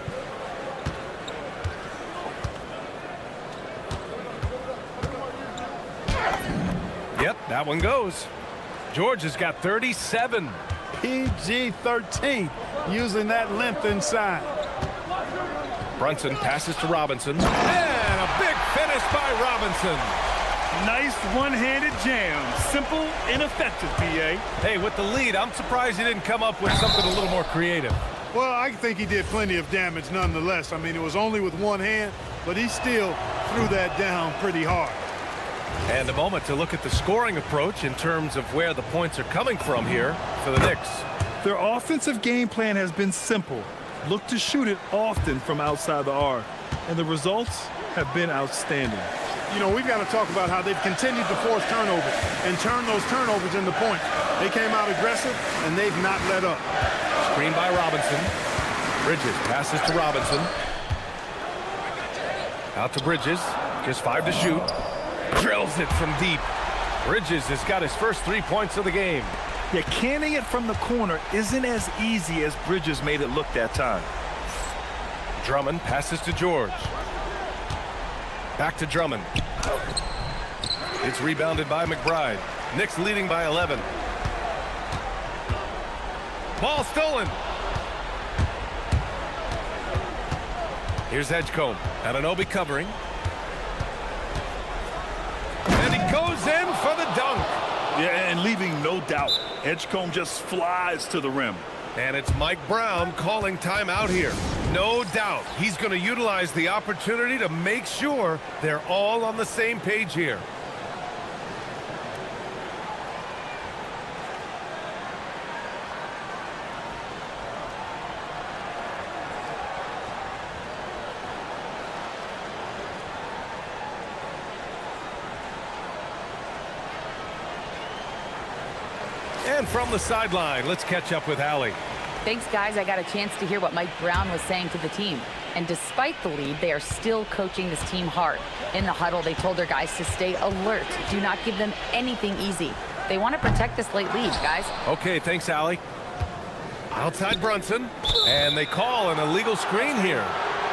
Yep, that one goes. George has got 37. PG-13, using that length inside. Brunson passes to Robinson. And a big finish by Robinson. Nice one-handed jam. Simple and effective, BA. Hey, with the lead, I'm surprised he didn't come up with something a little more creative. Well, I think he did plenty of damage nonetheless. I mean, it was only with one hand, but he still threw that down pretty hard. And a moment to look at the scoring approach in terms of where the points are coming from here for the Knicks. Their offensive game plan has been simple. Look to shoot it often from outside the arc. And the results have been outstanding. You know, we've got to talk about how they've continued to force turnovers and turn those turnovers into points. They came out aggressive, and they've not let up. Screen by Robinson. Bridges passes to Robinson. Out to Bridges. Just 5 to shoot. Drills it from deep. Bridges has got his first 3 points of the game. Yeah, canning it from the corner isn't as easy as Bridges made it look that time. Drummond passes to George. Back to Drummond. It's rebounded by McBride. Knicks leading by 11. Ball stolen. Here's Edgecombe. Anunoby covering. And he goes in for the dunk. Yeah, and leaving no doubt. Edgecombe just flies to the rim. And it's Mike Brown calling timeout here. No doubt he's going to utilize the opportunity to make sure they're all on the same page here. And from the sideline, let's catch up with Allie. Thanks, guys. I got a chance to hear what Mike Brown was saying to the team. And despite the lead, they are still coaching this team hard. In the huddle, they told their guys to stay alert. Do not give them anything easy. They want to protect this late lead, guys. Okay, thanks, Allie. Outside Brunson. And they call an illegal screen here.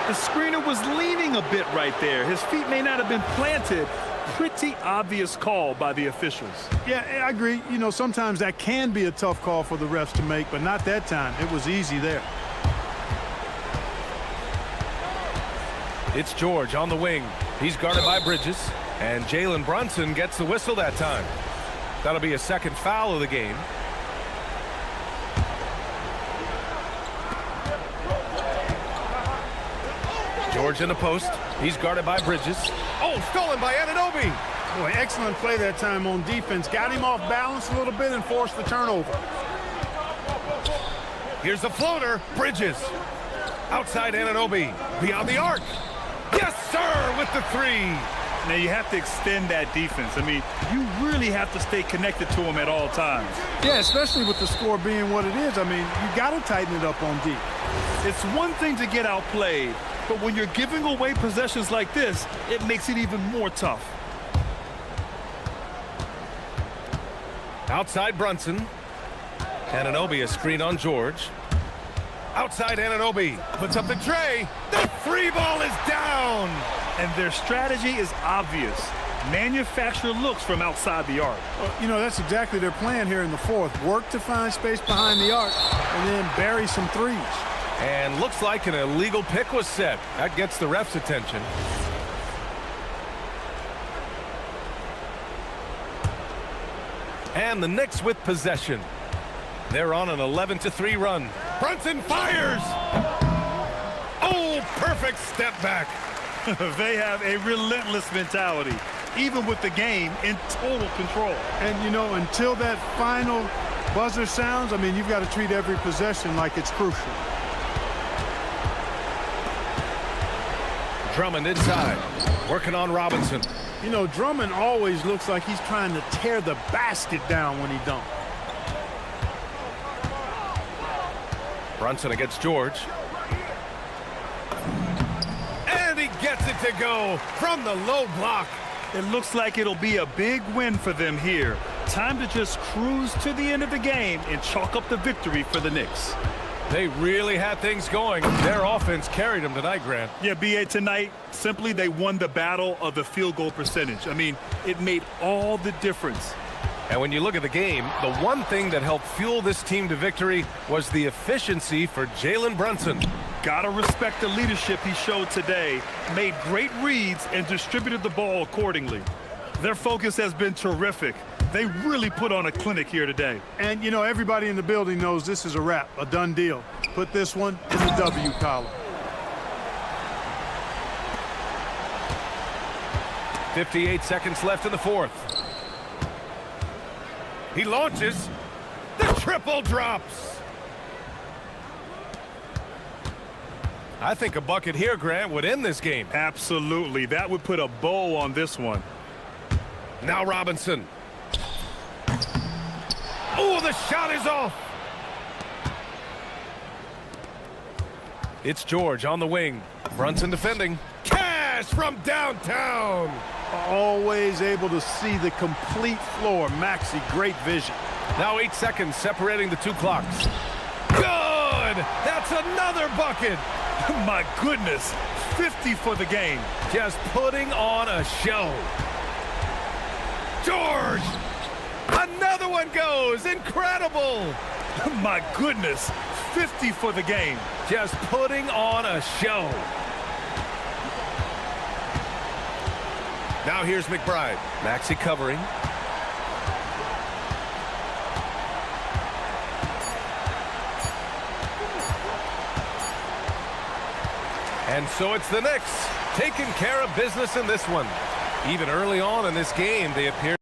The screener was leaning a bit right there. His feet may not have been planted. Pretty obvious call by the officials. Yeah, I agree. You know, sometimes that can be a tough call for the refs to make, but not that time. It was easy there. It's George on the wing. He's guarded by Bridges, and Jalen Brunson gets the whistle that time. That'll be a second foul of the game. George in the post. He's guarded by Bridges. Oh, stolen by Anunoby. Boy, excellent play that time on defense. Got him off balance a little bit and forced the turnover. Here's the floater. Bridges. Outside Anunoby. Beyond the arc. Yes, sir, with the three. Now, you have to extend that defense. I mean, you really have to stay connected to him at all times. Yeah, especially with the score being what it is. I mean, you got to tighten it up on D. It's one thing to get outplayed, but when you're giving away possessions like this, it makes it even more tough. Outside Brunson. Anunoby, a screen on George. Outside Anunoby. Puts up the tray. The free ball is down. And their strategy is obvious. Manufacture looks from outside the arc. Well, you know, that's exactly their plan here in the fourth. Work to find space behind the arc and then bury some threes. And looks like an illegal pick was set. That gets the ref's attention. And the Knicks with possession. They're on an 11-3 run. Brunson fires! Oh, perfect step back. They have a relentless mentality, even with the game in total control. And, you know, until that final buzzer sounds, I mean, you've got to treat every possession like it's crucial. Drummond inside, working on Robinson. You know, Drummond always looks like he's trying to tear the basket down when he dunks. Brunson against George. And he gets it to go from the low block. It looks like it'll be a big win for them here. Time to just cruise to the end of the game and chalk up the victory for the Knicks. They really had things going. Their offense carried them tonight, Grant. Yeah, B.A., tonight, simply they won the battle of the field goal percentage. I mean, it made all the difference. And when you look at the game, the one thing that helped fuel this team to victory was the efficiency for Jalen Brunson. Gotta respect the leadership he showed today. Made great reads and distributed the ball accordingly. Their focus has been terrific. They really put on a clinic here today. And, you know, everybody in the building knows this is a wrap, a done deal. Put this one in the W column. 58 seconds left in the fourth. He launches. The triple drops. I think a bucket here, Grant, would end this game. Absolutely. That would put a bow on this one. Now Robinson. Oh, the shot is off. It's George on the wing. Brunson defending. Cash from downtown. Always able to see the complete floor. Maxey, great vision. Now 8 seconds separating the two clocks. Good! That's another bucket. My goodness, 50 for the game. Just putting on a show. George! Another one goes. Incredible. My goodness, 50 for the game. Just putting on a show. Now here's McBride. Maxey covering. And so it's the Knicks taking care of business in this one. Even early on in this game, they appear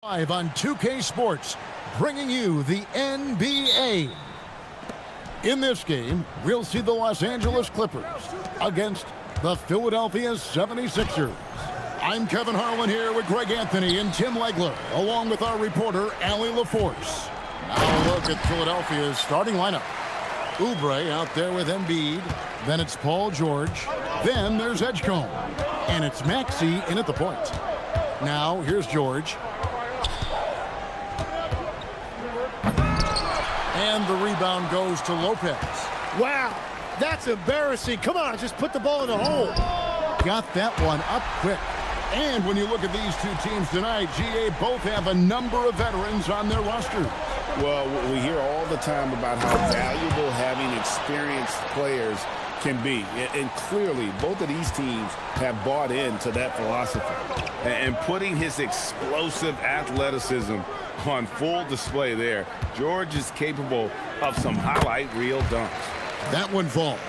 Live on 2K Sports, bringing you the NBA. In this game, we'll see the Los Angeles Clippers against the Philadelphia 76ers. I'm Kevin Harlan here with Greg Anthony and Tim Legler, along with our reporter, Allie LaForce. Now a look at Philadelphia's starting lineup. Oubre out there with Embiid. Then it's Paul George. Then there's Edgecombe. And it's Maxey in at the point. Now here's George. And the rebound goes to Lopez. Wow, that's embarrassing. Come on, just put the ball in the hole. Got that one up quick. And when you look at these two teams tonight, GA both have a number of veterans on their roster. Well, we hear all the time about how valuable having experienced players can be. And clearly, both of these teams have bought into that philosophy. And putting his explosive athleticism on full display there, George is capable of some highlight reel dunks. That one falls.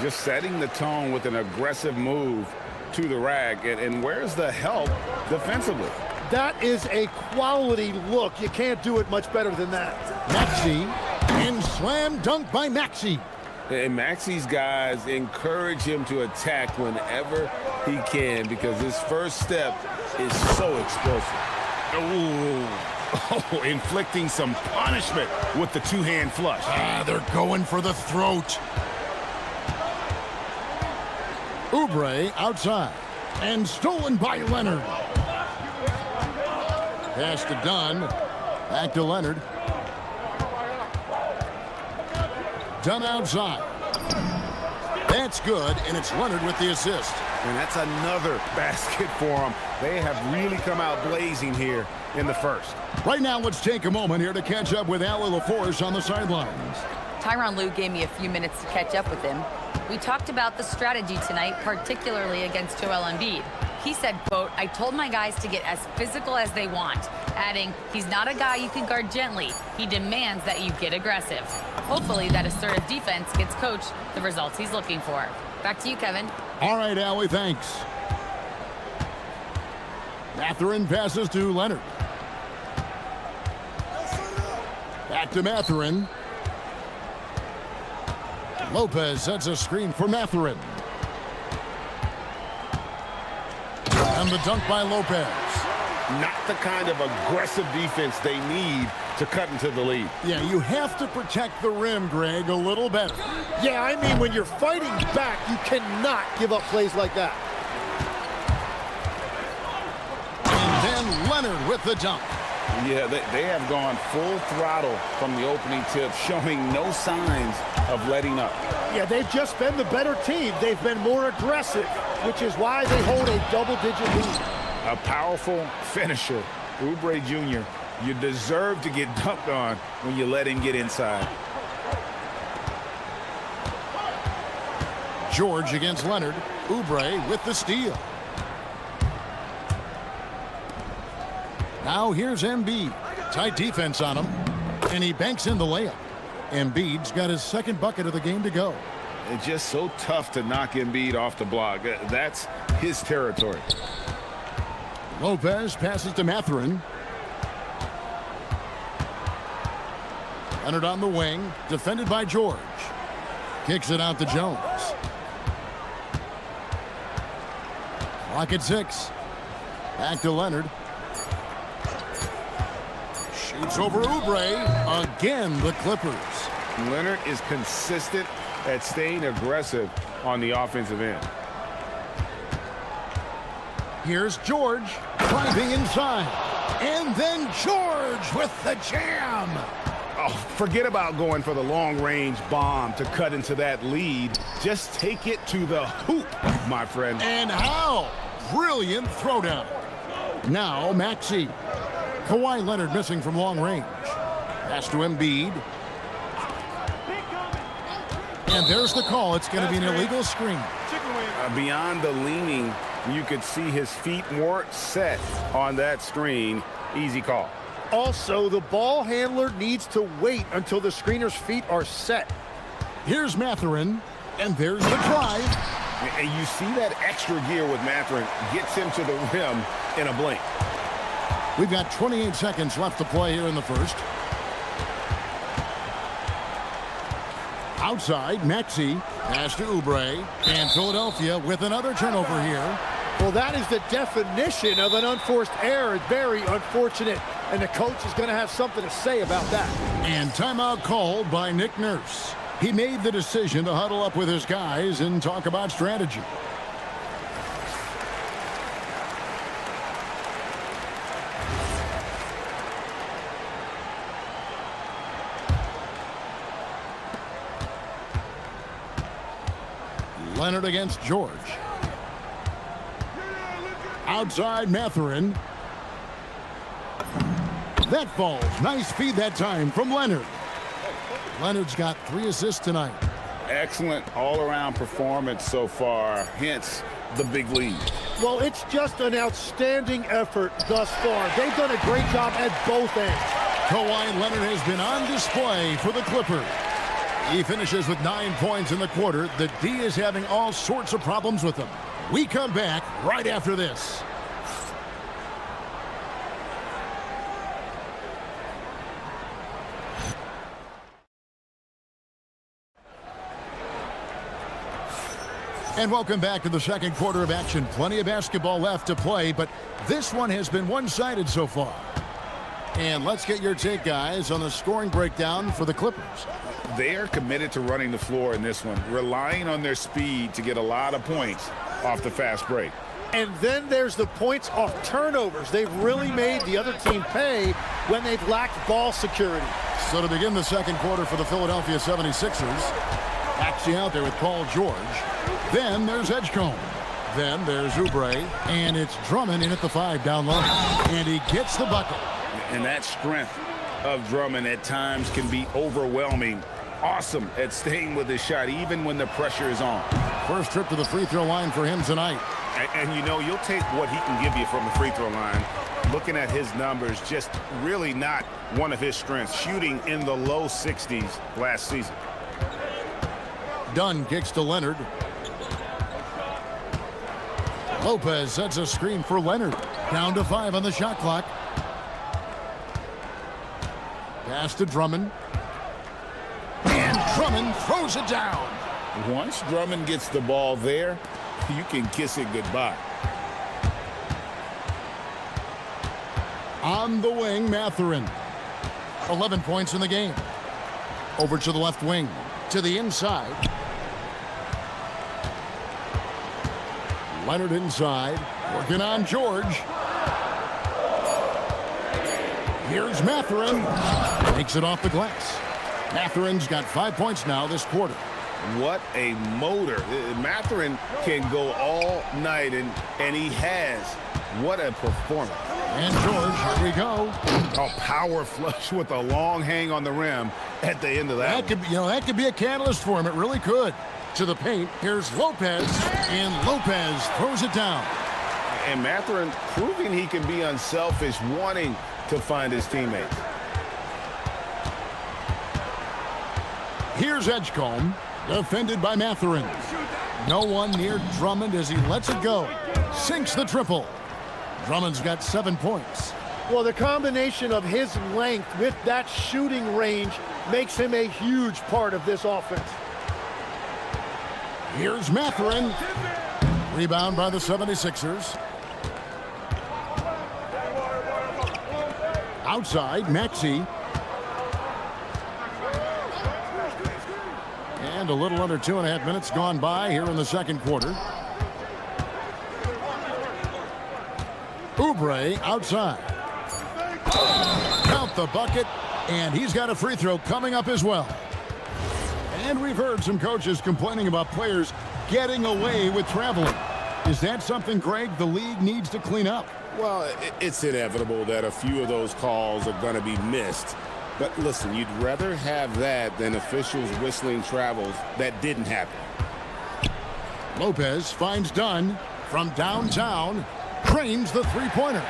Just setting the tone with an aggressive move to the rack. And where's the help defensively? That is a quality look. You can't do it much better than that. Maxey, and slam dunk by Maxey. And Maxey's guys encourage him to attack whenever he can because his first step is so explosive. Oh, inflicting some punishment with the two-hand flush. They're going for the throat. Oubre outside. And stolen by Leonard. Pass to Dunn. Back to Leonard. Dunn outside. That's good, and it's Leonard with the assist. And that's another basket for them. They have really come out blazing here in the first. Right now, let's take a moment here to catch up with Allie LaForce on the sidelines. Tyronn Lue gave me a few minutes to catch up with him. We talked about the strategy tonight, particularly against Joel Embiid. He said, quote, "I told my guys to get as physical as they want," adding, "He's not a guy you can guard gently. He demands that you get aggressive." Hopefully that assertive defense gets Coach the results he's looking for. Back to you, Kevin. All right, Allie, thanks. Mathurin passes to Leonard. Back to Mathurin. Lopez sets a screen for Mathurin. And the dunk by Lopez. Not the kind of aggressive defense they need to cut into the lead. Yeah, you have to protect the rim, Greg, a little better. Yeah, I mean, when you're fighting back, you cannot give up plays like that. And then Leonard with the dunk. Yeah, they have gone full throttle from the opening tip, showing no signs of letting up. Yeah, they've just been the better team. They've been more aggressive, which is why they hold a double-digit lead. A powerful finisher, Oubre Jr. You deserve to get dunked on when you let him get inside. George against Leonard. Oubre with the steal. Now here's Embiid. Tight defense on him. And he banks in the layup. Embiid's got his second bucket of the game to go. It's just so tough to knock Embiid off the block. That's his territory. Lopez passes to Mathurin. Leonard on the wing. Defended by George. Kicks it out to Jones. Clock at 6. Back to Leonard. Shoots over Oubre. Again, the Clippers. Leonard is consistent at staying aggressive on the offensive end. Here's George driving inside. And then George with the jam. Oh, forget about going for the long-range bomb to cut into that lead. Just take it to the hoop, my friend. And how? Brilliant throwdown. Now Maxey. Kawhi Leonard missing from long range. Pass to Embiid. And there's the call. It's going to be an illegal screen. Beyond the leaning, you could see his feet more set on that screen. Easy call. Also, the ball handler needs to wait until the screener's feet are set. Here's Mathurin, and there's the drive. And you see that extra gear with Mathurin gets him to the rim in a blink. We've got 28 seconds left to play here in the first. Outside, Maxey, pass to Oubre, and Philadelphia with another turnover here. Well, that is the definition of an unforced error. Very unfortunate, and the coach is going to have something to say about that. And timeout called by Nick Nurse. He made the decision to huddle up with his guys and talk about strategy. Leonard against George. Outside Mathurin. That falls. Nice feed that time from Leonard. Leonard's got 3 assists tonight. Excellent all-around performance so far, hence the big lead. Well, it's just an outstanding effort thus far. They've done a great job at both ends. Kawhi Leonard has been on display for the Clippers. He finishes with 9 points in the quarter. The D is having all sorts of problems with him. We come back right after this. And welcome back to the second quarter of action. Plenty of basketball left to play, but this one has been one-sided so far. And let's get your take, guys, on the scoring breakdown for the Clippers. They are committed to running the floor in this one, relying on their speed to get a lot of points off the fast break. And then there's the points off turnovers. They've really made the other team pay when they've lacked ball security. So to begin the second quarter for the Philadelphia 76ers, Maxey out there with Paul George. Then there's Edgecombe. Then there's Oubre. And it's Drummond in at the 5 down low. And he gets the bucket. And that strength of Drummond at times can be overwhelming. Awesome at staying with his shot even when the pressure is on. First trip to the free throw line for him tonight. And you know, you'll take what he can give you from the free throw line. Looking at his numbers, just really not one of his strengths. Shooting in the low 60s last season. Dunn kicks to Leonard. Lopez sets a screen for Leonard. Down to 5 on the shot clock. Pass to Drummond. And Drummond throws it down. Once Drummond gets the ball there, you can kiss it goodbye. On the wing, Mathurin. 11 points in the game. Over to the left wing. To the inside. Leonard inside. Working on George. Here's Mathurin. Takes it off the glass. Mathurin's got 5 points now this quarter. What a motor. Mathurin can go all night, and he has. What a performance. And George, here we go. A power flush with a long hang on the rim at the end of that. That could be a catalyst for him. It really could. To the paint, here's Lopez, and Lopez throws it down. And Mathurin proving he can be unselfish, wanting to find his teammates. Here's Edgecombe, defended by Mathurin. No one near Drummond as he lets it go. Sinks the triple. Drummond's got 7 points. Well, the combination of his length with that shooting range makes him a huge part of this offense. Here's Mathurin. Rebound by the 76ers. Outside, Maxey. And a little under 2.5 minutes gone by here in the second quarter. Oubre outside. Count the bucket, and he's got a free throw coming up as well. And we've heard some coaches complaining about players getting away with traveling. Is that something, Greg, the league needs to clean up? Well, it's inevitable that a few of those calls are going to be missed. But listen, you'd rather have that than officials whistling travels that didn't happen. Lopez finds Dunn from downtown. Cranes the three-pointer.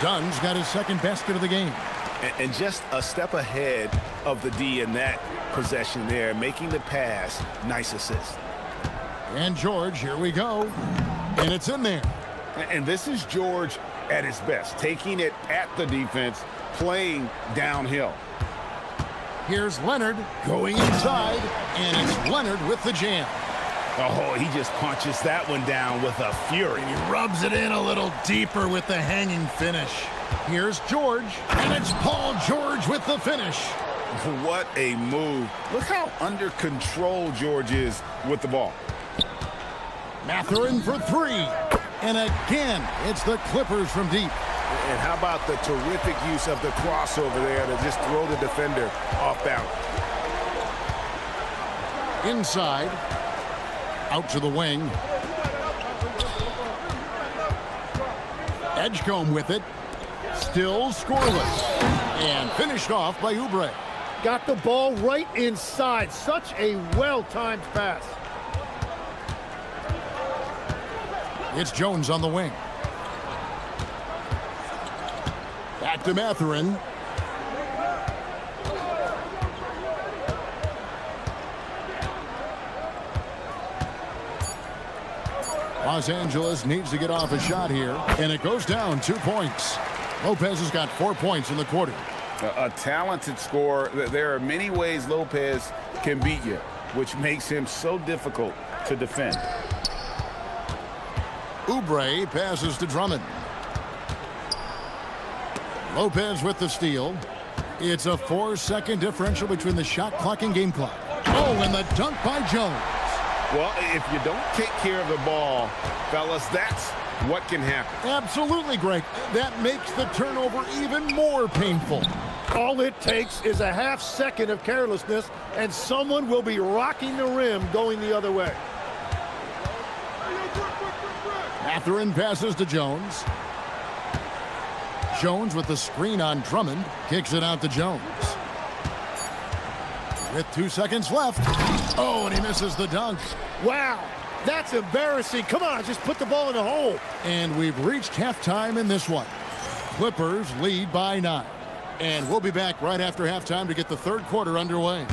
Dunn's got his second basket of the game. And just a step ahead of the D in that possession there, making the pass. Nice assist. And George, here we go. And it's in there. And this is George at his best, taking it at the defense, playing downhill. Here's Leonard going inside, and it's Leonard with the jam. Oh, he just punches that one down with a fury. He rubs it in a little deeper with the hanging finish. Here's George, and it's Paul George with the finish. What a move. Look how under control George is with the ball. Mathurin for three. And again, it's the Clippers from deep. And how about the terrific use of the crossover there to just throw the defender off balance. Inside. Out to the wing. Edgecombe with it. Still scoreless. And finished off by Oubre. Got the ball right inside. Such a well-timed pass. It's Jones on the wing. Back to Mathurin. Los Angeles needs to get off a shot here, and it goes down 2 points. Lopez has got 4 points in the quarter. A talented scorer. There are many ways Lopez can beat you, which makes him so difficult to defend. Oubre passes to Drummond. Lopez with the steal. It's a 4-second differential between the shot clock and game clock. Oh, and the dunk by Jones. Well, if you don't take care of the ball, fellas, that's what can happen. Absolutely, Greg. That makes the turnover even more painful. All it takes is a half second of carelessness, and someone will be rocking the rim going the other way. Mathurin passes to Jones. Jones with the screen on Drummond. Kicks it out to Jones. With 2 seconds left. Oh, and he misses the dunk. Wow, that's embarrassing. Come on, just put the ball in the hole. And we've reached halftime in this one. Clippers lead by 9. And we'll be back right after halftime to get the third quarter underway.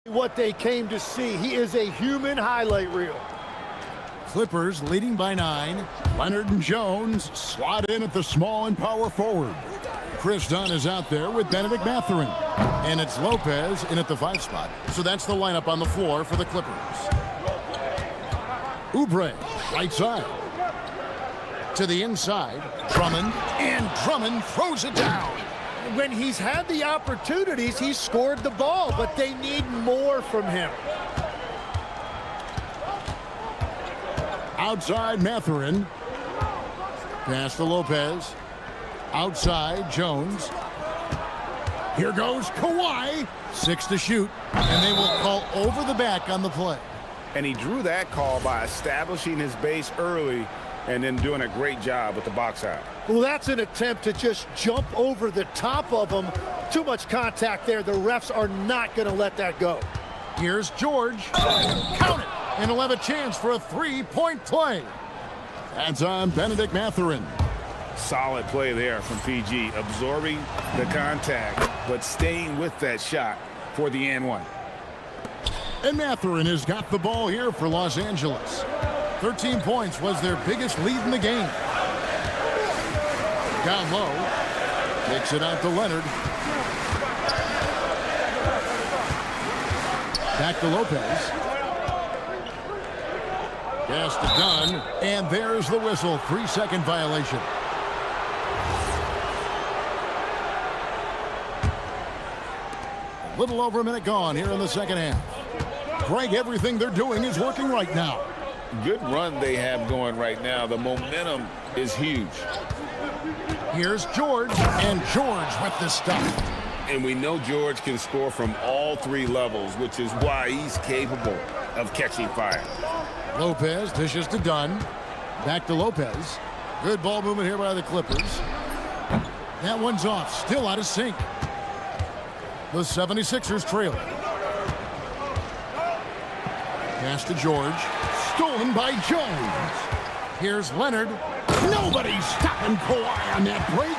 What they came to see. He is a human highlight reel. Clippers leading by 9. Leonard and Jones slot in at the small and power forward. Chris Dunn is out there with Benedict Mathurin. And it's Lopez in at the 5 spot. So that's the lineup on the floor for the Clippers. Oubre, right side. To the inside. Drummond. And Drummond throws it down. When he's had the opportunities, he's scored the ball, but they need more from him. Outside Mathurin. Pass to Lopez. Outside Jones. Here goes Kawhi. 6 to shoot. And they will call over the back on the play. And he drew that call by establishing his base early and then doing a great job with the box out. Well, that's an attempt to just jump over the top of him. Too much contact there. The refs are not going to let that go. Here's George. Count it. And he'll have a chance for a 3-point play. That's on Benedict Mathurin. Solid play there from PG, absorbing the contact, but staying with that shot for the and one. And Mathurin has got the ball here for Los Angeles. 13 points was their biggest lead in the game. Down low. Takes it out to Leonard. Back to Lopez. Pass to Dunn. And there's the whistle. 3-second violation. A little over a minute gone here in the second half. Greg, everything they're doing is working right now. Good run they have going right now. The momentum is huge. Here's George, and George with the stuff. And we know George can score from all three levels, which is why he's capable of catching fire. Lopez dishes to Dunn. Back to Lopez. Good ball movement here by the Clippers. That one's off, still out of sync. The 76ers trail. Pass to George. Stolen by Jones. Here's Leonard. Nobody's stopping Kawhi on that break.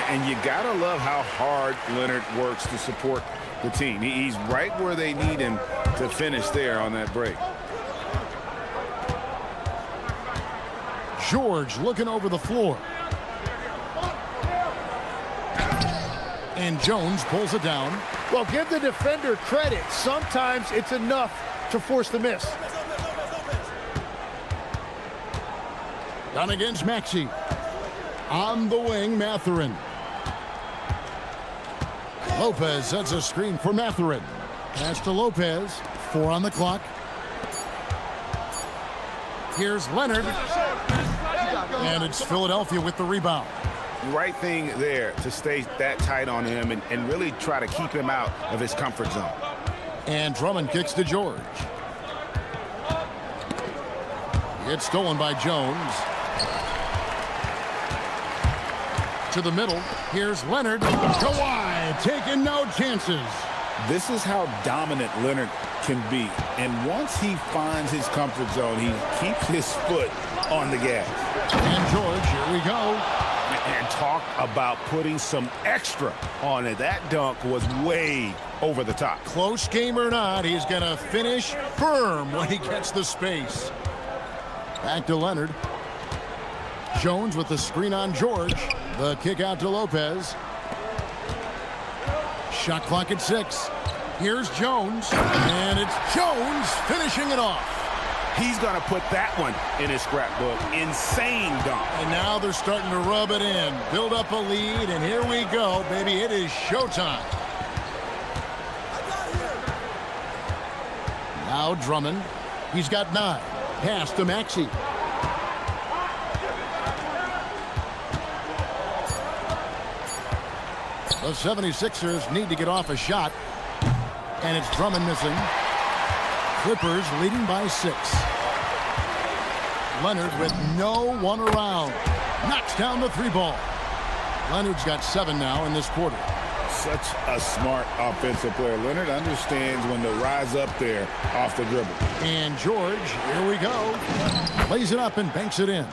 And you gotta love how hard Leonard works to support the team. He's right where they need him to finish there on that break. George looking over the floor. And Jones pulls it down. Well, give the defender credit. Sometimes it's enough to force the miss. Down against Maxey. On the wing, Mathurin. Lopez sets a screen for Mathurin. Pass to Lopez. 4 on the clock. Here's Leonard. And it's Philadelphia with the rebound. Right thing there to stay that tight on him and really try to keep him out of his comfort zone. And Drummond kicks to George. It's stolen by Jones. To the middle. Here's Leonard. Kawhi taking no chances. This is how dominant Leonard can be. And once he finds his comfort zone, he keeps his foot on the gas. And George, here we go. And talk about putting some extra on it. That dunk was way over the top. Close game or not, he's going to finish firm when he gets the space. Back to Leonard. Jones with the screen on George. The kick out to Lopez. Shot clock at 6. Here's Jones. And it's Jones finishing it off. He's going to put that one in his scrapbook. Insane dunk. And now they're starting to rub it in. Build up a lead, and here we go, baby. It is showtime. Now Drummond. He's got 9. Pass to Maxey. The 76ers need to get off a shot. And it's Drummond missing. Clippers leading by 6. Leonard with no one around. Knocks down the 3 ball. Leonard's got 7 now in this quarter. Such a smart offensive player. Leonard understands when to rise up there off the dribble. And George, here we go. Plays it up and banks it in.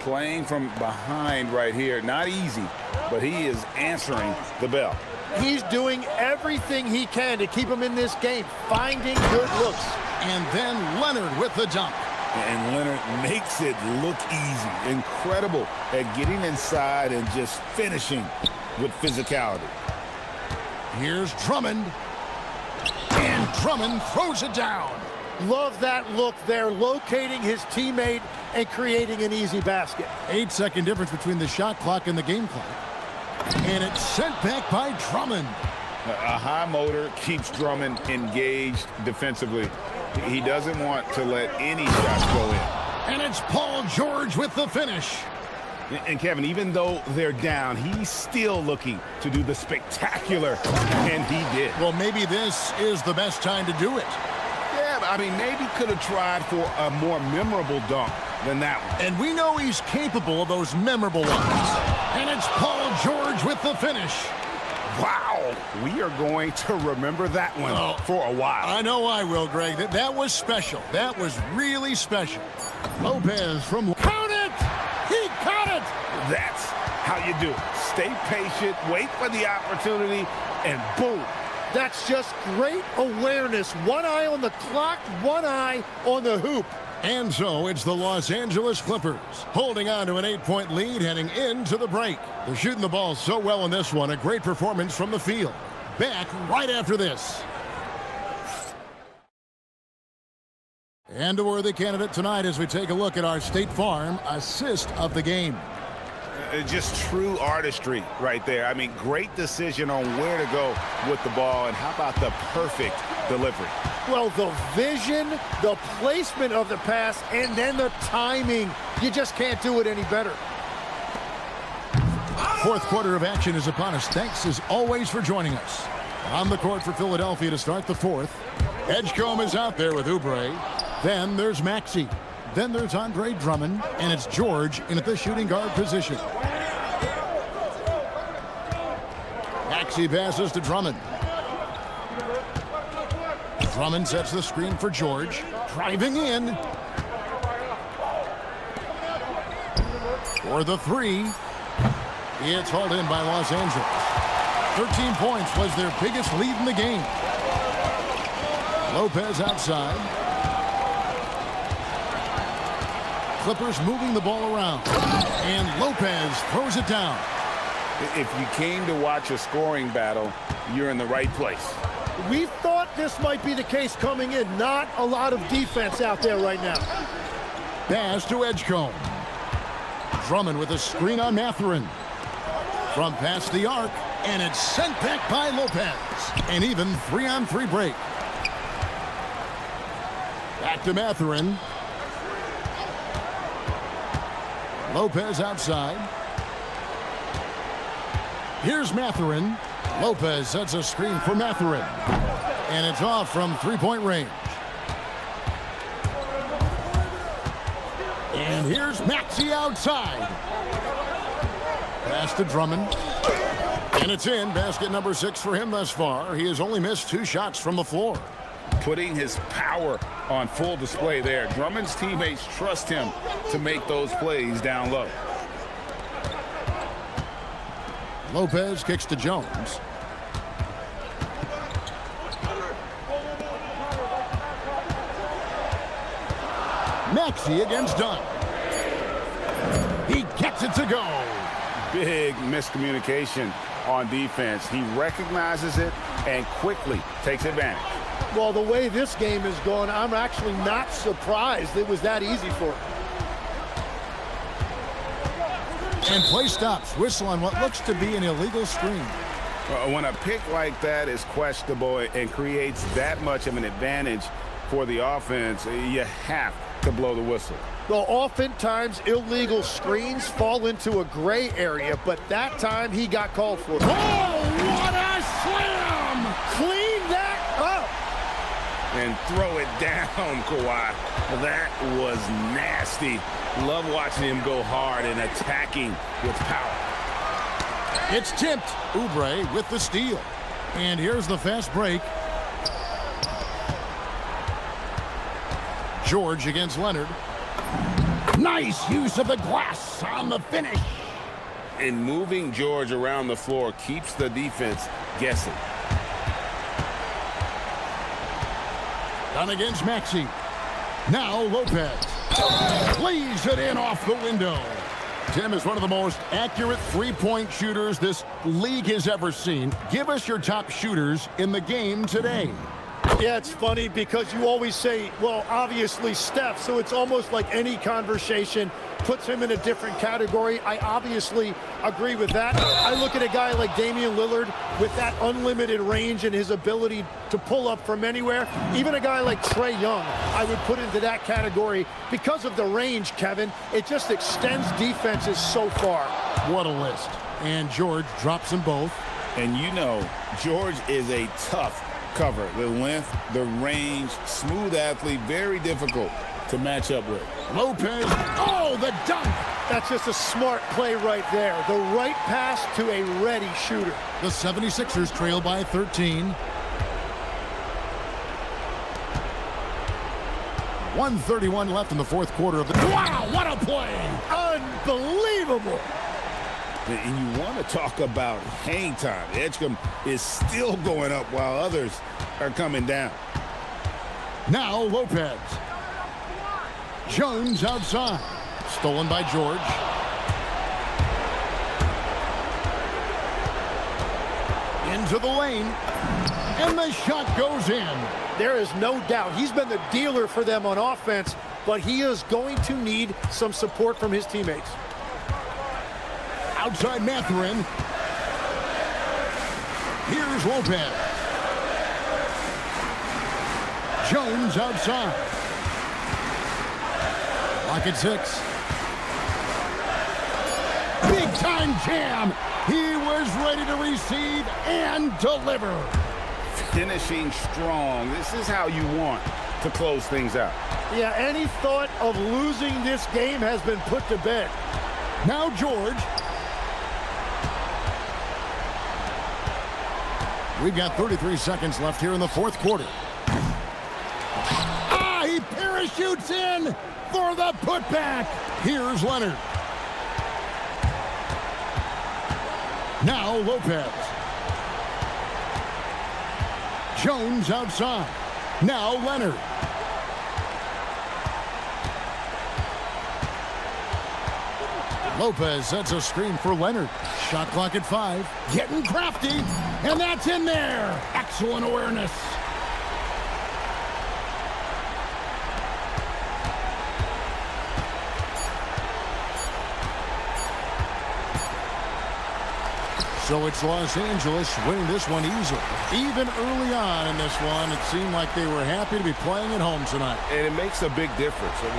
Playing from behind right here. Not easy, but he is answering the bell. He's doing everything he can to keep him in this game, finding good looks. And then Leonard with the dunk. And Leonard makes it look easy. Incredible at getting inside and just finishing with physicality. Here's Drummond. And Drummond throws it down. Love that look there, locating his teammate and creating an easy basket. 8-second difference between the shot clock and the game clock. And it's sent back by Drummond. A high motor keeps Drummond engaged defensively. He doesn't want to let any shots go in. And it's Paul George with the finish. And Kevin, even though they're down, he's still looking to do the spectacular, and he did. Well, maybe this is the best time to do it. Yeah, I mean, maybe could have tried for a more memorable dunk than that one. And we know he's capable of those memorable ones. And it's Paul George with the finish. Wow, we are going to remember that one for a while. I know I will, Greg. That was special. That was really special. Lopez from... Count it! He caught it! That's how you do it. Stay patient, wait for the opportunity, and boom, That's just great awareness. One eye on the clock, one eye on the hoop. And so it's the Los Angeles Clippers holding on to an 8-point lead heading into the break. They're shooting the ball so well in this one. A great performance from the field. Back right after this. And a worthy candidate tonight as we take a look at our State Farm assist of the game. Just true artistry right there. I mean, great decision on where to go with the ball, and how about the perfect delivery? Well, the vision, the placement of the pass, and then the timing. You just can't do it any better. Fourth quarter of action is upon us. Thanks as always for joining us. On the court for Philadelphia to start the fourth. Edgecombe is out there with Oubre. Then there's Maxey. Then there's Andre Drummond, and it's George in at the shooting guard position. Maxey passes to Drummond. Drummond sets the screen for George. Driving in. For the three. It's hauled in by Los Angeles. 13 points was their biggest lead in the game. Lopez outside. Clippers moving the ball around. And Lopez throws it down. If you came to watch a scoring battle, you're in the right place. We thought this might be the case coming in. Not a lot of defense out there right now. Pass to Edgecombe. Drummond with a screen on Mathurin. From past the arc, and it's sent back by Lopez. An even 3-on-3 break. Back to Mathurin. Lopez outside. Here's Mathurin. Lopez sets a screen for Mathurin. And it's off from three-point range. And here's Maxey outside. Pass to Drummond. And it's in. Basket number 6 for him thus far. He has only missed 2 shots from the floor. Putting his power on full display there. Drummond's teammates trust him to make those plays down low. Lopez kicks to Jones. Maxey against Dunn. He gets it to go. Big miscommunication on defense. He recognizes it and quickly takes advantage. Well, the way this game is going, I'm actually not surprised it was that easy for him. And play stops. Whistle on what looks to be an illegal screen. When a pick like that is questionable and creates that much of an advantage for the offense, you have to blow the whistle. Well, oftentimes illegal screens fall into a gray area, but that time he got called for. Oh, what a slam! Clean that up! And throw it down, Kawhi. That was nasty. Love watching him go hard and attacking with power. It's tipped. Oubre with the steal. And here's the fast break. George against Leonard. Nice use of the glass on the finish. And moving George around the floor keeps the defense guessing. Done against Maxey. Now Lopez. Plays it in off the window. Tim is one of the most accurate three-point shooters this league has ever seen. Give us your top shooters in the game today. Yeah, it's funny because you always say, well, obviously Steph, so it's almost like any conversation puts him in a different category. I obviously agree with that. I look at a guy like Damian Lillard with that unlimited range and his ability to pull up from anywhere. Even a guy like Trae Young, I would put into that category because of the range, Kevin. It just extends defenses so far. What a list. And George drops them both. And you know, George is a tough cover. The length, the range, smooth athlete, very difficult to match up with. Lopez, oh, the dunk! That's just a smart play right there. The right pass to a ready shooter. The 76ers trail by 13. 1:31 left in the fourth quarter of the... Wow, what a play! Unbelievable! And you want to talk about hang time. Edgecombe is still going up while others are coming down. Now Lopez. Jones outside. Stolen by George. Into the lane. And the shot goes in. There is no doubt he's been the dealer for them on offense, but he is going to need some support from his teammates. Outside Mathurin. Here's Lopez. Jones outside. Lock at 6. Big time jam. He was ready to receive and deliver. Finishing strong. This is how you want to close things out. Yeah, any thought of losing this game has been put to bed. Now George. We've got 33 seconds left here in the fourth quarter. He parachutes in for the putback. Here's Leonard. Now Lopez. Jones outside. Now Leonard. Lopez sets a screen for Leonard. Shot clock at 5. Getting crafty. And that's in there. Excellent awareness. So it's Los Angeles winning this one easily. Even early on in this one, it seemed like they were happy to be playing at home tonight. And it makes a big difference.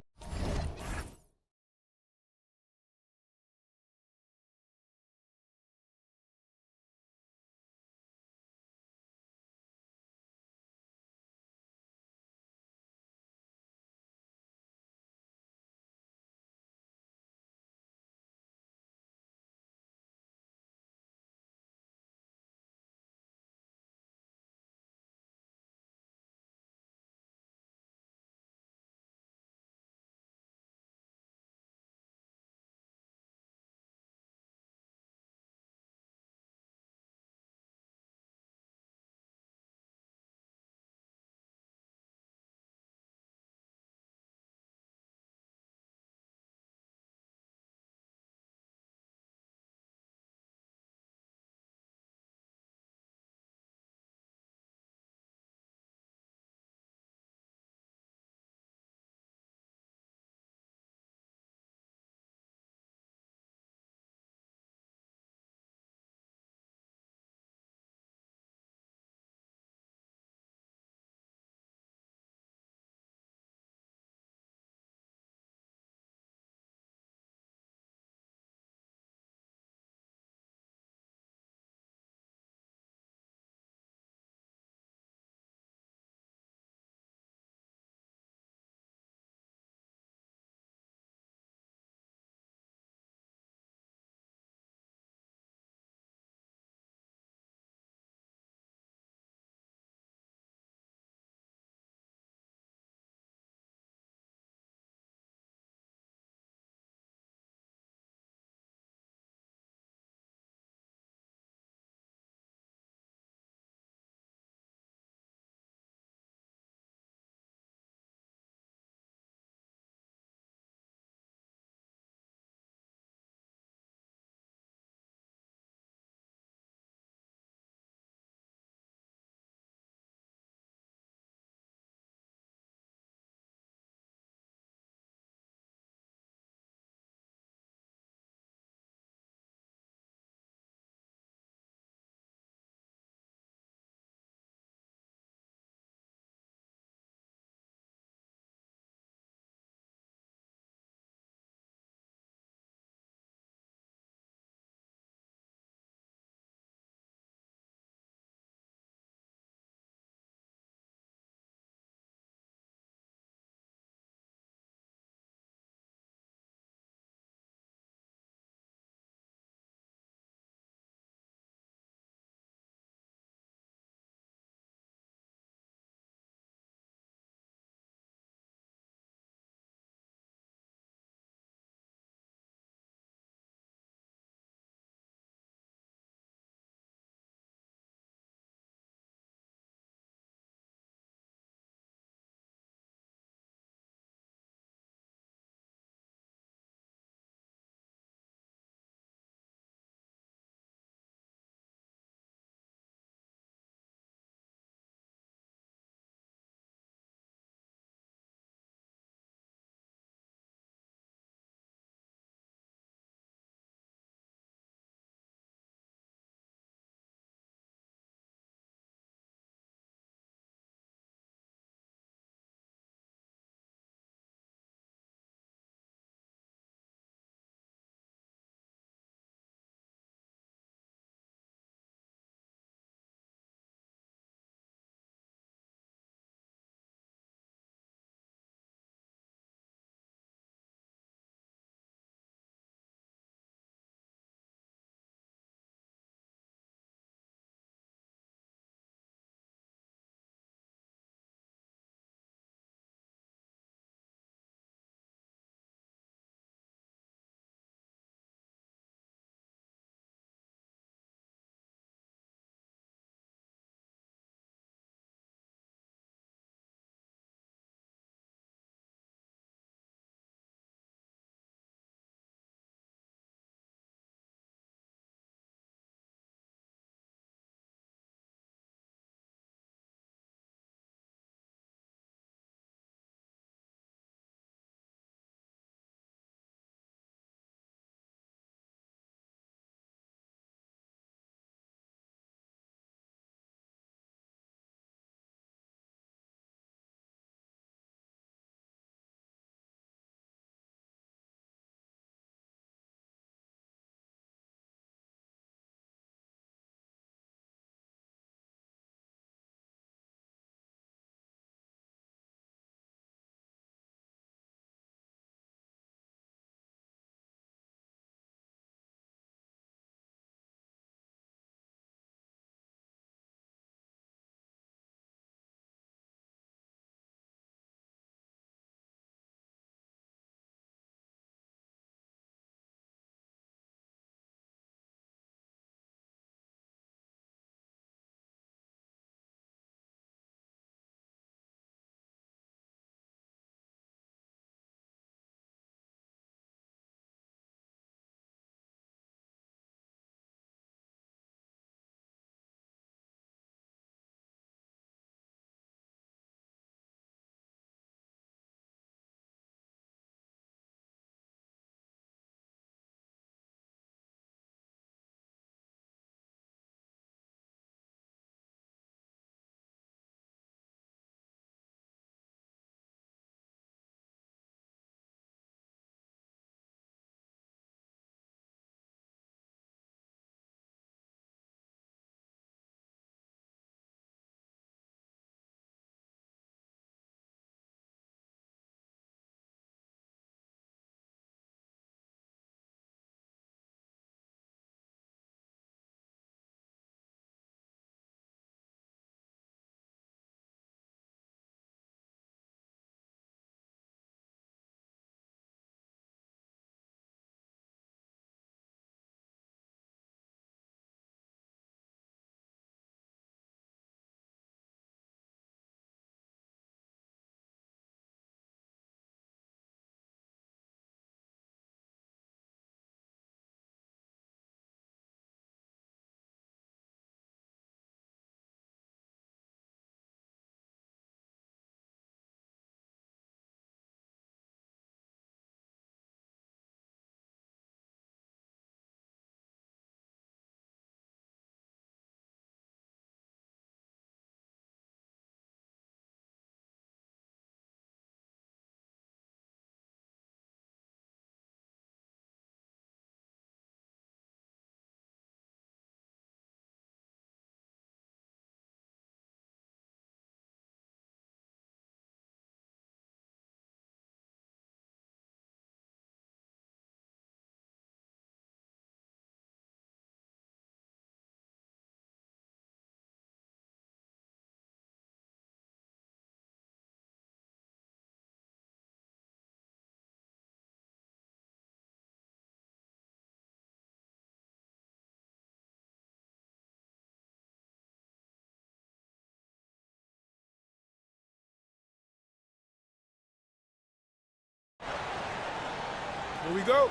Here we go.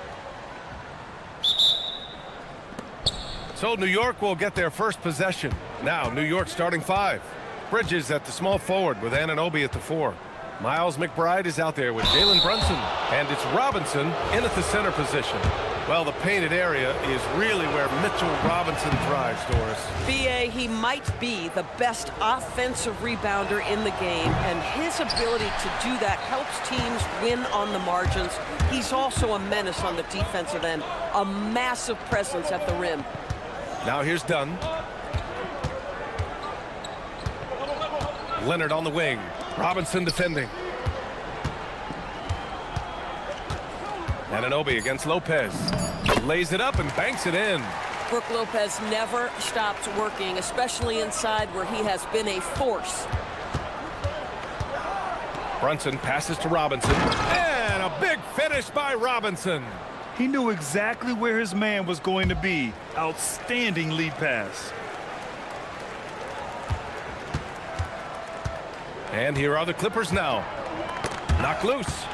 So New York will get their first possession. Now New York starting 5. Bridges at the small forward with Anunoby at the 4. Miles McBride is out there with Jalen Brunson. And it's Robinson in at the center position. Well, the painted area is really where Mitchell Robinson thrives, Doris. BA, he might be the best offensive rebounder in the game, and his ability to do that helps teams win on the margins. He's also a menace on the defensive end, a massive presence at the rim. Now here's Dunn. Leonard on the wing. Robinson defending. Anunoby against Lopez. Lays it up and banks it in. Brook Lopez never stops working, especially inside where he has been a force. Brunson passes to Robinson. And a big finish by Robinson. He knew exactly where his man was going to be. Outstanding lead pass. And here are the Clippers now. Knock loose.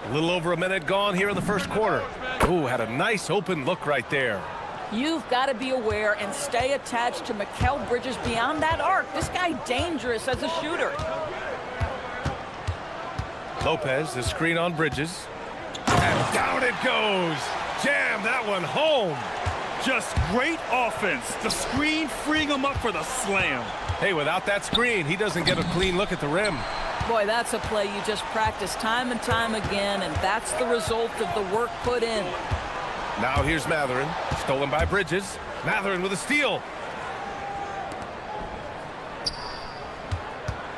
A little over a minute gone here in the first quarter. Ooh, had a nice open look right there. You've got to be aware and stay attached to Mikal Bridges beyond that arc. This guy dangerous as a shooter. Lopez, the screen on Bridges. And down it goes. Jam that one home. Just great offense. The screen freeing him up for the slam. Hey, without that screen, he doesn't get a clean look at the rim. Boy, that's a play you just practice time and time again, and that's the result of the work put in. Now here's Matherin, stolen by Bridges. Matherin with a steal.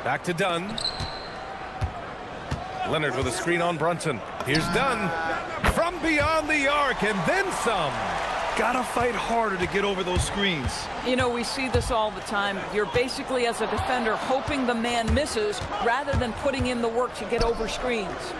Back to Dunn. Leonard with a screen on Brunson. Here's Dunn from beyond the arc and then some. Gotta fight harder to get over those screens. You know, we see this all the time. You're basically, as a defender, hoping the man misses rather than putting in the work to get over screens.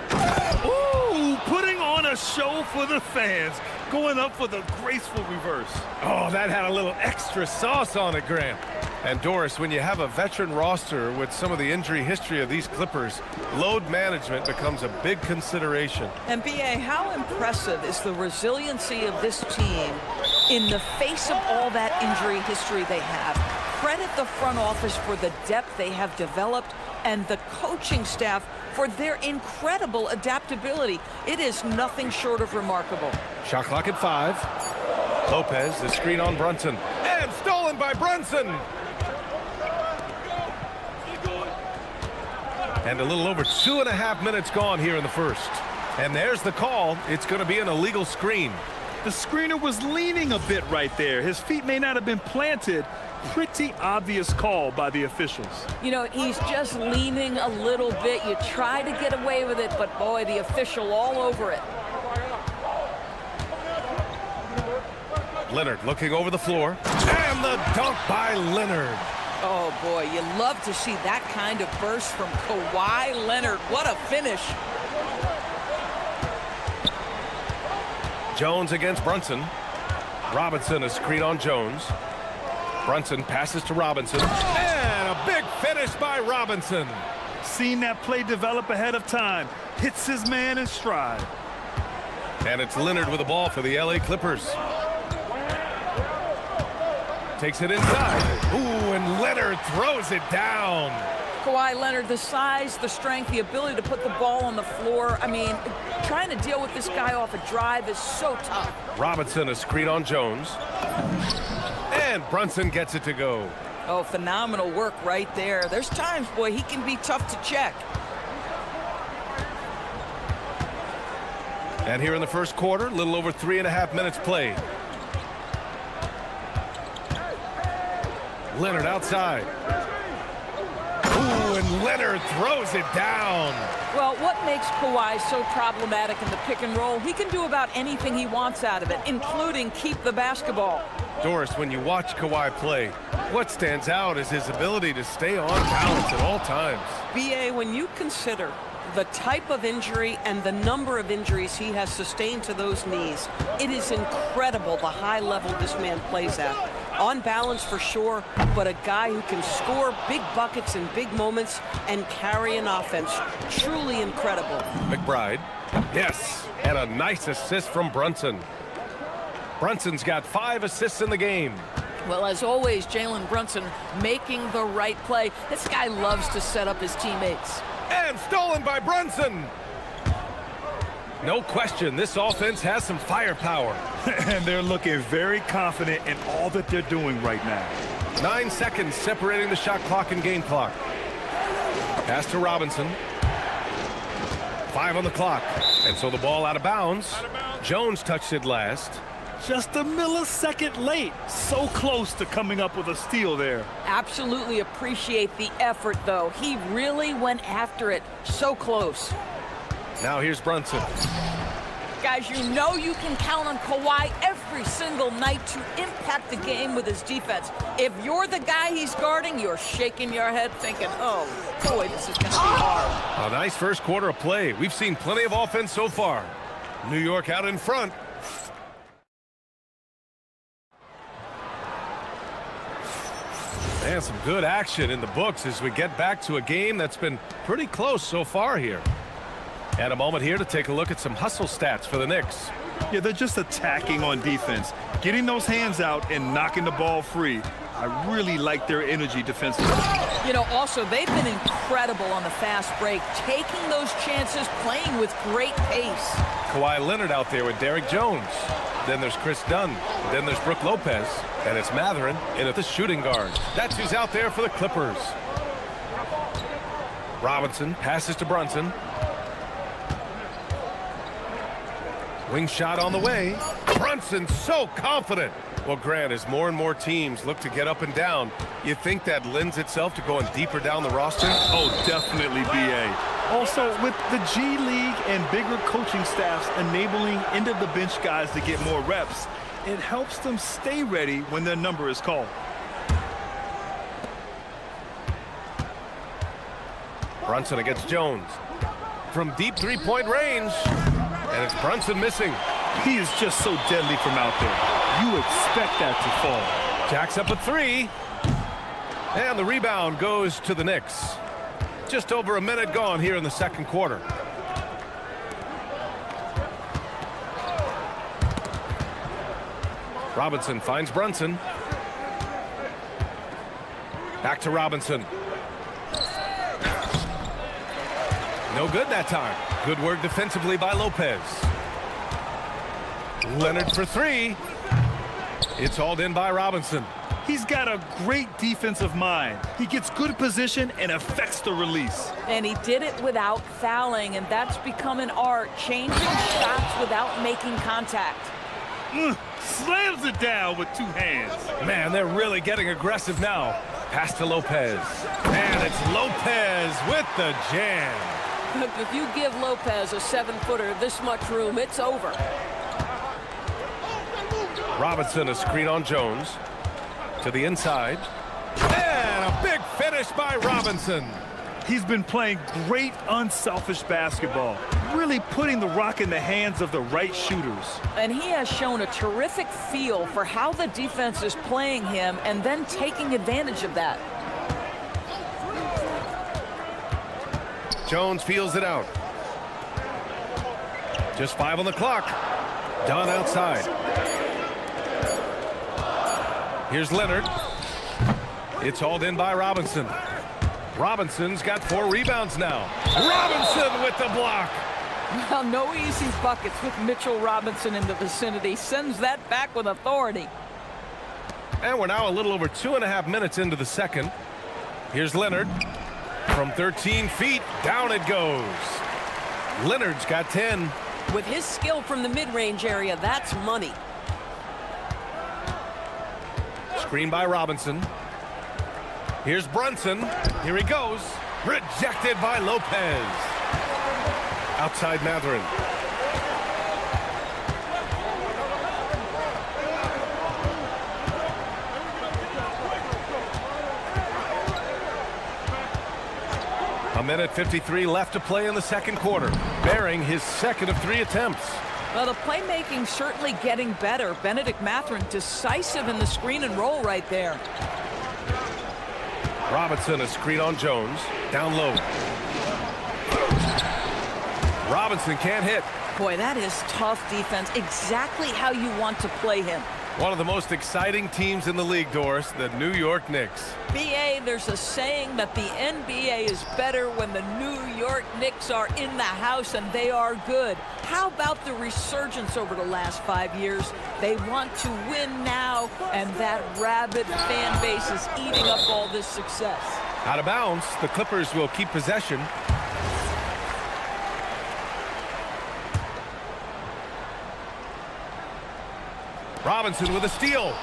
Ooh, putting on a show for the fans. Going up for the graceful reverse. Oh, that had a little extra sauce on it, Grant. And Doris, when you have a veteran roster with some of the injury history of these Clippers, load management becomes a big consideration. And BA, how impressive is the resiliency of this team in the face of all that injury history they have? Credit the front office for the depth they have developed and the coaching staff for their incredible adaptability. It is nothing short of remarkable. Shot clock at 5. Lopez, the screen on Brunson. And stolen by Brunson. And a little over 2.5 minutes gone here in the first. And there's the call. It's going to be an illegal screen. The screener was leaning a bit right there. His feet may not have been planted. Pretty obvious call by the officials. You know, he's just leaning a little bit. You try to get away with it, but boy, the official all over it. Leonard looking over the floor. And the dunk by Leonard. Oh, boy, you love to see that kind of burst from Kawhi Leonard. What a finish. Jones against Brunson. Robinson, a screen on Jones. Brunson passes to Robinson. And a big finish by Robinson. Seen that play develop ahead of time. Hits his man in stride. And it's Leonard with the ball for the LA Clippers. Takes it inside. Ooh, and Leonard throws it down. Kawhi Leonard, the size, the strength, the ability to put the ball on the floor. I mean, trying to deal with this guy off a drive is so tough. Robinson, a screen on Jones. And Brunson gets it to go. Oh, phenomenal work right there. There's times, boy, he can be tough to check. And here in the first quarter, a little over 3.5 minutes played. Leonard outside. Ooh, and Leonard throws it down. Well, what makes Kawhi so problematic in the pick and roll? He can do about anything he wants out of it, including keep the basketball. Doris, when you watch Kawhi play, what stands out is his ability to stay on balance at all times. BA, when you consider the type of injury and the number of injuries he has sustained to those knees, it is incredible the high level this man plays at. On balance for sure, but a guy who can score big buckets in big moments and carry an offense. Truly incredible. McBride. Yes, and a nice assist from Brunson. Brunson's got 5 assists in the game. Well, as always, Jalen Brunson making the right play. This guy loves to set up his teammates. And stolen by Brunson. No question, this offense has some firepower. And they're looking very confident in all that they're doing right now. 9 seconds separating the shot clock and game clock. Pass to Robinson. 5 on the clock. And so the ball out of bounds. Jones touched it last. Just a millisecond late. So close to coming up with a steal there. Absolutely appreciate the effort, though. He really went after it. So close. Now here's Brunson. Guys, you know you can count on Kawhi every single night to impact the game with his defense. If you're the guy he's guarding, you're shaking your head thinking, oh, boy, this is going to be hard. A nice first quarter of play. We've seen plenty of offense so far. New York out in front. And some good action in the books as we get back to a game that's been pretty close so far here. And a moment here to take a look at some hustle stats for the Knicks. Yeah, they're just attacking on defense, getting those hands out and knocking the ball free. I really like their energy defensively. You know, also, they've been incredible on the fast break, taking those chances, playing with great pace. Kawhi Leonard out there with Derrick Jones. Then there's Chris Dunn. Then there's Brook Lopez. And it's Matherin in at the shooting guard. That's who's out there for the Clippers. Robinson passes to Brunson. Wing shot on the way. Brunson so confident. Well, Grant, as more and more teams look to get up and down, you think that lends itself to going deeper down the roster? Oh, definitely, B.A. Also, with the G League and bigger coaching staffs enabling end-of-the-bench guys to get more reps, it helps them stay ready when their number is called. Brunson against Jones. From deep three-point range. And it's Brunson missing. He is just so deadly from out there. You expect that to fall. Jacks up a 3. And the rebound goes to the Knicks. Just over a minute gone here in the second quarter. Robinson finds Brunson. Back to Robinson. No good that time. Good work defensively by Lopez. Leonard for 3. It's hauled in by Robinson. He's got a great defensive mind. He gets good position and affects the release. And he did it without fouling, and that's become an art, changing shots without making contact. Slams it down with 2 hands. Man, they're really getting aggressive now. Pass to Lopez. And it's Lopez with the jam. If you give Lopez a 7-footer this much room, it's over. Robinson, a screen on Jones. To the inside. And a big finish by Robinson. He's been playing great unselfish basketball, really putting the rock in the hands of the right shooters. And he has shown a terrific feel for how the defense is playing him and then taking advantage of that. Jones feels it out. Just 5 on the clock. Dunn outside. Here's Leonard. It's hauled in by Robinson. Robinson's got 4 rebounds now. Robinson with the block. Well, no easy buckets with Mitchell Robinson in the vicinity. Sends that back with authority. And we're now a little over 2.5 minutes into the second. Here's Leonard. From 13 feet, down it goes. Leonard's got 10. With his skill from the mid-range area, that's money. Screen by Robinson. Here's Brunson. Here he goes. Rejected by Lopez. Outside Matherin. A minute 53 left to play in the second quarter. Bearing his second of 3 attempts. Well, the playmaking certainly getting better. Benedict Mathurin decisive in the screen and roll right there. Robinson, a screen on Jones. Down low. Robinson can't hit. Boy, that is tough defense. Exactly how you want to play him. One of the most exciting teams in the league, Doris, the New York Knicks. BA, there's a saying that the NBA is better when the New York Knicks are in the house, and they are good. How about the resurgence over the last 5 years? They want to win now, and that rabid fan base is eating up all this success. Out of bounds, the Clippers will keep possession. Robinson with a steal.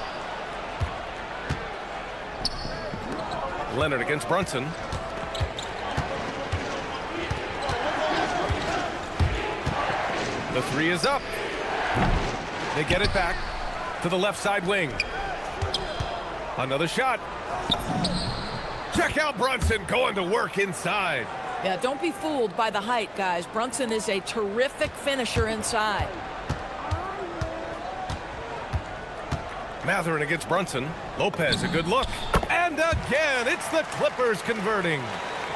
Leonard against Brunson. The three is up. They get it back to the left side wing. Another shot. Check out Brunson going to work inside. Yeah, don't be fooled by the height, guys. Brunson is a terrific finisher inside. Mathurin against Brunson. Lopez, a good look. And again, it's the Clippers converting.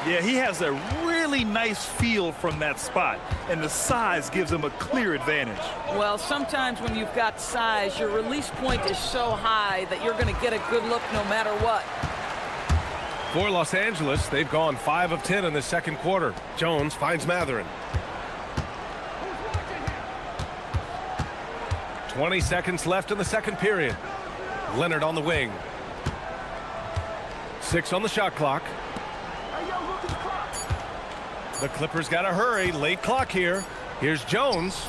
Yeah, he has a really nice feel from that spot, and the size gives him a clear advantage. Well, sometimes when you've got size, your release point is so high that you're going to get a good look no matter what. For Los Angeles, they've gone 5 of 10 in the second quarter. Jones finds Mathurin. 20 seconds left in the second period. Leonard on the wing. 6 on the shot clock. The Clippers got to hurry. Late clock here. Here's Jones.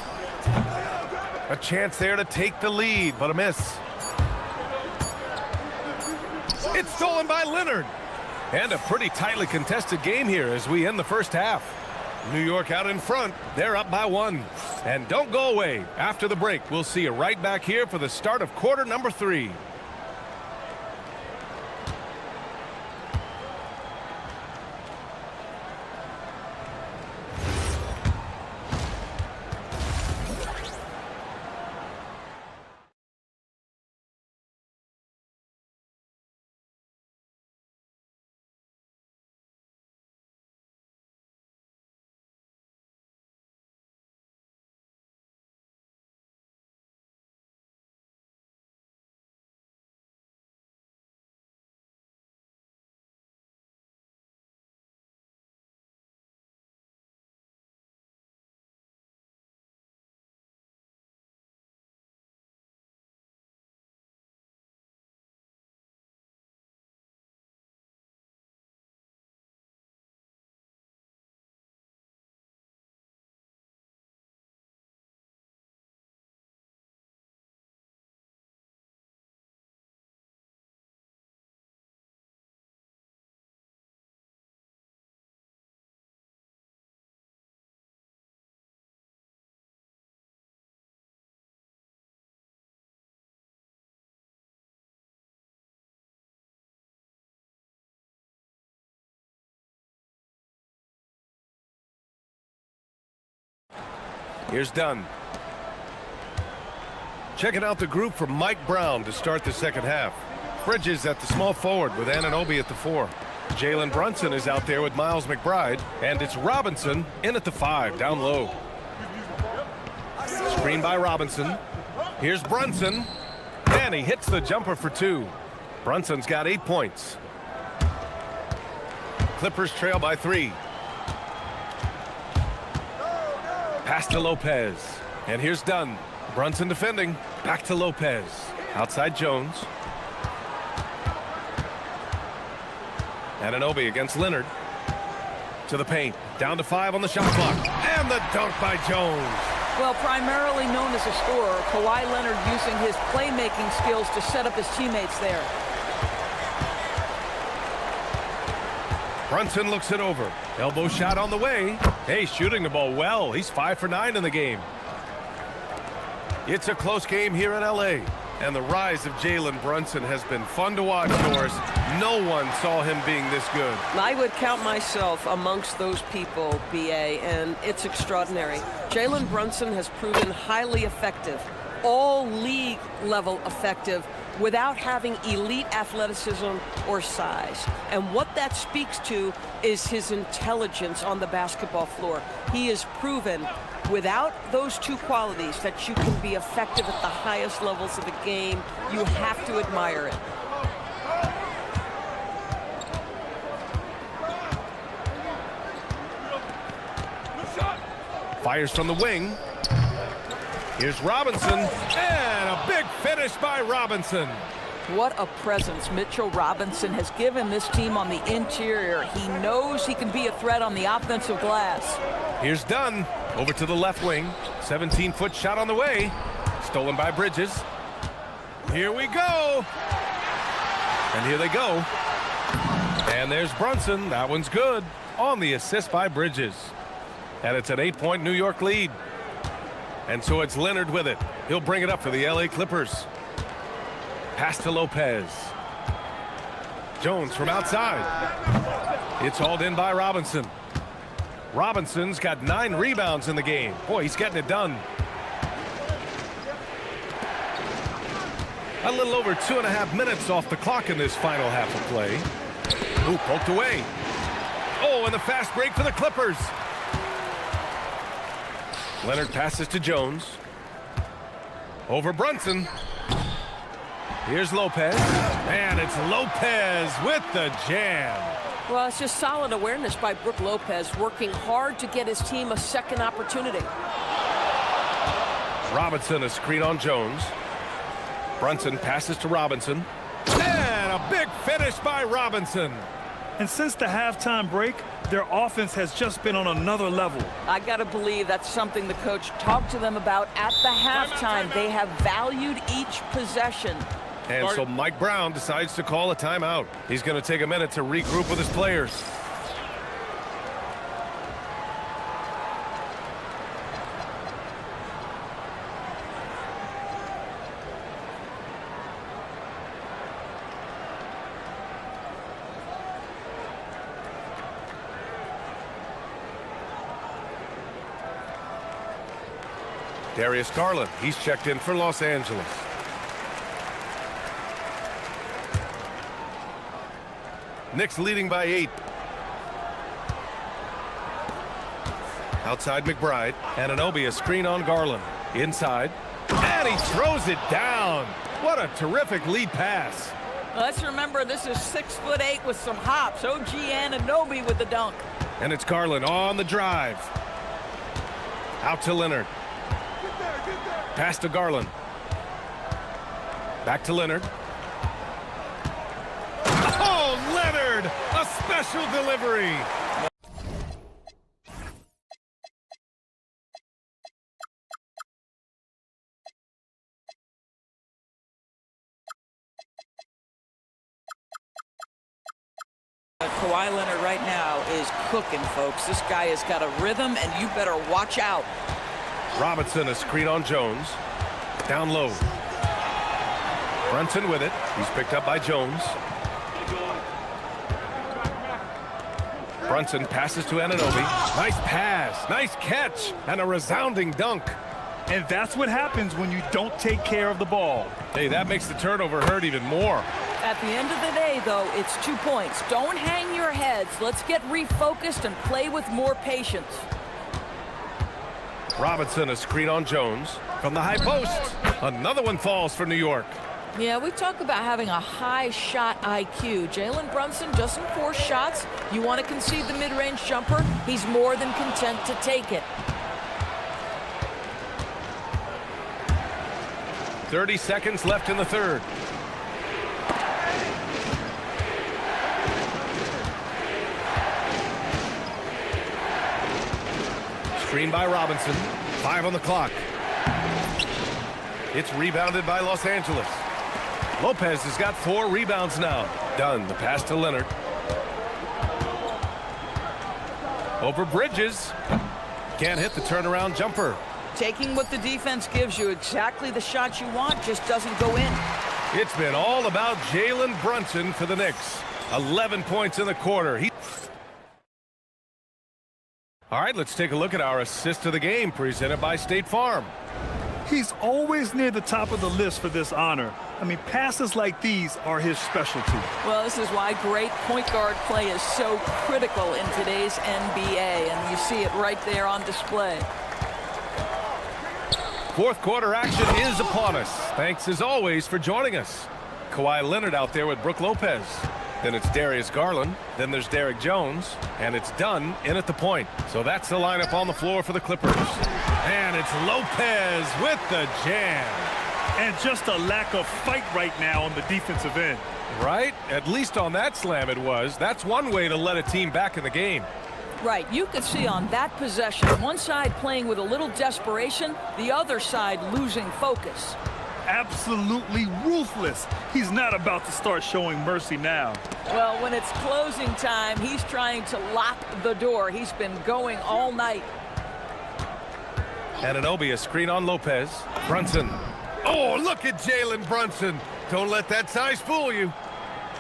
A chance there to take the lead, but a miss. It's stolen by Leonard. And a pretty tightly contested game here as we end the first half. New York out in front. They're up by 1. And don't go away. After the break, we'll see you right back here for the start of quarter number 3. Here's Dunn. Checking out the group for Mike Brown to start the second half. Bridges at the small forward with Anunoby at the 4. Jalen Brunson is out there with Miles McBride. And it's Robinson in at the 5, down low. Screen by Robinson. Here's Brunson. And he hits the jumper for 2. Brunson's got 8 points. Clippers trail by 3. Pass to Lopez. And here's Dunn. Brunson defending. Back to Lopez. Outside Jones. Anunoby against Leonard. To the paint. Down to 5 on the shot clock. And the dunk by Jones. Well, primarily known as a scorer, Kawhi Leonard using his playmaking skills to set up his teammates there. Brunson looks it over. Elbow shot on the way. Hey, shooting the ball well. He's 5 for 9 in the game. It's a close game here in LA. And the rise of Jalen Brunson has been fun to watch, Norris. No one saw him being this good. I would count myself amongst those people, BA, and it's extraordinary. Jalen Brunson has proven highly effective, all league level effective, without having elite athleticism or size. And what that speaks to is his intelligence on the basketball floor. He has proven without those two qualities that you can be effective at the highest levels of the game. You have to admire it. Fires from the wing. Here's Robinson, and a big finish by Robinson. What a presence Mitchell Robinson has given this team on the interior. He knows he can be a threat on the offensive glass. Here's Dunn, over to the left wing. 17-foot shot on the way. Stolen by Bridges. Here we go. And here they go. And there's Brunson. That one's good. On the assist by Bridges. And it's an 8-point New York lead. And so it's Leonard with it. He'll bring it up for the LA Clippers. Pass to Lopez. Jones from outside. It's hauled in by Robinson. Robinson's got 9 rebounds in the game. Boy, he's getting it done. A little over 2.5 minutes off the clock in this final half of play. Ooh, poked away. Oh, and the fast break for the Clippers. Leonard passes to Jones. Over Brunson. Here's Lopez. And it's Lopez with the jam. Well, it's just solid awareness by Brook Lopez, working hard to get his team a second opportunity. Robinson, a screen on Jones. Brunson passes to Robinson. And a big finish by Robinson. And since the halftime break, their offense has just been on another level. I got to believe that's something the coach talked to them about at the halftime. They have valued each possession. And so Mike Brown decides to call a timeout. He's going to take a minute to regroup with his players. Darius Garland, he's checked in for Los Angeles. Knicks leading by 8. Outside McBride. Anunoby, a screen on Garland. Inside. And he throws it down. What a terrific lead pass. Let's remember this is 6'8" with some hops. OG Anunoby with the dunk. And it's Garland on the drive. Out to Leonard. Pass to Garland. Back to Leonard. Oh, Leonard! A special delivery. Kawhi Leonard right now is cooking, folks. This guy has got a rhythm, and you better watch out. Robinson, a screen on Jones. Down low. Brunson with it. He's picked up by Jones. Brunson passes to Anunoby. Nice pass, nice catch, and a resounding dunk. And that's what happens when you don't take care of the ball. Hey, that makes the turnover hurt even more. At the end of the day, though, it's 2 points. Don't hang your heads. Let's get refocused and play with more patience. Robinson, a screen on Jones. From the high post. Another one falls for New York. Yeah, we talk about having a high shot IQ. Jalen Brunson doesn't force shots. You want to concede the mid-range jumper, he's more than content to take it. 30 seconds left in the third. Screen by Robinson. 5 on the clock. It's rebounded by Los Angeles. Lopez has got 4 rebounds now. Dunn, the pass to Leonard. Over Bridges. Can't hit the turnaround jumper. Taking what the defense gives you, exactly the shot you want, just doesn't go in. It's been all about Jalen Brunson for the Knicks. 11 points in the quarter. All right, let's take a look at our assist of the game presented by State Farm. He's always near the top of the list for this honor. I mean, passes like these are his specialty. Well, this is why great point guard play is so critical in today's NBA, and you see it right there on display. Fourth quarter action is upon us. Thanks, as always, for joining us. Kawhi Leonard out there with Brook Lopez. Then it's Darius Garland. Then there's Derrick Jones. And it's Dunn in at the point. So that's the lineup on the floor for the Clippers. And it's Lopez with the jam. And just a lack of fight right now on the defensive end. Right? At least on that slam it was. That's one way to let a team back in the game. Right, you could see on that possession, one side playing with a little desperation, the other side losing focus. Absolutely ruthless. He's not about to start showing mercy now. Well, when it's closing time, he's trying to lock the door. He's been going all night. Anunoby, a screen on Lopez. Brunson. Oh, look at Jalen Brunson. Don't let that size fool you.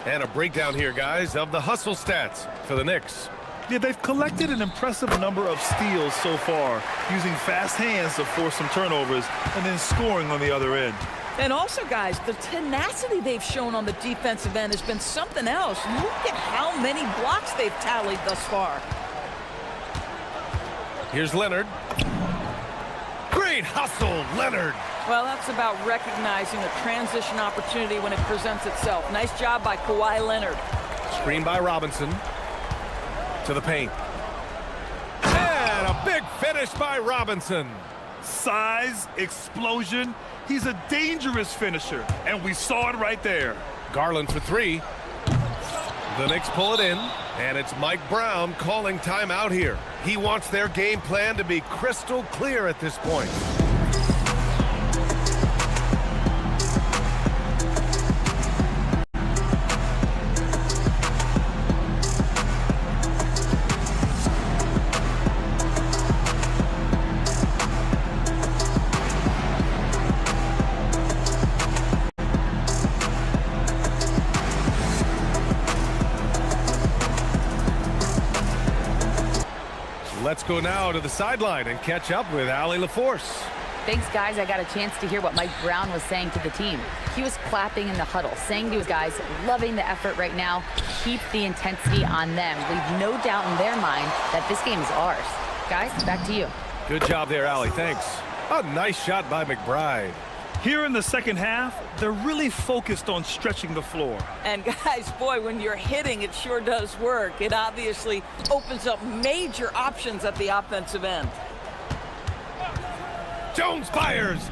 And a breakdown here, guys, of the hustle stats for the Knicks. Yeah, they've collected an impressive number of steals so far, using fast hands to force some turnovers and then scoring on the other end. And also, guys, the tenacity they've shown on the defensive end has been something else. Look at how many blocks they've tallied thus far. Here's Leonard. Great hustle, Leonard. Well, that's about recognizing a transition opportunity when it presents itself. Nice job by Kawhi Leonard. Screen by Robinson. To the paint. And a big finish by Robinson. Size, explosion. He's a dangerous finisher, and we saw it right there. Garland for three. The Knicks pull it in, and it's Mike Brown calling timeout here. He wants their game plan to be crystal clear at this point. Let's go now to the sideline and catch up with Allie LaForce. Thanks, guys. I got a chance to hear what Mike Brown was saying to the team. He was clapping in the huddle, saying to his guys, loving the effort right now. Keep the intensity on them. Leave no doubt in their mind that this game is ours. Guys, back to you. Good job there, Allie. Thanks. A nice shot by McBride. Here in the second half, they're really focused on stretching the floor. And guys, boy, when you're hitting, it sure does work. It obviously opens up major options at the offensive end. Jones fires.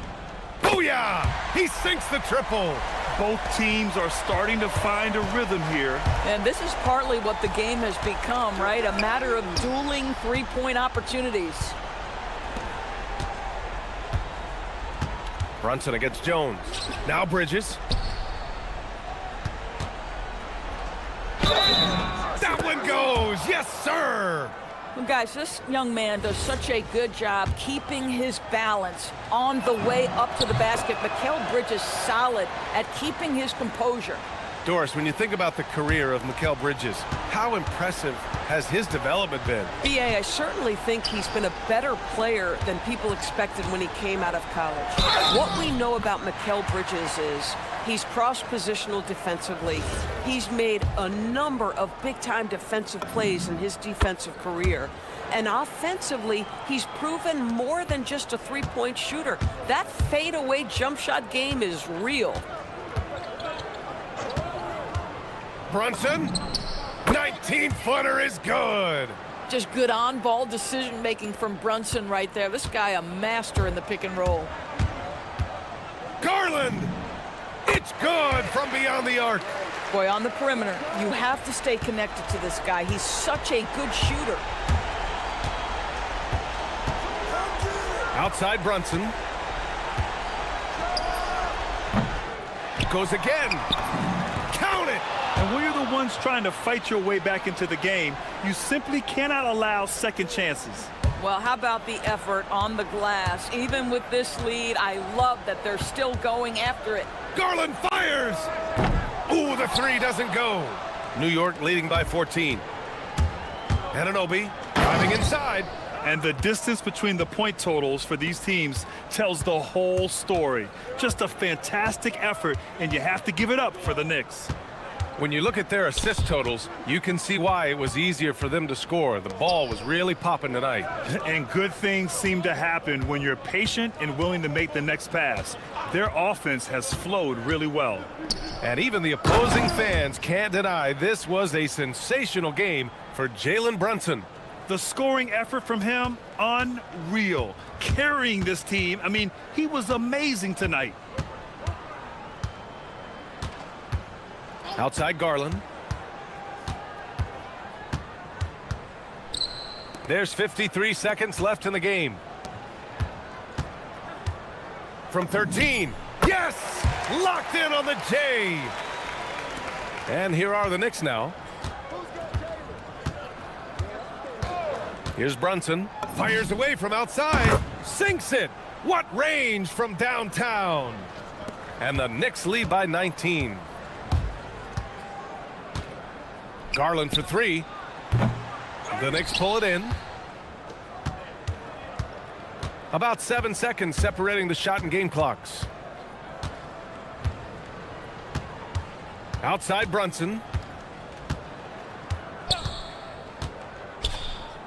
Booyah! He sinks the triple. Both teams are starting to find a rhythm here. And this is partly what the game has become, right? A matter of dueling three-point opportunities. Brunson against Jones. Now Bridges. That one goes. Yes, sir. Well, guys, this young man does such a good job keeping his balance on the way up to the basket. Mikal Bridges solid at keeping his composure. Doris, when you think about the career of Mikal Bridges, how impressive has his development been? B.A., I certainly think he's been a better player than people expected when he came out of college. What we know about Mikal Bridges is he's cross-positional defensively. He's made a number of big-time defensive plays in his defensive career. And offensively, he's proven more than just a three-point shooter. That fadeaway jump shot game is real. Brunson, 19-footer is good. Just good on-ball decision-making from Brunson right there. This guy a master in the pick and roll. Garland, it's good from beyond the arc. Boy, on the perimeter, you have to stay connected to this guy. He's such a good shooter. Outside Brunson. Goes again. Count it. And when you're the ones trying to fight your way back into the game, you simply cannot allow second chances. Well, how about the effort on the glass? Even with this lead, I love that they're still going after it. Garland fires! Ooh, the three doesn't go. New York leading by 14. Anunoby driving inside. And the distance between the point totals for these teams tells the whole story. Just a fantastic effort, and you have to give it up for the Knicks. When you look at their assist totals, you can see why it was easier for them to score. The ball was really popping tonight. And good things seem to happen when you're patient and willing to make the next pass. Their offense has flowed really well. And even the opposing fans can't deny this was a sensational game for Jalen Brunson. The scoring effort from him, unreal. Carrying this team, I mean, he was amazing tonight. Outside Garland. There's 53 seconds left in the game. From 13. Yes! Locked in on the J. And here are the Knicks now. Here's Brunson. Fires away from outside. Sinks it. What range from downtown. And the Knicks lead by 19. Garland for three. The Knicks pull it in. About 7 seconds separating the shot and game clocks. Outside Brunson.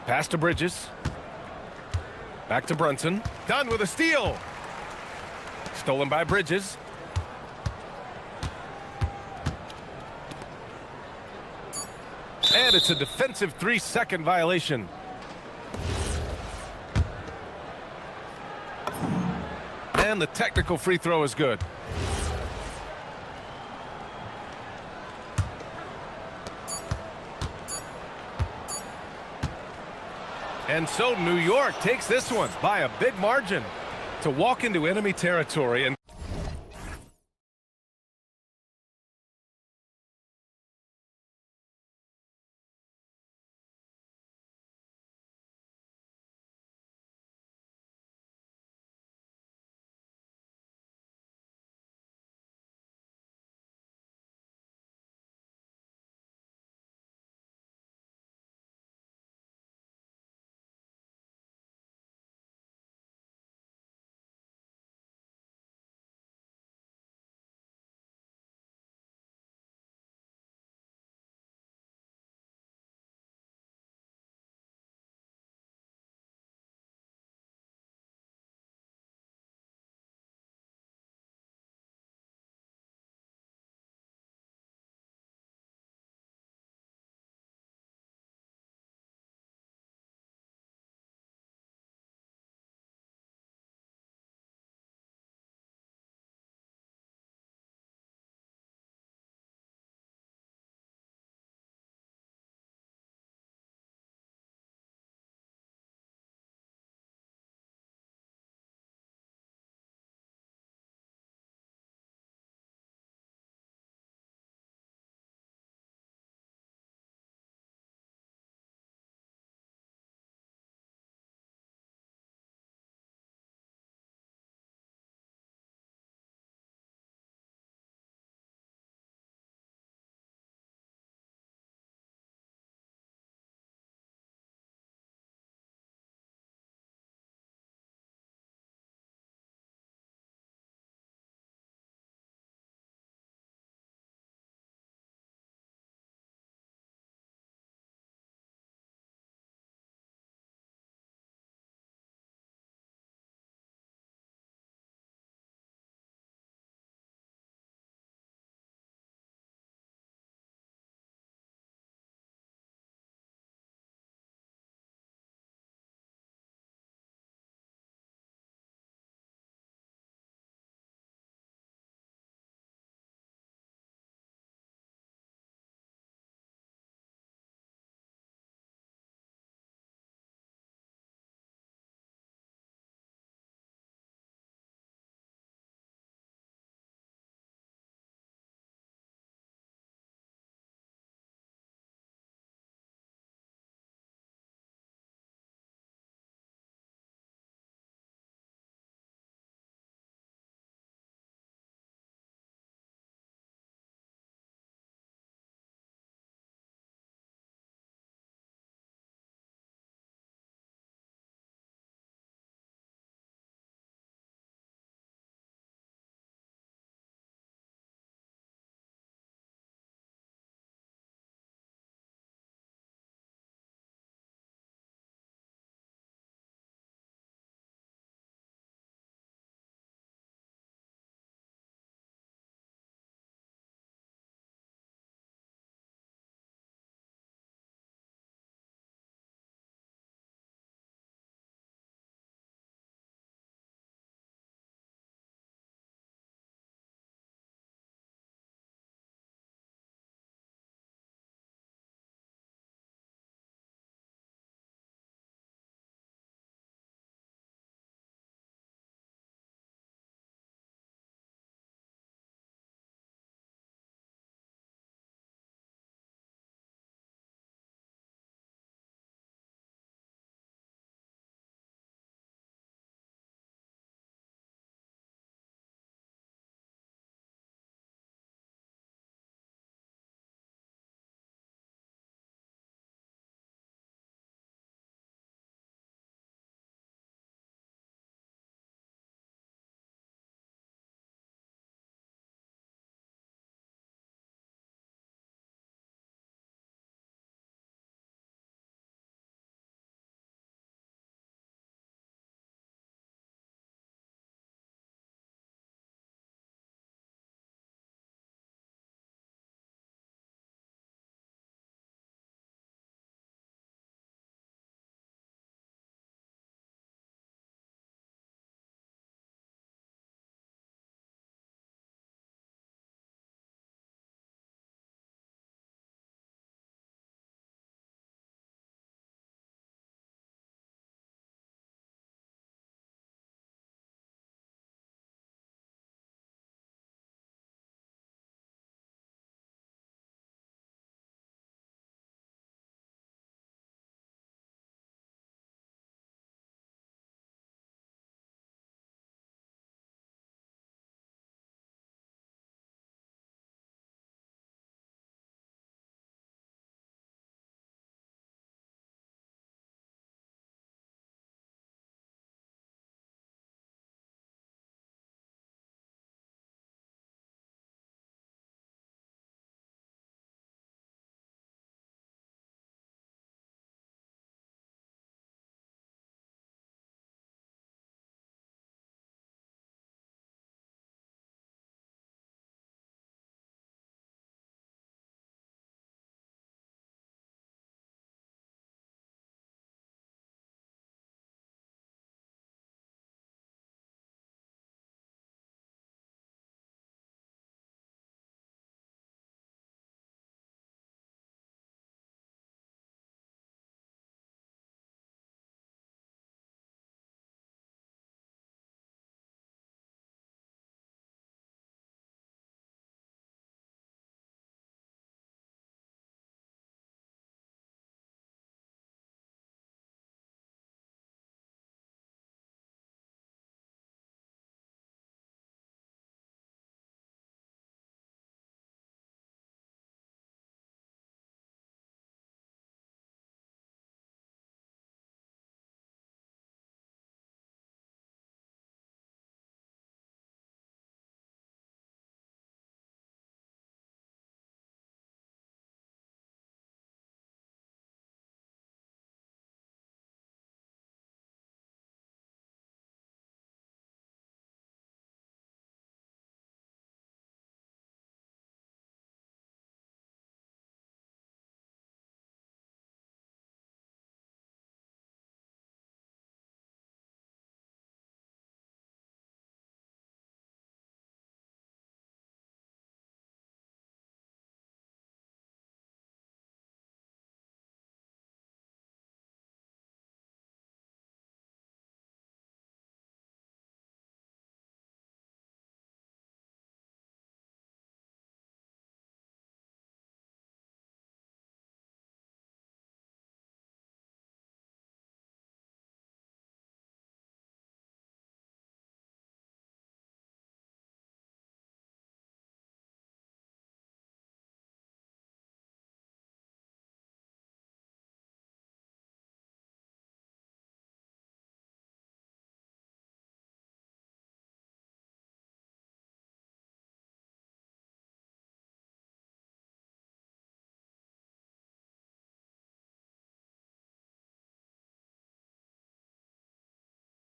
Pass to Bridges. Back to Brunson. Done with a steal. Stolen by Bridges. And it's a defensive 3-second violation. And the technical free throw is good. And so New York takes this one by a big margin to walk into enemy territory and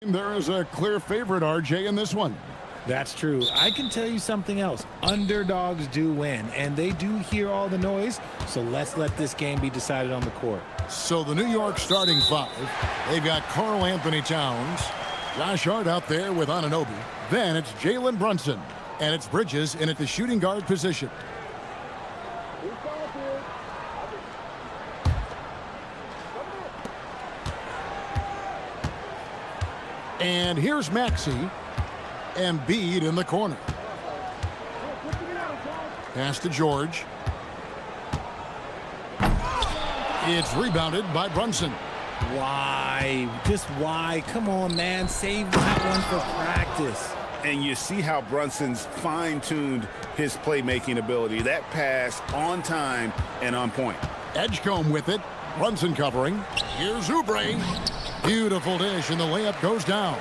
There is a clear favorite, RJ, in this one. That's true. I can tell you something else. Underdogs do win, and they do hear all the noise, so let's let this game be decided on the court. So the New York starting five, they've got Karl Anthony Towns, Josh Hart out there with Anunoby. Then it's Jalen Brunson, and it's Bridges in at the shooting guard position. And here's Maxey. Embiid in the corner. Pass to George. It's rebounded by Brunson. Why? Just why? Come on, man. Save that one for practice. And you see how Brunson's fine-tuned his playmaking ability. That pass on time and on point. Edgecombe with it. Brunson covering. Here's Oubre. Beautiful dish, and the layup goes down.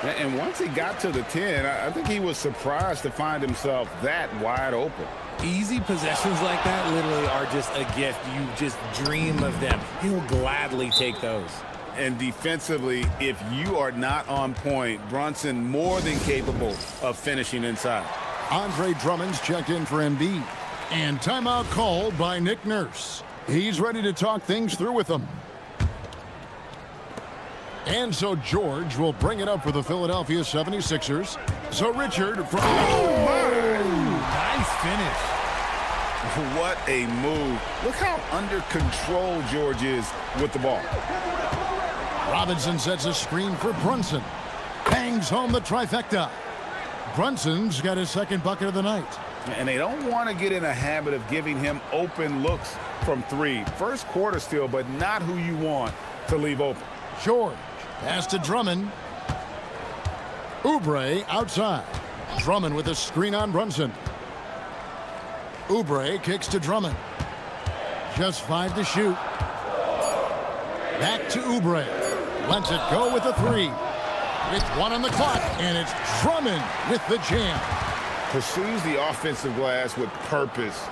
And once he got to the 10, I think he was surprised to find himself that wide open. Easy possessions like that literally are just a gift. You just dream of them. He'll gladly take those. And defensively, if you are not on point, Brunson more than capable of finishing inside. Andre Drummond's checked in for Embiid. And timeout called by Nick Nurse. He's ready to talk things through with them. And so George will bring it up for the Philadelphia 76ers. So Richard from... Oh, my! Nice finish. What a move. Look how under control George is with the ball. Robinson sets a screen for Brunson. Bangs home the trifecta. Brunson's got his second bucket of the night. And they don't want to get in a habit of giving him open looks from three. First quarter still, but not who you want to leave open. George. Pass to Drummond. Oubre outside. Drummond with a screen on Brunson. Oubre kicks to Drummond. Just 5 to shoot. Back to Oubre. Lets it go with a 3. With 1 on the clock, and it's Drummond with the jam. Pursues the offensive glass with purpose.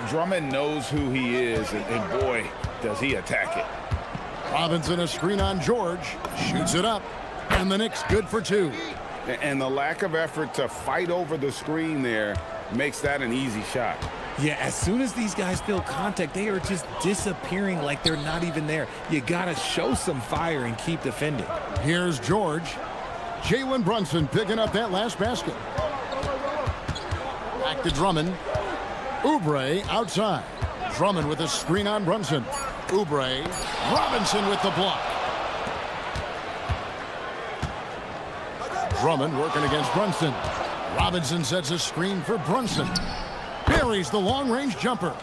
Drummond knows who he is, and boy, does he attack it. Robinson a screen on George. Shoots it up. And the Knicks good for 2. And the lack of effort to fight over the screen there makes that an easy shot. Yeah, as soon as these guys feel contact, they are just disappearing like they're not even there. You got to show some fire and keep defending. Here's George. Jalen Brunson picking up that last basket. Back to Drummond. Oubre outside. Drummond with a screen on Brunson. Oubre. Robinson with the block. Drummond working against Brunson. Robinson sets a screen for Brunson. Buries the long-range jumper.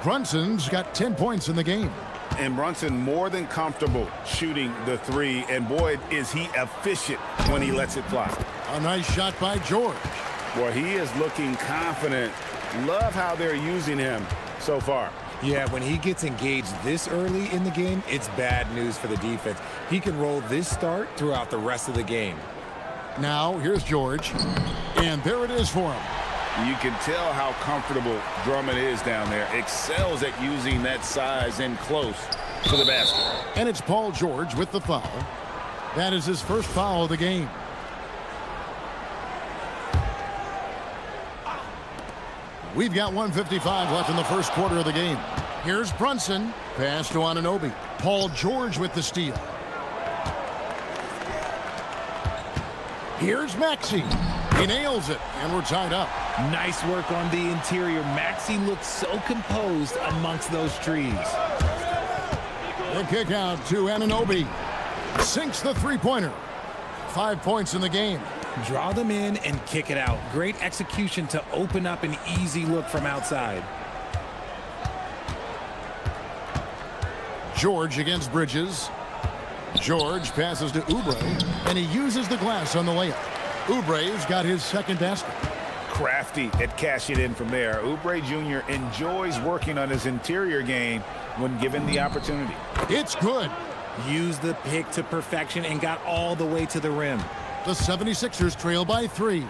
Brunson's got 10 points in the game. And Brunson more than comfortable shooting the 3. And boy, is he efficient when he lets it fly. A nice shot by George. Boy, he is looking confident. Love how they're using him so far. Yeah, when he gets engaged this early in the game, it's bad news for the defense. He can roll this start throughout the rest of the game. Now, here's George. And there it is for him. You can tell how comfortable Drummond is down there. Excels at using that size in close to the basket. And it's Paul George with the foul. That is his first foul of the game. We've got 1:55 left in the first quarter of the game. Here's Brunson. Pass to Anunoby. Paul George with the steal. Here's Maxey. He nails it, and we're tied up. Nice work on the interior. Maxey looks so composed amongst those trees. The kick out to Anunoby. Sinks the three-pointer. 5 points in the game. Draw them in and kick it out. Great execution to open up an easy look from outside. George against Bridges. George passes to Oubre, and he uses the glass on the layup. Oubre's got his second basket. Crafty at cashing in from there. Oubre Jr. enjoys working on his interior game when given the opportunity. It's good. Used the pick to perfection and got all the way to the rim. The 76ers trail by 3.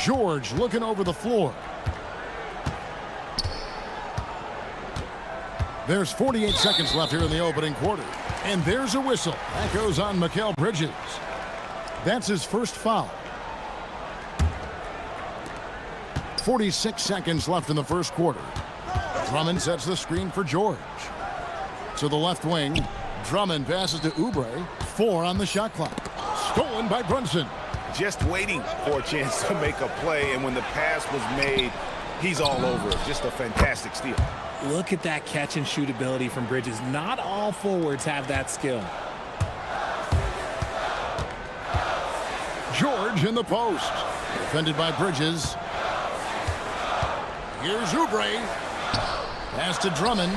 George looking over the floor. There's 48 seconds left here in the opening quarter. And there's a whistle. That goes on Mikal Bridges. That's his first foul. 46 seconds left in the first quarter. Drummond sets the screen for George. To the left wing. Drummond passes to Oubre. 4 on the shot clock. Stolen by Brunson. Just waiting for a chance to make a play, and when the pass was made, he's all over it. Just a fantastic steal. Look at that catch and shoot ability from Bridges. Not all forwards have that skill. George in the post. Defended by Bridges. Here's Oubre. Pass to Drummond.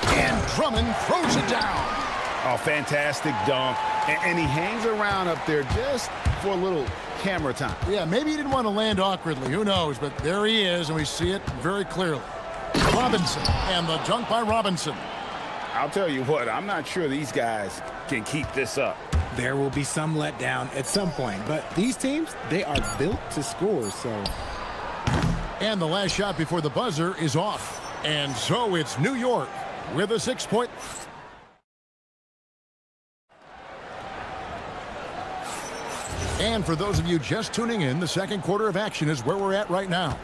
And Drummond throws it down. Oh, fantastic dunk. And he hangs around up there just for a little camera time. Yeah, maybe he didn't want to land awkwardly. Who knows? But there he is, and we see it very clearly. Robinson, and the dunk by Robinson. I'll tell you what, I'm not sure these guys can keep this up. There will be some letdown at some point, but these teams, they are built to score, so. And the last shot before the buzzer is off. And so it's New York with a 6-point. And for those of you just tuning in, the second quarter of action is where we're at right now.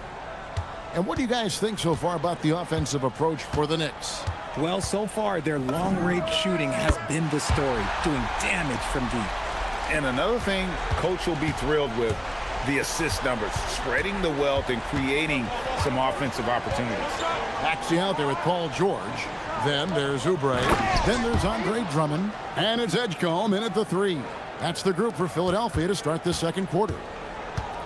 And what do you guys think so far about the offensive approach for the Knicks? Well, so far, their long-range shooting has been the story, doing damage from deep. And another thing Coach will be thrilled with, the assist numbers, spreading the wealth and creating some offensive opportunities. Maxey out there with Paul George. Then there's Oubre. Then there's Andre Drummond. And it's Edgecombe in at the 3. That's the group for Philadelphia to start this second quarter.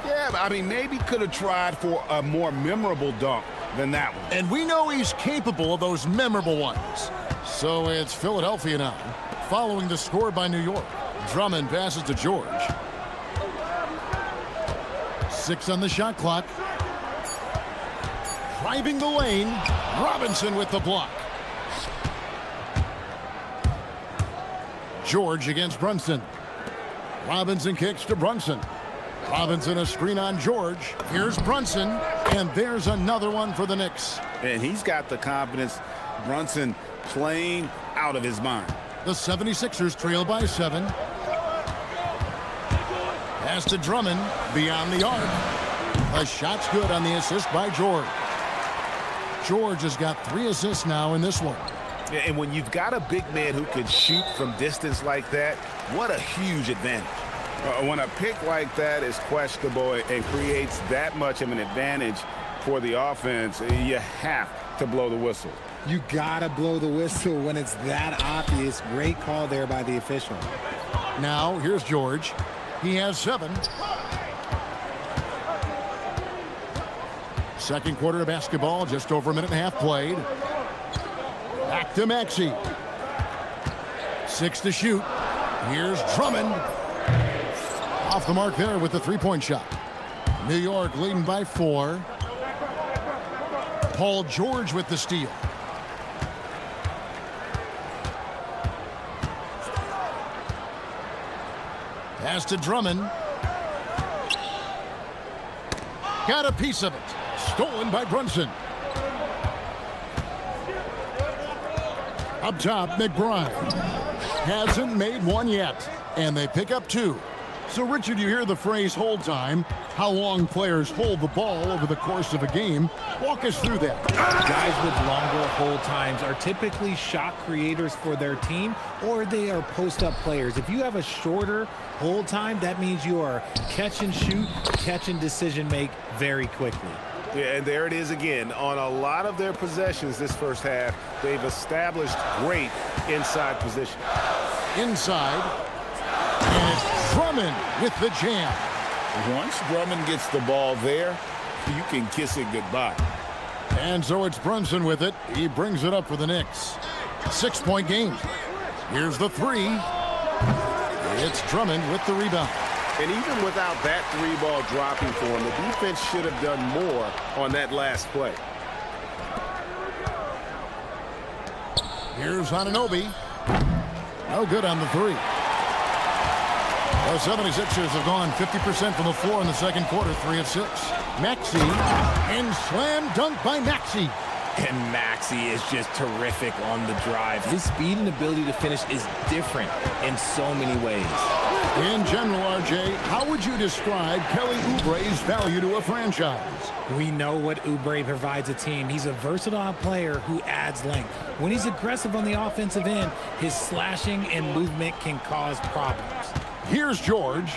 Yeah, I mean, maybe could have tried for a more memorable dunk than that one. And we know he's capable of those memorable ones. So it's Philadelphia now, following the score by New York. Drummond passes to George. 6 on the shot clock. Driving the lane. Robinson with the block. George against Brunson. Robinson kicks to Brunson. Robinson a screen on George. Here's Brunson. And there's another one for the Knicks. And he's got the confidence. Brunson playing out of his mind. The 76ers trail by 7. Pass to Drummond. Beyond the arc. A shot's good on the assist by George. George has got 3 assists now in this one. And when you've got a big man who can shoot from distance like that, what a huge advantage. When a pick like that is questionable and creates that much of an advantage for the offense, you have to blow the whistle. You gotta blow the whistle when it's that obvious. Great call there by the official. Now here's George. He has 7. Second quarter of basketball, just over a minute and a half played. Back to Maxey. 6 to shoot. Here's Drummond. Off the mark there with the 3-point shot. New York leading by 4. Paul George with the steal. Pass to Drummond. Got a piece of it. Stolen by Brunson. Up top, McBride. Hasn't made one yet. And they pick up 2. So, Richard, you hear the phrase hold time. How long players hold the ball over the course of a game. Walk us through that. Guys with longer hold times are typically shot creators for their team, or they are post-up players. If you have a shorter hold time, that means you are catch and shoot, catch and decision make very quickly. Yeah, and there it is again. On a lot of their possessions this first half, they've established great inside position. Inside. And it's Drummond with the jam. Once Drummond gets the ball there, you can kiss it goodbye. And so it's Brunson with it. He brings it up for the Knicks. 6-point game. Here's the 3. It's Drummond with the rebound. And even without that 3-ball dropping for him, the defense should have done more on that last play. Here's Anunoby. No good on the 3. The 76ers have gone 50% from the floor in the second quarter, 3 of 6. Maxey, and slam dunk by Maxey. And Maxey is just terrific on the drive. His speed and ability to finish is different in so many ways. In general, RJ, how would you describe Kelly Oubre's value to a franchise? We know what Oubre provides a team. He's a versatile player who adds length. When he's aggressive on the offensive end, his slashing and movement can cause problems. Here's George.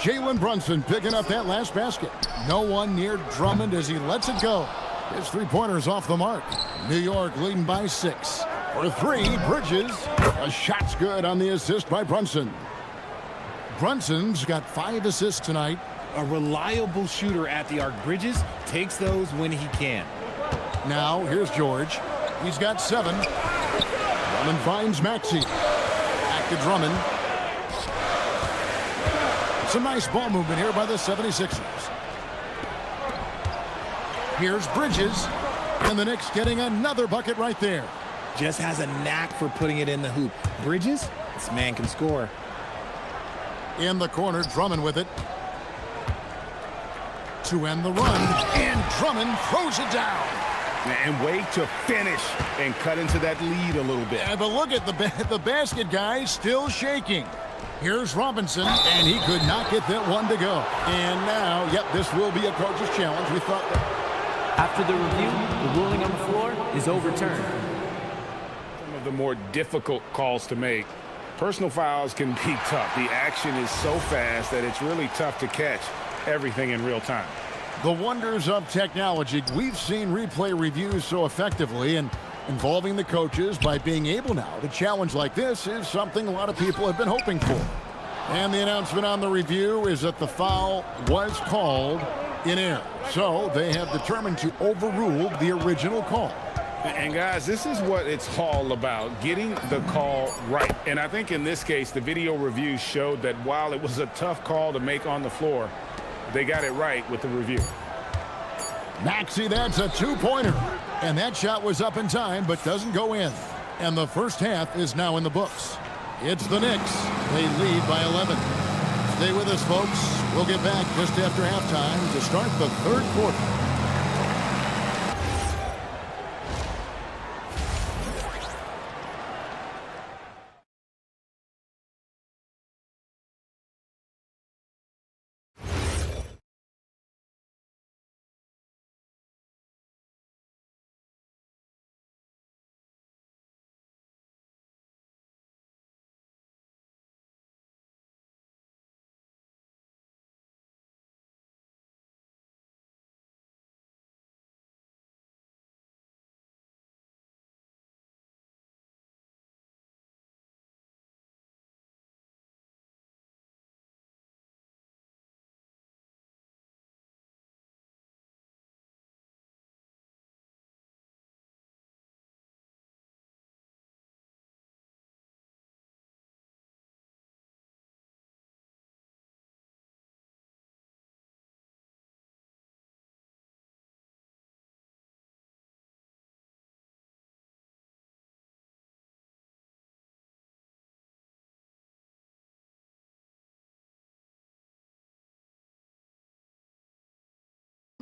Jalen Brunson picking up that last basket. No one near Drummond as he lets it go. His three-pointer's off the mark. New York leading by 6. For 3, Bridges. A shot's good on the assist by Brunson. Brunson's got 5 assists tonight. A reliable shooter at the arc. Bridges takes those when he can. Now, here's George. He's got 7. Drummond finds Maxey. Back to Drummond. Some nice ball movement here by the 76ers. Here's Bridges. And the Knicks getting another bucket right there. Just has a knack for putting it in the hoop. Bridges, this man can score. In the corner, Drummond with it. To end the run, and Drummond throws it down. And wait to finish and cut into that lead a little bit. Yeah, but look at the basket guy still shaking. Here's Robinson, and he could not get that one to go. And now, yep, this will be a coach's challenge. We thought that. After the review, the ruling on the floor is overturned. Some of the more difficult calls to make. Personal fouls can be tough. The action is so fast that it's really tough to catch everything in real time. The wonders of technology. We've seen replay reviews so effectively, and involving the coaches by being able now to challenge like this is something a lot of people have been hoping for. And the announcement on the review is that the foul was called in error. So they have determined to overrule the original call. And guys, this is what it's all about, getting the call right. And I think in this case, the video review showed that while it was a tough call to make on the floor, they got it right with the review. Maxey, that's a 2-pointer. And that shot was up in time, but doesn't go in. And the first half is now in the books. It's the Knicks. They lead by 11. Stay with us, folks. We'll get back just after halftime to start the third quarter.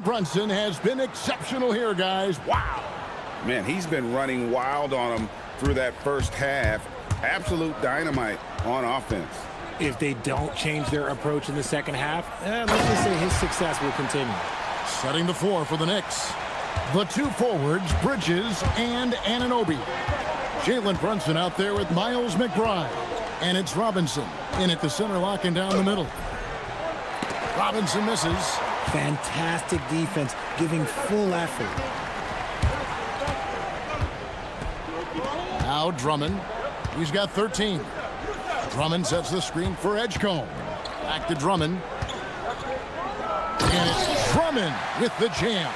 Brunson has been exceptional here, guys. Wow. Man, he's been running wild on them through that first half. Absolute dynamite on offense. If they don't change their approach in the second half, let's just say his success will continue. Setting the floor for the Knicks. The 2 forwards, Bridges and Anunoby. Jalen Brunson out there with Miles McBride. And it's Robinson in at the center, locking down the middle. Robinson misses. Fantastic defense, giving full effort. Now Drummond. He's got 13. Drummond sets the screen for Edgecombe. Back to Drummond. And it's Drummond with the jam.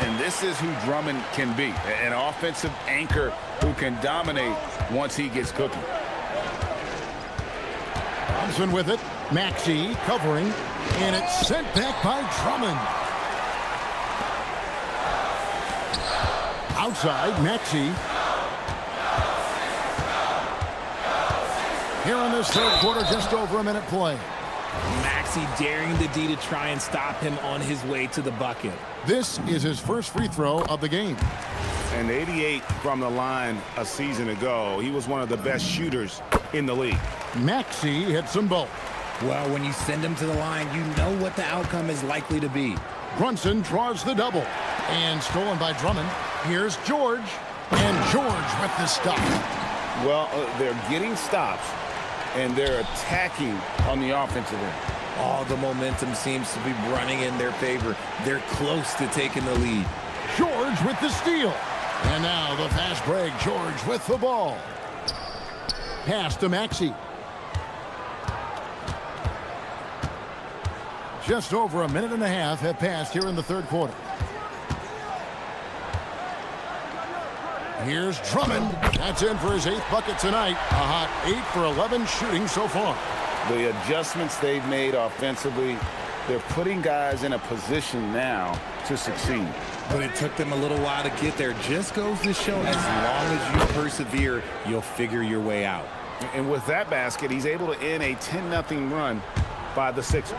And this is who Drummond can be. An offensive anchor who can dominate once he gets cooking. Thompson with it. Maxey covering. And it's sent back by Drummond. Outside, Maxey. Here in this third quarter, just over a minute play. Maxey daring the D to try and stop him on his way to the bucket. This is his first free throw of the game. And 88 from the line a season ago. He was one of the best shooters in the league. Maxey hits them both. Well, when you send him to the line, you know what the outcome is likely to be. Brunson draws the double. And stolen by Drummond. Here's George. And George with the stop. Well, they're getting stops, and they're attacking on the offensive end. All the momentum seems to be running in their favor. They're close to taking the lead. George with the steal. And now the fast break. George with the ball. Pass to Maxey. Just over a minute and a half have passed here in the third quarter. Here's Drummond. That's in for his 8th bucket tonight. A hot 8 for 11 shooting so far. The adjustments they've made offensively, they're putting guys in a position now to succeed. But it took them a little while to get there. Just goes to show as long as you persevere, you'll figure your way out. And with that basket, he's able to end a 10-0 run by the Sixers.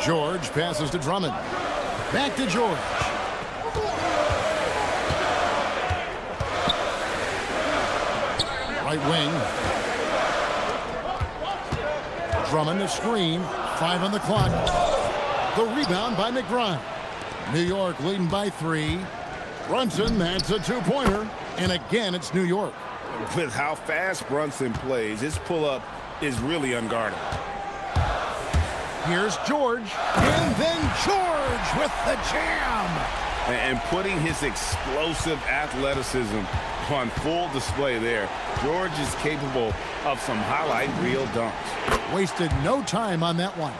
George passes to Drummond. Back to George. Right wing. Drummond a screen. 5 on the clock. The rebound by McBride. New York leading by 3. Brunson, that's a 2-pointer. And again, it's New York. With how fast Brunson plays, his pull-up is really unguarded. Here's George. And then George with the jam. And putting his explosive athleticism on full display there. George is capable of some highlight reel dunks. Wasted no time on that one.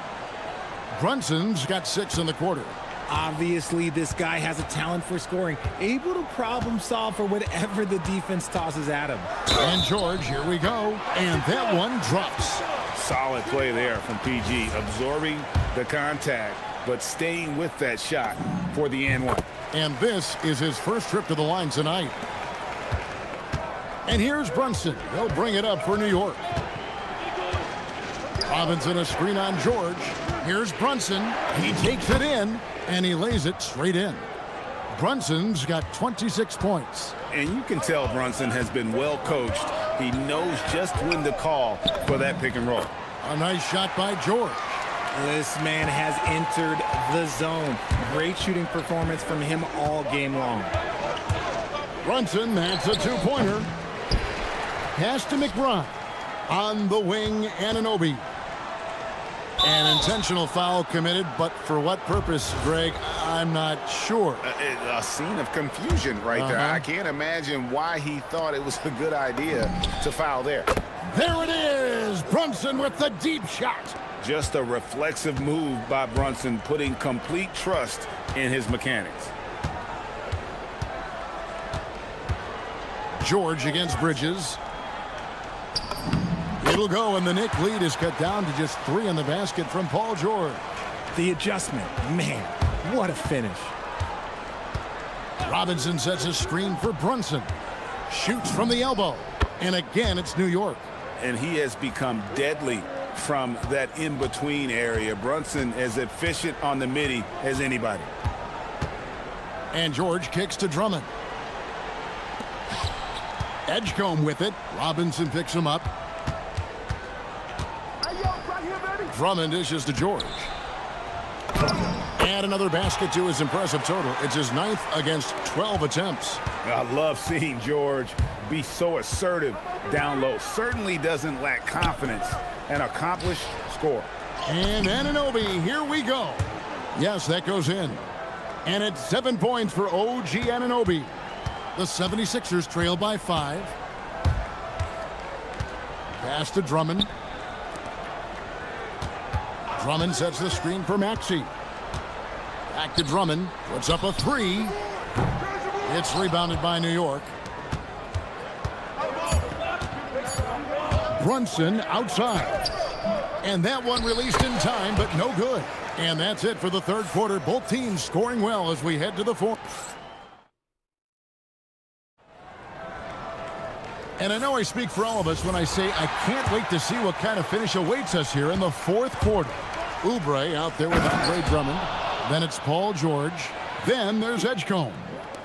Brunson's got 6 in the quarter. Obviously, this guy has a talent for scoring, able to problem solve for whatever the defense tosses at him. And George, here we go. And that one drops. Solid play there from PG, absorbing the contact, but staying with that shot for the and one. And this is his first trip to the line tonight. And here's Brunson. He'll bring it up for New York. Robinson a screen on George. Here's Brunson. He takes it in, and he lays it straight in. Brunson's got 26 points. And you can tell Brunson has been well coached. He knows just when to call for that pick and roll. A nice shot by George. This man has entered the zone. Great shooting performance from him all game long. Brunson, that's a 2-pointer. Pass to McBride. On the wing, Anunoby. An intentional foul committed, but for what purpose, Greg? I'm not sure. A scene of confusion right there. I can't imagine why he thought it was a good idea to foul there. There it is! Brunson with the deep shot. Just a reflexive move by Brunson, putting complete trust in his mechanics. George against Bridges. It'll go, and the Knick lead is cut down to just 3 in the basket from Paul George. The adjustment, man, what a finish. Robinson sets a screen for Brunson. Shoots from the elbow. And again, it's New York. And he has become deadly from that in-between area. Brunson as efficient on the midi as anybody. And George kicks to Drummond. Edgecombe with it. Robinson picks him up. Drummond dishes to George. And another basket to his impressive total. It's his 9th against 12 attempts. I love seeing George be so assertive down low. Certainly doesn't lack confidence. An accomplished scorer. And Anunoby, here we go. Yes, that goes in. And it's 7 points for OG Anunoby. The 76ers trail by 5. Pass to Drummond. Drummond sets the screen for Maxey. Back to Drummond. Puts up a 3. It's rebounded by New York. Brunson outside. And that one released in time, but no good. And that's it for the third quarter. Both teams scoring well as we head to the fourth. And I know I speak for all of us when I say I can't wait to see what kind of finish awaits us here in the fourth quarter. Oubre out there with Andre Drummond. Then it's Paul George. Then there's Edgecombe.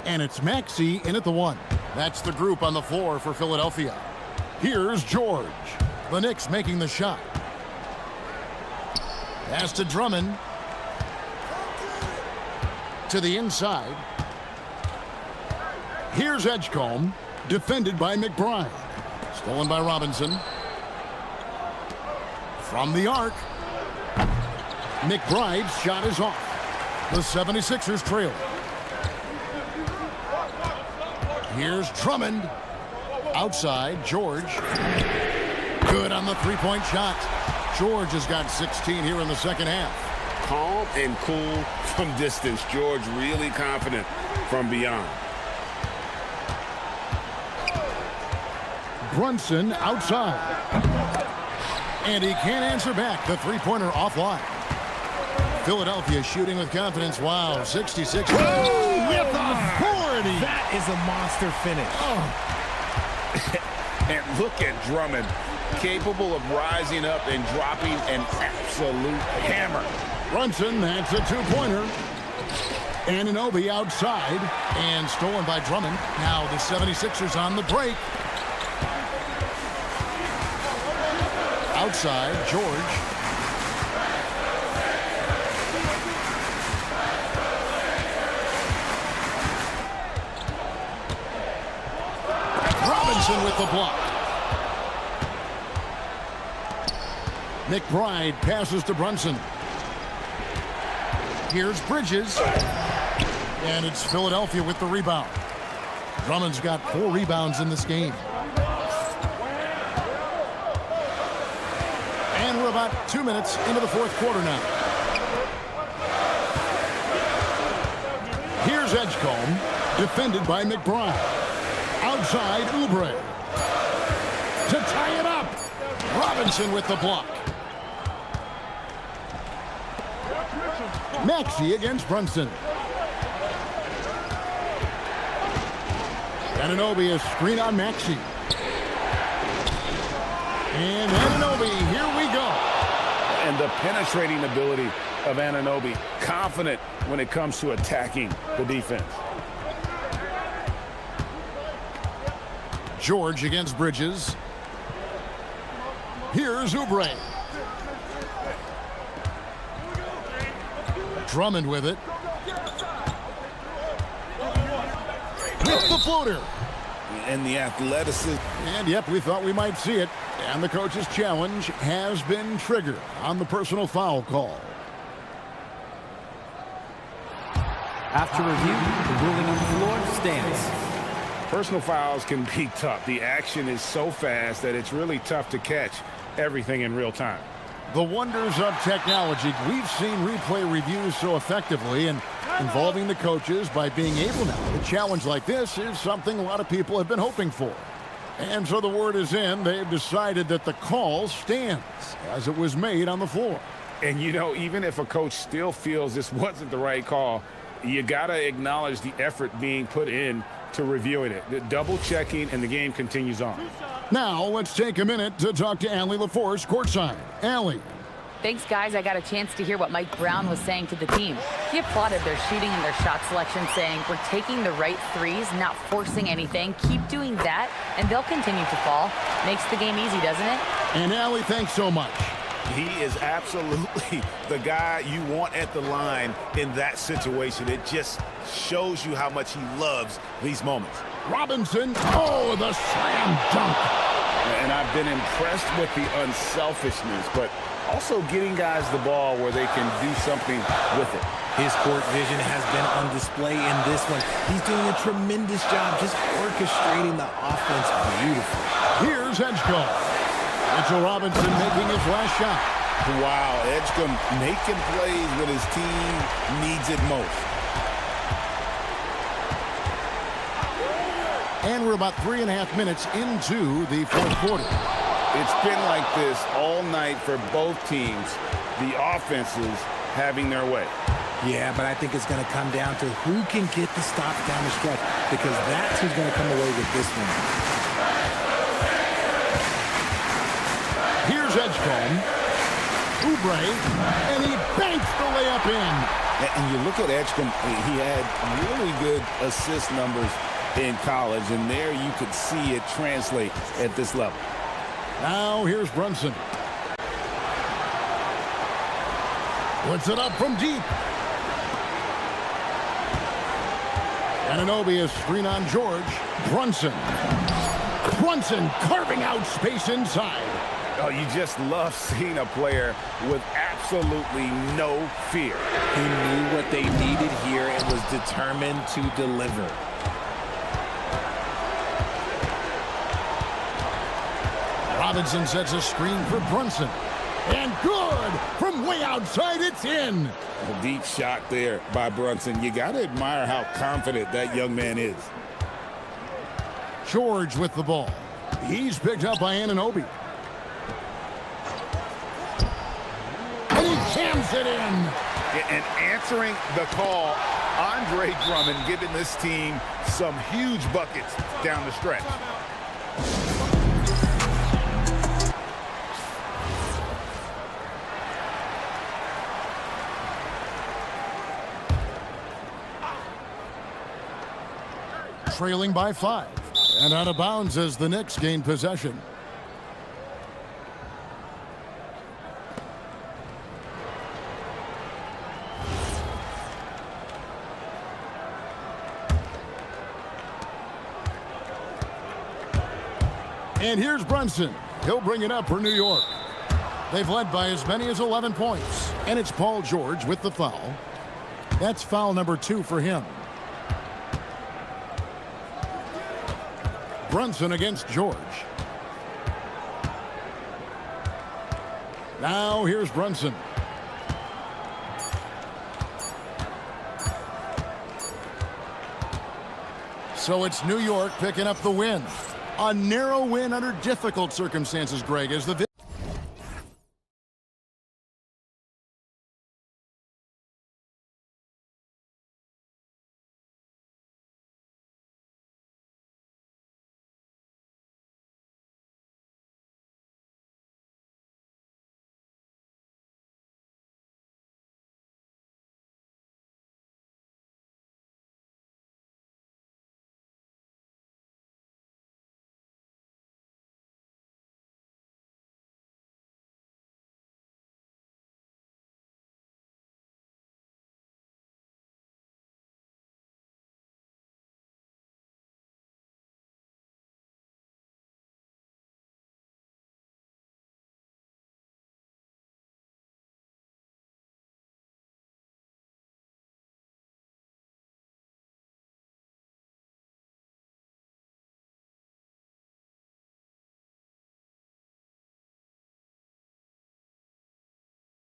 And it's Maxey in at the 1. That's the group on the floor for Philadelphia. Here's George. The Knicks making the shot. Pass to Drummond. To the inside. Here's Edgecombe. Defended by McBride. Stolen by Robinson. From the arc. McBride's shot is off. The 76ers trail. Here's Drummond. Outside, George. Good on the three-point shot. George has got 16 here in the second half. Calm and cool from distance. George really confident from beyond. Brunson outside. And he can't answer back. The three-pointer offline. Philadelphia shooting with confidence. Wow, 66. With authority. That is a monster finish. And look at Drummond, capable of rising up and dropping an absolute hammer. Brunson, that's a two-pointer. Anunoby outside and stolen by Drummond. Now the 76ers on the break. Outside, George. Robinson with the block. McBride passes to Brunson. Here's Bridges. And it's Philadelphia with the rebound. Drummond's got 4 rebounds in this game. And we're about 2 minutes into the fourth quarter now. Here's Edgecombe, defended by McBride. Outside, Oubre. To tie it up. Robinson with the block. Maxey against Brunson. Anunoby is screen on Maxey. And Anunoby, here we go. And the penetrating ability of Anunoby, confident when it comes to attacking the defense. George against Bridges. Here's Oubre. Drummond with it. With the floater. And the athleticism. And yep, we thought we might see it. And the coach's challenge has been triggered on the personal foul call. After review, the ruling on the floor stands. Personal fouls can be tough. The action is so fast that it's really tough to catch everything in real time. The wonders of technology. We've seen replay reviews so effectively and involving the coaches by being able now. A challenge like this is something a lot of people have been hoping for. And so the word is in. They've decided that the call stands as it was made on the floor. And, you know, even if a coach still feels this wasn't the right call, you got to acknowledge the effort being put in to reviewing it. The double checking, and the game continues on. Now let's take a minute to talk to Allie LaForce courtside. Allie. Thanks, guys. I got a chance to hear what Mike Brown was saying to the team. He applauded their shooting and their shot selection, saying, "We're taking the right threes, not forcing anything. Keep doing that, and they'll continue to fall." Makes the game easy, doesn't it? And Allie, thanks so much. He is absolutely the guy you want at the line in that situation. It just shows you how much he loves these moments. Robinson, oh, the slam dunk. And I've been impressed with the unselfishness, but also getting guys the ball where they can do something with it. His court vision has been on display in this one. He's doing a tremendous job just orchestrating the offense beautifully. Here's Edgecombe. Mitchell Robinson making his last shot. Wow, Edgecombe making plays when his team needs it most. And we're about 3.5 minutes into the fourth quarter. It's been like this all night for both teams. The offenses having their way. Yeah, but I think it's going to come down to who can get the stops down the stretch, because that's who's going to come away with this one. Edgecombe. Oubre, and he banks the layup in. And you look at Edgecombe, he had really good assist numbers in college, and there you could see it translate at this level. Now here's Brunson. Puts it up from deep. Anunoby is screen on George. Brunson carving out space inside. Oh, you just love seeing a player with absolutely no fear. He knew what they needed here and was determined to deliver. Robinson sets a screen for Brunson. And good! From way outside, it's in. A deep shot there by Brunson. You got to admire how confident that young man is. George with the ball. He's picked up by Anunoby. And he jams it in. And answering the call, Andre Drummond giving this team some huge buckets down the stretch. Trailing by 5. And out of bounds as the Knicks gain possession. And here's Brunson. He'll bring it up for New York. They've led by as many as 11 points. And it's Paul George with the foul. That's foul number 2 for him. Brunson against George. Now here's Brunson. So it's New York picking up the win. A narrow win under difficult circumstances, Greg, as the